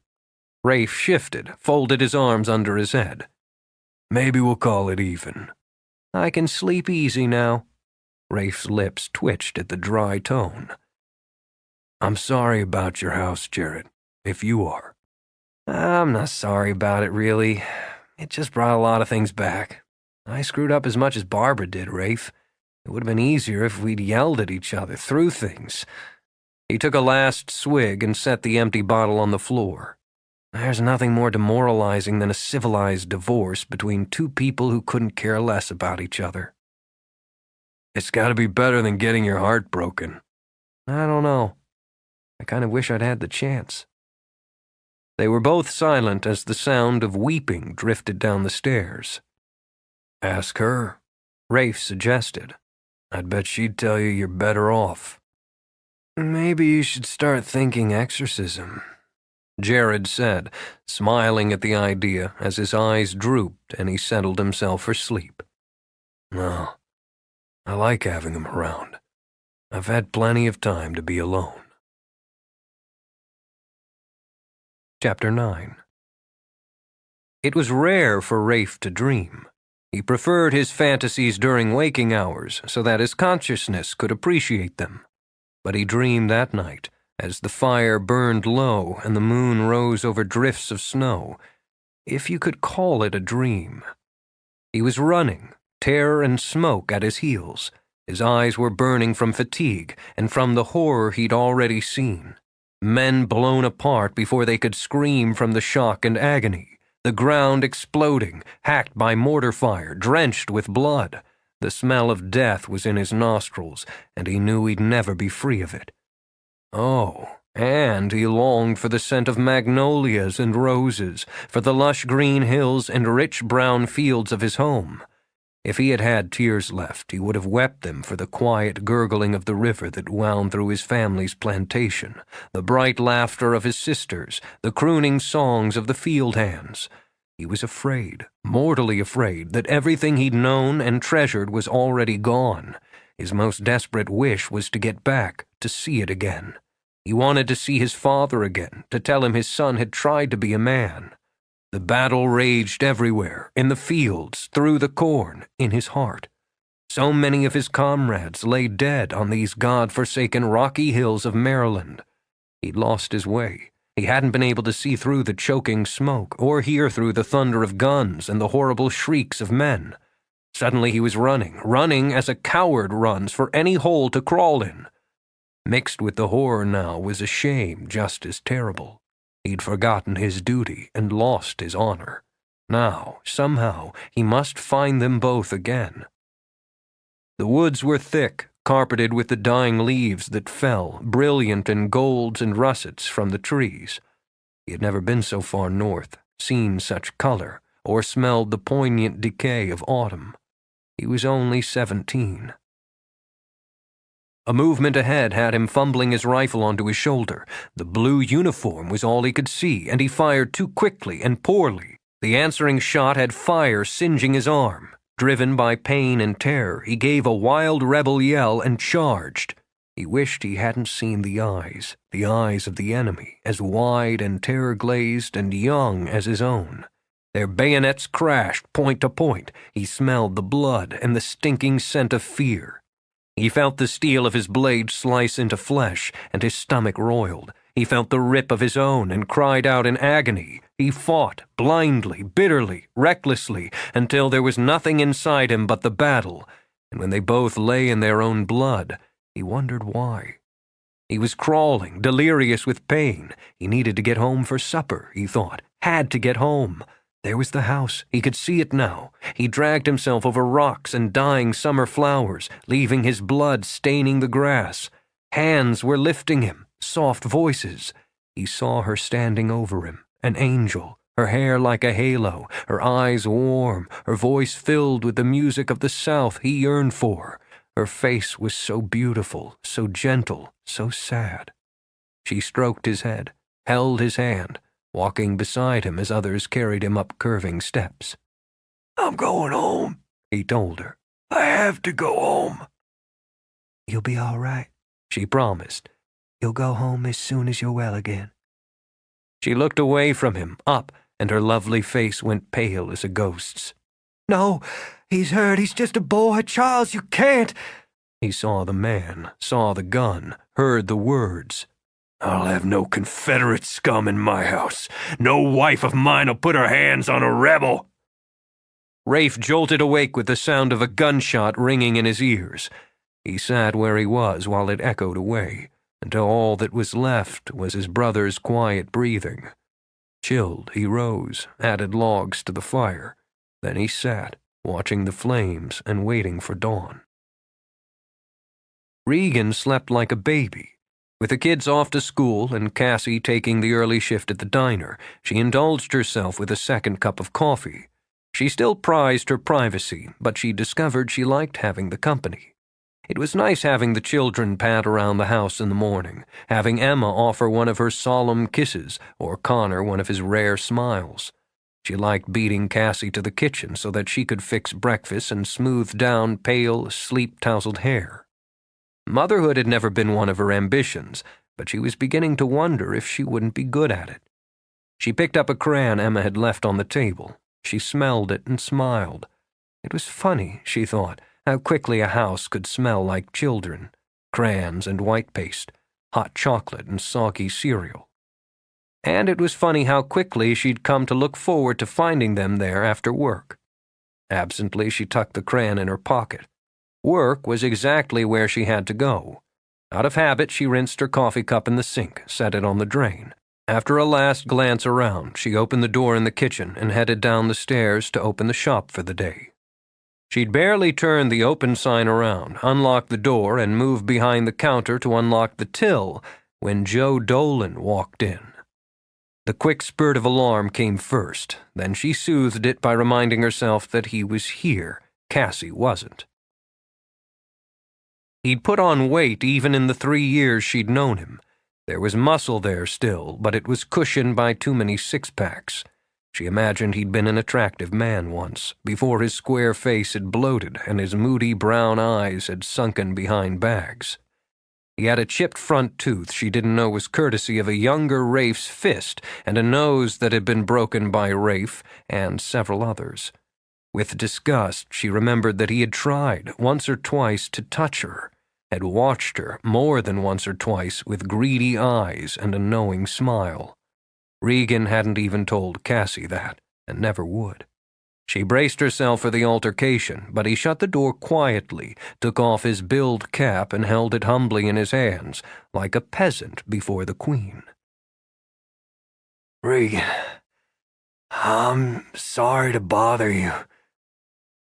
Rafe shifted, folded his arms under his head. Maybe we'll call it even. I can sleep easy now. Rafe's lips twitched at the dry tone. I'm sorry about your house, Jared, if you are. I'm not sorry about it, really. It just brought a lot of things back. I screwed up as much as Barbara did, Rafe. It would have been easier if we'd yelled at each other through things. He took a last swig and set the empty bottle on the floor. There's nothing more demoralizing than a civilized divorce between two people who couldn't care less about each other. It's got to be better than getting your heart broken. I don't know. I kind of wish I'd had the chance. They were both silent as the sound of weeping drifted down the stairs. Ask her, Rafe suggested. I'd bet she'd tell you you're better off. Maybe you should start thinking exorcism, Jared said, smiling at the idea as his eyes drooped and he settled himself for sleep. No, I like having him around. I've had plenty of time to be alone. Chapter 9. It was rare for Rafe to dream. He preferred his fantasies during waking hours so that his consciousness could appreciate them. But he dreamed that night, as the fire burned low and the moon rose over drifts of snow, if you could call it a dream. He was running, terror and smoke at his heels. His eyes were burning from fatigue and from the horror he'd already seen. Men blown apart before they could scream from the shock and agony. The ground exploding, hacked by mortar fire, drenched with blood. The smell of death was in his nostrils, and he knew he'd never be free of it. Oh, and he longed for the scent of magnolias and roses, for the lush green hills and rich brown fields of his home. If he had had tears left, he would have wept them for the quiet gurgling of the river that wound through his family's plantation, the bright laughter of his sisters, the crooning songs of the field hands. He was afraid, mortally afraid, that everything he'd known and treasured was already gone. His most desperate wish was to get back, to see it again. He wanted to see his father again, to tell him his son had tried to be a man. The battle raged everywhere, in the fields, through the corn, in his heart. So many of his comrades lay dead on these God-forsaken rocky hills of Maryland. He'd lost his way. He hadn't been able to see through the choking smoke, or hear through the thunder of guns and the horrible shrieks of men. Suddenly he was running as a coward runs for any hole to crawl in. Mixed with the horror now was a shame just as terrible. He'd forgotten his duty and lost his honor. Now, somehow, he must find them both again. The woods were thick, carpeted with the dying leaves that fell, brilliant in golds and russets from the trees. He had never been so far north, seen such color, or smelled the poignant decay of autumn. He was only 17. A movement ahead had him fumbling his rifle onto his shoulder. The blue uniform was all he could see, and he fired too quickly and poorly. The answering shot had fire singeing his arm. Driven by pain and terror, he gave a wild rebel yell and charged. He wished he hadn't seen the eyes of the enemy, as wide and terror-glazed and young as his own. Their bayonets crashed point to point. He smelled the blood and the stinking scent of fear. He felt the steel of his blade slice into flesh, and his stomach roiled. He felt the rip of his own and cried out in agony. He fought, blindly, bitterly, recklessly, until there was nothing inside him but the battle, and when they both lay in their own blood, he wondered why. He was crawling, delirious with pain. He needed to get home for supper, he thought. Had to get home. There was the house. He could see it now. He dragged himself over rocks and dying summer flowers, leaving his blood staining the grass. Hands were lifting him. soft voices. He saw her standing over him, an angel, her hair like a halo, her eyes warm, her voice filled with the music of the South he yearned for. Her face was so beautiful, so gentle, so sad. She stroked his head, held his hand, walking beside him as others carried him up curving steps. I'm going home, he told her. I have to go home. You'll be all right, she promised. You'll go home as soon as you're well again. She looked away from him, up, and her lovely face went pale as a ghost's. No, he's hurt. He's just a boy. Charles, you can't. He saw the man, saw the gun, heard the words. I'll have no Confederate scum in my house. No wife of mine'll put her hands on a rebel. Rafe jolted awake with the sound of a gunshot ringing in his ears. He sat where he was while it echoed away, until all that was left was his brother's quiet breathing. Chilled, he rose, added logs to the fire. Then he sat, watching the flames and waiting for dawn. Regan slept like a baby. With the kids off to school and Cassie taking the early shift at the diner, she indulged herself with a second cup of coffee. She still prized her privacy, but she discovered she liked having the company. It was nice having the children pad around the house in the morning, having Emma offer one of her solemn kisses or Connor one of his rare smiles. She liked beating Cassie to the kitchen so that she could fix breakfast and smooth down pale, sleep-tousled hair. Motherhood had never been one of her ambitions, but she was beginning to wonder if she wouldn't be good at it. She picked up a crayon Emma had left on the table. She smelled it and smiled. It was funny, she thought, how quickly a house could smell like children, crayons and white paste, hot chocolate and soggy cereal. And it was funny how quickly she'd come to look forward to finding them there after work. Absently, she tucked the crayon in her pocket. Work was exactly where she had to go. Out of habit, she rinsed her coffee cup in the sink, set it on the drain. After a last glance around, she opened the door in the kitchen and headed down the stairs to open the shop for the day. She'd barely turned the open sign around, unlocked the door, and moved behind the counter to unlock the till when Joe Dolan walked in. The quick spurt of alarm came first, then she soothed it by reminding herself that he was here. Cassie wasn't. He'd put on weight even in the 3 years she'd known him. There was muscle there still, but it was cushioned by too many six-packs. She imagined he'd been an attractive man once, before his square face had bloated and his moody brown eyes had sunken behind bags. He had a chipped front tooth she didn't know was courtesy of a younger Rafe's fist and a nose that had been broken by Rafe and several others. With disgust, she remembered that he had tried once or twice to touch her, had watched her more than once or twice with greedy eyes and a knowing smile. Regan hadn't even told Cassie that, and never would. She braced herself for the altercation, but he shut the door quietly, took off his billed cap and held it humbly in his hands, like a peasant before the queen. Regan, I'm sorry to bother you.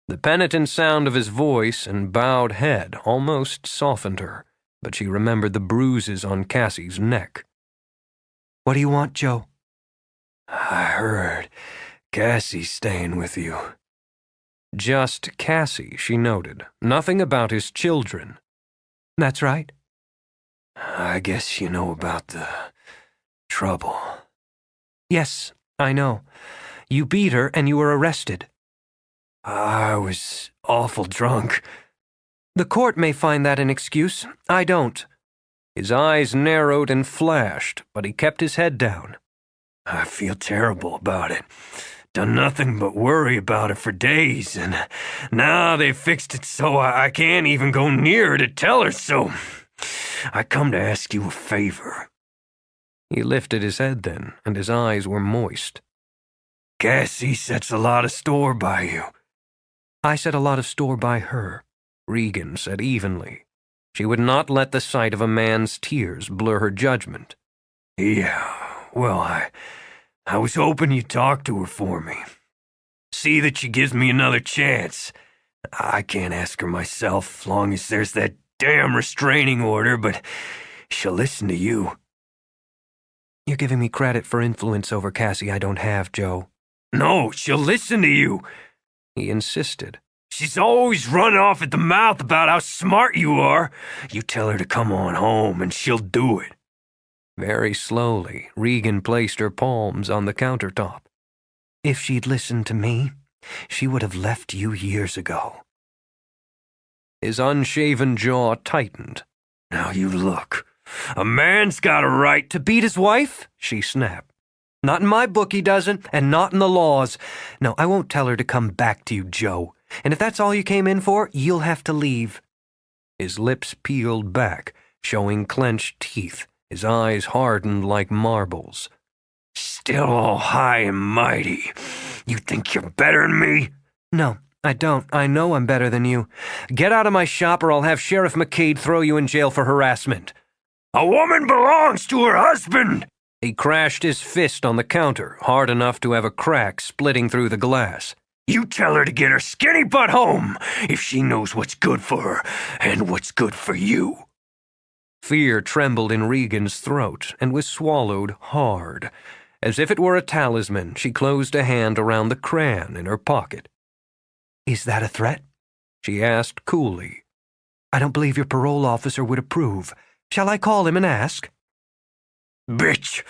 The penitent sound of his voice and bowed head almost softened her, but she remembered the bruises on Cassie's neck. What do you want, Joe? I heard Cassie's staying with you. Just Cassie, she noted. Nothing about his children. That's right. I guess you know about the trouble. Yes, I know. You beat her and you were arrested. I was awful drunk. The court may find that an excuse. I don't. His eyes narrowed and flashed, but he kept his head down. I feel terrible about it. Done nothing but worry about it for days, and now they fixed it so I can't even go near her to tell her so. I come to ask you a favor. He lifted his head then, and his eyes were moist. Cassie sets a lot of store by you. I set a lot of store by her, Regan said evenly. She would not let the sight of a man's tears blur her judgment. Yeah, well, I was hoping you'd talk to her for me. See that she gives me another chance. I can't ask her myself, long as there's that damn restraining order, but she'll listen to you. You're giving me credit for influence over Cassie I don't have, Joe. No, she'll listen to you, He insisted. She's always run off at the mouth about how smart you are. You tell her to come on home and she'll do it. Very slowly, Regan placed her palms on the countertop. If she'd listened to me, she would have left you years ago. His unshaven jaw tightened. Now you look. A man's got a right To beat his wife? She snapped. Not in my book he doesn't, and not in the laws. No, I won't tell her to come back to you, Joe. And if that's all you came in for, you'll have to leave. His lips peeled back, showing clenched teeth. His eyes hardened like marbles. Still all high and mighty. You think you're better than me? No, I don't. I know I'm better than you. Get out of my shop or I'll have Sheriff MacKade throw you in jail for harassment. A woman belongs to her husband. He crashed his fist on the counter, hard enough to have a crack splitting through the glass. You tell her to get her skinny butt home if she knows what's good for her and what's good for you. Fear trembled in Regan's throat and was swallowed hard. As if it were a talisman, she closed a hand around the crayon in her pocket. Is that a threat? She asked coolly. I don't believe your parole officer would approve. Shall I call him and ask? Bitch,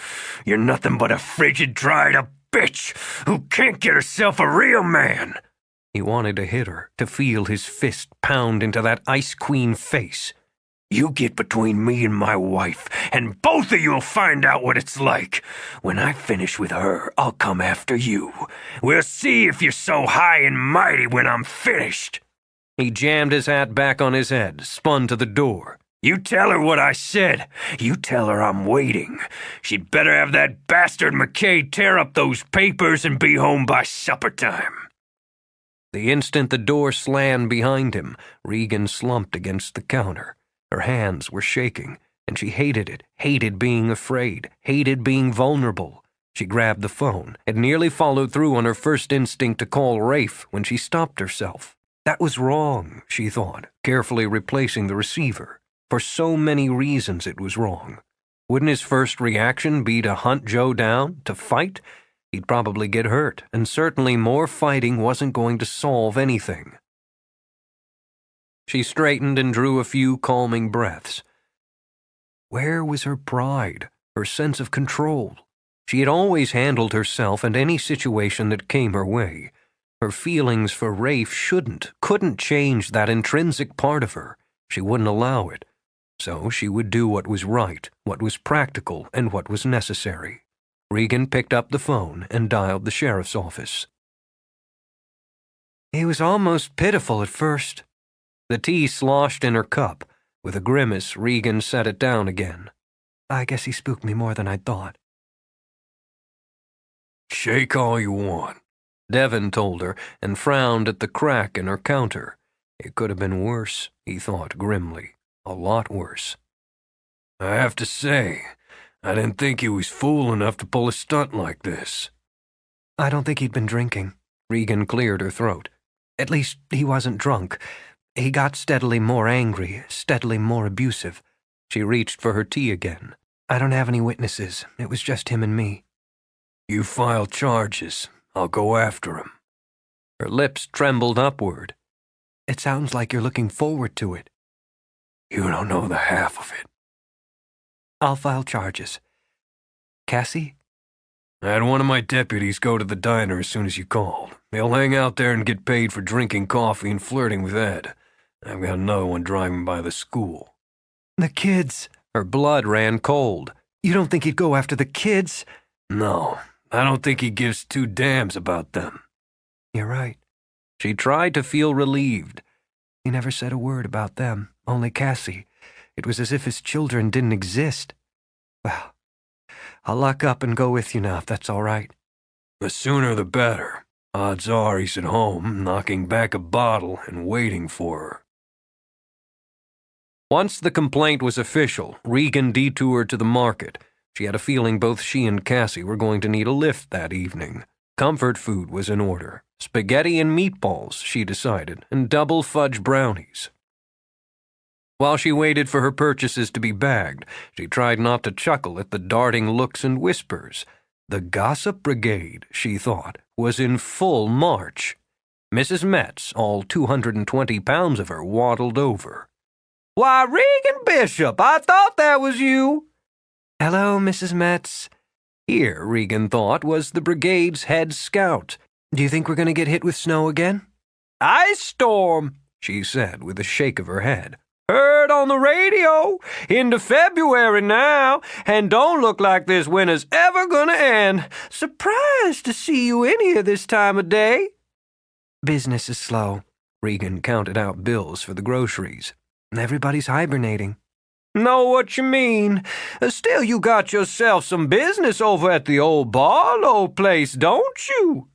you're nothing but a frigid, dried-up bitch who can't get herself a real man. He wanted to hit her, to feel his fist pound into that ice queen face. You get between me and my wife, and both of you'll find out what it's like. When I finish with her, I'll come after you. We'll see if you're so high and mighty when I'm finished. He jammed his hat back on his head, spun to the door. You tell her what I said. You tell her I'm waiting. She'd better have that bastard MacKade tear up those papers and be home by supper time. The instant the door slammed behind him, Regan slumped against the counter. Her hands were shaking, and she hated it, hated being afraid, hated being vulnerable. She grabbed the phone and nearly followed through on her first instinct to call Rafe when she stopped herself. That was wrong, she thought, carefully replacing the receiver. For so many reasons it was wrong. Wouldn't his first reaction be to hunt Joe down, to fight? He'd probably get hurt, and certainly more fighting wasn't going to solve anything. She straightened and drew a few calming breaths. Where was her pride, her sense of control? She had always handled herself and any situation that came her way. Her feelings for Rafe couldn't change that intrinsic part of her. She wouldn't allow it. So she would do what was right, what was practical, and what was necessary. Regan picked up the phone and dialed the sheriff's office. He was almost pitiful at first. The tea sloshed in her cup. With a grimace, Regan set it down again. I guess he spooked me more than I'd thought. Shake all you want, Devon told her, and frowned at the crack in her counter. It could have been worse, he thought grimly. A lot worse. I have to say, I didn't think he was fool enough to pull a stunt like this. I don't think he'd been drinking. Regan cleared her throat. At least he wasn't drunk. He got steadily more angry, steadily more abusive. She reached for her tea again. I don't have any witnesses. It was just him and me. You file charges. I'll go after him. Her lips trembled upward. It sounds like you're looking forward to it. You don't know the half of it. I'll file charges. Cassie? I had one of my deputies go to the diner as soon as you called. He'll hang out there and get paid for drinking coffee and flirting with Ed. I've got another one driving by the school. The kids. Her blood ran cold. You don't think he'd go after the kids? No, I don't think he gives two damns about them. You're right. She tried to feel relieved. He never said a word about them, only Cassie. It was as if his children didn't exist. Well, I'll lock up and go with you now, if that's all right. The sooner the better. Odds are he's at home, knocking back a bottle and waiting for her. Once the complaint was official, Regan detoured to the market. She had a feeling both she and Cassie were going to need a lift that evening. Comfort food was in order. Spaghetti and meatballs, she decided, and double fudge brownies. While she waited for her purchases to be bagged, she tried not to chuckle at the darting looks and whispers. The Gossip Brigade, she thought, was in full march. Mrs. Metz, all 220 pounds of her, waddled over. "Why, Regan Bishop, I thought that was you." Hello, Mrs. Metz. Here, Regan thought, was the brigade's head scout. Do you think we're going to get hit with snow again? "Ice storm," she said with a shake of her head. "Heard on the radio. Into February now, and don't look like this winter's ever gonna end. Surprised to see you in here this time of day." Business is slow. Regan counted out bills for the groceries. Everybody's hibernating. "Know what you mean. Still, you got yourself some business over at the old Barlow place, don't you?"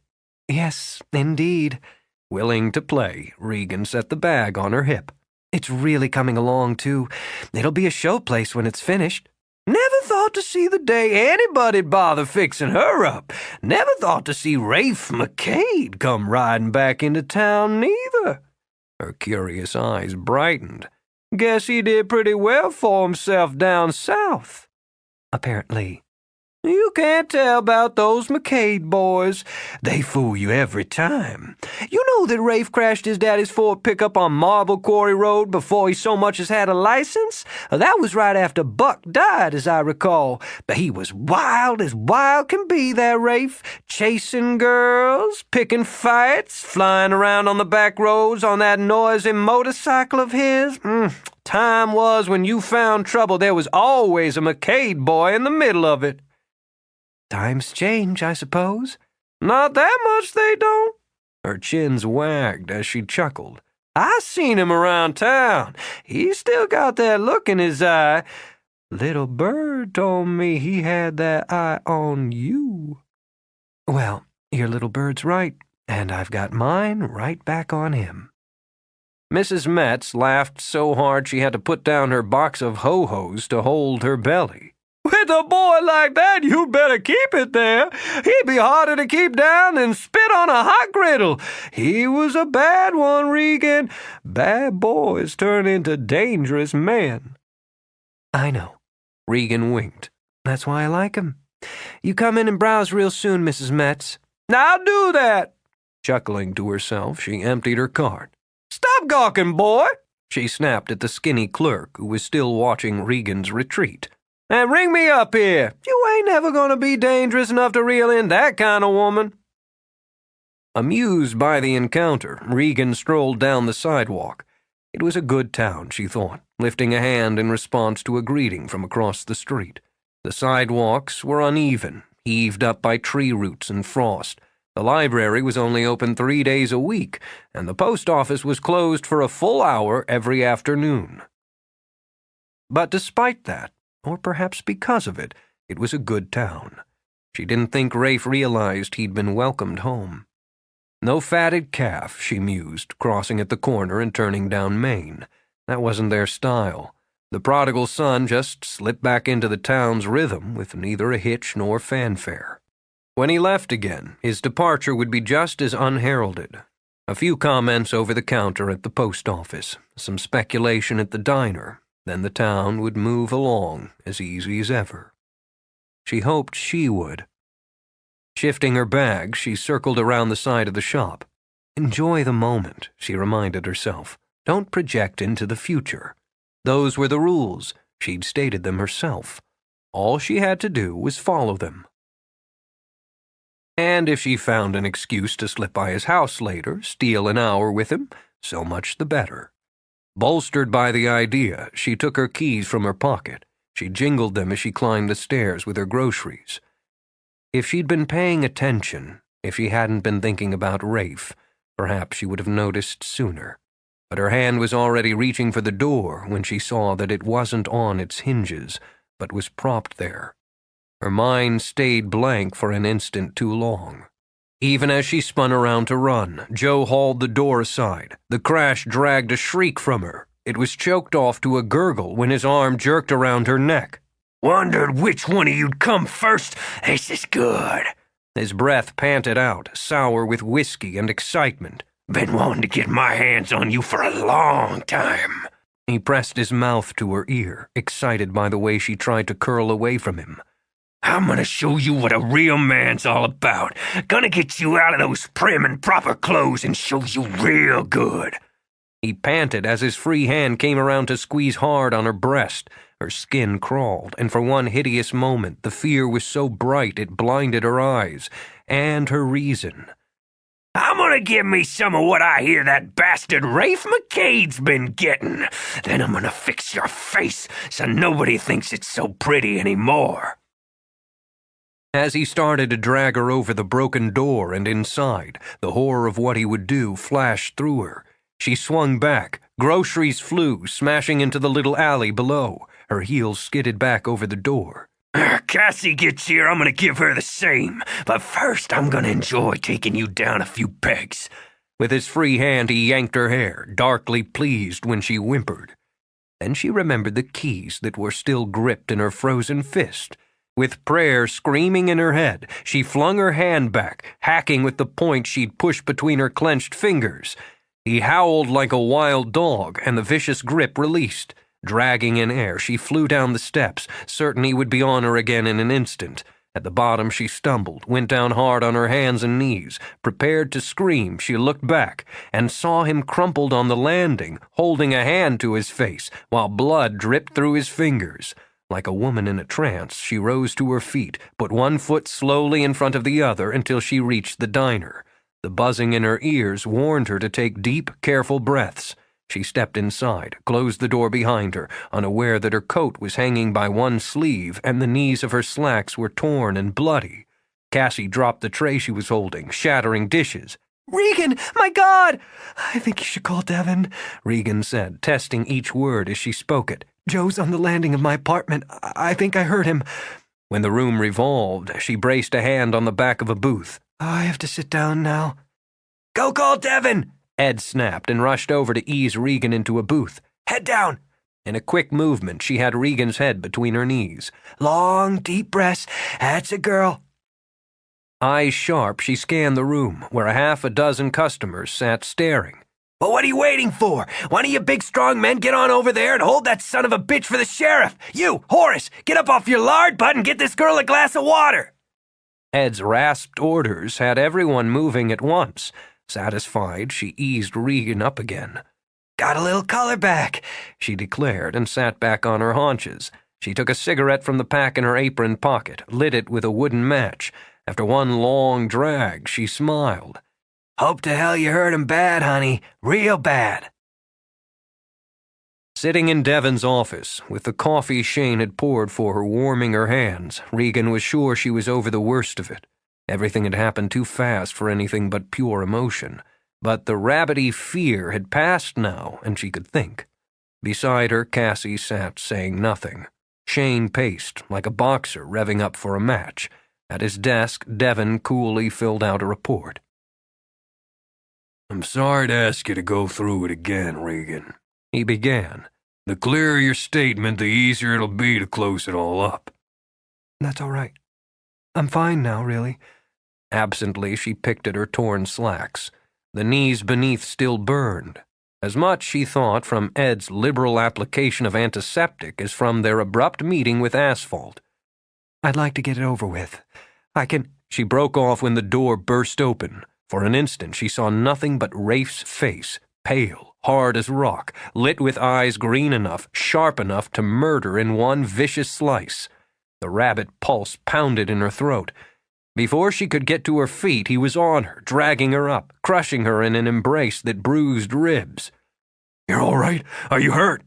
Yes, indeed. Willing to play, Regan set the bag on her hip. It's really coming along, too. It'll be a showplace when it's finished. Never thought to see the day anybody'd bother fixing her up. Never thought to see Rafe MacKade come riding back into town, neither. Her curious eyes brightened. Guess he did pretty well for himself down south. Apparently. You can't tell about those MacKade boys. They fool you every time. You know that Rafe crashed his daddy's Ford pickup on Marble Quarry Road before he so much as had a license? That was right after Buck died, as I recall. But he was wild as wild can be, that Rafe. Chasing girls, picking fights, flying around on the back roads on that noisy motorcycle of his. Time was when you found trouble, there was always a MacKade boy in the middle of it. Times change, I suppose. Not that much they don't. Her chins wagged as she chuckled. I seen him around town. He's still got that look in his eye. Little Bird told me he had that eye on you. Well, your little bird's right, and I've got mine right back on him. Mrs. Metz laughed so hard she had to put down her box of ho-hos to hold her belly. With a boy like that, you'd better keep it there. He'd be harder to keep down than spit on a hot griddle. He was a bad one, Regan. Bad boys turn into dangerous men. I know. Regan winked. That's why I like him. You come in and browse real soon, Mrs. Metz. Now do that. Chuckling to herself, she emptied her cart. Stop gawking, boy, she snapped at the skinny clerk who was still watching Regan's retreat. And ring me up here. You ain't never gonna be dangerous enough to reel in that kind of woman. Amused by the encounter, Regan strolled down the sidewalk. It was a good town, she thought, lifting a hand in response to a greeting from across the street. The sidewalks were uneven, heaved up by tree roots and frost. The library was only open 3 days a week, and the post office was closed for a full hour every afternoon. But despite that, or perhaps because of it was a good town. She didn't think Rafe realized he'd been welcomed home. No fatted calf, she mused, crossing at the corner and turning down Main. That wasn't their style. The prodigal son just slipped back into the town's rhythm with neither a hitch nor fanfare. When he left again, his departure would be just as unheralded. A few comments over the counter at the post office, some speculation at the diner, then the town would move along as easy as ever. She hoped she would. Shifting her bag, she circled around the side of the shop. Enjoy the moment, she reminded herself. Don't project into the future. Those were the rules. She'd stated them herself. All she had to do was follow them. And if she found an excuse to slip by his house later, steal an hour with him, so much the better. Bolstered by the idea, she took her keys from her pocket. She jingled them as she climbed the stairs with her groceries. If she'd been paying attention, if she hadn't been thinking about Rafe, perhaps she would have noticed sooner. But her hand was already reaching for the door when she saw that it wasn't on its hinges, but was propped there. Her mind stayed blank for an instant too long. Even as she spun around to run, Joe hauled the door aside. The crash dragged a shriek from her. It was choked off to a gurgle when his arm jerked around her neck. Wondered which one of you'd come first. This is good. His breath panted out, sour with whiskey and excitement. Been wanting to get my hands on you for a long time. He pressed his mouth to her ear, excited by the way she tried to curl away from him. "I'm gonna show you what a real man's all about. Gonna get you out of those prim and proper clothes and show you real good." He panted as his free hand came around to squeeze hard on her breast. Her skin crawled, and for one hideous moment the fear was so bright it blinded her eyes, and her reason. "I'm gonna give me some of what I hear that bastard Rafe MacKade's been getting. Then I'm gonna fix your face so nobody thinks it's so pretty anymore." As he started to drag her over the broken door and inside, the horror of what he would do flashed through her. She swung back. Groceries flew, smashing into the little alley below. Her heels skidded back over the door. "Cassie gets here, I'm gonna give her the same. But first, I'm gonna enjoy taking you down a few pegs." With his free hand, he yanked her hair, darkly pleased when she whimpered. Then she remembered the keys that were still gripped in her frozen fist. With prayer screaming in her head, she flung her hand back, hacking with the point she'd pushed between her clenched fingers. He howled like a wild dog, and the vicious grip released. Dragging in air, she flew down the steps, certain he would be on her again in an instant. At the bottom, she stumbled, went down hard on her hands and knees. Prepared to scream, she looked back and saw him crumpled on the landing, holding a hand to his face, while blood dripped through his fingers. Like a woman in a trance, she rose to her feet, put one foot slowly in front of the other until she reached the diner. The buzzing in her ears warned her to take deep, careful breaths. She stepped inside, closed the door behind her, unaware that her coat was hanging by one sleeve and the knees of her slacks were torn and bloody. Cassie dropped the tray she was holding, shattering dishes. Regan, my God! I think you should call Devin, Regan said, testing each word as she spoke it. Joe's on the landing of my apartment. I think I heard him. When the room revolved, she braced a hand on the back of a booth. I have to sit down now. "Go call Devin!" Ed snapped and rushed over to ease Regan into a booth. "Head down!" In a quick movement, she had Regan's head between her knees. Long, deep breaths. That's a girl. Eyes sharp, she scanned the room, where a half a dozen customers sat staring. "Well, what are you waiting for? One of you big strong men get on over there and hold that son of a bitch for the sheriff. You, Horace, get up off your lard butt and get this girl a glass of water." Ed's rasped orders had everyone moving at once. Satisfied, she eased Regan up again. Got a little color back, she declared, and sat back on her haunches. She took a cigarette from the pack in her apron pocket, lit it with a wooden match. After one long drag, she smiled. Hope to hell you hurt him bad, honey. Real bad. Sitting in Devin's office, with the coffee Shane had poured for her warming her hands, Regan was sure she was over the worst of it. Everything had happened too fast for anything but pure emotion. But the rabbity fear had passed now, and she could think. Beside her, Cassie sat saying nothing. Shane paced, like a boxer revving up for a match. At his desk, Devin coolly filled out a report. "I'm sorry to ask you to go through it again, Regan," he began. "The clearer your statement, the easier it'll be to close it all up." That's all right. I'm fine now, really. Absently, she picked at her torn slacks. The knees beneath still burned. As much, she thought, from Ed's liberal application of antiseptic as from their abrupt meeting with asphalt. I'd like to get it over with. I can... She broke off when the door burst open. For an instant, she saw nothing but Rafe's face, pale, hard as rock, lit with eyes green enough, sharp enough to murder in one vicious slice. The rabbit pulse pounded in her throat. Before she could get to her feet, he was on her, dragging her up, crushing her in an embrace that bruised ribs. "You're all right? Are you hurt?"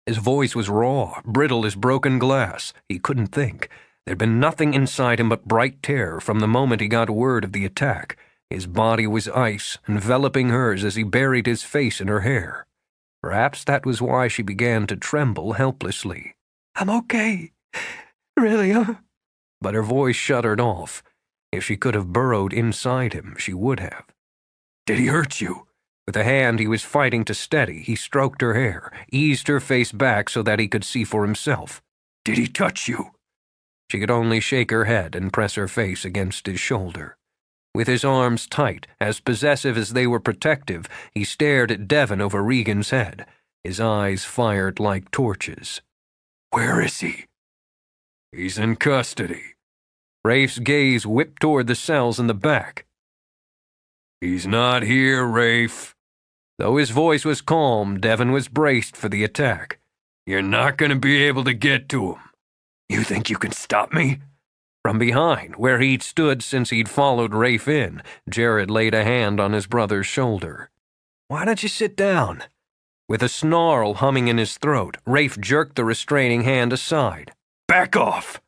His voice was raw, brittle as broken glass. He couldn't think. There'd been nothing inside him but bright terror from the moment he got word of the attack. His body was ice, enveloping hers as he buried his face in her hair. Perhaps that was why she began to tremble helplessly. I'm okay. Really, But her voice shuddered off. If she could have burrowed inside him, she would have. "Did he hurt you?" With a hand he was fighting to steady, he stroked her hair, eased her face back so that he could see for himself. "Did he touch you?" She could only shake her head and press her face against his shoulder. With his arms tight, as possessive as they were protective, he stared at Devin over Regan's head. His eyes fired like torches. Where is he? He's in custody. Rafe's gaze whipped toward the cells in the back. He's not here, Rafe. Though his voice was calm, Devon was braced for the attack. You're not going to be able to get to him. You think you can stop me? From behind, where he'd stood since he'd followed Rafe in, Jared laid a hand on his brother's shoulder. Why don't you sit down? With a snarl humming in his throat, Rafe jerked the restraining hand aside. Back off!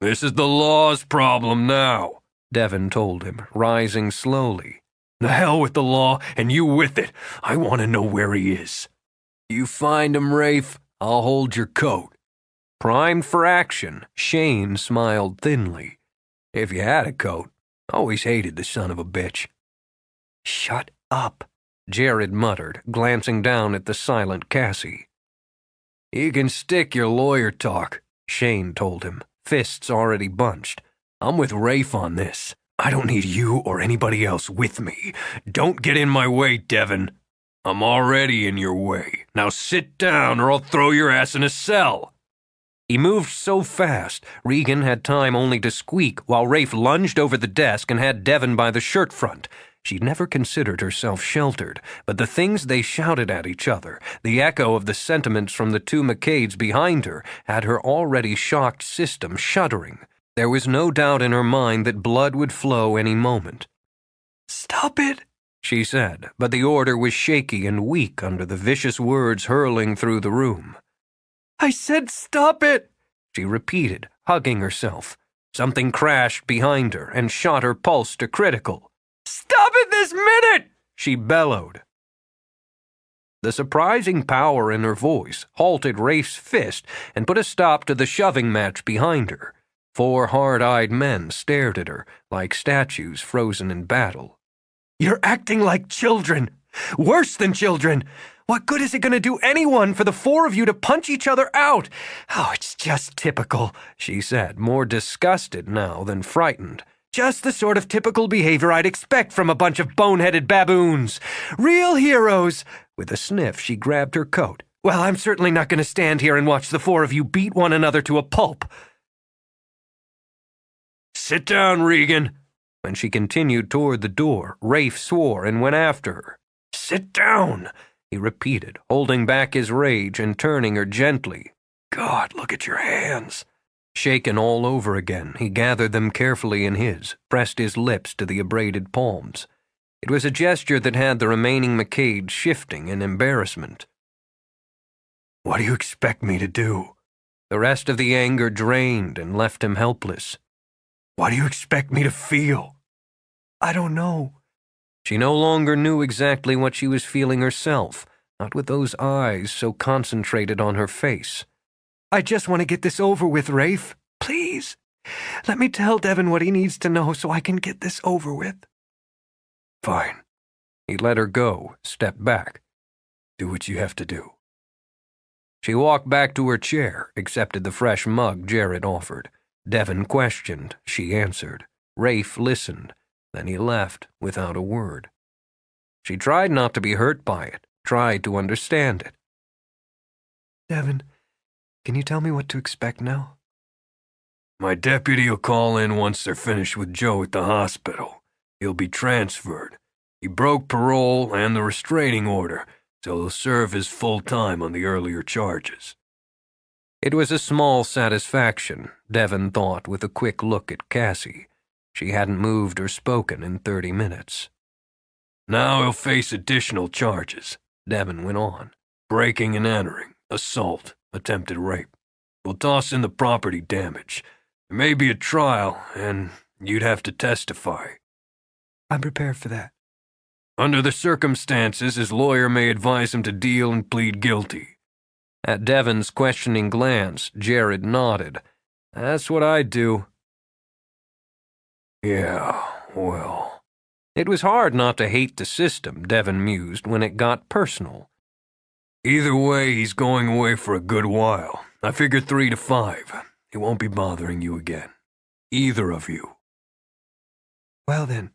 This is the law's problem now, Devon told him, rising slowly. The hell with the law, and you with it. I want to know where he is. You find him, Rafe, I'll hold your coat. Primed for action, Shane smiled thinly. If you had a coat, always hated the son of a bitch. Shut up, Jared muttered, glancing down at the silent Cassie. You can stick your lawyer talk, Shane told him, fists already bunched. I'm with Rafe on this. I don't need you or anybody else with me. Don't get in my way, Devon. I'm already in your way. Now sit down or I'll throw your ass in a cell. He moved so fast, Regan had time only to squeak while Rafe lunged over the desk and had Devon by the shirt front. She'd never considered herself sheltered, but the things they shouted at each other, the echo of the sentiments from the two MacKades behind her, had her already shocked system shuddering. There was no doubt in her mind that blood would flow any moment. Stop it, she said, but the order was shaky and weak under the vicious words hurling through the room. I said stop it, she repeated, hugging herself. Something crashed behind her and shot her pulse to critical. Stop it this minute, she bellowed. The surprising power in her voice halted Rafe's fist and put a stop to the shoving match behind her. 4 hard-eyed men stared at her like statues frozen in battle. You're acting like children. Worse than children. What good is it going to do anyone for the 4 of you to punch each other out? Oh, it's just typical, she said, more disgusted now than frightened. Just the sort of typical behavior I'd expect from a bunch of boneheaded baboons. Real heroes. With a sniff, she grabbed her coat. Well, I'm certainly not going to stand here and watch the 4 of you beat one another to a pulp. Sit down, Regan. When she continued toward the door, Rafe swore and went after her. Sit down, he repeated, holding back his rage and turning her gently. God, look at your hands. Shaken all over again, he gathered them carefully in his, pressed his lips to the abraded palms. It was a gesture that had the remaining MacKade shifting in embarrassment. What do you expect me to do? The rest of the anger drained and left him helpless. What do you expect me to feel? I don't know. She no longer knew exactly what she was feeling herself, not with those eyes so concentrated on her face. I just want to get this over with, Rafe. Please. Let me tell Devon what he needs to know so I can get this over with. Fine. He let her go, stepped back. Do what you have to do. She walked back to her chair, accepted the fresh mug Jared offered. Devon questioned, she answered. Rafe listened. Then he left without a word. She tried not to be hurt by it, tried to understand it. Devon, can you tell me what to expect now? My deputy will call in once they're finished with Joe at the hospital. He'll be transferred. He broke parole and the restraining order, so he'll serve his full time on the earlier charges. It was a small satisfaction, Devon thought with a quick look at Cassie. She hadn't moved or spoken in 30 minutes. Now he'll face additional charges, Devon went on. Breaking and entering, assault, attempted rape. We'll toss in the property damage. There may be a trial, and you'd have to testify. I'm prepared for that. Under the circumstances, his lawyer may advise him to deal and plead guilty. At Devon's questioning glance, Jared nodded. That's what I'd do. Yeah, well. It was hard not to hate the system, Devon mused, when it got personal. Either way, he's going away for a good while. I figure 3 to 5. He won't be bothering you again. Either of you. Well then.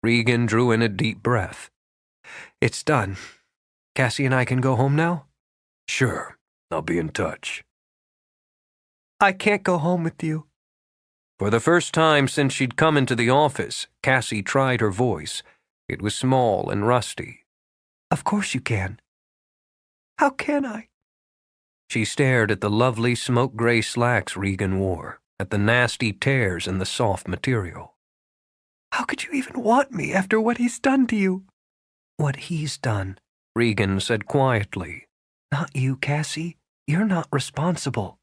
Regan drew in a deep breath. It's done. Cassie and I can go home now? Sure, I'll be in touch. I can't go home with you. For the first time since she'd come into the office, Cassie tried her voice. It was small and rusty. Of course you can. How can I? She stared at the lovely smoke-gray slacks Regan wore, at the nasty tears in the soft material. How could you even want me after what he's done to you? What he's done, Regan said quietly. Not you, Cassie. You're not responsible.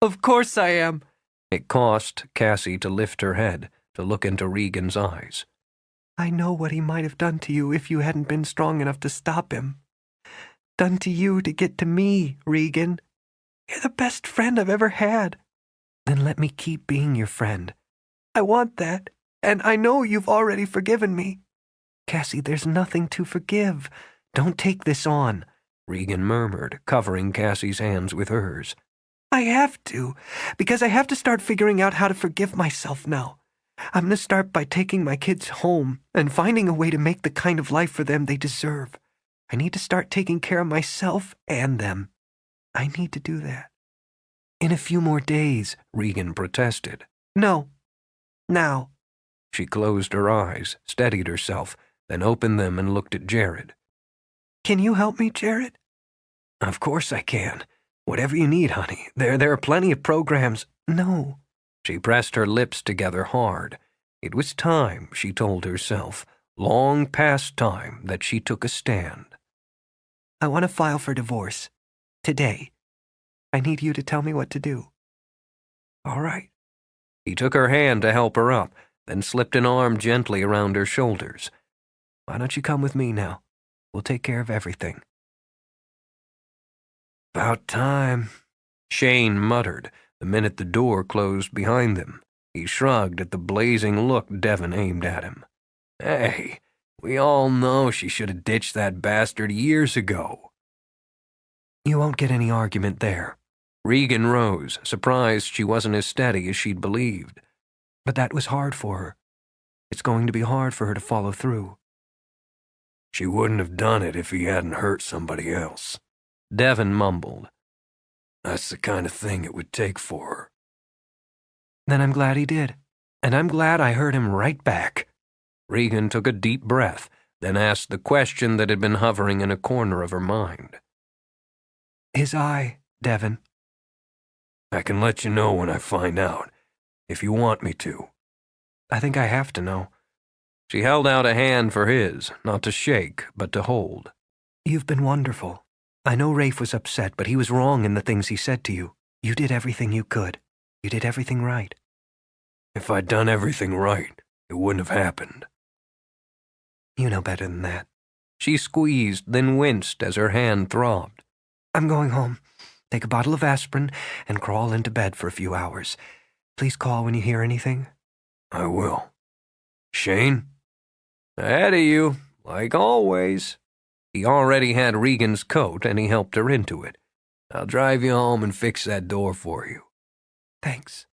Of course I am. It cost Cassie to lift her head, to look into Regan's eyes. I know what he might have done to you if you hadn't been strong enough to stop him. Done to you to get to me, Regan. You're the best friend I've ever had. Then let me keep being your friend. I want that, and I know you've already forgiven me. Cassie, there's nothing to forgive. Don't take this on, Regan murmured, covering Cassie's hands with hers. I have to, because I have to start figuring out how to forgive myself now. I'm going to start by taking my kids home and finding a way to make the kind of life for them they deserve. I need to start taking care of myself and them. I need to do that. In a few more days, Regan protested. No. Now. She closed her eyes, steadied herself, then opened them and looked at Jared. Can you help me, Jared? Of course I can. Whatever you need, honey. There are plenty of programs. No. She pressed her lips together hard. It was time, she told herself, long past time, that she took a stand. I want to file for divorce. Today. I need you to tell me what to do. All right. He took her hand to help her up, then slipped an arm gently around her shoulders. Why don't you come with me now? We'll take care of everything. About time, Shane muttered the minute the door closed behind them. He shrugged at the blazing look Devon aimed at him. Hey, we all know she should have ditched that bastard years ago. You won't get any argument there. Regan rose, surprised she wasn't as steady as she'd believed. But that was hard for her. It's going to be hard for her to follow through. She wouldn't have done it if he hadn't hurt somebody else, Devon mumbled. That's the kind of thing it would take for her. Then I'm glad he did. And I'm glad I heard him right back. Regan took a deep breath, then asked the question that had been hovering in a corner of her mind. His eye, Devon. I can let you know when I find out, if you want me to. I think I have to know. She held out a hand for his, not to shake, but to hold. You've been wonderful. I know Rafe was upset, but he was wrong in the things he said to you. You did everything you could. You did everything right. If I'd done everything right, it wouldn't have happened. You know better than that. She squeezed, then winced as her hand throbbed. I'm going home. Take a bottle of aspirin and crawl into bed for a few hours. Please call when you hear anything. I will. Shane? Ahead of you, like always. He already had Regan's coat, and he helped her into it. I'll drive you home and fix that door for you. Thanks.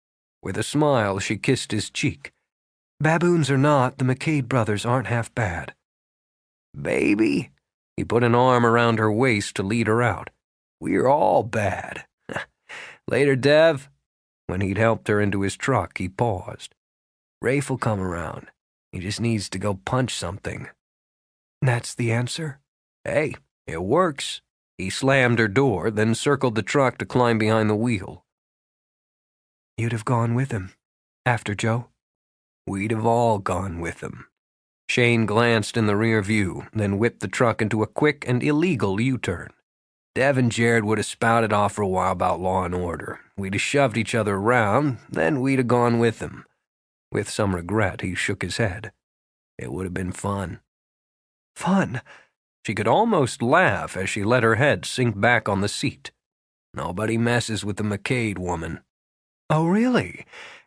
With a smile, she kissed his cheek. Baboons or not, the MacKade brothers aren't half bad. Baby. He put an arm around her waist to lead her out. We're all bad. Later, Dev. When he'd helped her into his truck, he paused. Rafe will come around. He just needs to go punch something. That's the answer? Hey, it works. He slammed her door, then circled the truck to climb behind the wheel. You'd have gone with him, after Joe? We'd have all gone with him. Shane glanced in the rear view, then whipped the truck into a quick and illegal U-turn. Dev and Jared would have spouted off for a while about law and order. We'd have shoved each other around, then we'd have gone with him. With some regret, he shook his head. It would have been fun. Fun? She could almost laugh as she let her head sink back on the seat. Nobody messes with the MacKade woman. Oh, really?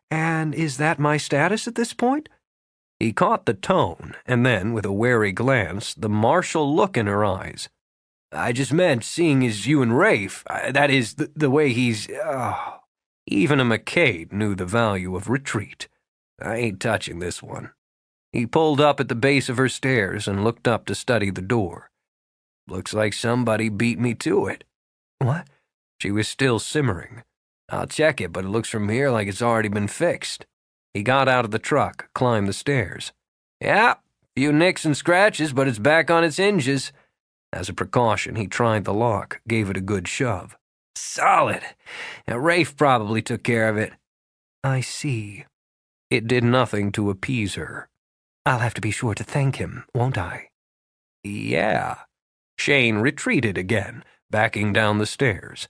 And is that my status at this point? He caught the tone, and then, with a wary glance, the martial look in her eyes. I just meant, seeing as you and Rafe, that is, the way he's... Even a MacKade knew the value of retreat. I ain't touching this one. He pulled up at the base of her stairs and looked up to study the door. Looks like somebody beat me to it. What? She was still simmering. I'll check it, but it looks from here like it's already been fixed. He got out of the truck, climbed the stairs. Yeah, few nicks and scratches, but it's back on its hinges. As a precaution, he tried the lock, gave it a good shove. Solid. Now, Rafe probably took care of it. I see. It did nothing to appease her. I'll have to be sure to thank him, won't I? Yeah. Shane retreated again, backing down the stairs.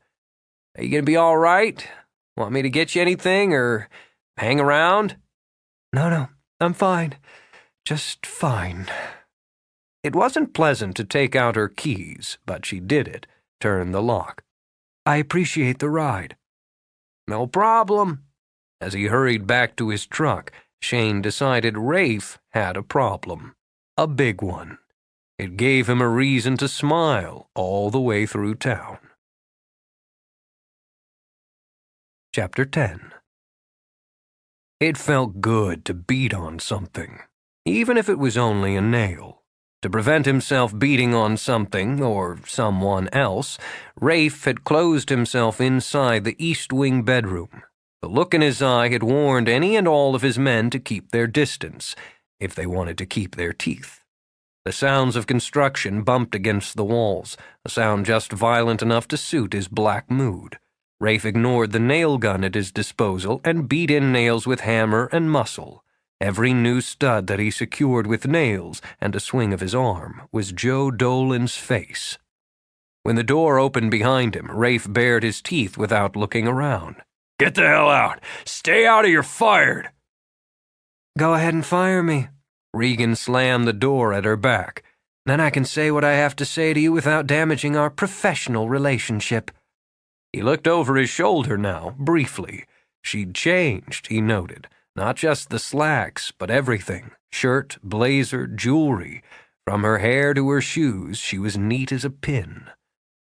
Are you gonna be all right? Want me to get you anything, or hang around? No, I'm fine. Just fine. It wasn't pleasant to take out her keys, but she did it, turned the lock. I appreciate the ride. No problem. As he hurried back to his truck, Shane decided Rafe had a problem. A big one. It gave him a reason to smile all the way through town. Chapter 10. It felt good to beat on something, even if it was only a nail. To prevent himself beating on something or someone else, Rafe had closed himself inside the East Wing bedroom. The look in his eye had warned any and all of his men to keep their distance, if they wanted to keep their teeth. The sounds of construction bumped against the walls, a sound just violent enough to suit his black mood. Rafe ignored the nail gun at his disposal and beat in nails with hammer and muscle. Every new stud that he secured with nails and a swing of his arm was Joe Dolan's face. When the door opened behind him, Rafe bared his teeth without looking around. Get the hell out! Stay out or you're fired! Go ahead and fire me. Regan slammed the door at her back. Then I can say what I have to say to you without damaging our professional relationship. He looked over his shoulder now, briefly. She'd changed, he noted. Not just the slacks, but everything. Shirt, blazer, jewelry. From her hair to her shoes, she was neat as a pin.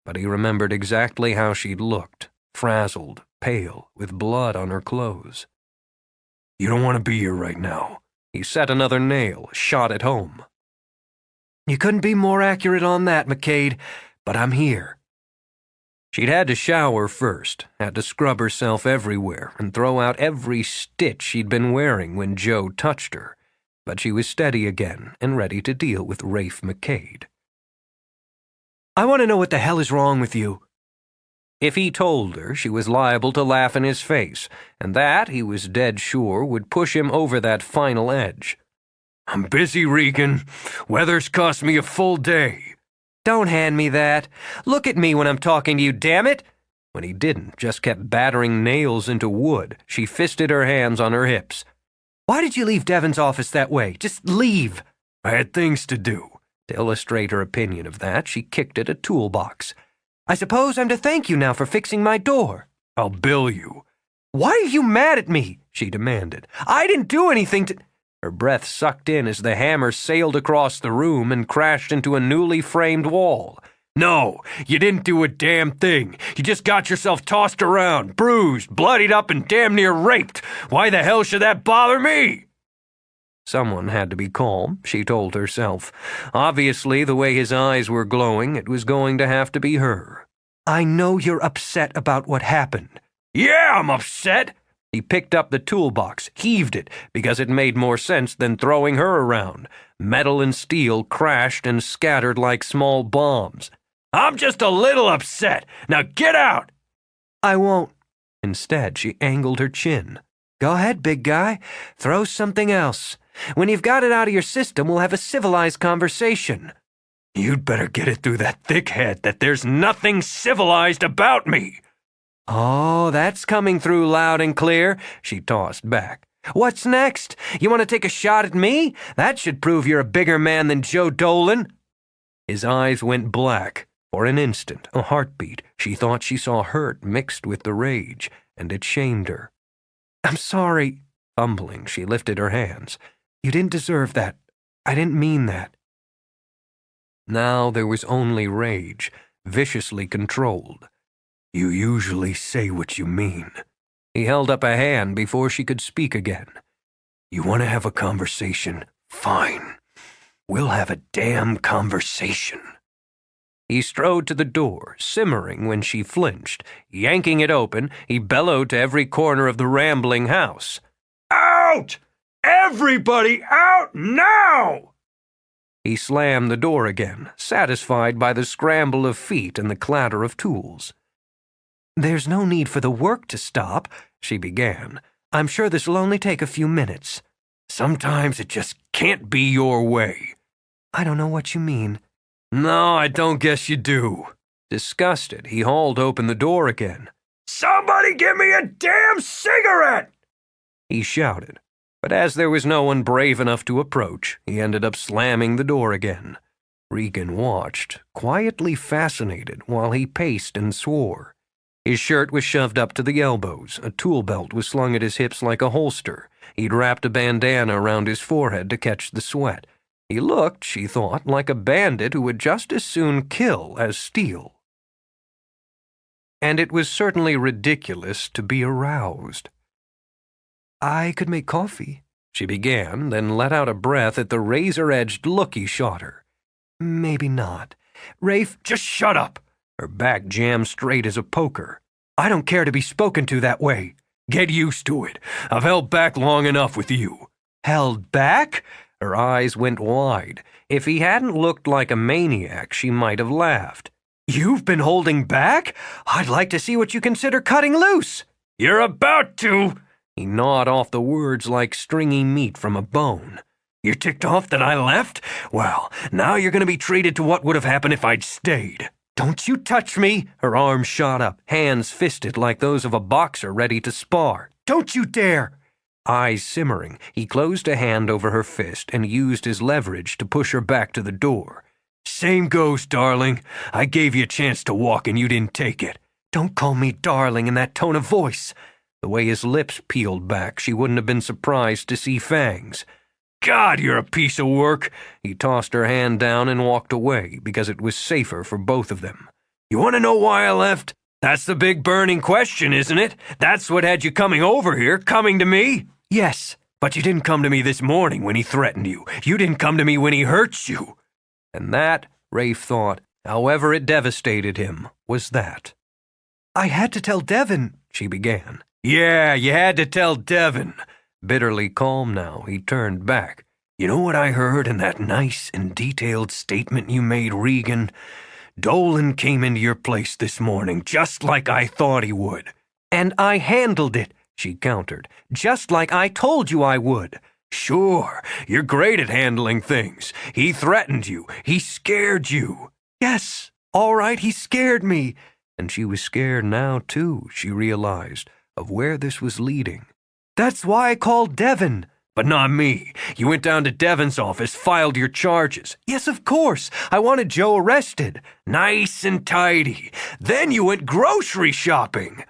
But he remembered exactly how she'd looked. Frazzled, pale, with blood on her clothes. You don't want to be here right now. He set another nail, shot it home. You couldn't be more accurate on that, MacKade, but I'm here. She'd had to shower first, had to scrub herself everywhere and throw out every stitch she'd been wearing when Joe touched her, but she was steady again and ready to deal with Rafe MacKade. I want to know what the hell is wrong with you. If he told her, she was liable to laugh in his face, and that, he was dead sure, would push him over that final edge. I'm busy, Regan. Weather's cost me a full day. Don't hand me that. Look at me when I'm talking to you, damn it! When he didn't, just kept battering nails into wood, she fisted her hands on her hips. Why did you leave Devon's office that way? Just leave. I had things to do. To illustrate her opinion of that, she kicked at a toolbox. I suppose I'm to thank you now for fixing my door. I'll bill you. Why are you mad at me? She demanded. I didn't do anything to... Her breath sucked in as the hammer sailed across the room and crashed into a newly framed wall. No, you didn't do a damn thing. You just got yourself tossed around, bruised, bloodied up, and damn near raped. Why the hell should that bother me? Someone had to be calm, she told herself. Obviously, the way his eyes were glowing, it was going to have to be her. I know you're upset about what happened. Yeah, I'm upset. He picked up the toolbox, heaved it, because it made more sense than throwing her around. Metal and steel crashed and scattered like small bombs. I'm just a little upset. Now get out! I won't. Instead, she angled her chin. Go ahead, big guy. Throw something else. When you've got it out of your system, we'll have a civilized conversation. You'd better get it through that thick head that there's nothing civilized about me. Oh, that's coming through loud and clear, she tossed back. What's next? You want to take a shot at me? That should prove you're a bigger man than Joe Dolan. His eyes went black. For an instant, a heartbeat, she thought she saw hurt mixed with the rage, and it shamed her. I'm sorry. Fumbling, she lifted her hands. You didn't deserve that. I didn't mean that. Now there was only rage, viciously controlled. You usually say what you mean. He held up a hand before she could speak again. You want to have a conversation? Fine. We'll have a damn conversation. He strode to the door, simmering when she flinched. Yanking it open, he bellowed to every corner of the rambling house. "Out! Everybody out now!" He slammed the door again, satisfied by the scramble of feet and the clatter of tools. "There's no need for the work to stop," she began. "I'm sure this'll only take a few minutes." "Sometimes it just can't be your way." "I don't know what you mean." "No, I don't guess you do." Disgusted, he hauled open the door again. "Somebody give me a damn cigarette!" he shouted. But as there was no one brave enough to approach, he ended up slamming the door again. Regan watched, quietly fascinated, while he paced and swore. His shirt was shoved up to the elbows, a tool belt was slung at his hips like a holster. He'd wrapped a bandana around his forehead to catch the sweat. He looked, she thought, like a bandit who would just as soon kill as steal. And it was certainly ridiculous to be aroused. "I could make coffee," she began, then let out a breath at the razor-edged look he shot her. "Maybe not. Rafe—" "Just shut up!" Her back jammed straight as a poker. "I don't care to be spoken to that way." "Get used to it. I've held back long enough with you." "Held back?" Her eyes went wide. If he hadn't looked like a maniac, she might have laughed. "You've been holding back? I'd like to see what you consider cutting loose." "You're about to." He gnawed off the words like stringy meat from a bone. "You're ticked off that I left? Well, now you're going to be treated to what would have happened if I'd stayed." "Don't you touch me!" Her arms shot up, hands fisted like those of a boxer ready to spar. "Don't you dare!" Eyes simmering, he closed a hand over her fist and used his leverage to push her back to the door. "Same goes, darling. I gave you a chance to walk and you didn't take it." "Don't call me darling in that tone of voice." The way his lips peeled back, she wouldn't have been surprised to see fangs. "God, you're a piece of work." He tossed her hand down and walked away because it was safer for both of them. "You want to know why I left? That's the big burning question, isn't it? That's what had you coming over here, coming to me?" "Yes." "But you didn't come to me this morning when he threatened you. You didn't come to me when he hurt you." And that, Rafe thought, however it devastated him, was that. "I had to tell Devin," she began. "Yeah, you had to tell Devin." Bitterly calm now, he turned back. "You know what I heard in that nice and detailed statement you made, Regan? Dolan came into your place this morning just like I thought he would." "And I handled it," she countered, "just like I told you I would." "Sure, you're great at handling things. He threatened you. He scared you." "Yes, all right, he scared me." And she was scared now, too, she realized, of where this was leading. "That's why I called Devin." "But not me. You went down to Devin's office, filed your charges." "Yes, of course. I wanted Joe arrested." "Nice and tidy. Then you went grocery shopping."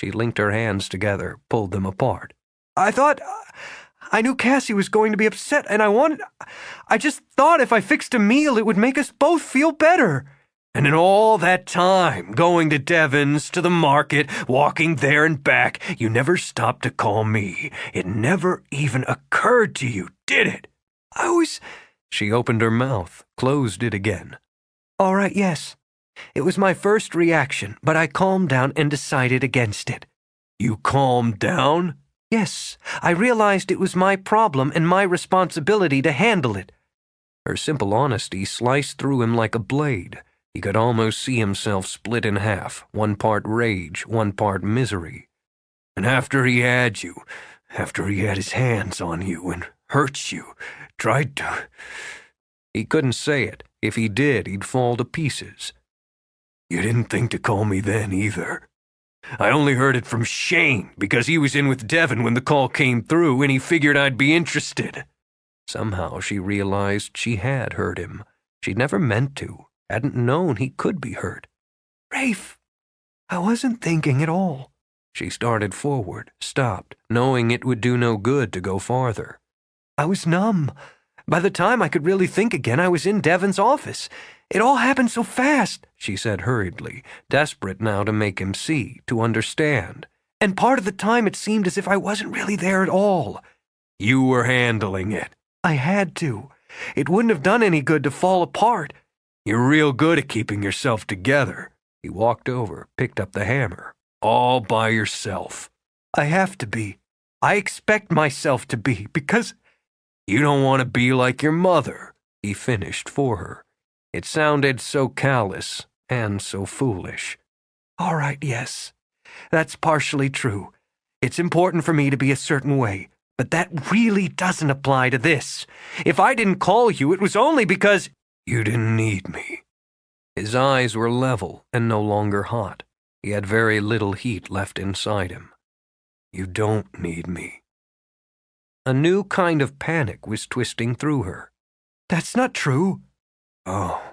She linked her hands together, pulled them apart. I knew Cassie was going to be upset, and I just thought if I fixed a meal, it would make us both feel better." "And in all that time, going to Devin's, to the market, walking there and back, you never stopped to call me. It never even occurred to you, did it?" She opened her mouth, closed it again. "All right, yes. It was my first reaction, but I calmed down and decided against it." "You calmed down?" "Yes. I realized it was my problem and my responsibility to handle it." Her simple honesty sliced through him like a blade. He could almost see himself split in half, one part rage, one part misery. "And after he had his hands on you and hurt you, tried to—" He couldn't say it. If he did, he'd fall to pieces. "You didn't think to call me then, either. I only heard it from Shane because he was in with Devin when the call came through and he figured I'd be interested." Somehow she realized she had hurt him. She'd never meant to, hadn't known he could be hurt. "Rafe, I wasn't thinking at all." She started forward, stopped, knowing it would do no good to go farther. "I was numb. By the time I could really think again, I was in Devin's office. It all happened so fast," she said hurriedly, desperate now to make him see, to understand. "And part of the time it seemed as if I wasn't really there at all." "You were handling it." "I had to. It wouldn't have done any good to fall apart. You're real good at keeping yourself together. He walked over, picked up the hammer. All by yourself. I have to be. I expect myself to be, because You don't want to be like your mother, he finished for her. It sounded so callous and so foolish. all right, yes, that's partially true. It's important for me to be a certain way, but that really doesn't apply to this. If I didn't call you, it was only because You didn't need me. His eyes were level and no longer hot. He had very little heat left inside him. You don't need me. A new kind of panic was twisting through her. that's not true. Oh,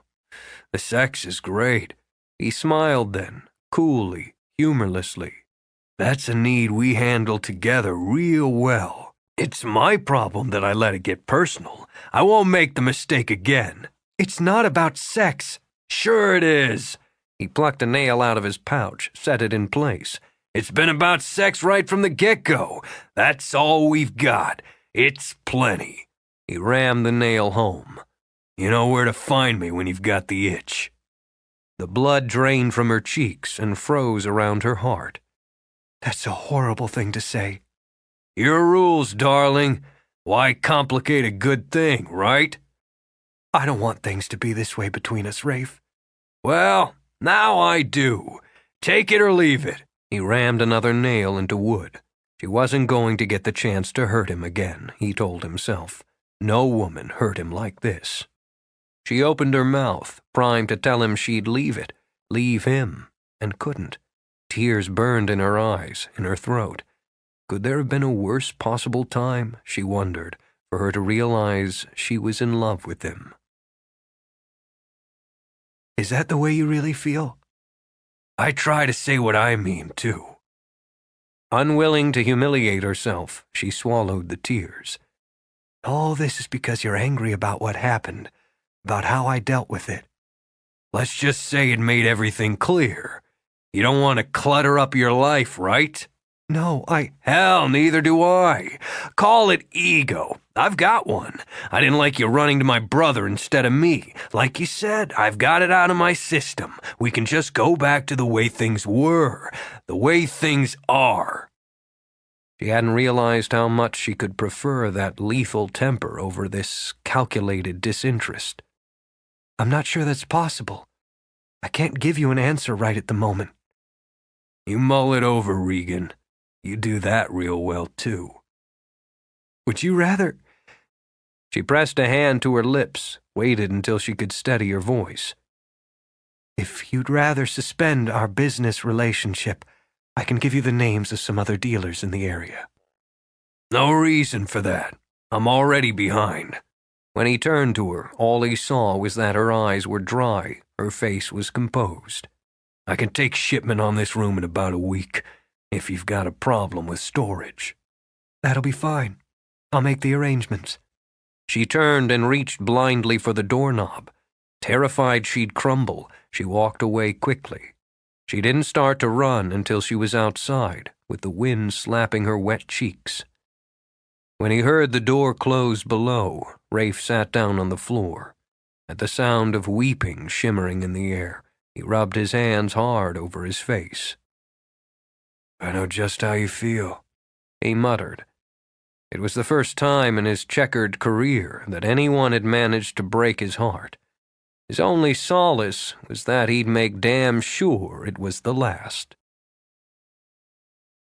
the sex is great. He smiled then, coolly, humorlessly. That's a need we handle together real well. It's my problem that I let it get personal. I won't make the mistake again. It's not about sex. Sure it is. He plucked a nail out of his pouch, set it in place. It's been about sex right from the get-go. That's all we've got. It's plenty. He rammed the nail home. You know where to find me when you've got the itch. The blood drained from her cheeks and froze around her heart. That's a horrible thing to say. Your rules, darling. Why complicate a good thing, right? I don't want things to be this way between us, Rafe. Well, now I do. Take it or leave it. He rammed another nail into wood. She wasn't going to get the chance to hurt him again, he told himself. No woman hurt him like this. She opened her mouth, primed to tell him she'd leave it, leave him, and couldn't. Tears burned in her eyes, in her throat. Could there have been a worse possible time, she wondered, for her to realize she was in love with him? Is that the way you really feel? I try to say what I mean, too. Unwilling to humiliate herself, she swallowed the tears. All this is because you're angry about what happened, about how I dealt with it. Let's just say it made everything clear. You don't want to clutter up your life, right? No, Hell, neither do I. Call it ego. I've got one. I didn't like you running to my brother instead of me. Like you said, I've got it out of my system. We can just go back to the way things were, the way things are. She hadn't realized how much she could prefer that lethal temper over this calculated disinterest. I'm not sure that's possible. I can't give you an answer right at the moment. You mull it over, Regan. You do that real well, too. Would you rather? She pressed a hand to her lips, waited until she could steady her voice. If you'd rather suspend our business relationship, I can give you the names of some other dealers in the area. No reason for that. I'm already behind. When he turned to her, all he saw was that her eyes were dry, her face was composed. I can take shipment on this room in about a week, if you've got a problem with storage. That'll be fine. I'll make the arrangements. She turned and reached blindly for the doorknob. Terrified she'd crumble, she walked away quickly. She didn't start to run until she was outside, with the wind slapping her wet cheeks. When he heard the door close below, Rafe sat down on the floor. At the sound of weeping shimmering in the air, he rubbed his hands hard over his face. I know just how you feel, he muttered. It was the first time in his checkered career that anyone had managed to break his heart. His only solace was that he'd make damn sure it was the last.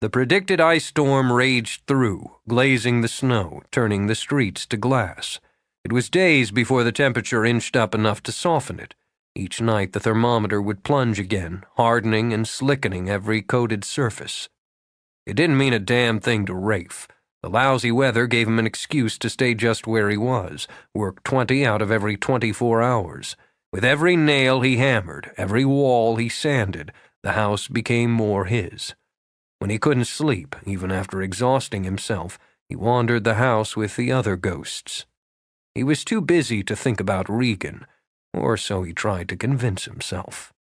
The predicted ice storm raged through, glazing the snow, turning the streets to glass. It was days before the temperature inched up enough to soften it. Each night the thermometer would plunge again, hardening and slickening every coated surface. It didn't mean a damn thing to Rafe. The lousy weather gave him an excuse to stay just where he was, work 20 out of every 24 hours. With every nail he hammered, every wall he sanded, the house became more his. When he couldn't sleep, even after exhausting himself, he wandered the house with the other ghosts. He was too busy to think about Regan, or so he tried to convince himself.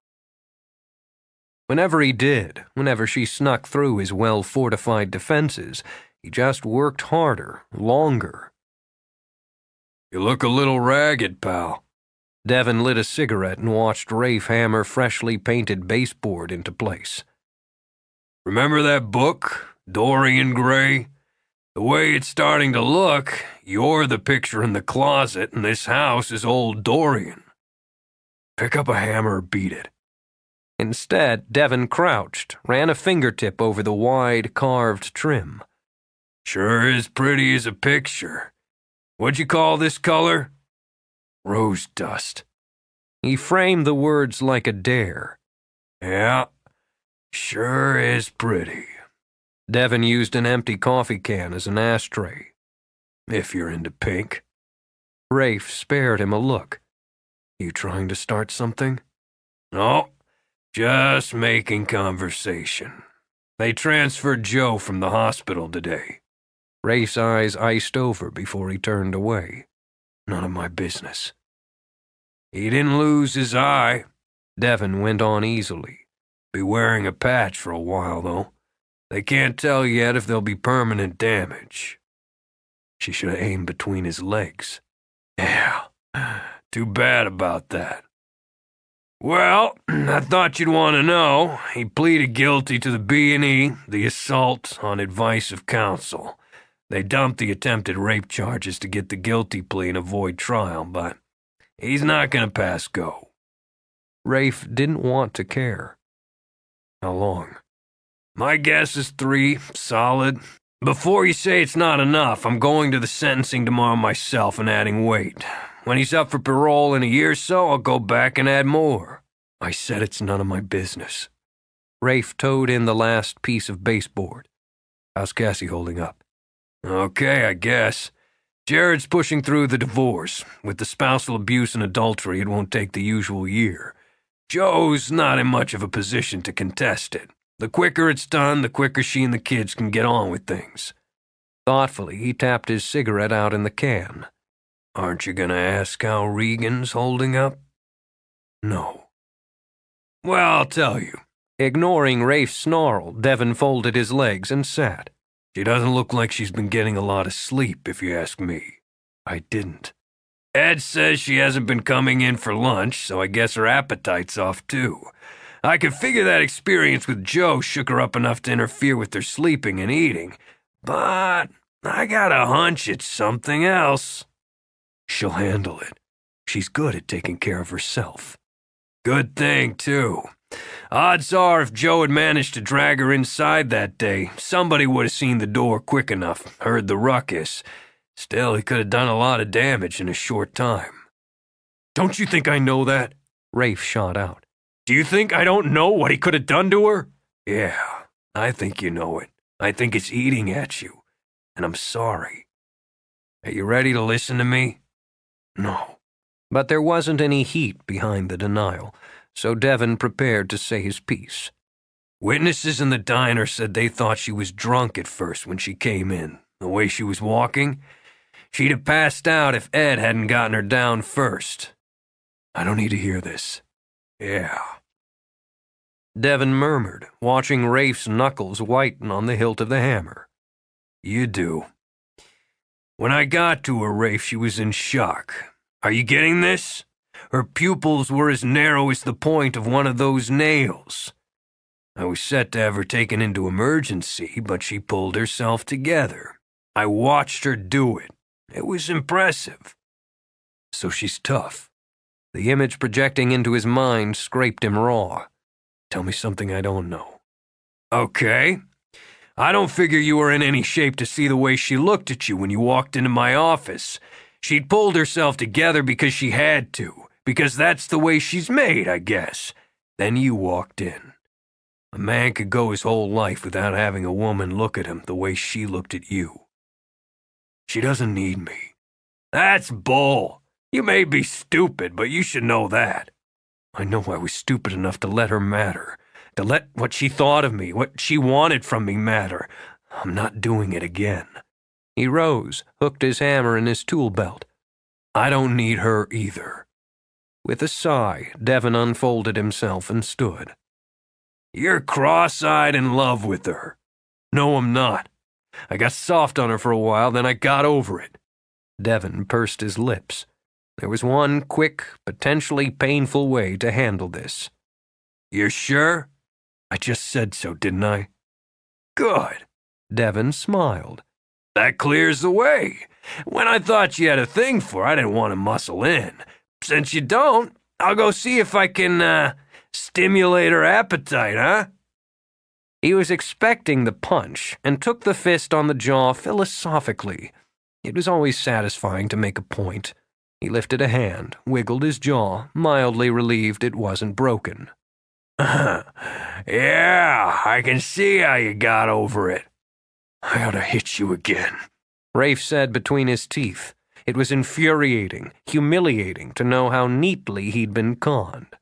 Whenever he did, whenever she snuck through his well-fortified defenses, he just worked harder, longer. You look a little ragged, pal. Devin lit a cigarette and watched Rafe hammer freshly painted baseboard into place. Remember that book, Dorian Gray? The way it's starting to look, you're the picture in the closet, and this house is old Dorian. Pick up a hammer or beat it. Instead, Devin crouched, ran a fingertip over the wide, carved trim. Sure is pretty as a picture. What'd you call this color? Rose dust. He framed the words like a dare. Yeah, sure is pretty. Devin used an empty coffee can as an ashtray. If you're into pink. Rafe spared him a look. You trying to start something? No, just making conversation. They transferred Joe from the hospital today. Rafe's eyes iced over before he turned away. None of my business. He didn't lose his eye. Devin went on easily. Be wearing a patch for a while, though. They can't tell yet if there'll be permanent damage. She should have aimed between his legs. Yeah, too bad about that. Well, I thought you'd want to know. He pleaded guilty to the B&E, the assault, on advice of counsel. They dumped the attempted rape charges to get the guilty plea and avoid trial, but he's not going to pass go. Rafe didn't want to care. How long? My guess is 3, solid. Before you say it's not enough, I'm going to the sentencing tomorrow myself and adding weight. When he's up for parole in a year or so, I'll go back and add more. I said it's none of my business. Rafe towed in the last piece of baseboard. How's Cassie holding up? Okay, I guess. Jared's pushing through the divorce. With the spousal abuse and adultery, it won't take the usual year. Joe's not in much of a position to contest it. The quicker it's done, the quicker she and the kids can get on with things. Thoughtfully, he tapped his cigarette out in the can. Aren't you gonna ask how Regan's holding up? No. Well, I'll tell you. Ignoring Rafe's snarl, Devin folded his legs and sat. She doesn't look like she's been getting a lot of sleep, if you ask me. I didn't. Ed says she hasn't been coming in for lunch, so I guess her appetite's off too. I could figure that experience with Joe shook her up enough to interfere with her sleeping and eating, but I got a hunch it's something else. She'll handle it. She's good at taking care of herself. Good thing, too. Odds are if Joe had managed to drag her inside that day, somebody would have seen the door quick enough, heard the ruckus. Still, he could have done a lot of damage in a short time. Don't you think I know that? Rafe shot out. Do you think I don't know what he could have done to her? Yeah, I think you know it. I think it's eating at you. And I'm sorry. Are you ready to listen to me? No. But there wasn't any heat behind the denial, so Devin prepared to say his piece. Witnesses in the diner said they thought she was drunk at first when she came in. The way she was walking, she'd have passed out if Ed hadn't gotten her down first. I don't need to hear this. Yeah. Devin murmured, watching Rafe's knuckles whiten on the hilt of the hammer. You do. When I got to her, Rafe, she was in shock. Are you getting this? Her pupils were as narrow as the point of one of those nails. I was set to have her taken into emergency, but she pulled herself together. I watched her do it. It was impressive. So she's tough. The image projecting into his mind scraped him raw. Tell me something I don't know. Okay. I don't figure you were in any shape to see the way she looked at you when you walked into my office. She'd pulled herself together because she had to, because that's the way she's made, I guess. Then you walked in. A man could go his whole life without having a woman look at him the way she looked at you. She doesn't need me. That's bull. You may be stupid, but you should know that. I know I was stupid enough to let her matter, to let what she thought of me, what she wanted from me matter. I'm not doing it again. He rose, hooked his hammer in his tool belt. I don't need her either. With a sigh, Devin unfolded himself and stood. You're cross-eyed in love with her. No, I'm not. I got soft on her for a while, then I got over it. Devin pursed his lips. There was one quick, potentially painful way to handle this. "You're sure? I just said so, didn't I?" "Good." Devon smiled. "That clears the way. When I thought you had a thing for, I didn't want to muscle in. Since you don't, I'll go see if I can, stimulate her appetite, huh?" He was expecting the punch and took the fist on the jaw philosophically. It was always satisfying to make a point. He lifted a hand, wiggled his jaw, mildly relieved it wasn't broken. "Yeah, I can see how you got over it." "I ought to hit you again," Rafe said between his teeth. It was infuriating, humiliating to know how neatly he'd been conned.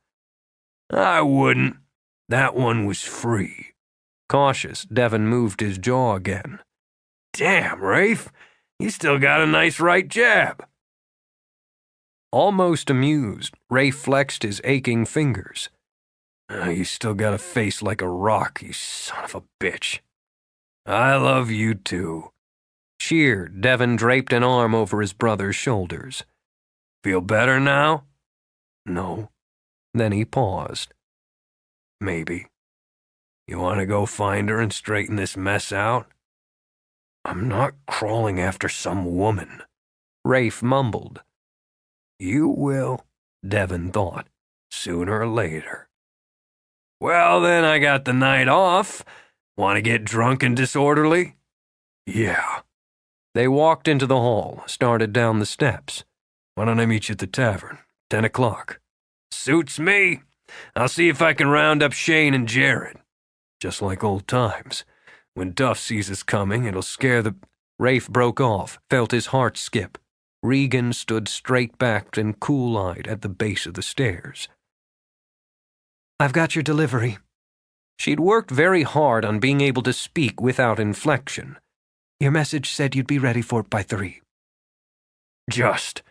"I wouldn't. That one was free." Cautious, Devon moved his jaw again. "Damn, Rafe, you still got a nice right jab." Almost amused, Rafe flexed his aching fingers. You still got a face like a rock, you son of a bitch." "I love you too." Cheered, Devon draped an arm over his brother's shoulders. "Feel better now?" "No." Then he paused. "Maybe. You want to go find her and straighten this mess out?" "I'm not crawling after some woman," Rafe mumbled. "You will," Devon thought, "sooner or later." "Well, then I got the night off. Want to get drunk and disorderly?" "Yeah." They walked into the hall, started down the steps. "Why don't I meet you at the tavern? 10 o'clock. "Suits me. I'll see if I can round up Shane and Jared." "Just like old times. When Duff sees us coming, it'll scare the—" Rafe broke off, felt his heart skip. Regan stood straight-backed and cool-eyed at the base of the stairs. "I've got your delivery." She'd worked very hard on being able to speak without inflection. "Your message said you'd be ready for it by 3. "Just."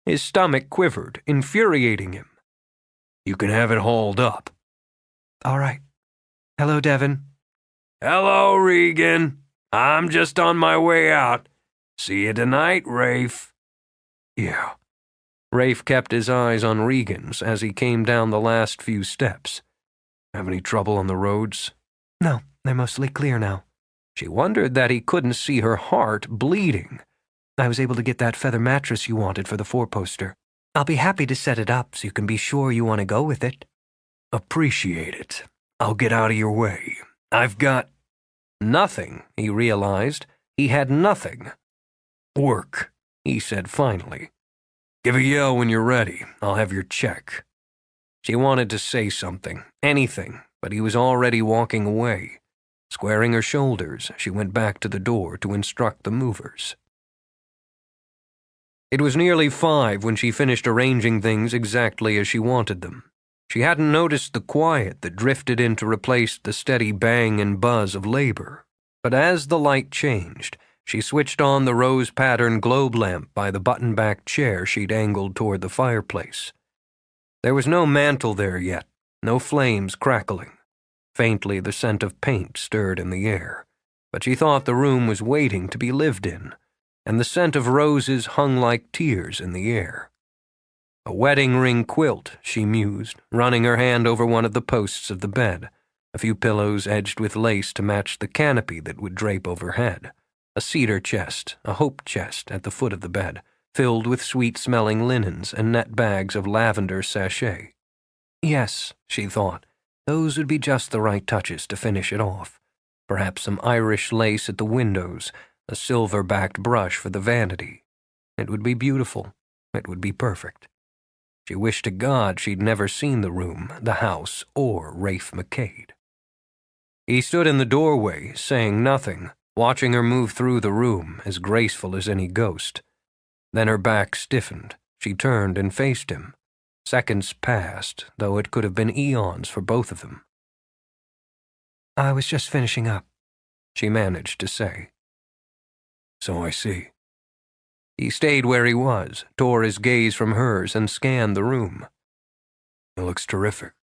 His stomach quivered, infuriating him. "You can have it hauled up." "All right. Hello, Devon." "Hello, Regan. I'm just on my way out. See you tonight, Rafe." "Yeah." Rafe kept his eyes on Regan's as he came down the last few steps. "Have any trouble on the roads?" "No, they're mostly clear now." She wondered that he couldn't see her heart bleeding. "I was able to get that feather mattress you wanted for the 4-poster. I'll be happy to set it up so you can be sure you want to go with it." "Appreciate it. I'll get out of your way. I've got—" Nothing, he realized. He had nothing. "Work," he said finally. "Give a yell when you're ready. I'll have your check." She wanted to say something, anything, but he was already walking away. Squaring her shoulders, she went back to the door to instruct the movers. It was nearly 5 when she finished arranging things exactly as she wanted them. She hadn't noticed the quiet that drifted in to replace the steady bang and buzz of labor. But as the light changed, she switched on the rose-patterned globe lamp by the button-back chair she'd angled toward the fireplace. There was no mantel there yet, no flames crackling. Faintly, the scent of paint stirred in the air, but she thought the room was waiting to be lived in, and the scent of roses hung like tears in the air. A wedding ring quilt, she mused, running her hand over one of the posts of the bed, a few pillows edged with lace to match the canopy that would drape overhead, a cedar chest, a hope chest at the foot of the bed, filled with sweet-smelling linens and net bags of lavender sachet. Yes, she thought, those would be just the right touches to finish it off. Perhaps some Irish lace at the windows, a silver-backed brush for the vanity. It would be beautiful. It would be perfect. She wished to God she'd never seen the room, the house, or Rafe MacKade. He stood in the doorway, saying nothing, watching her move through the room, as graceful as any ghost. Then her back stiffened. She turned and faced him. Seconds passed, though it could have been eons for both of them. "I was just finishing up," she managed to say. "So I see." He stayed where he was, tore his gaze from hers, and scanned the room. "It looks terrific."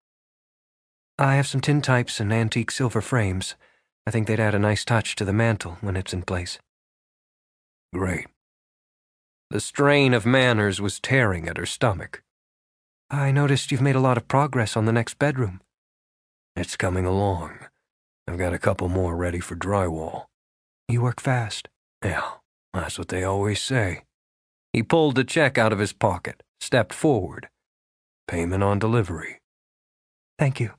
"I have some tintypes and antique silver frames. I think they'd add a nice touch to the mantel when it's in place." "Great. The strain of manners was tearing at her stomach. I noticed you've made a lot of progress on the next bedroom. It's coming along. I've got a couple more ready for drywall. You work fast. Yeah, that's what they always say. He pulled a check out of his pocket, stepped forward. Payment on delivery. Thank you.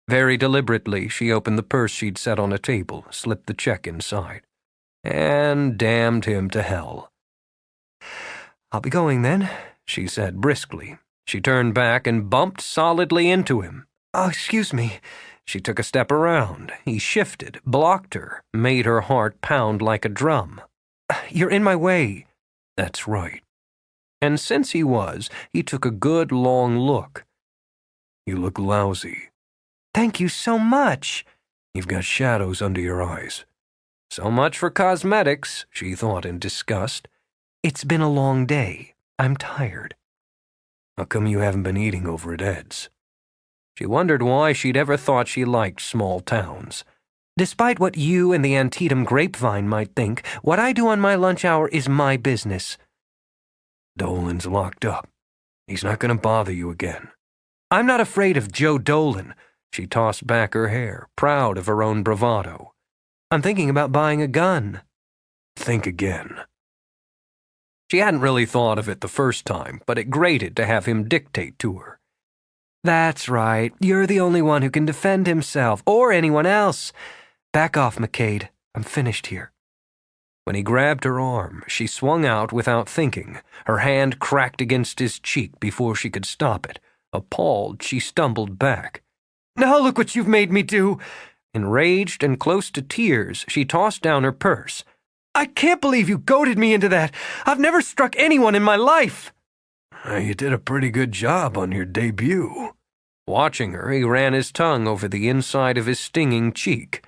Very deliberately, she opened the purse she'd set on a table, slipped the check inside, and damned him to hell. I'll be going then, she said briskly. She turned back and bumped solidly into him. Oh, excuse me. She took a step around. He shifted, blocked her, made her heart pound like a drum. You're in my way. That's right. And since he was, he took a good long look. You look lousy. Thank you so much. You've got shadows under your eyes. So much for cosmetics, she thought in disgust. It's been a long day. I'm tired. How come you haven't been eating over at Ed's? She wondered why she'd ever thought she liked small towns. Despite what you and the Antietam grapevine might think, what I do on my lunch hour is my business. Dolan's locked up. He's not going to bother you again. I'm not afraid of Joe Dolan. She tossed back her hair, proud of her own bravado. I'm thinking about buying a gun. Think again. She hadn't really thought of it the first time, but it grated to have him dictate to her. That's right. You're the only one who can defend himself, or anyone else. Back off, MacKade. I'm finished here. When he grabbed her arm, she swung out without thinking. Her hand cracked against his cheek before she could stop it. Appalled, she stumbled back. Now look what you've made me do. Enraged and close to tears, she tossed down her purse. I can't believe you goaded me into that. I've never struck anyone in my life. You did a pretty good job on your debut. Watching her, he ran his tongue over the inside of his stinging cheek.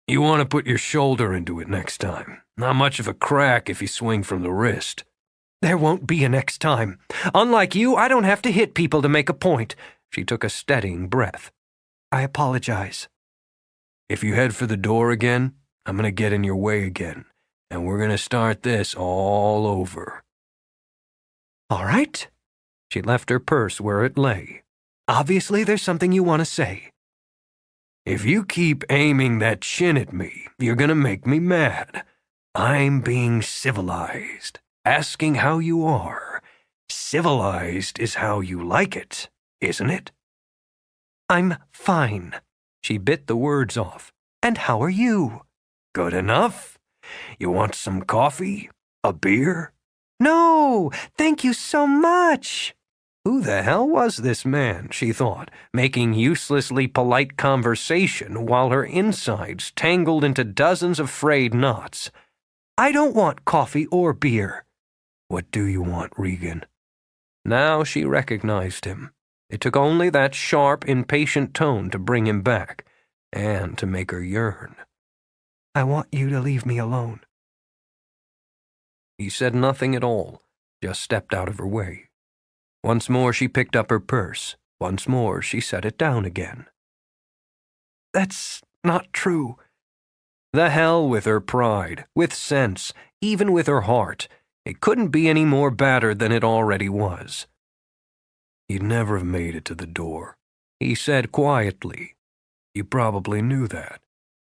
You want to put your shoulder into it next time. Not much of a crack if you swing from the wrist. There won't be a next time. Unlike you, I don't have to hit people to make a point. She took a steadying breath. I apologize. If you head for the door again, I'm going to get in your way again, and we're going to start this all over. All right. She left her purse where it lay. Obviously, there's something you want to say. If you keep aiming that chin at me, you're going to make me mad. I'm being civilized, asking how you are. Civilized is how you like it, isn't it? I'm fine. She bit the words off. And how are you? Good enough. You want some coffee? A beer? No, thank you so much. Who the hell was this man, she thought, making uselessly polite conversation while her insides tangled into dozens of frayed knots? I don't want coffee or beer. What do you want, Regan? Now she recognized him. It took only that sharp, impatient tone to bring him back, and to make her yearn. I want you to leave me alone. He said nothing at all, just stepped out of her way. Once more she picked up her purse. Once more she set it down again. That's not true. The hell with her pride, with sense, even with her heart. It couldn't be any more battered than it already was. You'd never have made it to the door, he said quietly. You probably knew that.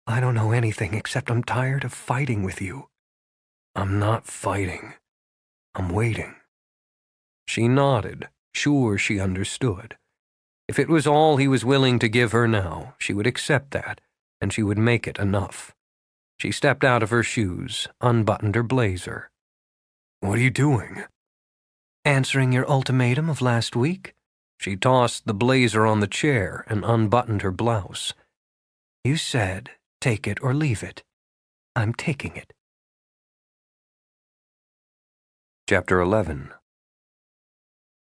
I don't know anything except I'm tired of fighting with you. I'm not fighting. I'm waiting. She nodded, sure she understood. If it was all he was willing to give her now, she would accept that, and she would make it enough. She stepped out of her shoes, unbuttoned her blazer. What are you doing? Answering your ultimatum of last week. She tossed the blazer on the chair and unbuttoned her blouse. You said, take it or leave it. I'm taking it. Chapter 11.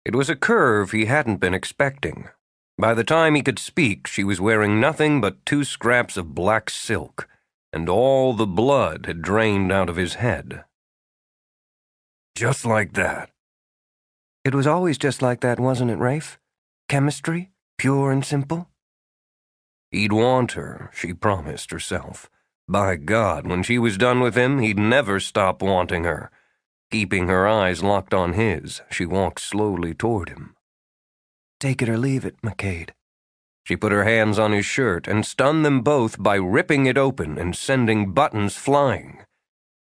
It was a curve he hadn't been expecting. By the time he could speak, she was wearing nothing but 2 scraps of black silk, and all the blood had drained out of his head. Just like that. It was always just like that, wasn't it, Rafe? Chemistry, pure and simple? He'd want her, she promised herself. By God, when she was done with him, he'd never stop wanting her. Keeping her eyes locked on his, she walked slowly toward him. Take it or leave it, MacKade. She put her hands on his shirt and stunned them both by ripping it open and sending buttons flying.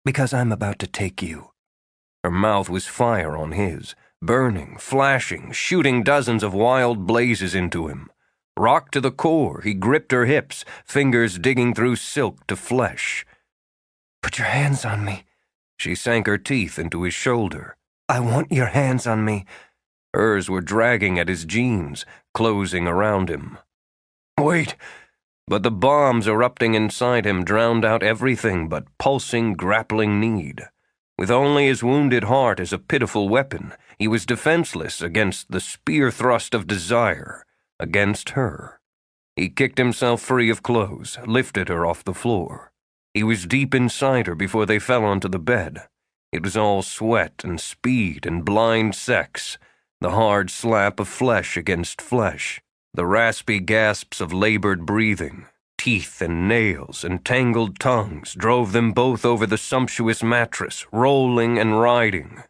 Because I'm about to take you. Her mouth was fire on his, burning, flashing, shooting dozens of wild blazes into him. Rocked to the core, he gripped her hips, fingers digging through silk to flesh. Put your hands on me. She sank her teeth into his shoulder. I want your hands on me. Hers were dragging at his jeans, closing around him. Wait! But the bombs erupting inside him drowned out everything but pulsing, grappling need. With only his wounded heart as a pitiful weapon, he was defenseless against the spear thrust of desire, against her. He kicked himself free of clothes, lifted her off the floor. He was deep inside her before they fell onto the bed. It was all sweat and speed and blind sex, the hard slap of flesh against flesh, the raspy gasps of labored breathing. Teeth and nails and tangled tongues drove them both over the sumptuous mattress, rolling and riding.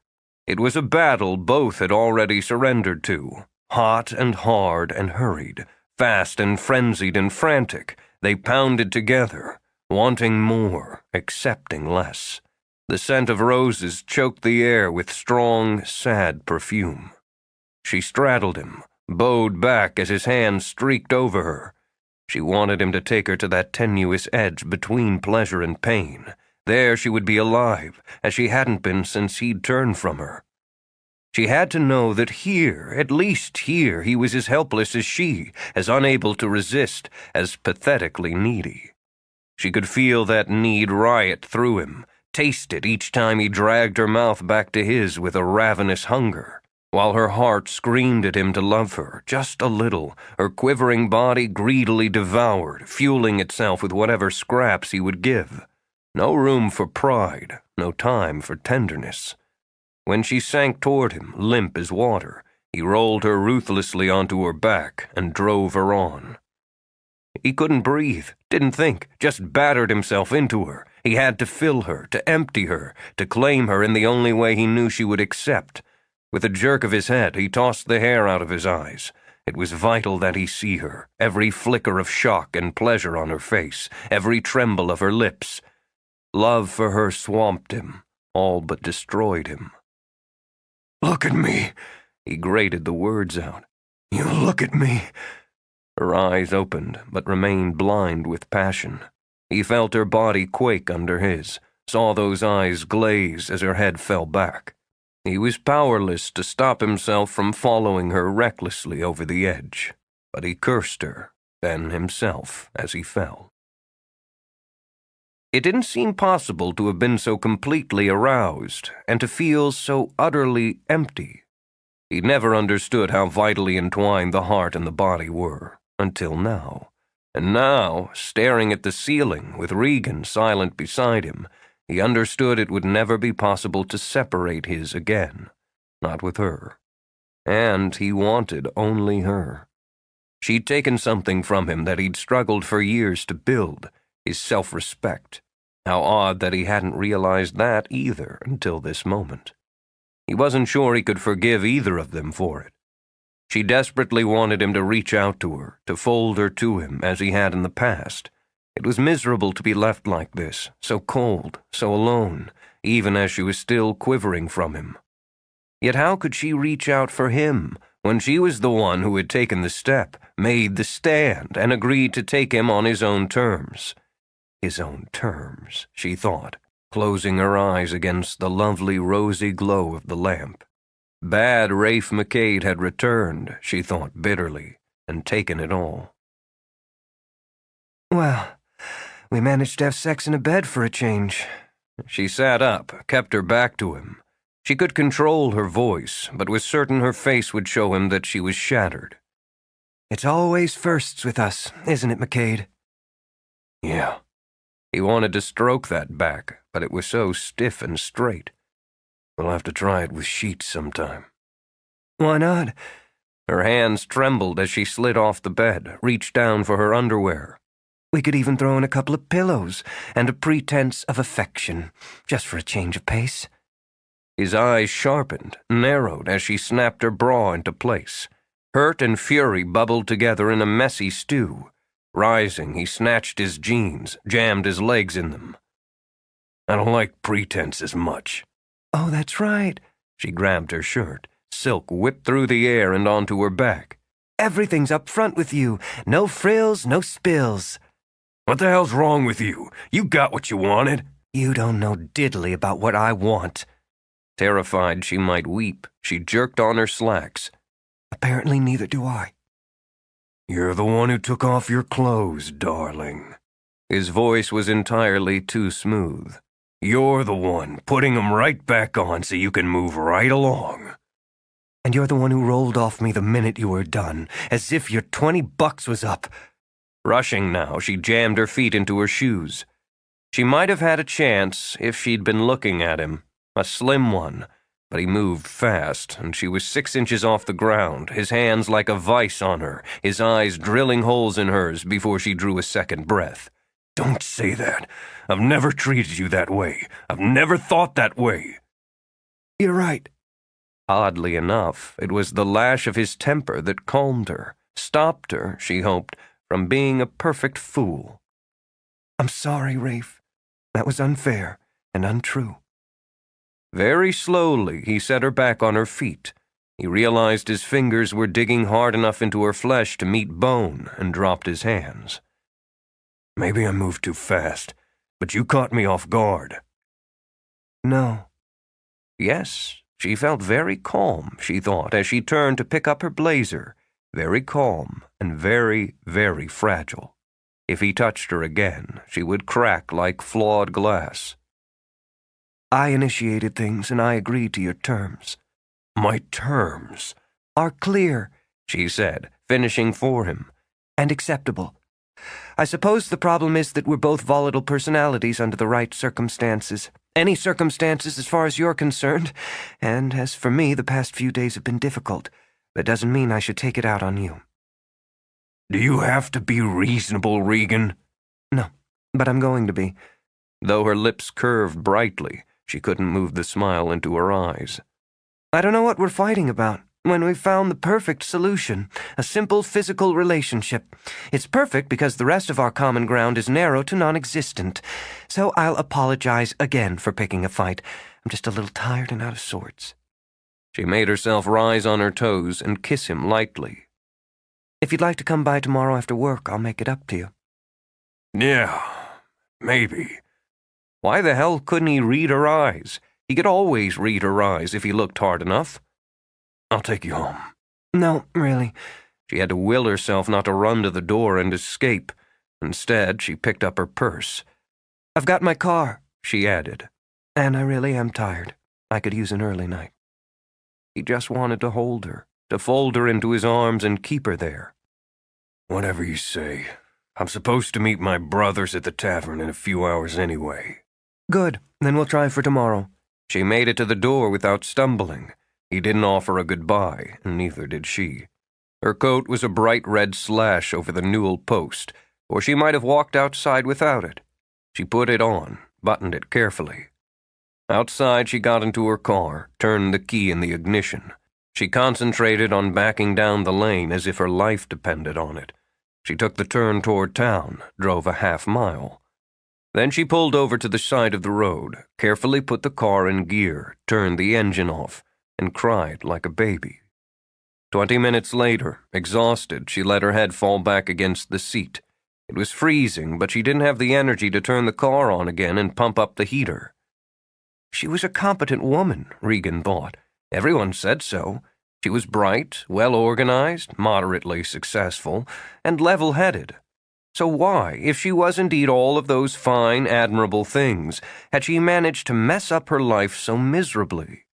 It was a battle both had already surrendered to. Hot and hard and hurried, fast and frenzied and frantic, they pounded together, wanting more, accepting less. The scent of roses choked the air with strong, sad perfume. She straddled him, bowed back as his hand streaked over her. She wanted him to take her to that tenuous edge between pleasure and pain. There she would be alive, as she hadn't been since he'd turned from her. She had to know that here, at least here, he was as helpless as she, as unable to resist, as pathetically needy. She could feel that need riot through him, taste it each time he dragged her mouth back to his with a ravenous hunger. While her heart screamed at him to love her, just a little, her quivering body greedily devoured, fueling itself with whatever scraps he would give. No room for pride, no time for tenderness. When she sank toward him, limp as water, he rolled her ruthlessly onto her back and drove her on. He couldn't breathe, didn't think, just battered himself into her. He had to fill her, to empty her, to claim her in the only way he knew she would accept. With a jerk of his head, he tossed the hair out of his eyes. It was vital that he see her, every flicker of shock and pleasure on her face, every tremble of her lips. Love for her swamped him, all but destroyed him. Look at me. He grated the words out. You look at me. Her eyes opened, but remained blind with passion. He felt her body quake under his, saw those eyes glaze as her head fell back. He was powerless to stop himself from following her recklessly over the edge, but he cursed her, then himself, as he fell. It didn't seem possible to have been so completely aroused, and to feel so utterly empty. He'd never understood how vitally entwined the heart and the body were, until now. And now, staring at the ceiling, with Regan silent beside him, he understood it would never be possible to separate his again, not with her. And he wanted only her. She'd taken something from him that he'd struggled for years to build, his self-respect. How odd that he hadn't realized that either until this moment. He wasn't sure he could forgive either of them for it. She desperately wanted him to reach out to her, to fold her to him as he had in the past. It was miserable to be left like this, so cold, so alone, even as she was still quivering from him. Yet how could she reach out for him when she was the one who had taken the step, made the stand, and agreed to take him on his own terms? His own terms, she thought, closing her eyes against the lovely rosy glow of the lamp. Bad Rafe MacKade had returned, she thought bitterly, and taken it all. Well, we managed to have sex in a bed for a change. She sat up, kept her back to him. She could control her voice, but was certain her face would show him that she was shattered. It's always firsts with us, isn't it, MacKade? Yeah. He wanted to stroke that back, but it was so stiff and straight. We'll have to try it with sheets sometime. Why not? Her hands trembled as she slid off the bed, reached down for her underwear. We could even throw in a couple of pillows and a pretense of affection, just for a change of pace. His eyes sharpened, narrowed as she snapped her bra into place. Hurt and fury bubbled together in a messy stew. Rising, he snatched his jeans, jammed his legs in them. I don't like pretense as much. Oh, that's right. She grabbed her shirt. Silk whipped through the air and onto her back. Everything's up front with you. No frills, no spills. What the hell's wrong with you? You got what you wanted. You don't know diddly about what I want. Terrified she might weep, she jerked on her slacks. Apparently neither do I. You're the one who took off your clothes, darling. His voice was entirely too smooth. You're the one putting them right back on so you can move right along. And you're the one who rolled off me the minute you were done, as if your $20 was up. Rushing now, she jammed her feet into her shoes. She might have had a chance if she'd been looking at him, a slim one, but he moved fast, and she was 6 inches off the ground, his hands like a vice on her, his eyes drilling holes in hers before she drew a second breath. Don't say that. I've never treated you that way. I've never thought that way. You're right. Oddly enough, it was the lash of his temper that calmed her, stopped her, she hoped, from being a perfect fool. I'm sorry, Rafe. That was unfair and untrue. Very slowly, he set her back on her feet. He realized his fingers were digging hard enough into her flesh to meet bone and dropped his hands. Maybe I moved too fast, but you caught me off guard. No. Yes, she felt very calm, she thought, as she turned to pick up her blazer. Very calm and very, very fragile. If he touched her again, she would crack like flawed glass. I initiated things and I agreed to your terms. My terms are clear, she said, finishing for him. And acceptable. I suppose the problem is that we're both volatile personalities under the right circumstances. Any circumstances as far as you're concerned. And as for me, the past few days have been difficult. That doesn't mean I should take it out on you. Do you have to be reasonable, Regan? No, but I'm going to be. Though her lips curved brightly, she couldn't move the smile into her eyes. I don't know what we're fighting about. When we've found the perfect solution, a simple physical relationship. It's perfect because the rest of our common ground is narrow to non-existent. So I'll apologize again for picking a fight. I'm just a little tired and out of sorts. She made herself rise on her toes and kiss him lightly. If you'd like to come by tomorrow after work, I'll make it up to you. Yeah, maybe. Why the hell couldn't he read her eyes? He could always read her eyes if he looked hard enough. I'll take you home. No, really. She had to will herself not to run to the door and escape. Instead, she picked up her purse. I've got my car, she added. And I really am tired. I could use an early night. He just wanted to hold her, to fold her into his arms and keep her there. Whatever you say. I'm supposed to meet my brothers at the tavern in a few hours anyway. Good. Then we'll try for tomorrow. She made it to the door without stumbling. He didn't offer a goodbye, and neither did she. Her coat was a bright red slash over the newel post, or she might have walked outside without it. She put it on, buttoned it carefully. Outside, she got into her car, turned the key in the ignition. She concentrated on backing down the lane as if her life depended on it. She took the turn toward town, drove a half-mile. Then she pulled over to the side of the road, carefully put the car in gear, turned the engine off, and cried like a baby. 20 minutes later, exhausted, she let her head fall back against the seat. It was freezing, but she didn't have the energy to turn the car on again and pump up the heater. She was a competent woman, Regan thought. Everyone said so. She was bright, well-organized, moderately successful, and level-headed. So why, if she was indeed all of those fine, admirable things, had she managed to mess up her life so miserably?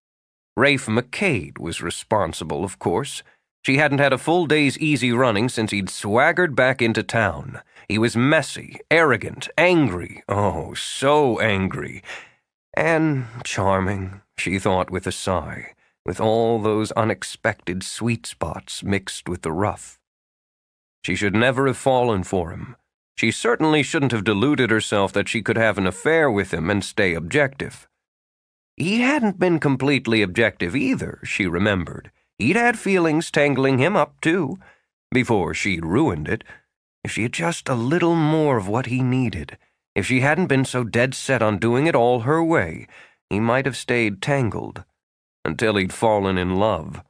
Rafe MacKade was responsible, of course. She hadn't had a full day's easy running since he'd swaggered back into town. He was messy, arrogant, angry, oh, so angry. And charming, she thought with a sigh, with all those unexpected sweet spots mixed with the rough. She should never have fallen for him. She certainly shouldn't have deluded herself that she could have an affair with him and stay objective. He hadn't been completely objective either, she remembered. He'd had feelings tangling him up, too, before she'd ruined it. If she had just a little more of what he needed, if she hadn't been so dead set on doing it all her way, he might have stayed tangled until he'd fallen in love.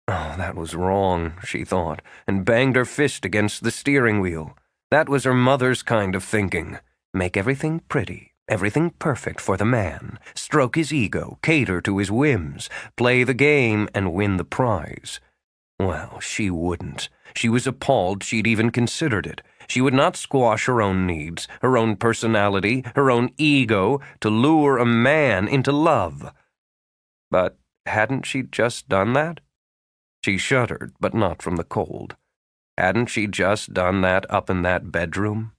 Oh, that was wrong, she thought, and banged her fist against the steering wheel. That was her mother's kind of thinking. Make everything pretty, everything perfect for the man, stroke his ego, cater to his whims, play the game, and win the prize. Well, she wouldn't. She was appalled she'd even considered it. She would not squash her own needs, her own personality, her own ego to lure a man into love. But hadn't she just done that? She shuddered, but not from the cold. Hadn't she just done that up in that bedroom?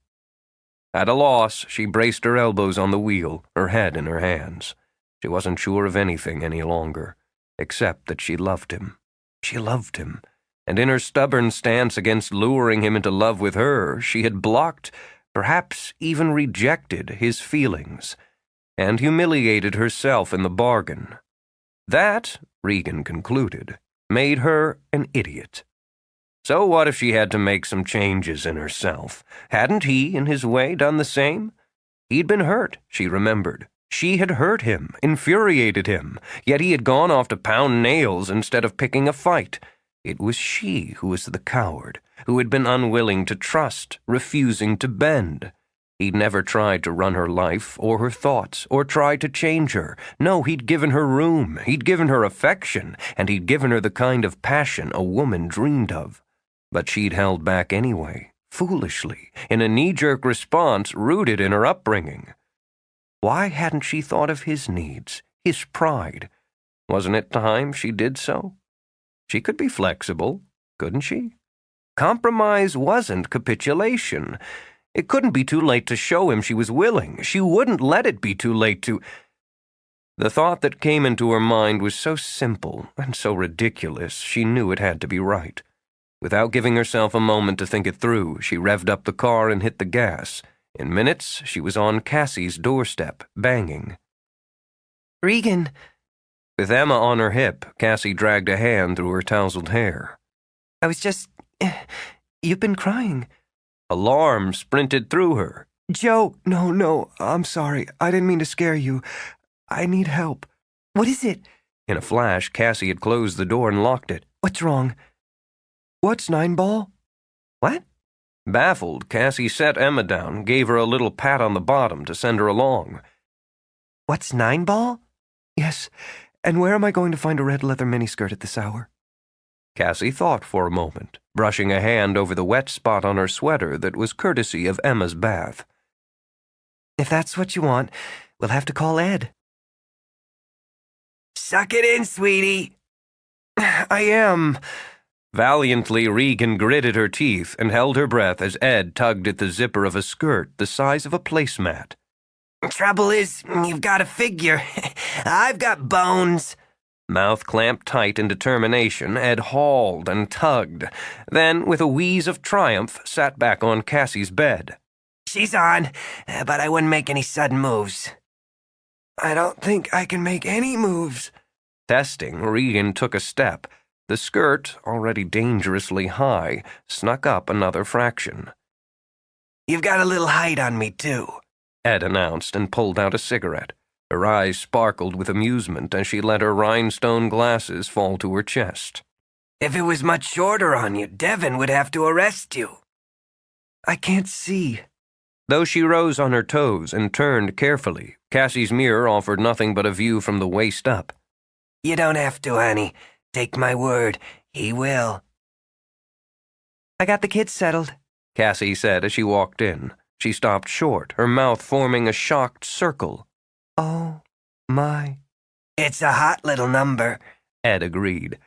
At a loss, she braced her elbows on the wheel, her head in her hands. She wasn't sure of anything any longer, except that she loved him. She loved him, and in her stubborn stance against luring him into love with her, she had blocked, perhaps even rejected, his feelings, and humiliated herself in the bargain. That, Regan concluded, made her an idiot. So what if she had to make some changes in herself? Hadn't he, in his way, done the same? He'd been hurt, she remembered. She had hurt him, infuriated him, yet he had gone off to pound nails instead of picking a fight. It was she who was the coward, who had been unwilling to trust, refusing to bend. He'd never tried to run her life or her thoughts, or tried to change her. No, he'd given her room, he'd given her affection, and he'd given her the kind of passion a woman dreamed of. But she'd held back anyway, foolishly, in a knee-jerk response rooted in her upbringing. Why hadn't she thought of his needs, his pride? Wasn't it time she did so? She could be flexible, couldn't she? Compromise wasn't capitulation. It couldn't be too late to show him she was willing. She wouldn't let it be too late to... The thought that came into her mind was so simple and so ridiculous, she knew it had to be right. Without giving herself a moment to think it through, she revved up the car and hit the gas. In minutes, she was on Cassie's doorstep, banging. Regan! With Emma on her hip, Cassie dragged a hand through her tousled hair. I was just... You've been crying. Alarm sprinted through her. Joe! No, I'm sorry. I didn't mean to scare you. I need help. What is it? In a flash, Cassie had closed the door and locked it. What's wrong? What's 9-ball? What? Baffled, Cassie set Emma down, gave her a little pat on the bottom to send her along. What's 9-ball? Yes, and where am I going to find a red leather miniskirt at this hour? Cassie thought for a moment, brushing a hand over the wet spot on her sweater that was courtesy of Emma's bath. If that's what you want, we'll have to call Ed. Suck it in, sweetie. I am. Valiantly, Regan gritted her teeth and held her breath as Ed tugged at the zipper of a skirt the size of a placemat. Trouble is, you've got a figure. I've got bones. Mouth clamped tight in determination, Ed hauled and tugged, then, with a wheeze of triumph, sat back on Cassie's bed. She's on, but I wouldn't make any sudden moves. I don't think I can make any moves. Testing, Regan took a step. The skirt, already dangerously high, snuck up another fraction. You've got a little height on me, too, Ed announced and pulled out a cigarette. Her eyes sparkled with amusement as she let her rhinestone glasses fall to her chest. If it was much shorter on you, Devin would have to arrest you. I can't see. Though she rose on her toes and turned carefully, Cassie's mirror offered nothing but a view from the waist up. You don't have to, honey. Take my word, he will. I got the kids settled, Cassie said as she walked in. She stopped short, her mouth forming a shocked circle. Oh, my. It's a hot little number, Ed agreed.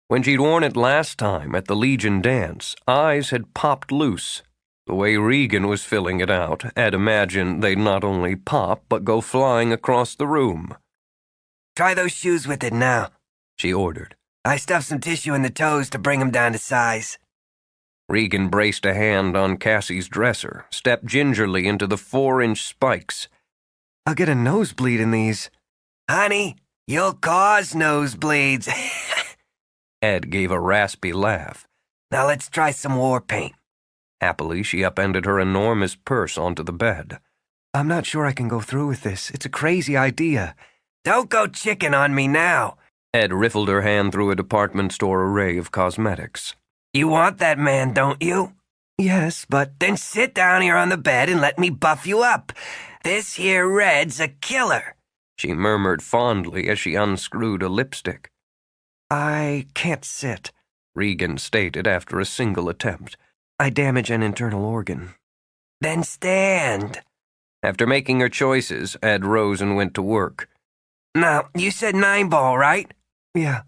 When she'd worn it last time at the Legion dance, eyes had popped loose. The way Regan was filling it out, Ed imagined they'd not only pop, but go flying across the room. Try those shoes with it now, she ordered. I stuffed some tissue in the toes to bring them down to size. Regan braced a hand on Cassie's dresser, stepped gingerly into the 4-inch spikes. I'll get a nosebleed in these. Honey, you'll cause nosebleeds. Ed gave a raspy laugh. Now let's try some war paint. Happily, she upended her enormous purse onto the bed. I'm not sure I can go through with this. It's a crazy idea. Don't go chicken on me now. Ed riffled her hand through a department store array of cosmetics. You want that man, don't you? Yes, but Then sit down here on the bed and let me buff you up. This here red's a killer. She murmured fondly as she unscrewed a lipstick. I can't sit. Regan stated after a single attempt. I damage an internal organ. Then stand. After making her choices, Ed rose and went to work. Now, you said 9-ball, right? Yeah.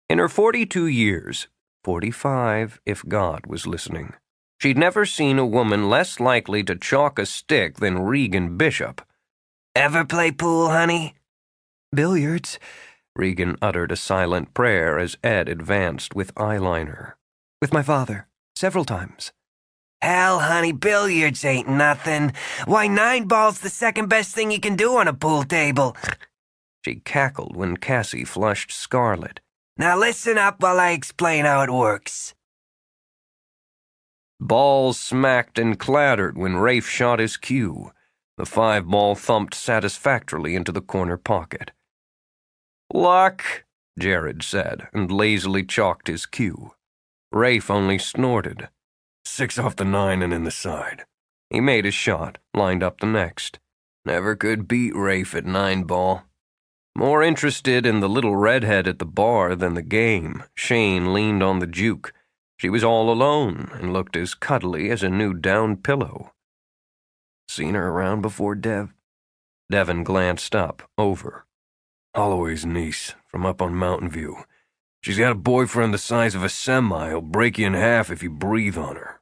In her 42 years, 45 if God was listening, she'd never seen a woman less likely to chalk a stick than Regan Bishop. Ever play pool, honey? Billiards? Regan uttered a silent prayer as Ed advanced with eyeliner. With my father. Several times. Hell, honey, billiards ain't nothing. Why, 9-ball's the second best thing you can do on a pool table. She cackled when Cassie flushed scarlet. Now listen up while I explain how it works. Balls smacked and clattered when Rafe shot his cue. The 5-ball thumped satisfactorily into the corner pocket. "Luck," Jared said, and lazily chalked his cue. Rafe only snorted. 6 off the 9 and in the side. He made his shot, lined up the next. Never could beat Rafe at 9-ball. More interested in the little redhead at the bar than the game, Shane leaned on the juke. She was all alone and looked as cuddly as a new down pillow. Seen her around before, Dev? Devin glanced up, over. Holloway's niece, from up on Mountain View. She's got a boyfriend the size of a semi. He'll break you in half if you breathe on her.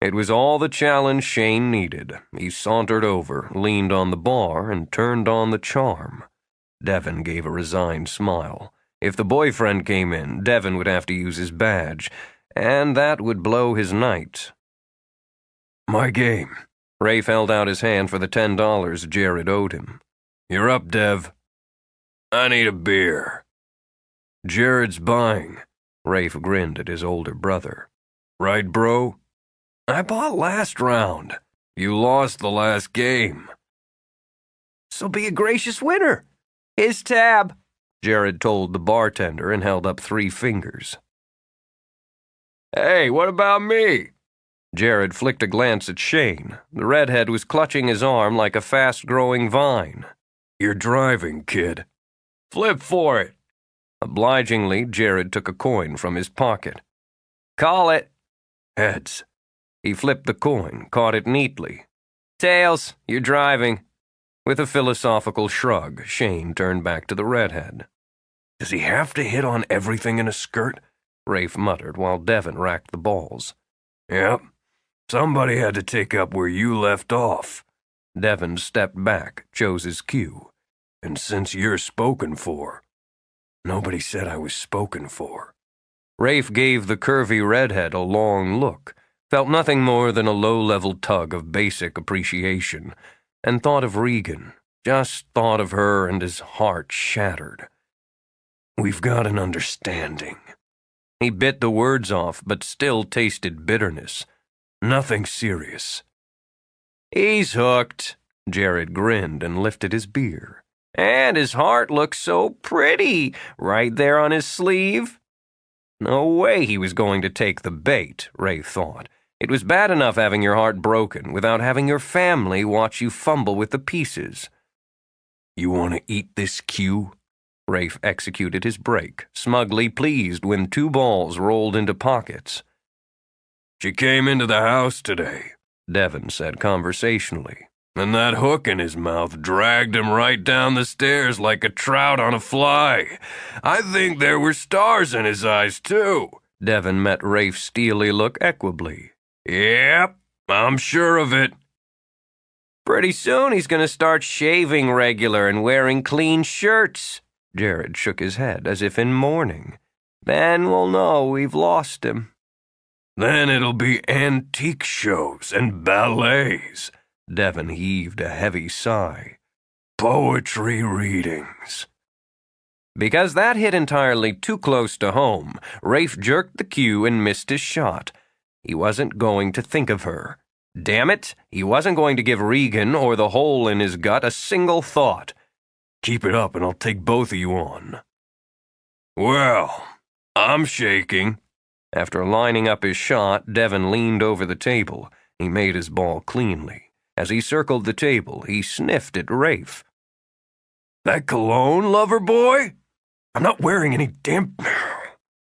It was all the challenge Shane needed. He sauntered over, leaned on the bar, and turned on the charm. Devin gave a resigned smile. If the boyfriend came in, Devin would have to use his badge, and that would blow his night. My game. Rafe held out his hand for the $10 Jared owed him. You're up, Dev. I need a beer. Jared's buying. Rafe grinned at his older brother. Right, bro? I bought last round. You lost the last game. So be a gracious winner. His tab, Jared told the bartender and held up 3 fingers. Hey, what about me? Jared flicked a glance at Shane. The redhead was clutching his arm like a fast-growing vine. You're driving, kid. Flip for it. Obligingly, Jared took a coin from his pocket. Call it. Heads. He flipped the coin, caught it neatly. Tails, you're driving. With a philosophical shrug, Shane turned back to the redhead. Does he have to hit on everything in a skirt? Rafe muttered while Devin racked the balls. Yep. Somebody had to take up where you left off. Devin stepped back, chose his cue. And since you're spoken for, nobody said I was spoken for. Rafe gave the curvy redhead a long look, felt nothing more than a low-level tug of basic appreciation, and thought of Regan, just thought of her, and his heart shattered. We've got an understanding. He bit the words off, but still tasted bitterness. Nothing serious. He's hooked, Jared grinned and lifted his beer. And his heart looks so pretty, right there on his sleeve. No way he was going to take the bait, Rafe thought. It was bad enough having your heart broken without having your family watch you fumble with the pieces. You want to eat this cue? Rafe executed his break, smugly pleased when 2 balls rolled into pockets. She came into the house today, Devin said conversationally. And that hook in his mouth dragged him right down the stairs like a trout on a fly. I think there were stars in his eyes, too. Devin met Rafe's steely look equably. Yep, I'm sure of it. Pretty soon he's going to start shaving regular and wearing clean shirts. Jared shook his head as if in mourning. Then we'll know we've lost him. Then it'll be antique shows and ballets. Devin heaved a heavy sigh. Poetry readings. Because that hit entirely too close to home, Rafe jerked the cue and missed his shot. He wasn't going to think of her. Damn it, he wasn't going to give Regan or the hole in his gut a single thought. Keep it up and I'll take both of you on. Well, I'm shaking. After lining up his shot, Devon leaned over the table. He made his ball cleanly. As he circled the table, he sniffed at Rafe. That cologne, lover boy? I'm not wearing any damn...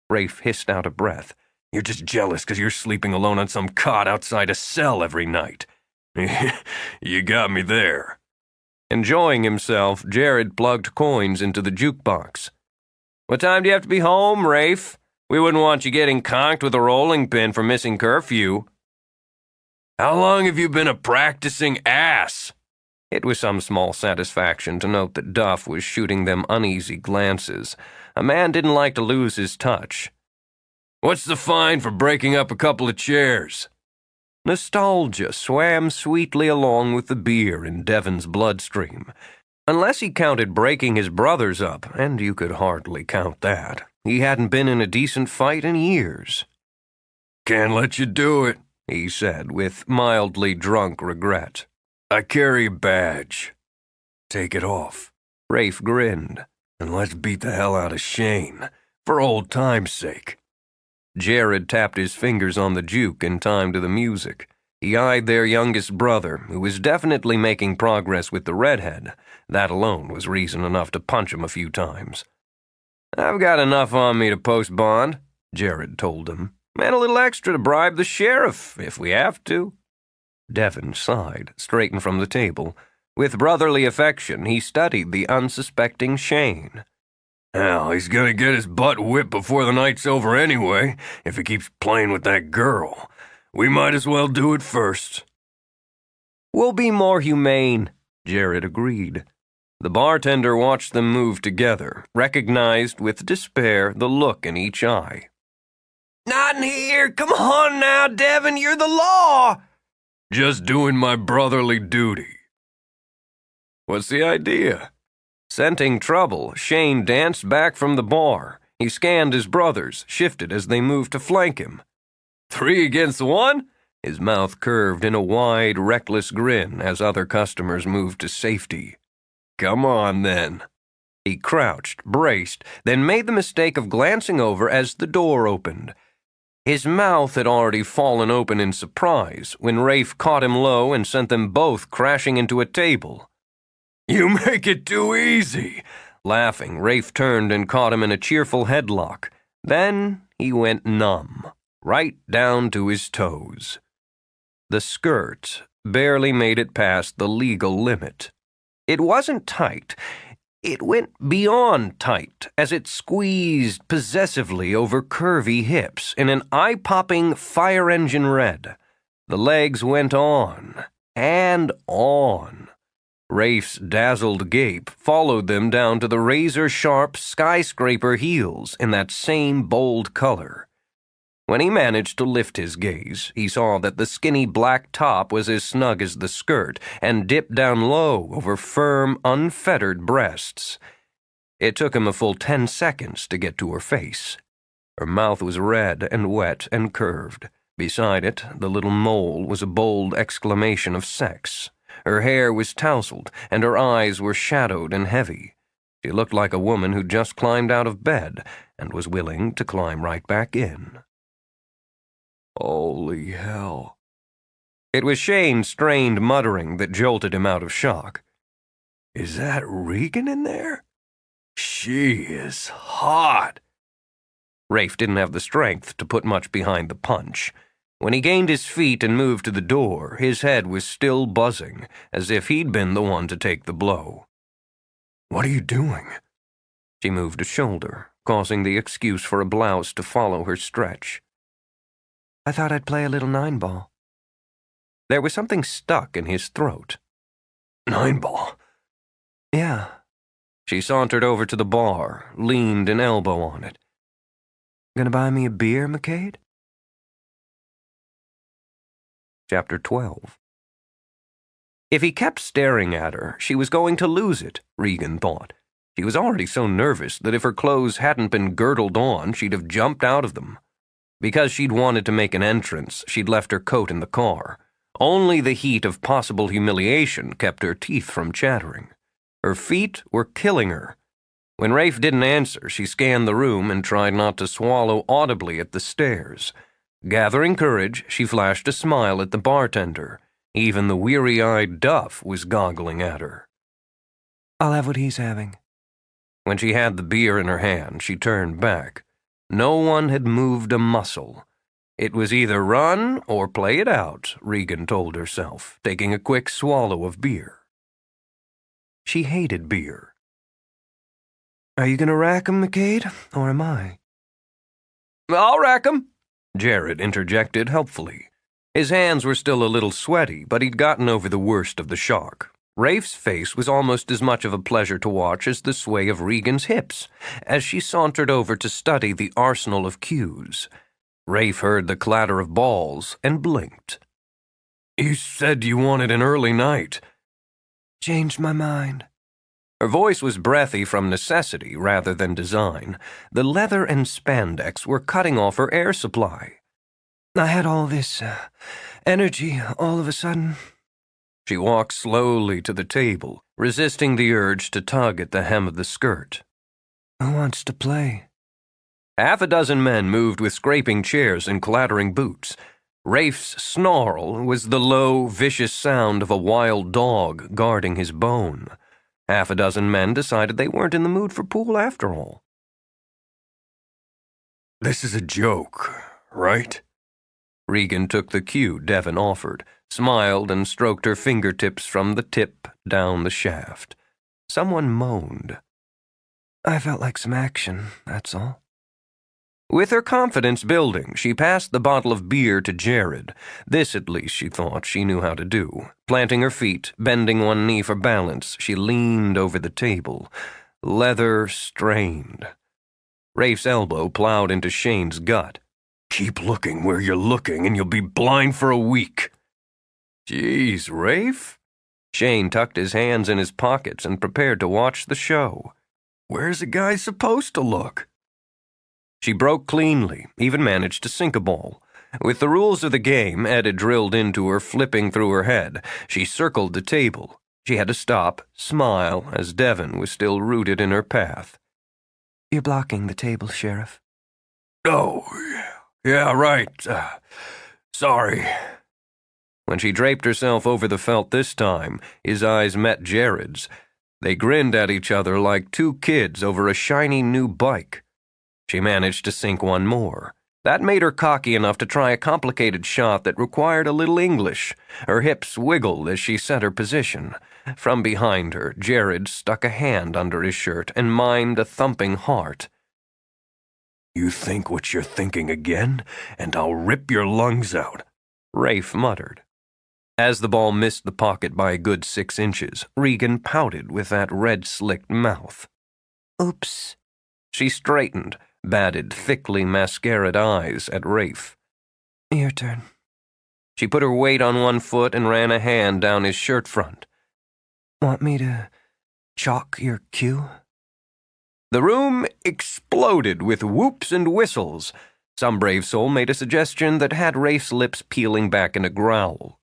Rafe hissed out a breath. You're just jealous because you're sleeping alone on some cot outside a cell every night. You got me there. Enjoying himself, Jared plugged coins into the jukebox. What time do you have to be home, Rafe? We wouldn't want you getting conked with a rolling pin for missing curfew. How long have you been a practicing ass? It was some small satisfaction to note that Duff was shooting them uneasy glances. A man didn't like to lose his touch. What's the fine for breaking up a couple of chairs? Nostalgia swam sweetly along with the beer in Devon's bloodstream. Unless he counted breaking his brothers up, and you could hardly count that, he hadn't been in a decent fight in years. Can't let you do it, he said with mildly drunk regret. I carry a badge. Take it off. Rafe grinned. And let's beat the hell out of Shane, for old time's sake. Jared tapped his fingers on the juke in time to the music. He eyed their youngest brother, who was definitely making progress with the redhead. That alone was reason enough to punch him a few times. I've got enough on me to post bond, Jared told him, and a little extra to bribe the sheriff, if we have to. Devon sighed, straightened from the table. With brotherly affection, he studied the unsuspecting Shane. Hell, he's gonna get his butt whipped before the night's over anyway, if he keeps playing with that girl. We might as well do it first. We'll be more humane, Jared agreed. The bartender watched them move together, recognized with despair the look in each eye. Not in here. Come on now, Devon. You're the law. Just doing my brotherly duty. What's the idea? Scenting trouble, Shane danced back from the bar. He scanned his brothers, shifted as they moved to flank him. 3 against 1? His mouth curved in a wide, reckless grin as other customers moved to safety. Come on, then. He crouched, braced, then made the mistake of glancing over as the door opened. His mouth had already fallen open in surprise when Rafe caught him low and sent them both crashing into a table. You make it too easy. Laughing, Rafe turned and caught him in a cheerful headlock. Then he went numb, right down to his toes. The skirt barely made it past the legal limit. It wasn't tight. It went beyond tight as it squeezed possessively over curvy hips in an eye-popping fire engine red. The legs went on and on. Rafe's dazzled gape followed them down to the razor-sharp skyscraper heels in that same bold color. When he managed to lift his gaze, he saw that the skinny black top was as snug as the skirt and dipped down low over firm, unfettered breasts. It took him a full 10 seconds to get to her face. Her mouth was red and wet and curved. Beside it, the little mole was a bold exclamation of sex. Her hair was tousled, and her eyes were shadowed and heavy. She looked like a woman who'd just climbed out of bed and was willing to climb right back in. Holy hell. It was Shane's strained muttering that jolted him out of shock. Is that Regan in there? She is hot. Rafe didn't have the strength to put much behind the punch. When he gained his feet and moved to the door, his head was still buzzing, as if he'd been the one to take the blow. What are you doing? She moved a shoulder, causing the excuse for a blouse to follow her stretch. I thought I'd play a little 9-ball. There was something stuck in his throat. 9-ball? Yeah. She sauntered over to the bar, leaned an elbow on it. Gonna buy me a beer, MacKade? Chapter 12. If he kept staring at her, she was going to lose it, Regan thought. She was already so nervous that if her clothes hadn't been girdled on, she'd have jumped out of them. Because she'd wanted to make an entrance, she'd left her coat in the car. Only the heat of possible humiliation kept her teeth from chattering. Her feet were killing her. When Rafe didn't answer, she scanned the room and tried not to swallow audibly at the stairs. Gathering courage, she flashed a smile at the bartender. Even the weary-eyed Duff was goggling at her. I'll have what he's having. When she had the beer in her hand, she turned back. No one had moved a muscle. It was either run or play it out, Regan told herself, taking a quick swallow of beer. She hated beer. Are you going to rack 'em, MacKade, or am I? I'll rack 'em, Jared interjected helpfully. His hands were still a little sweaty, but he'd gotten over the worst of the shock. Rafe's face was almost as much of a pleasure to watch as the sway of Regan's hips, as she sauntered over to study the arsenal of cues. Rafe heard the clatter of balls and blinked. You said you wanted an early night. Changed my mind. Her voice was breathy from necessity rather than design. The leather and spandex were cutting off her air supply. I had all this energy all of a sudden. She walked slowly to the table, resisting the urge to tug at the hem of the skirt. Who wants to play? Half a dozen men moved with scraping chairs and clattering boots. Rafe's snarl was the low, vicious sound of a wild dog guarding his bone. Half a dozen men decided they weren't in the mood for pool after all. This is a joke, right? Regan took the cue Devon offered, smiled and stroked her fingertips from the tip down the shaft. Someone moaned. I felt like some action, that's all. With her confidence building, she passed the bottle of beer to Jared. This, at least, she thought she knew how to do. Planting her feet, bending one knee for balance, she leaned over the table. Leather strained. Rafe's elbow plowed into Shane's gut. Keep looking where you're looking and you'll be blind for a week. Geez, Rafe? Shane tucked his hands in his pockets and prepared to watch the show. Where's a guy supposed to look? She broke cleanly, even managed to sink a ball. With the rules of the game, Ed had drilled into her, flipping through her head, she circled the table. She had to stop, smile, as Devon was still rooted in her path. You're blocking the table, Sheriff. Oh, yeah, right. Sorry. When she draped herself over the felt this time, his eyes met Jared's. They grinned at each other like two kids over a shiny new bike. She managed to sink one more. That made her cocky enough to try a complicated shot that required a little English. Her hips wiggled as she set her position. From behind her, Jared stuck a hand under his shirt and mimed a thumping heart. You think what you're thinking again, and I'll rip your lungs out, Rafe muttered. As the ball missed the pocket by a good 6 inches, Regan pouted with that red-slicked mouth. Oops. She straightened, batted thickly mascaraed eyes at Rafe. Your turn. She put her weight on one foot and ran a hand down his shirt front. Want me to chalk your cue? The room exploded with whoops and whistles. Some brave soul made a suggestion that had Rafe's lips peeling back in a growl.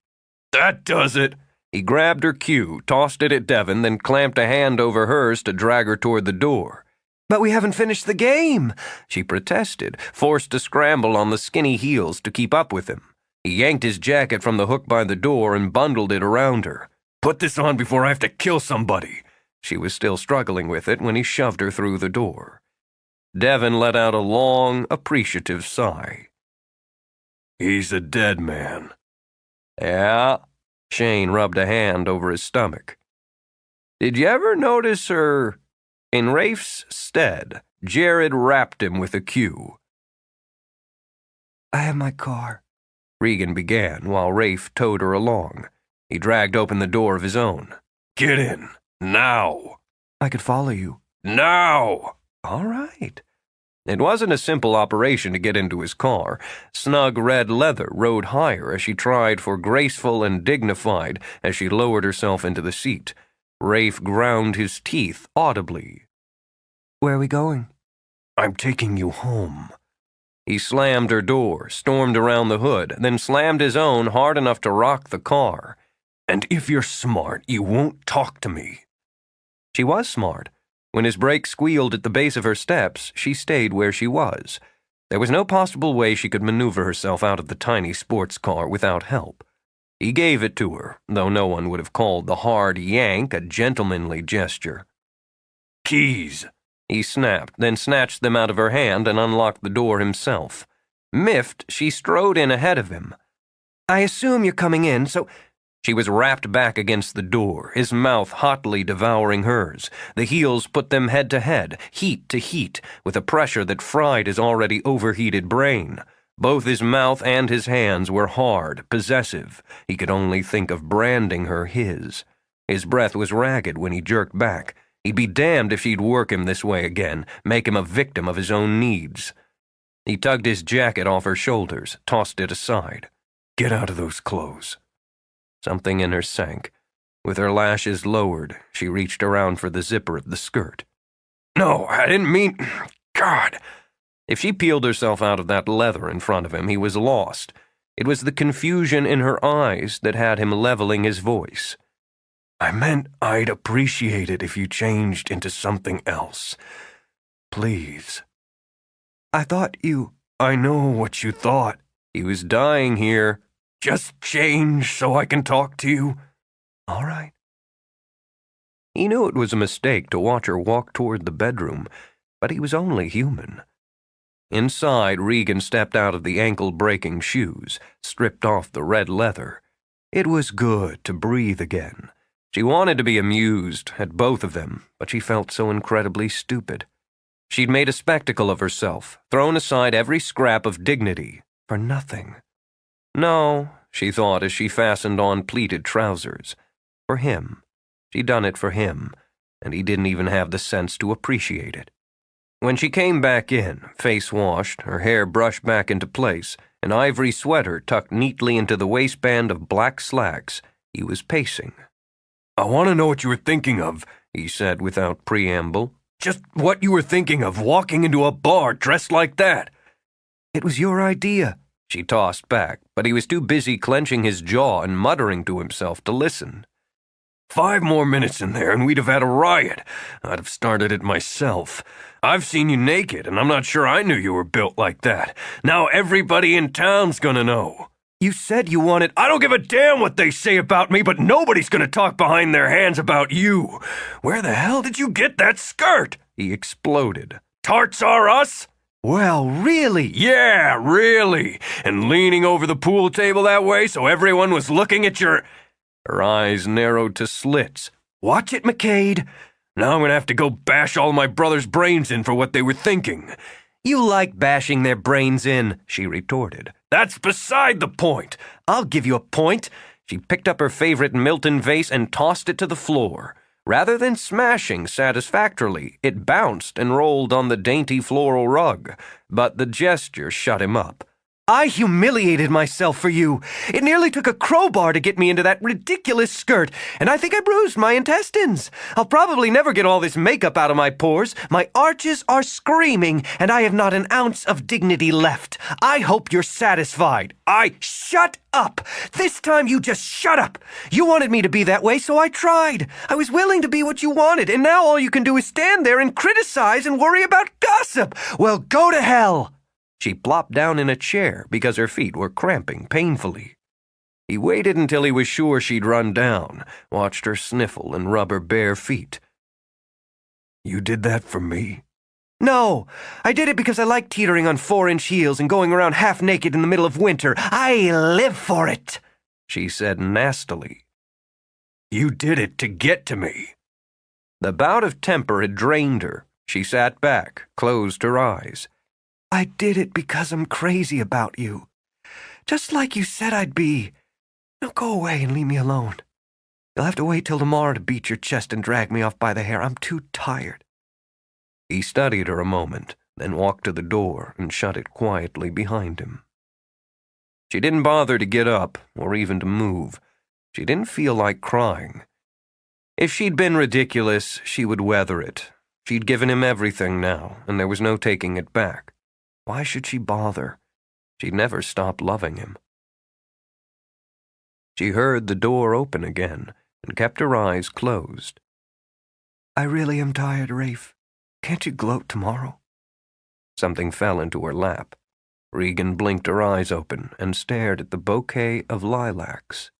That does it. He grabbed her cue, tossed it at Devon, then clamped a hand over hers to drag her toward the door. But we haven't finished the game, she protested, forced to scramble on the skinny heels to keep up with him. He yanked his jacket from the hook by the door and bundled it around her. Put this on before I have to kill somebody. She was still struggling with it when he shoved her through the door. Devon let out a long, appreciative sigh. He's a dead man. Yeah. Shane rubbed a hand over his stomach. Did you ever notice her? In Rafe's stead, Jared rapped him with a cue. I have my car, Regan began while Rafe towed her along. He dragged open the door of his own. Get in. Now. I could follow you. Now. All right. It wasn't a simple operation to get into his car. Snug red leather rode higher as she tried for graceful and dignified as she lowered herself into the seat. Rafe ground his teeth audibly. Where are we going? I'm taking you home. He slammed her door, stormed around the hood, then slammed his own hard enough to rock the car. And if you're smart, you won't talk to me. She was smart. When his brake squealed at the base of her steps, she stayed where she was. There was no possible way she could maneuver herself out of the tiny sports car without help. He gave it to her, though no one would have called the hard yank a gentlemanly gesture. Keys, he snapped, then snatched them out of her hand and unlocked the door himself. Miffed, she strode in ahead of him. I assume you're coming in, so... She was wrapped back against the door, his mouth hotly devouring hers. The heels put them head to head, heat to heat, with a pressure that fried his already overheated brain. Both his mouth and his hands were hard, possessive. He could only think of branding her his. His breath was ragged when he jerked back. He'd be damned if she'd work him this way again, make him a victim of his own needs. He tugged his jacket off her shoulders, tossed it aside. Get out of those clothes. Something in her sank. With her lashes lowered, she reached around for the zipper of the skirt. No, I didn't mean... God! If she peeled herself out of that leather in front of him, he was lost. It was the confusion in her eyes that had him leveling his voice. I meant I'd appreciate it if you changed into something else. Please. I thought you... I know what you thought. He was dying here. Just change so I can talk to you. All right. He knew it was a mistake to watch her walk toward the bedroom, but he was only human. Inside, Regan stepped out of the ankle-breaking shoes, stripped off the red leather. It was good to breathe again. She wanted to be amused at both of them, but she felt so incredibly stupid. She'd made a spectacle of herself, thrown aside every scrap of dignity, for nothing. No, she thought as she fastened on pleated trousers. For him. She'd done it for him, and he didn't even have the sense to appreciate it. When she came back in, face washed, her hair brushed back into place, an ivory sweater tucked neatly into the waistband of black slacks, he was pacing. I want to know what you were thinking of, he said without preamble. Just what you were thinking of walking into a bar dressed like that. It was your idea. She tossed back, but he was too busy clenching his jaw and muttering to himself to listen. 5 more minutes in there and we'd have had a riot. I'd have started it myself. I've seen you naked, and I'm not sure I knew you were built like that. Now everybody in town's gonna know. You said you wanted... I don't give a damn what they say about me, but nobody's gonna talk behind their hands about you. Where the hell did you get that skirt? He exploded. Tarts are us? Well, really? Yeah, really. And leaning over the pool table that way so everyone was looking at your... Her eyes narrowed to slits. Watch it, MacKade. Now I'm gonna have to go bash all my brother's brains in for what they were thinking. You like bashing their brains in, she retorted. That's beside the point. I'll give you a point. She picked up her favorite Milton vase and tossed it to the floor. Rather than smashing satisfactorily, it bounced and rolled on the dainty floral rug, but the gesture shut him up. I humiliated myself for you. It nearly took a crowbar to get me into that ridiculous skirt, and I think I bruised my intestines. I'll probably never get all this makeup out of my pores. My arches are screaming, and I have not an ounce of dignity left. I hope you're satisfied. Shut up! This time you just shut up! You wanted me to be that way, so I tried. I was willing to be what you wanted, and now all you can do is stand there and criticize and worry about gossip. Well, go to hell! She plopped down in a chair because her feet were cramping painfully. He waited until he was sure she'd run down, watched her sniffle and rub her bare feet. You did that for me? No, I did it because I like teetering on 4-inch heels and going around half naked in the middle of winter. I live for it, she said nastily. You did it to get to me. The bout of temper had drained her. She sat back, closed her eyes. I did it because I'm crazy about you. Just like you said I'd be. Now go away and leave me alone. You'll have to wait till tomorrow to beat your chest and drag me off by the hair. I'm too tired. He studied her a moment, then walked to the door and shut it quietly behind him. She didn't bother to get up or even to move. She didn't feel like crying. If she'd been ridiculous, she would weather it. She'd given him everything now, and there was no taking it back. Why should she bother? She'd never stop loving him. She heard the door open again and kept her eyes closed. I really am tired, Rafe. Can't you gloat tomorrow? Something fell into her lap. Regan blinked her eyes open and stared at the bouquet of lilacs.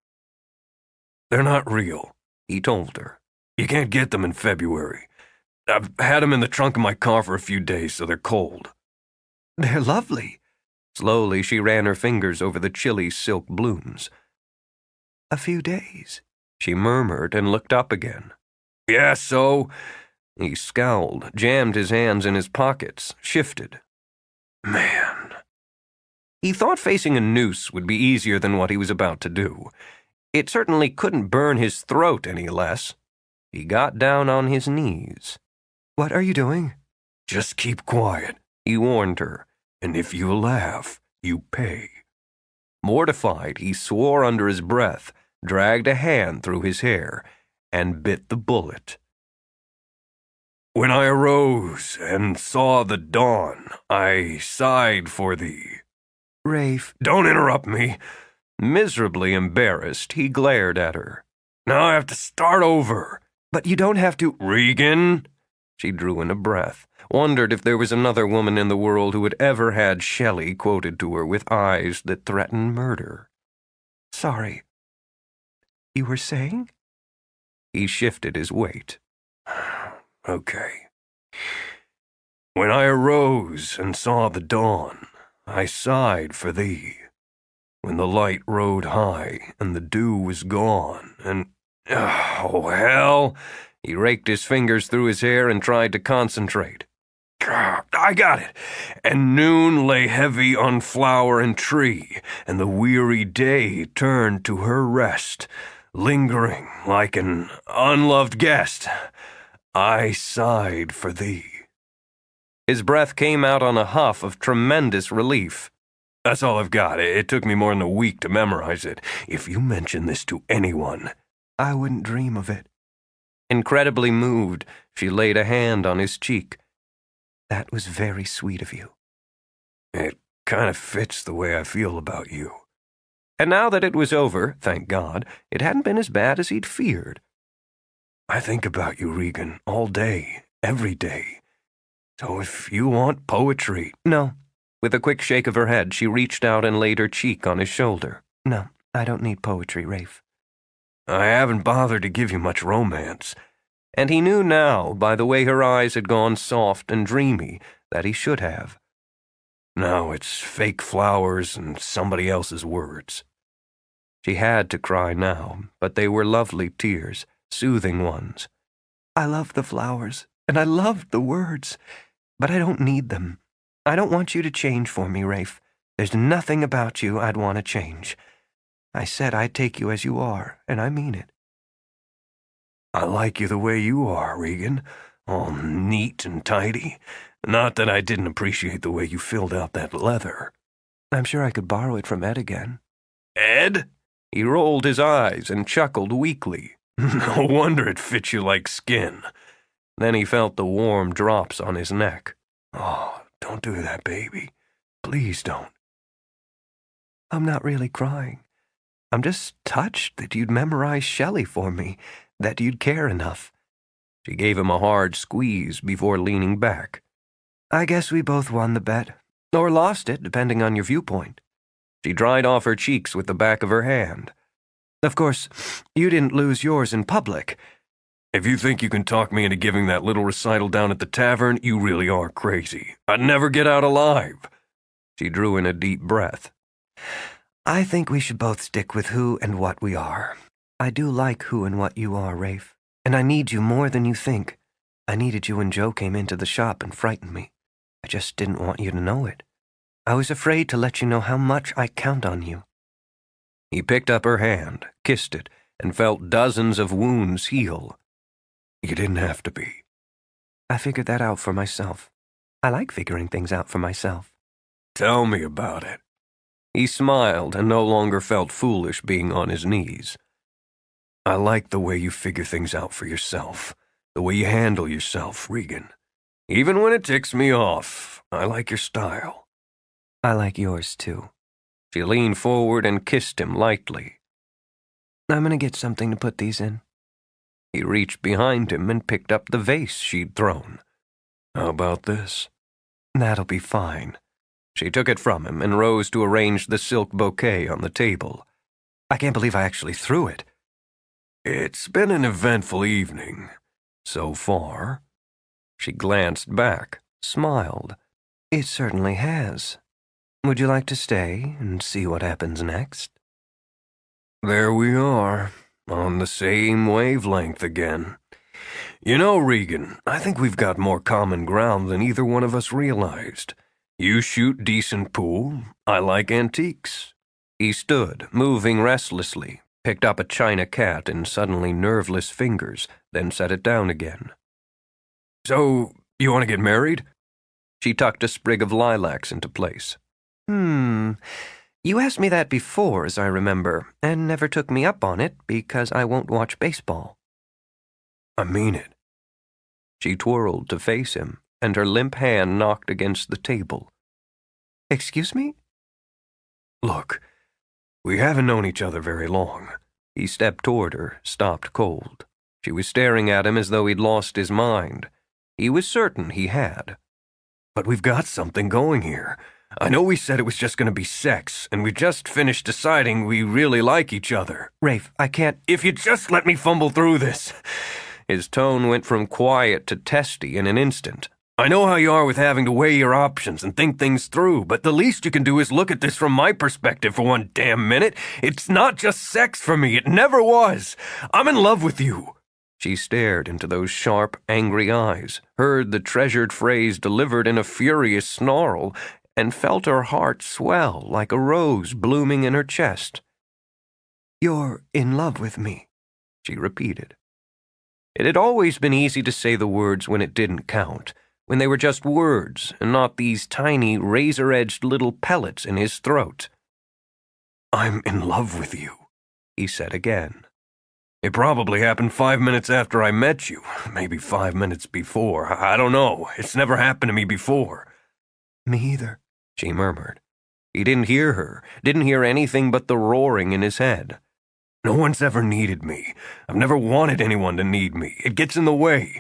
They're not real, he told her. You can't get them in February. I've had them in the trunk of my car for a few days, so they're cold. They're lovely. Slowly she ran her fingers over the chilly silk blooms. A few days, she murmured and looked up again. Yeah, so? He scowled, jammed his hands in his pockets, shifted. Man. He thought facing a noose would be easier than what he was about to do. It certainly couldn't burn his throat any less. He got down on his knees. What are you doing? Just keep quiet, he warned her. And if you laugh, you pay. Mortified, he swore under his breath, dragged a hand through his hair, and bit the bullet. When I arose and saw the dawn, I sighed for thee. Rafe. Don't interrupt me. Miserably embarrassed, he glared at her. Now I have to start over. But you don't have to. Regan? She drew in a breath, wondered if there was another woman in the world who had ever had Shelley quoted to her with eyes that threatened murder. Sorry. You were saying? He shifted his weight. Okay. When I arose and saw the dawn, I sighed for thee. When the light rode high and the dew was gone, and... oh, hell! He raked his fingers through his hair and tried to concentrate. I got it. And noon lay heavy on flower and tree, and the weary day turned to her rest, lingering like an unloved guest. I sighed for thee. His breath came out on a huff of tremendous relief. That's all I've got. It took me more than a week to memorize it. If you mention this to anyone... I wouldn't dream of it. Incredibly moved, she laid a hand on his cheek. That was very sweet of you. It kind of fits the way I feel about you. And now that it was over, thank God, it hadn't been as bad as he'd feared. I think about you, Regan, all day, every day. So if you want poetry... No. With a quick shake of her head, she reached out and laid her cheek on his shoulder. No, I don't need poetry, Rafe. I haven't bothered to give you much romance. And he knew now, by the way her eyes had gone soft and dreamy, that he should have. Now it's fake flowers and somebody else's words. She had to cry now, but they were lovely tears, soothing ones. I love the flowers, and I loved the words, but I don't need them. I don't want you to change for me, Rafe. There's nothing about you I'd want to change. I said I'd take you as you are, and I mean it. I like you the way you are, Regan, all neat and tidy. Not that I didn't appreciate the way you filled out that leather. I'm sure I could borrow it from Ed again. Ed? He rolled his eyes and chuckled weakly. No wonder it fits you like skin. Then he felt the warm drops on his neck. Oh, don't do that, baby. Please don't. I'm not really crying. I'm just touched that you'd memorize Shelley for me, that you'd care enough. She gave him a hard squeeze before leaning back. I guess we both won the bet, or lost it, depending on your viewpoint. She dried off her cheeks with the back of her hand. Of course, you didn't lose yours in public. If you think you can talk me into giving that little recital down at the tavern, you really are crazy. I'd never get out alive. She drew in a deep breath. I think we should both stick with who and what we are. I do like who and what you are, Rafe. And I need you more than you think. I needed you when Joe came into the shop and frightened me. I just didn't want you to know it. I was afraid to let you know how much I count on you. He picked up her hand, kissed it, and felt dozens of wounds heal. You didn't have to be. I figured that out for myself. I like figuring things out for myself. Tell me about it. He smiled and no longer felt foolish being on his knees. I like the way you figure things out for yourself, the way you handle yourself, Regan. Even when it ticks me off, I like your style. I like yours, too. She leaned forward and kissed him lightly. I'm gonna get something to put these in. He reached behind him and picked up the vase she'd thrown. How about this? That'll be fine. She took it from him and rose to arrange the silk bouquet on the table. I can't believe I actually threw it. It's been an eventful evening, so far. She glanced back, smiled. It certainly has. Would you like to stay and see what happens next? There we are, on the same wavelength again. You know, Regan, I think we've got more common ground than either one of us realized. You shoot decent pool, I like antiques. He stood, moving restlessly, picked up a china cat in suddenly nerveless fingers, then set it down again. So, you want to get married? She tucked a sprig of lilacs into place. You asked me that before, as I remember, and never took me up on it because I won't watch baseball. I mean it. She twirled to face him, and her limp hand knocked against the table. Excuse me? Look, we haven't known each other very long. He stepped toward her, stopped cold. She was staring at him as though he'd lost his mind. He was certain he had. But we've got something going here. I know we said it was just going to be sex, and we've just finished deciding we really like each other. Rafe, I can't. If you just let me fumble through this. His tone went from quiet to testy in an instant. I know how you are with having to weigh your options and think things through, but the least you can do is look at this from my perspective for one damn minute. It's not just sex for me. It never was. I'm in love with you. She stared into those sharp, angry eyes, heard the treasured phrase delivered in a furious snarl, and felt her heart swell like a rose blooming in her chest. You're in love with me, she repeated. It had always been easy to say the words when it didn't count, when they were just words and not these tiny, razor-edged little pellets in his throat. I'm in love with you, he said again. It probably happened 5 minutes after I met you, maybe 5 minutes before. I don't know. It's never happened to me before. Me either, she murmured. He didn't hear her, didn't hear anything but the roaring in his head. No one's ever needed me. I've never wanted anyone to need me. It gets in the way.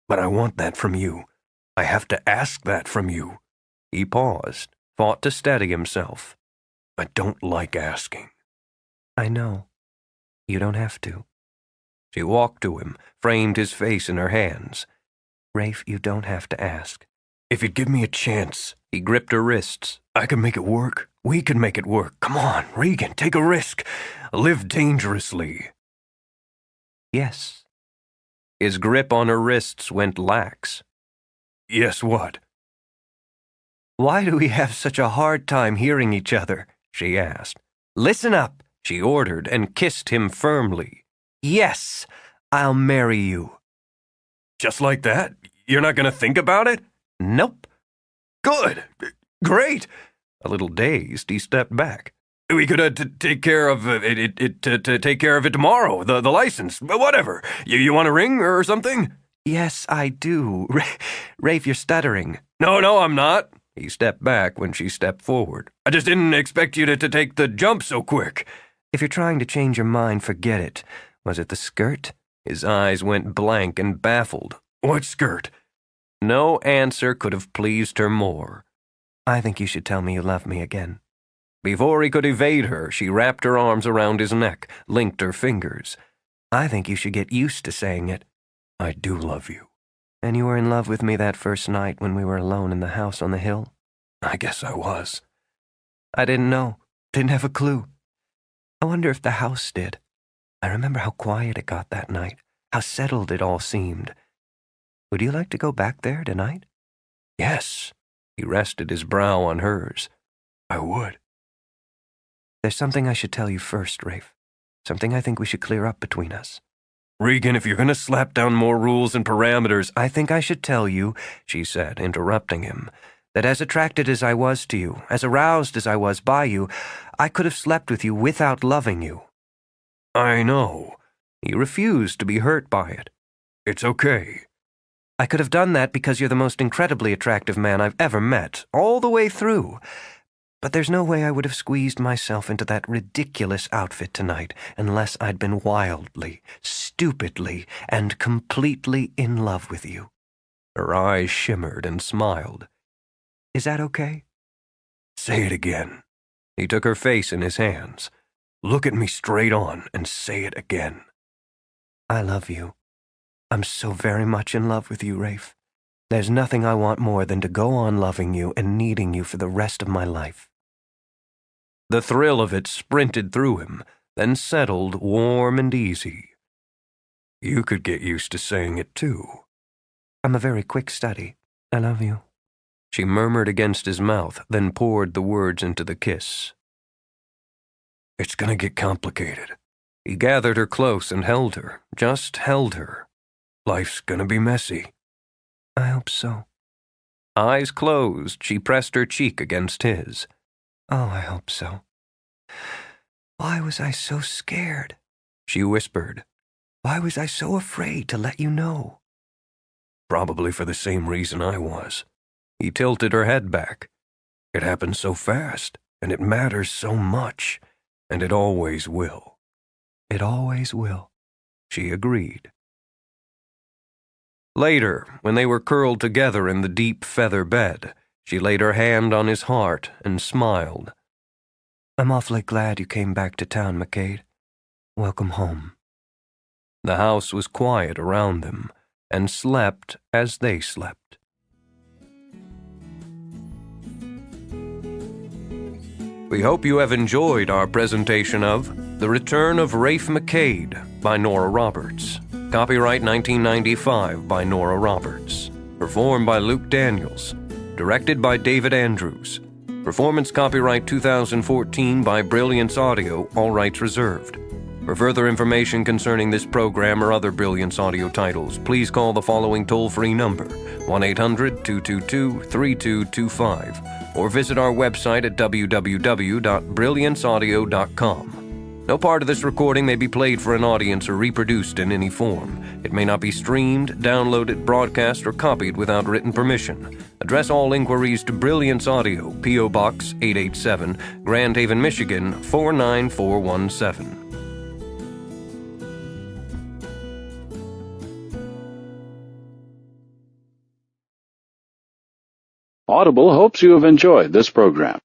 But I want that from you. I have to ask that from you. He paused, fought to steady himself. I don't like asking. I know. You don't have to. She walked to him, framed his face in her hands. Rafe, you don't have to ask. If you'd give me a chance, he gripped her wrists. I can make it work. We can make it work. Come on, Regan, take a risk. Live dangerously. Yes. His grip on her wrists went lax. Yes, what? Why do we have such a hard time hearing each other? She asked. Listen up, she ordered and kissed him firmly. Yes, I'll marry you. Just like that? You're not going to think about it? Nope. Good. Great. A little dazed, he stepped back. We could take care of take care of it tomorrow. The license, whatever. You want a ring or something? Yes, I do. Rafe, you're stuttering. No, I'm not. He stepped back when she stepped forward. I just didn't expect you to take the jump so quick. If you're trying to change your mind, forget it. Was it the skirt? His eyes went blank and baffled. What skirt? No answer could have pleased her more. I think you should tell me you love me again. Before he could evade her, she wrapped her arms around his neck, linked her fingers. I think you should get used to saying it. I do love you. And you were in love with me that first night when we were alone in the house on the hill? I guess I was. I didn't know. Didn't have a clue. I wonder if the house did. I remember how quiet it got that night, how settled it all seemed. Would you like to go back there tonight? Yes. He rested his brow on hers. I would. There's something I should tell you first, Rafe. Something I think we should clear up between us. Regan, if you're going to slap down more rules and parameters, I think I should tell you, she said, interrupting him, that as attracted as I was to you, as aroused as I was by you, I could have slept with you without loving you. I know. He refused to be hurt by it. It's okay. I could have done that because you're the most incredibly attractive man I've ever met, all the way through. But there's no way I would have squeezed myself into that ridiculous outfit tonight unless I'd been wildly, stupidly, and completely in love with you. Her eyes shimmered and smiled. Is that okay? Say it again. He took her face in his hands. Look at me straight on and say it again. I love you. I'm so very much in love with you, Rafe. There's nothing I want more than to go on loving you and needing you for the rest of my life. The thrill of it sprinted through him, then settled warm and easy. You could get used to saying it too. I'm a very quick study. I love you. She murmured against his mouth, then poured the words into the kiss. It's gonna get complicated. He gathered her close and held her, just held her. Life's gonna be messy. I hope so. Eyes closed, she pressed her cheek against his. Oh, I hope so. Why was I so scared? She whispered. Why was I so afraid to let you know? Probably for the same reason I was. He tilted her head back. It happened so fast, and it matters so much, and it always will. It always will, she agreed. Later, when they were curled together in the deep feather bed, she laid her hand on his heart and smiled. I'm awfully glad you came back to town, MacKade. Welcome home. The house was quiet around them, and slept as they slept. We hope you have enjoyed our presentation of The Return of Rafe MacKade by Nora Roberts. Copyright 1995 by Nora Roberts. Performed by Luke Daniels. Directed by David Andrews. Performance copyright 2014 by Brilliance Audio, all rights reserved. For further information concerning this program or other Brilliance Audio titles, please call the following toll-free number, 1-800-222-3225, or visit our website at www.brillianceaudio.com. No part of this recording may be played for an audience or reproduced in any form. It may not be streamed, downloaded, broadcast, or copied without written permission. Address all inquiries to Brilliance Audio, P.O. Box 887, Grand Haven, Michigan 49417. Audible hopes you have enjoyed this program.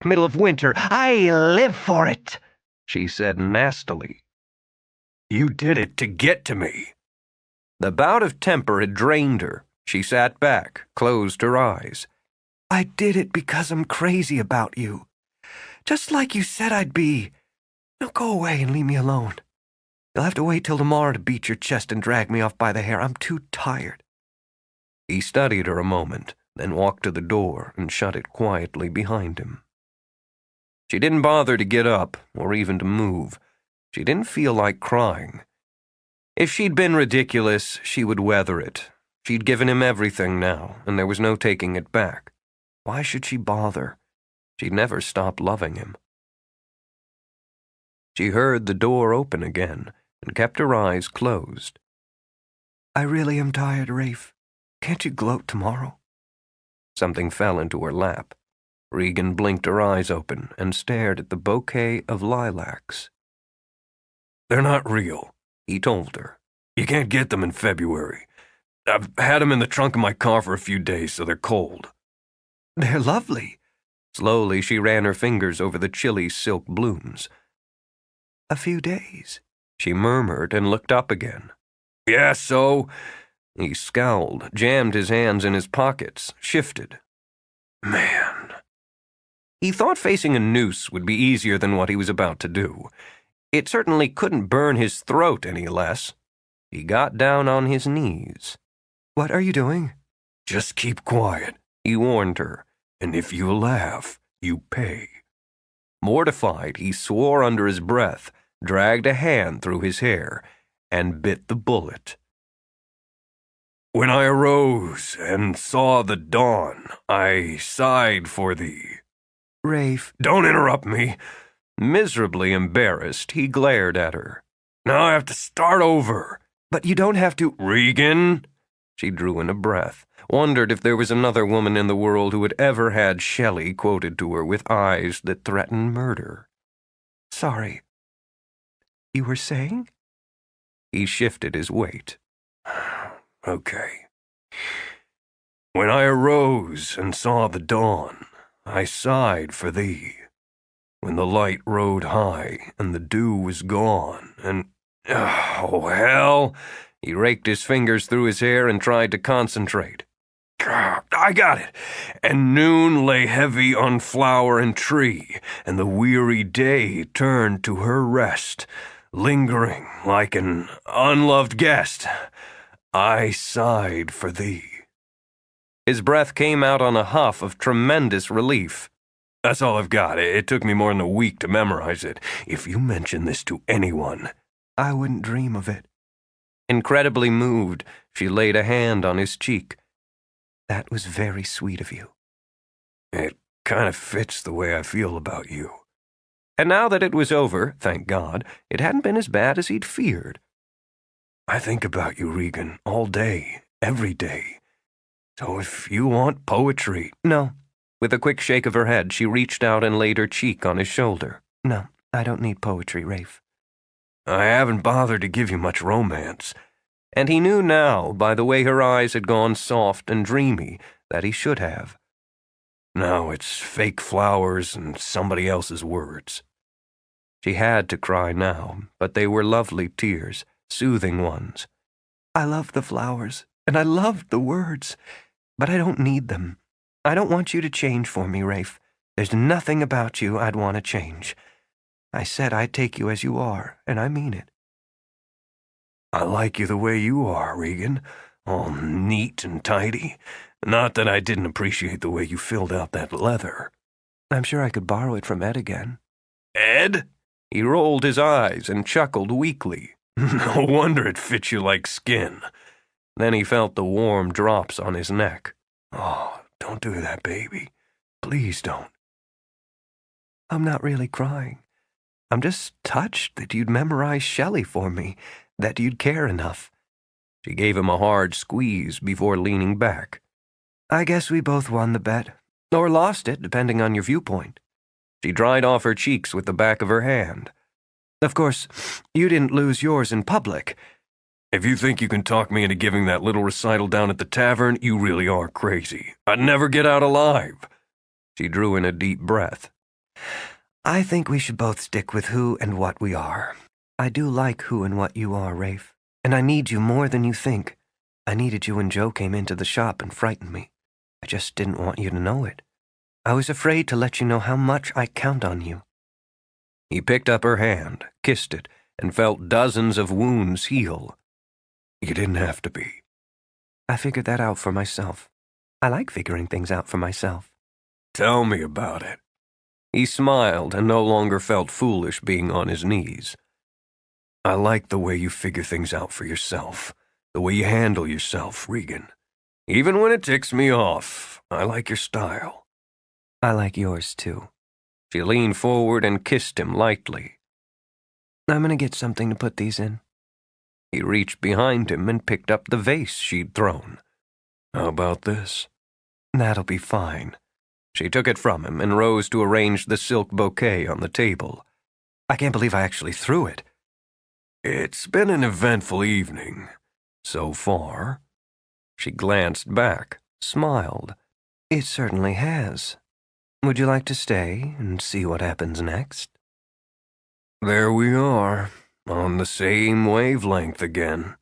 Middle of winter. I live for it, she said nastily. You did it to get to me. The bout of temper had drained her. She sat back, closed her eyes. I did it because I'm crazy about you. Just like you said I'd be. Now go away and leave me alone. You'll have to wait till tomorrow to beat your chest and drag me off by the hair. I'm too tired. He studied her a moment, then walked to the door and shut it quietly behind him. She didn't bother to get up or even to move. She didn't feel like crying. If she'd been ridiculous, she would weather it. She'd given him everything now, and there was no taking it back. Why should she bother? She'd never stop loving him. She heard the door open again and kept her eyes closed. I really am tired, Rafe. Can't you gloat tomorrow? Something fell into her lap. Regan blinked her eyes open and stared at the bouquet of lilacs. They're not real, he told her. You can't get them in February. I've had them in the trunk of my car for a few days, so they're cold. They're lovely. Slowly she ran her fingers over the chilly silk blooms. A few days, she murmured and looked up again. Yeah, so? He scowled, jammed his hands in his pockets, shifted. Man. He thought facing a noose would be easier than what he was about to do. It certainly couldn't burn his throat any less. He got down on his knees. What are you doing? Just keep quiet, he warned her, and if you laugh, you pay. Mortified, he swore under his breath, dragged a hand through his hair, and bit the bullet. When I arose and saw the dawn, I sighed for thee. Rafe. Don't interrupt me. Miserably embarrassed, he glared at her. Now I have to start over. But you don't have to. Regan? She drew in a breath, wondered if there was another woman in the world who had ever had Shelley quoted to her with eyes that threatened murder. Sorry. You were saying? He shifted his weight. Okay. When I arose and saw the dawn, I sighed for thee. When the light rode high and the dew was gone and... Oh, hell! He raked his fingers through his hair and tried to concentrate. I got it. And noon lay heavy on flower and tree, and the weary day turned to her rest, lingering like an unloved guest. I sighed for thee. His breath came out on a huff of tremendous relief. That's all I've got. It took me more than a week to memorize it. If you mention this to anyone... I wouldn't dream of it. Incredibly moved, she laid a hand on his cheek. That was very sweet of you. It kind of fits the way I feel about you. And now that it was over, thank God, it hadn't been as bad as he'd feared. I think about you, Regan, all day, every day. So if you want poetry... No. With a quick shake of her head, she reached out and laid her cheek on his shoulder. No, I don't need poetry, Rafe. I haven't bothered to give you much romance. And he knew now, by the way her eyes had gone soft and dreamy, that he should have. Now it's fake flowers and somebody else's words. She had to cry now, but they were lovely tears, soothing ones. I love the flowers, and I loved the words, but I don't need them. I don't want you to change for me, Rafe. There's nothing about you I'd want to change. I said I'd take you as you are, and I mean it. I like you the way you are, Regan, all neat and tidy. Not that I didn't appreciate the way you filled out that leather. I'm sure I could borrow it from Ed again. Ed? He rolled his eyes and chuckled weakly. No wonder it fits you like skin. Then he felt the warm drops on his neck. Oh, don't do that, baby. Please don't. I'm not really crying. I'm just touched that you'd memorize Shelley for me, that you'd care enough. She gave him a hard squeeze before leaning back. I guess we both won the bet. Or lost it, depending on your viewpoint. She dried off her cheeks with the back of her hand. Of course, you didn't lose yours in public. If you think you can talk me into giving that little recital down at the tavern, you really are crazy. I'd never get out alive. She drew in a deep breath. I think we should both stick with who and what we are. I do like who and what you are, Rafe, and I need you more than you think. I needed you when Joe came into the shop and frightened me. I just didn't want you to know it. I was afraid to let you know how much I count on you. He picked up her hand, kissed it, and felt dozens of wounds heal. You didn't have to be. I figured that out for myself. I like figuring things out for myself. Tell me about it. He smiled and no longer felt foolish being on his knees. I like the way you figure things out for yourself, the way you handle yourself, Regan. Even when it ticks me off, I like your style. I like yours, too. She leaned forward and kissed him lightly. I'm gonna get something to put these in. He reached behind him and picked up the vase she'd thrown. How about this? That'll be fine. She took it from him and rose to arrange the silk bouquet on the table. I can't believe I actually threw it. It's been an eventful evening, so far. She glanced back, smiled. It certainly has. Would you like to stay and see what happens next? There we are, on the same wavelength again.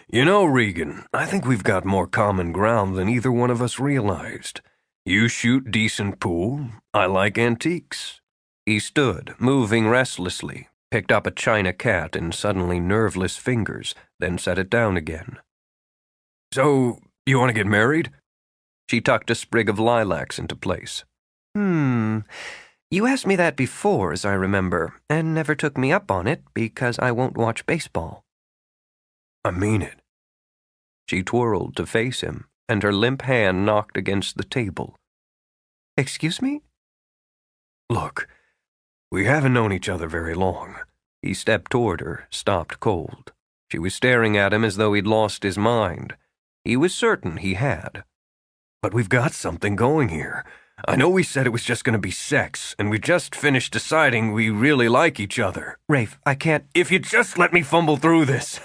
You know, Regan, I think we've got more common ground than either one of us realized. You shoot decent pool, I like antiques. He stood, moving restlessly, picked up a china cat in suddenly nerveless fingers, then set it down again. So, you want to get married? She tucked a sprig of lilacs into place. You asked me that before, as I remember, and never took me up on it because I won't watch baseball. I mean it. She twirled to face him, and her limp hand knocked against the table. Excuse me? Look, we haven't known each other very long. He stepped toward her, stopped cold. She was staring at him as though he'd lost his mind. He was certain he had. But we've got something going here. I know we said it was just going to be sex, and we just finished deciding we really like each other. Rafe, I can't— If you just let me fumble through this.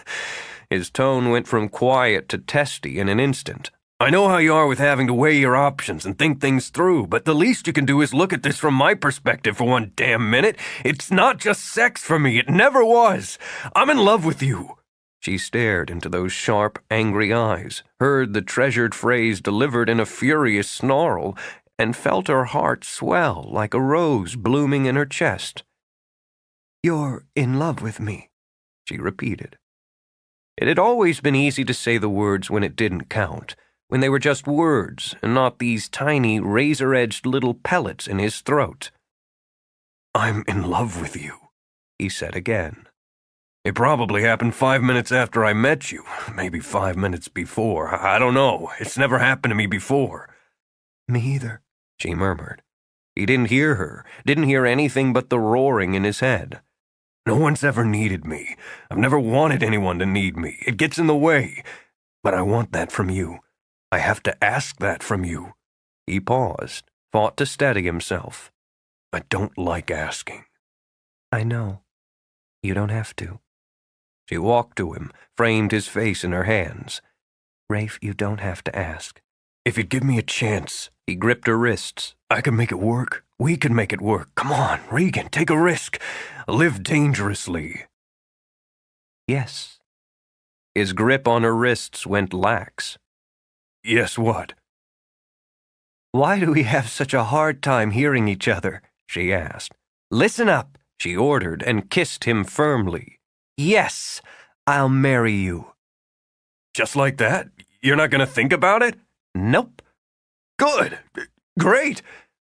His tone went from quiet to testy in an instant. I know how you are with having to weigh your options and think things through, but the least you can do is look at this from my perspective for one damn minute. It's not just sex for me. It never was. I'm in love with you. She stared into those sharp, angry eyes, heard the treasured phrase delivered in a furious snarl, and felt her heart swell like a rose blooming in her chest. You're in love with me, she repeated. It had always been easy to say the words when it didn't count, when they were just words and not these tiny, razor-edged little pellets in his throat. I'm in love with you, he said again. It probably happened 5 minutes after I met you, maybe 5 minutes before. I don't know. It's never happened to me before. Me either, she murmured. He didn't hear her, didn't hear anything but the roaring in his head. No one's ever needed me. I've never wanted anyone to need me. It gets in the way. But I want that from you. I have to ask that from you. He paused, fought to steady himself. I don't like asking. I know. You don't have to. She walked to him, framed his face in her hands. Rafe, you don't have to ask. If you'd give me a chance, he gripped her wrists. I can make it work. We can make it work. Come on, Regan, take a risk. Live dangerously. Yes. His grip on her wrists went lax. Yes, what? Why do we have such a hard time hearing each other? She asked. Listen up, she ordered, and kissed him firmly. Yes, I'll marry you. Just like that? You're not going to think about it? Nope. Good. Great.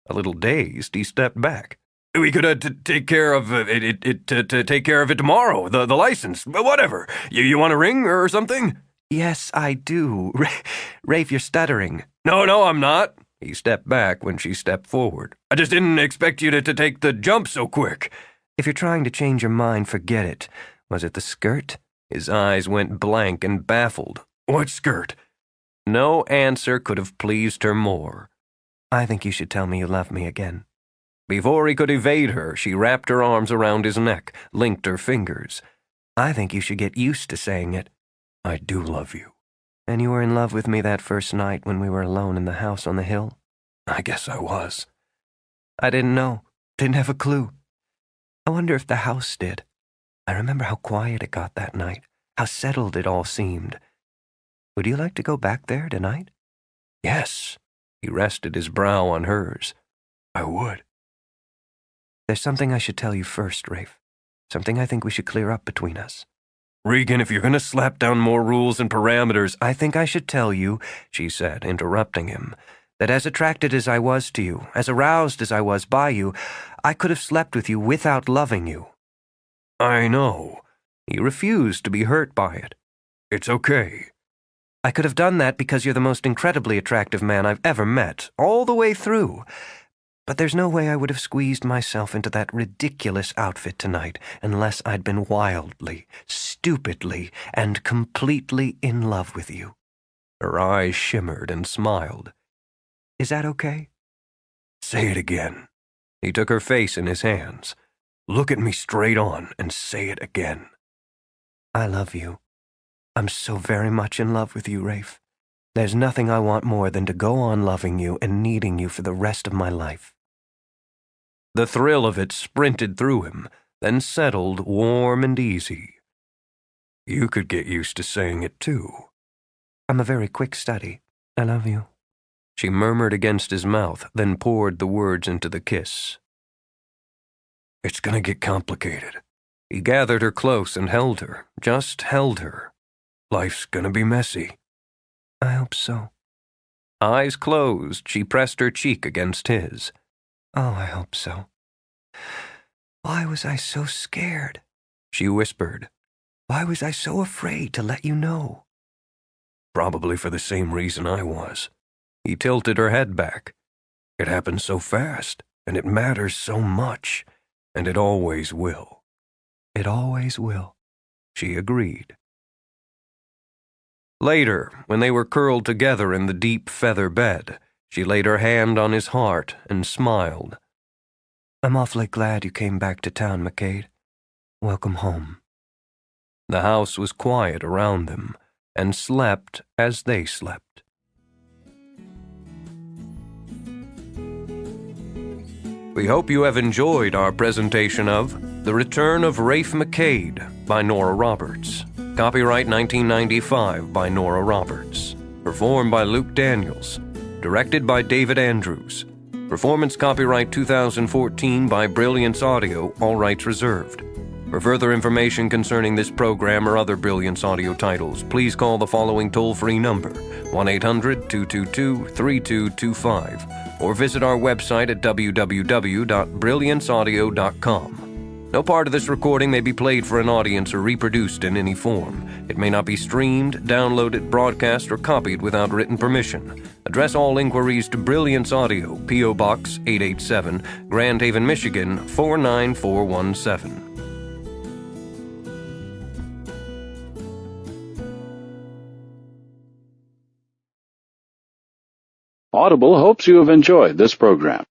A little dazed, he stepped back. We could take care of take care of it tomorrow. The license, whatever. You want a ring or something? Yes, I do. Rafe, you're stuttering. No, I'm not. He stepped back when she stepped forward. I just didn't expect you to take the jump so quick. If you're trying to change your mind, forget it. Was it the skirt? His eyes went blank and baffled. What skirt? No answer could have pleased her more. I think you should tell me you love me again. Before he could evade her, she wrapped her arms around his neck, linked her fingers. I think you should get used to saying it. I do love you. And you were in love with me that first night when we were alone in the house on the hill? I guess I was. I didn't know. Didn't have a clue. I wonder if the house did. I remember how quiet it got that night, how settled it all seemed. Would you like to go back there tonight? Yes. He rested his brow on hers. I would. There's something I should tell you first, Rafe. Something I think we should clear up between us. Regan, if you're going to slap down more rules and parameters, I think I should tell you, she said, interrupting him, that as attracted as I was to you, as aroused as I was by you, I could have slept with you without loving you. I know. He refused to be hurt by it. It's okay. I could have done that because you're the most incredibly attractive man I've ever met, all the way through. But there's no way I would have squeezed myself into that ridiculous outfit tonight unless I'd been wildly, stupidly, and completely in love with you. Her eyes shimmered and smiled. Is that okay? Say it again. He took her face in his hands. Look at me straight on and say it again. I love you. I'm so very much in love with you, Rafe. There's nothing I want more than to go on loving you and needing you for the rest of my life. The thrill of it sprinted through him, then settled warm and easy. You could get used to saying it too. I'm a very quick study. I love you. She murmured against his mouth, then poured the words into the kiss. It's gonna get complicated. He gathered her close and held her, just held her. Life's gonna be messy. I hope so. Eyes closed, she pressed her cheek against his. Oh, I hope so. Why was I so scared? She whispered. Why was I so afraid to let you know? Probably for the same reason I was. He tilted her head back. It happened so fast, and it matters so much, and it always will. It always will, she agreed. Later, when they were curled together in the deep feather bed, she laid her hand on his heart and smiled. I'm awfully glad you came back to town, MacKade. Welcome home. The house was quiet around them, and slept as they slept. We hope you have enjoyed our presentation of The Return of Rafe MacKade by Nora Roberts. Copyright 1995 by Nora Roberts. Performed by Luke Daniels. Directed by David Andrews. Performance copyright 2014 by Brilliance Audio, all rights reserved. For further information concerning this program or other Brilliance Audio titles, please call the following toll-free number, 1-800-222-3225, or visit our website at www.brillianceaudio.com. No part of this recording may be played for an audience or reproduced in any form. It may not be streamed, downloaded, broadcast, or copied without written permission. Address all inquiries to Brilliance Audio, P.O. Box 887, Grand Haven, Michigan 49417. Audible hopes you have enjoyed this program.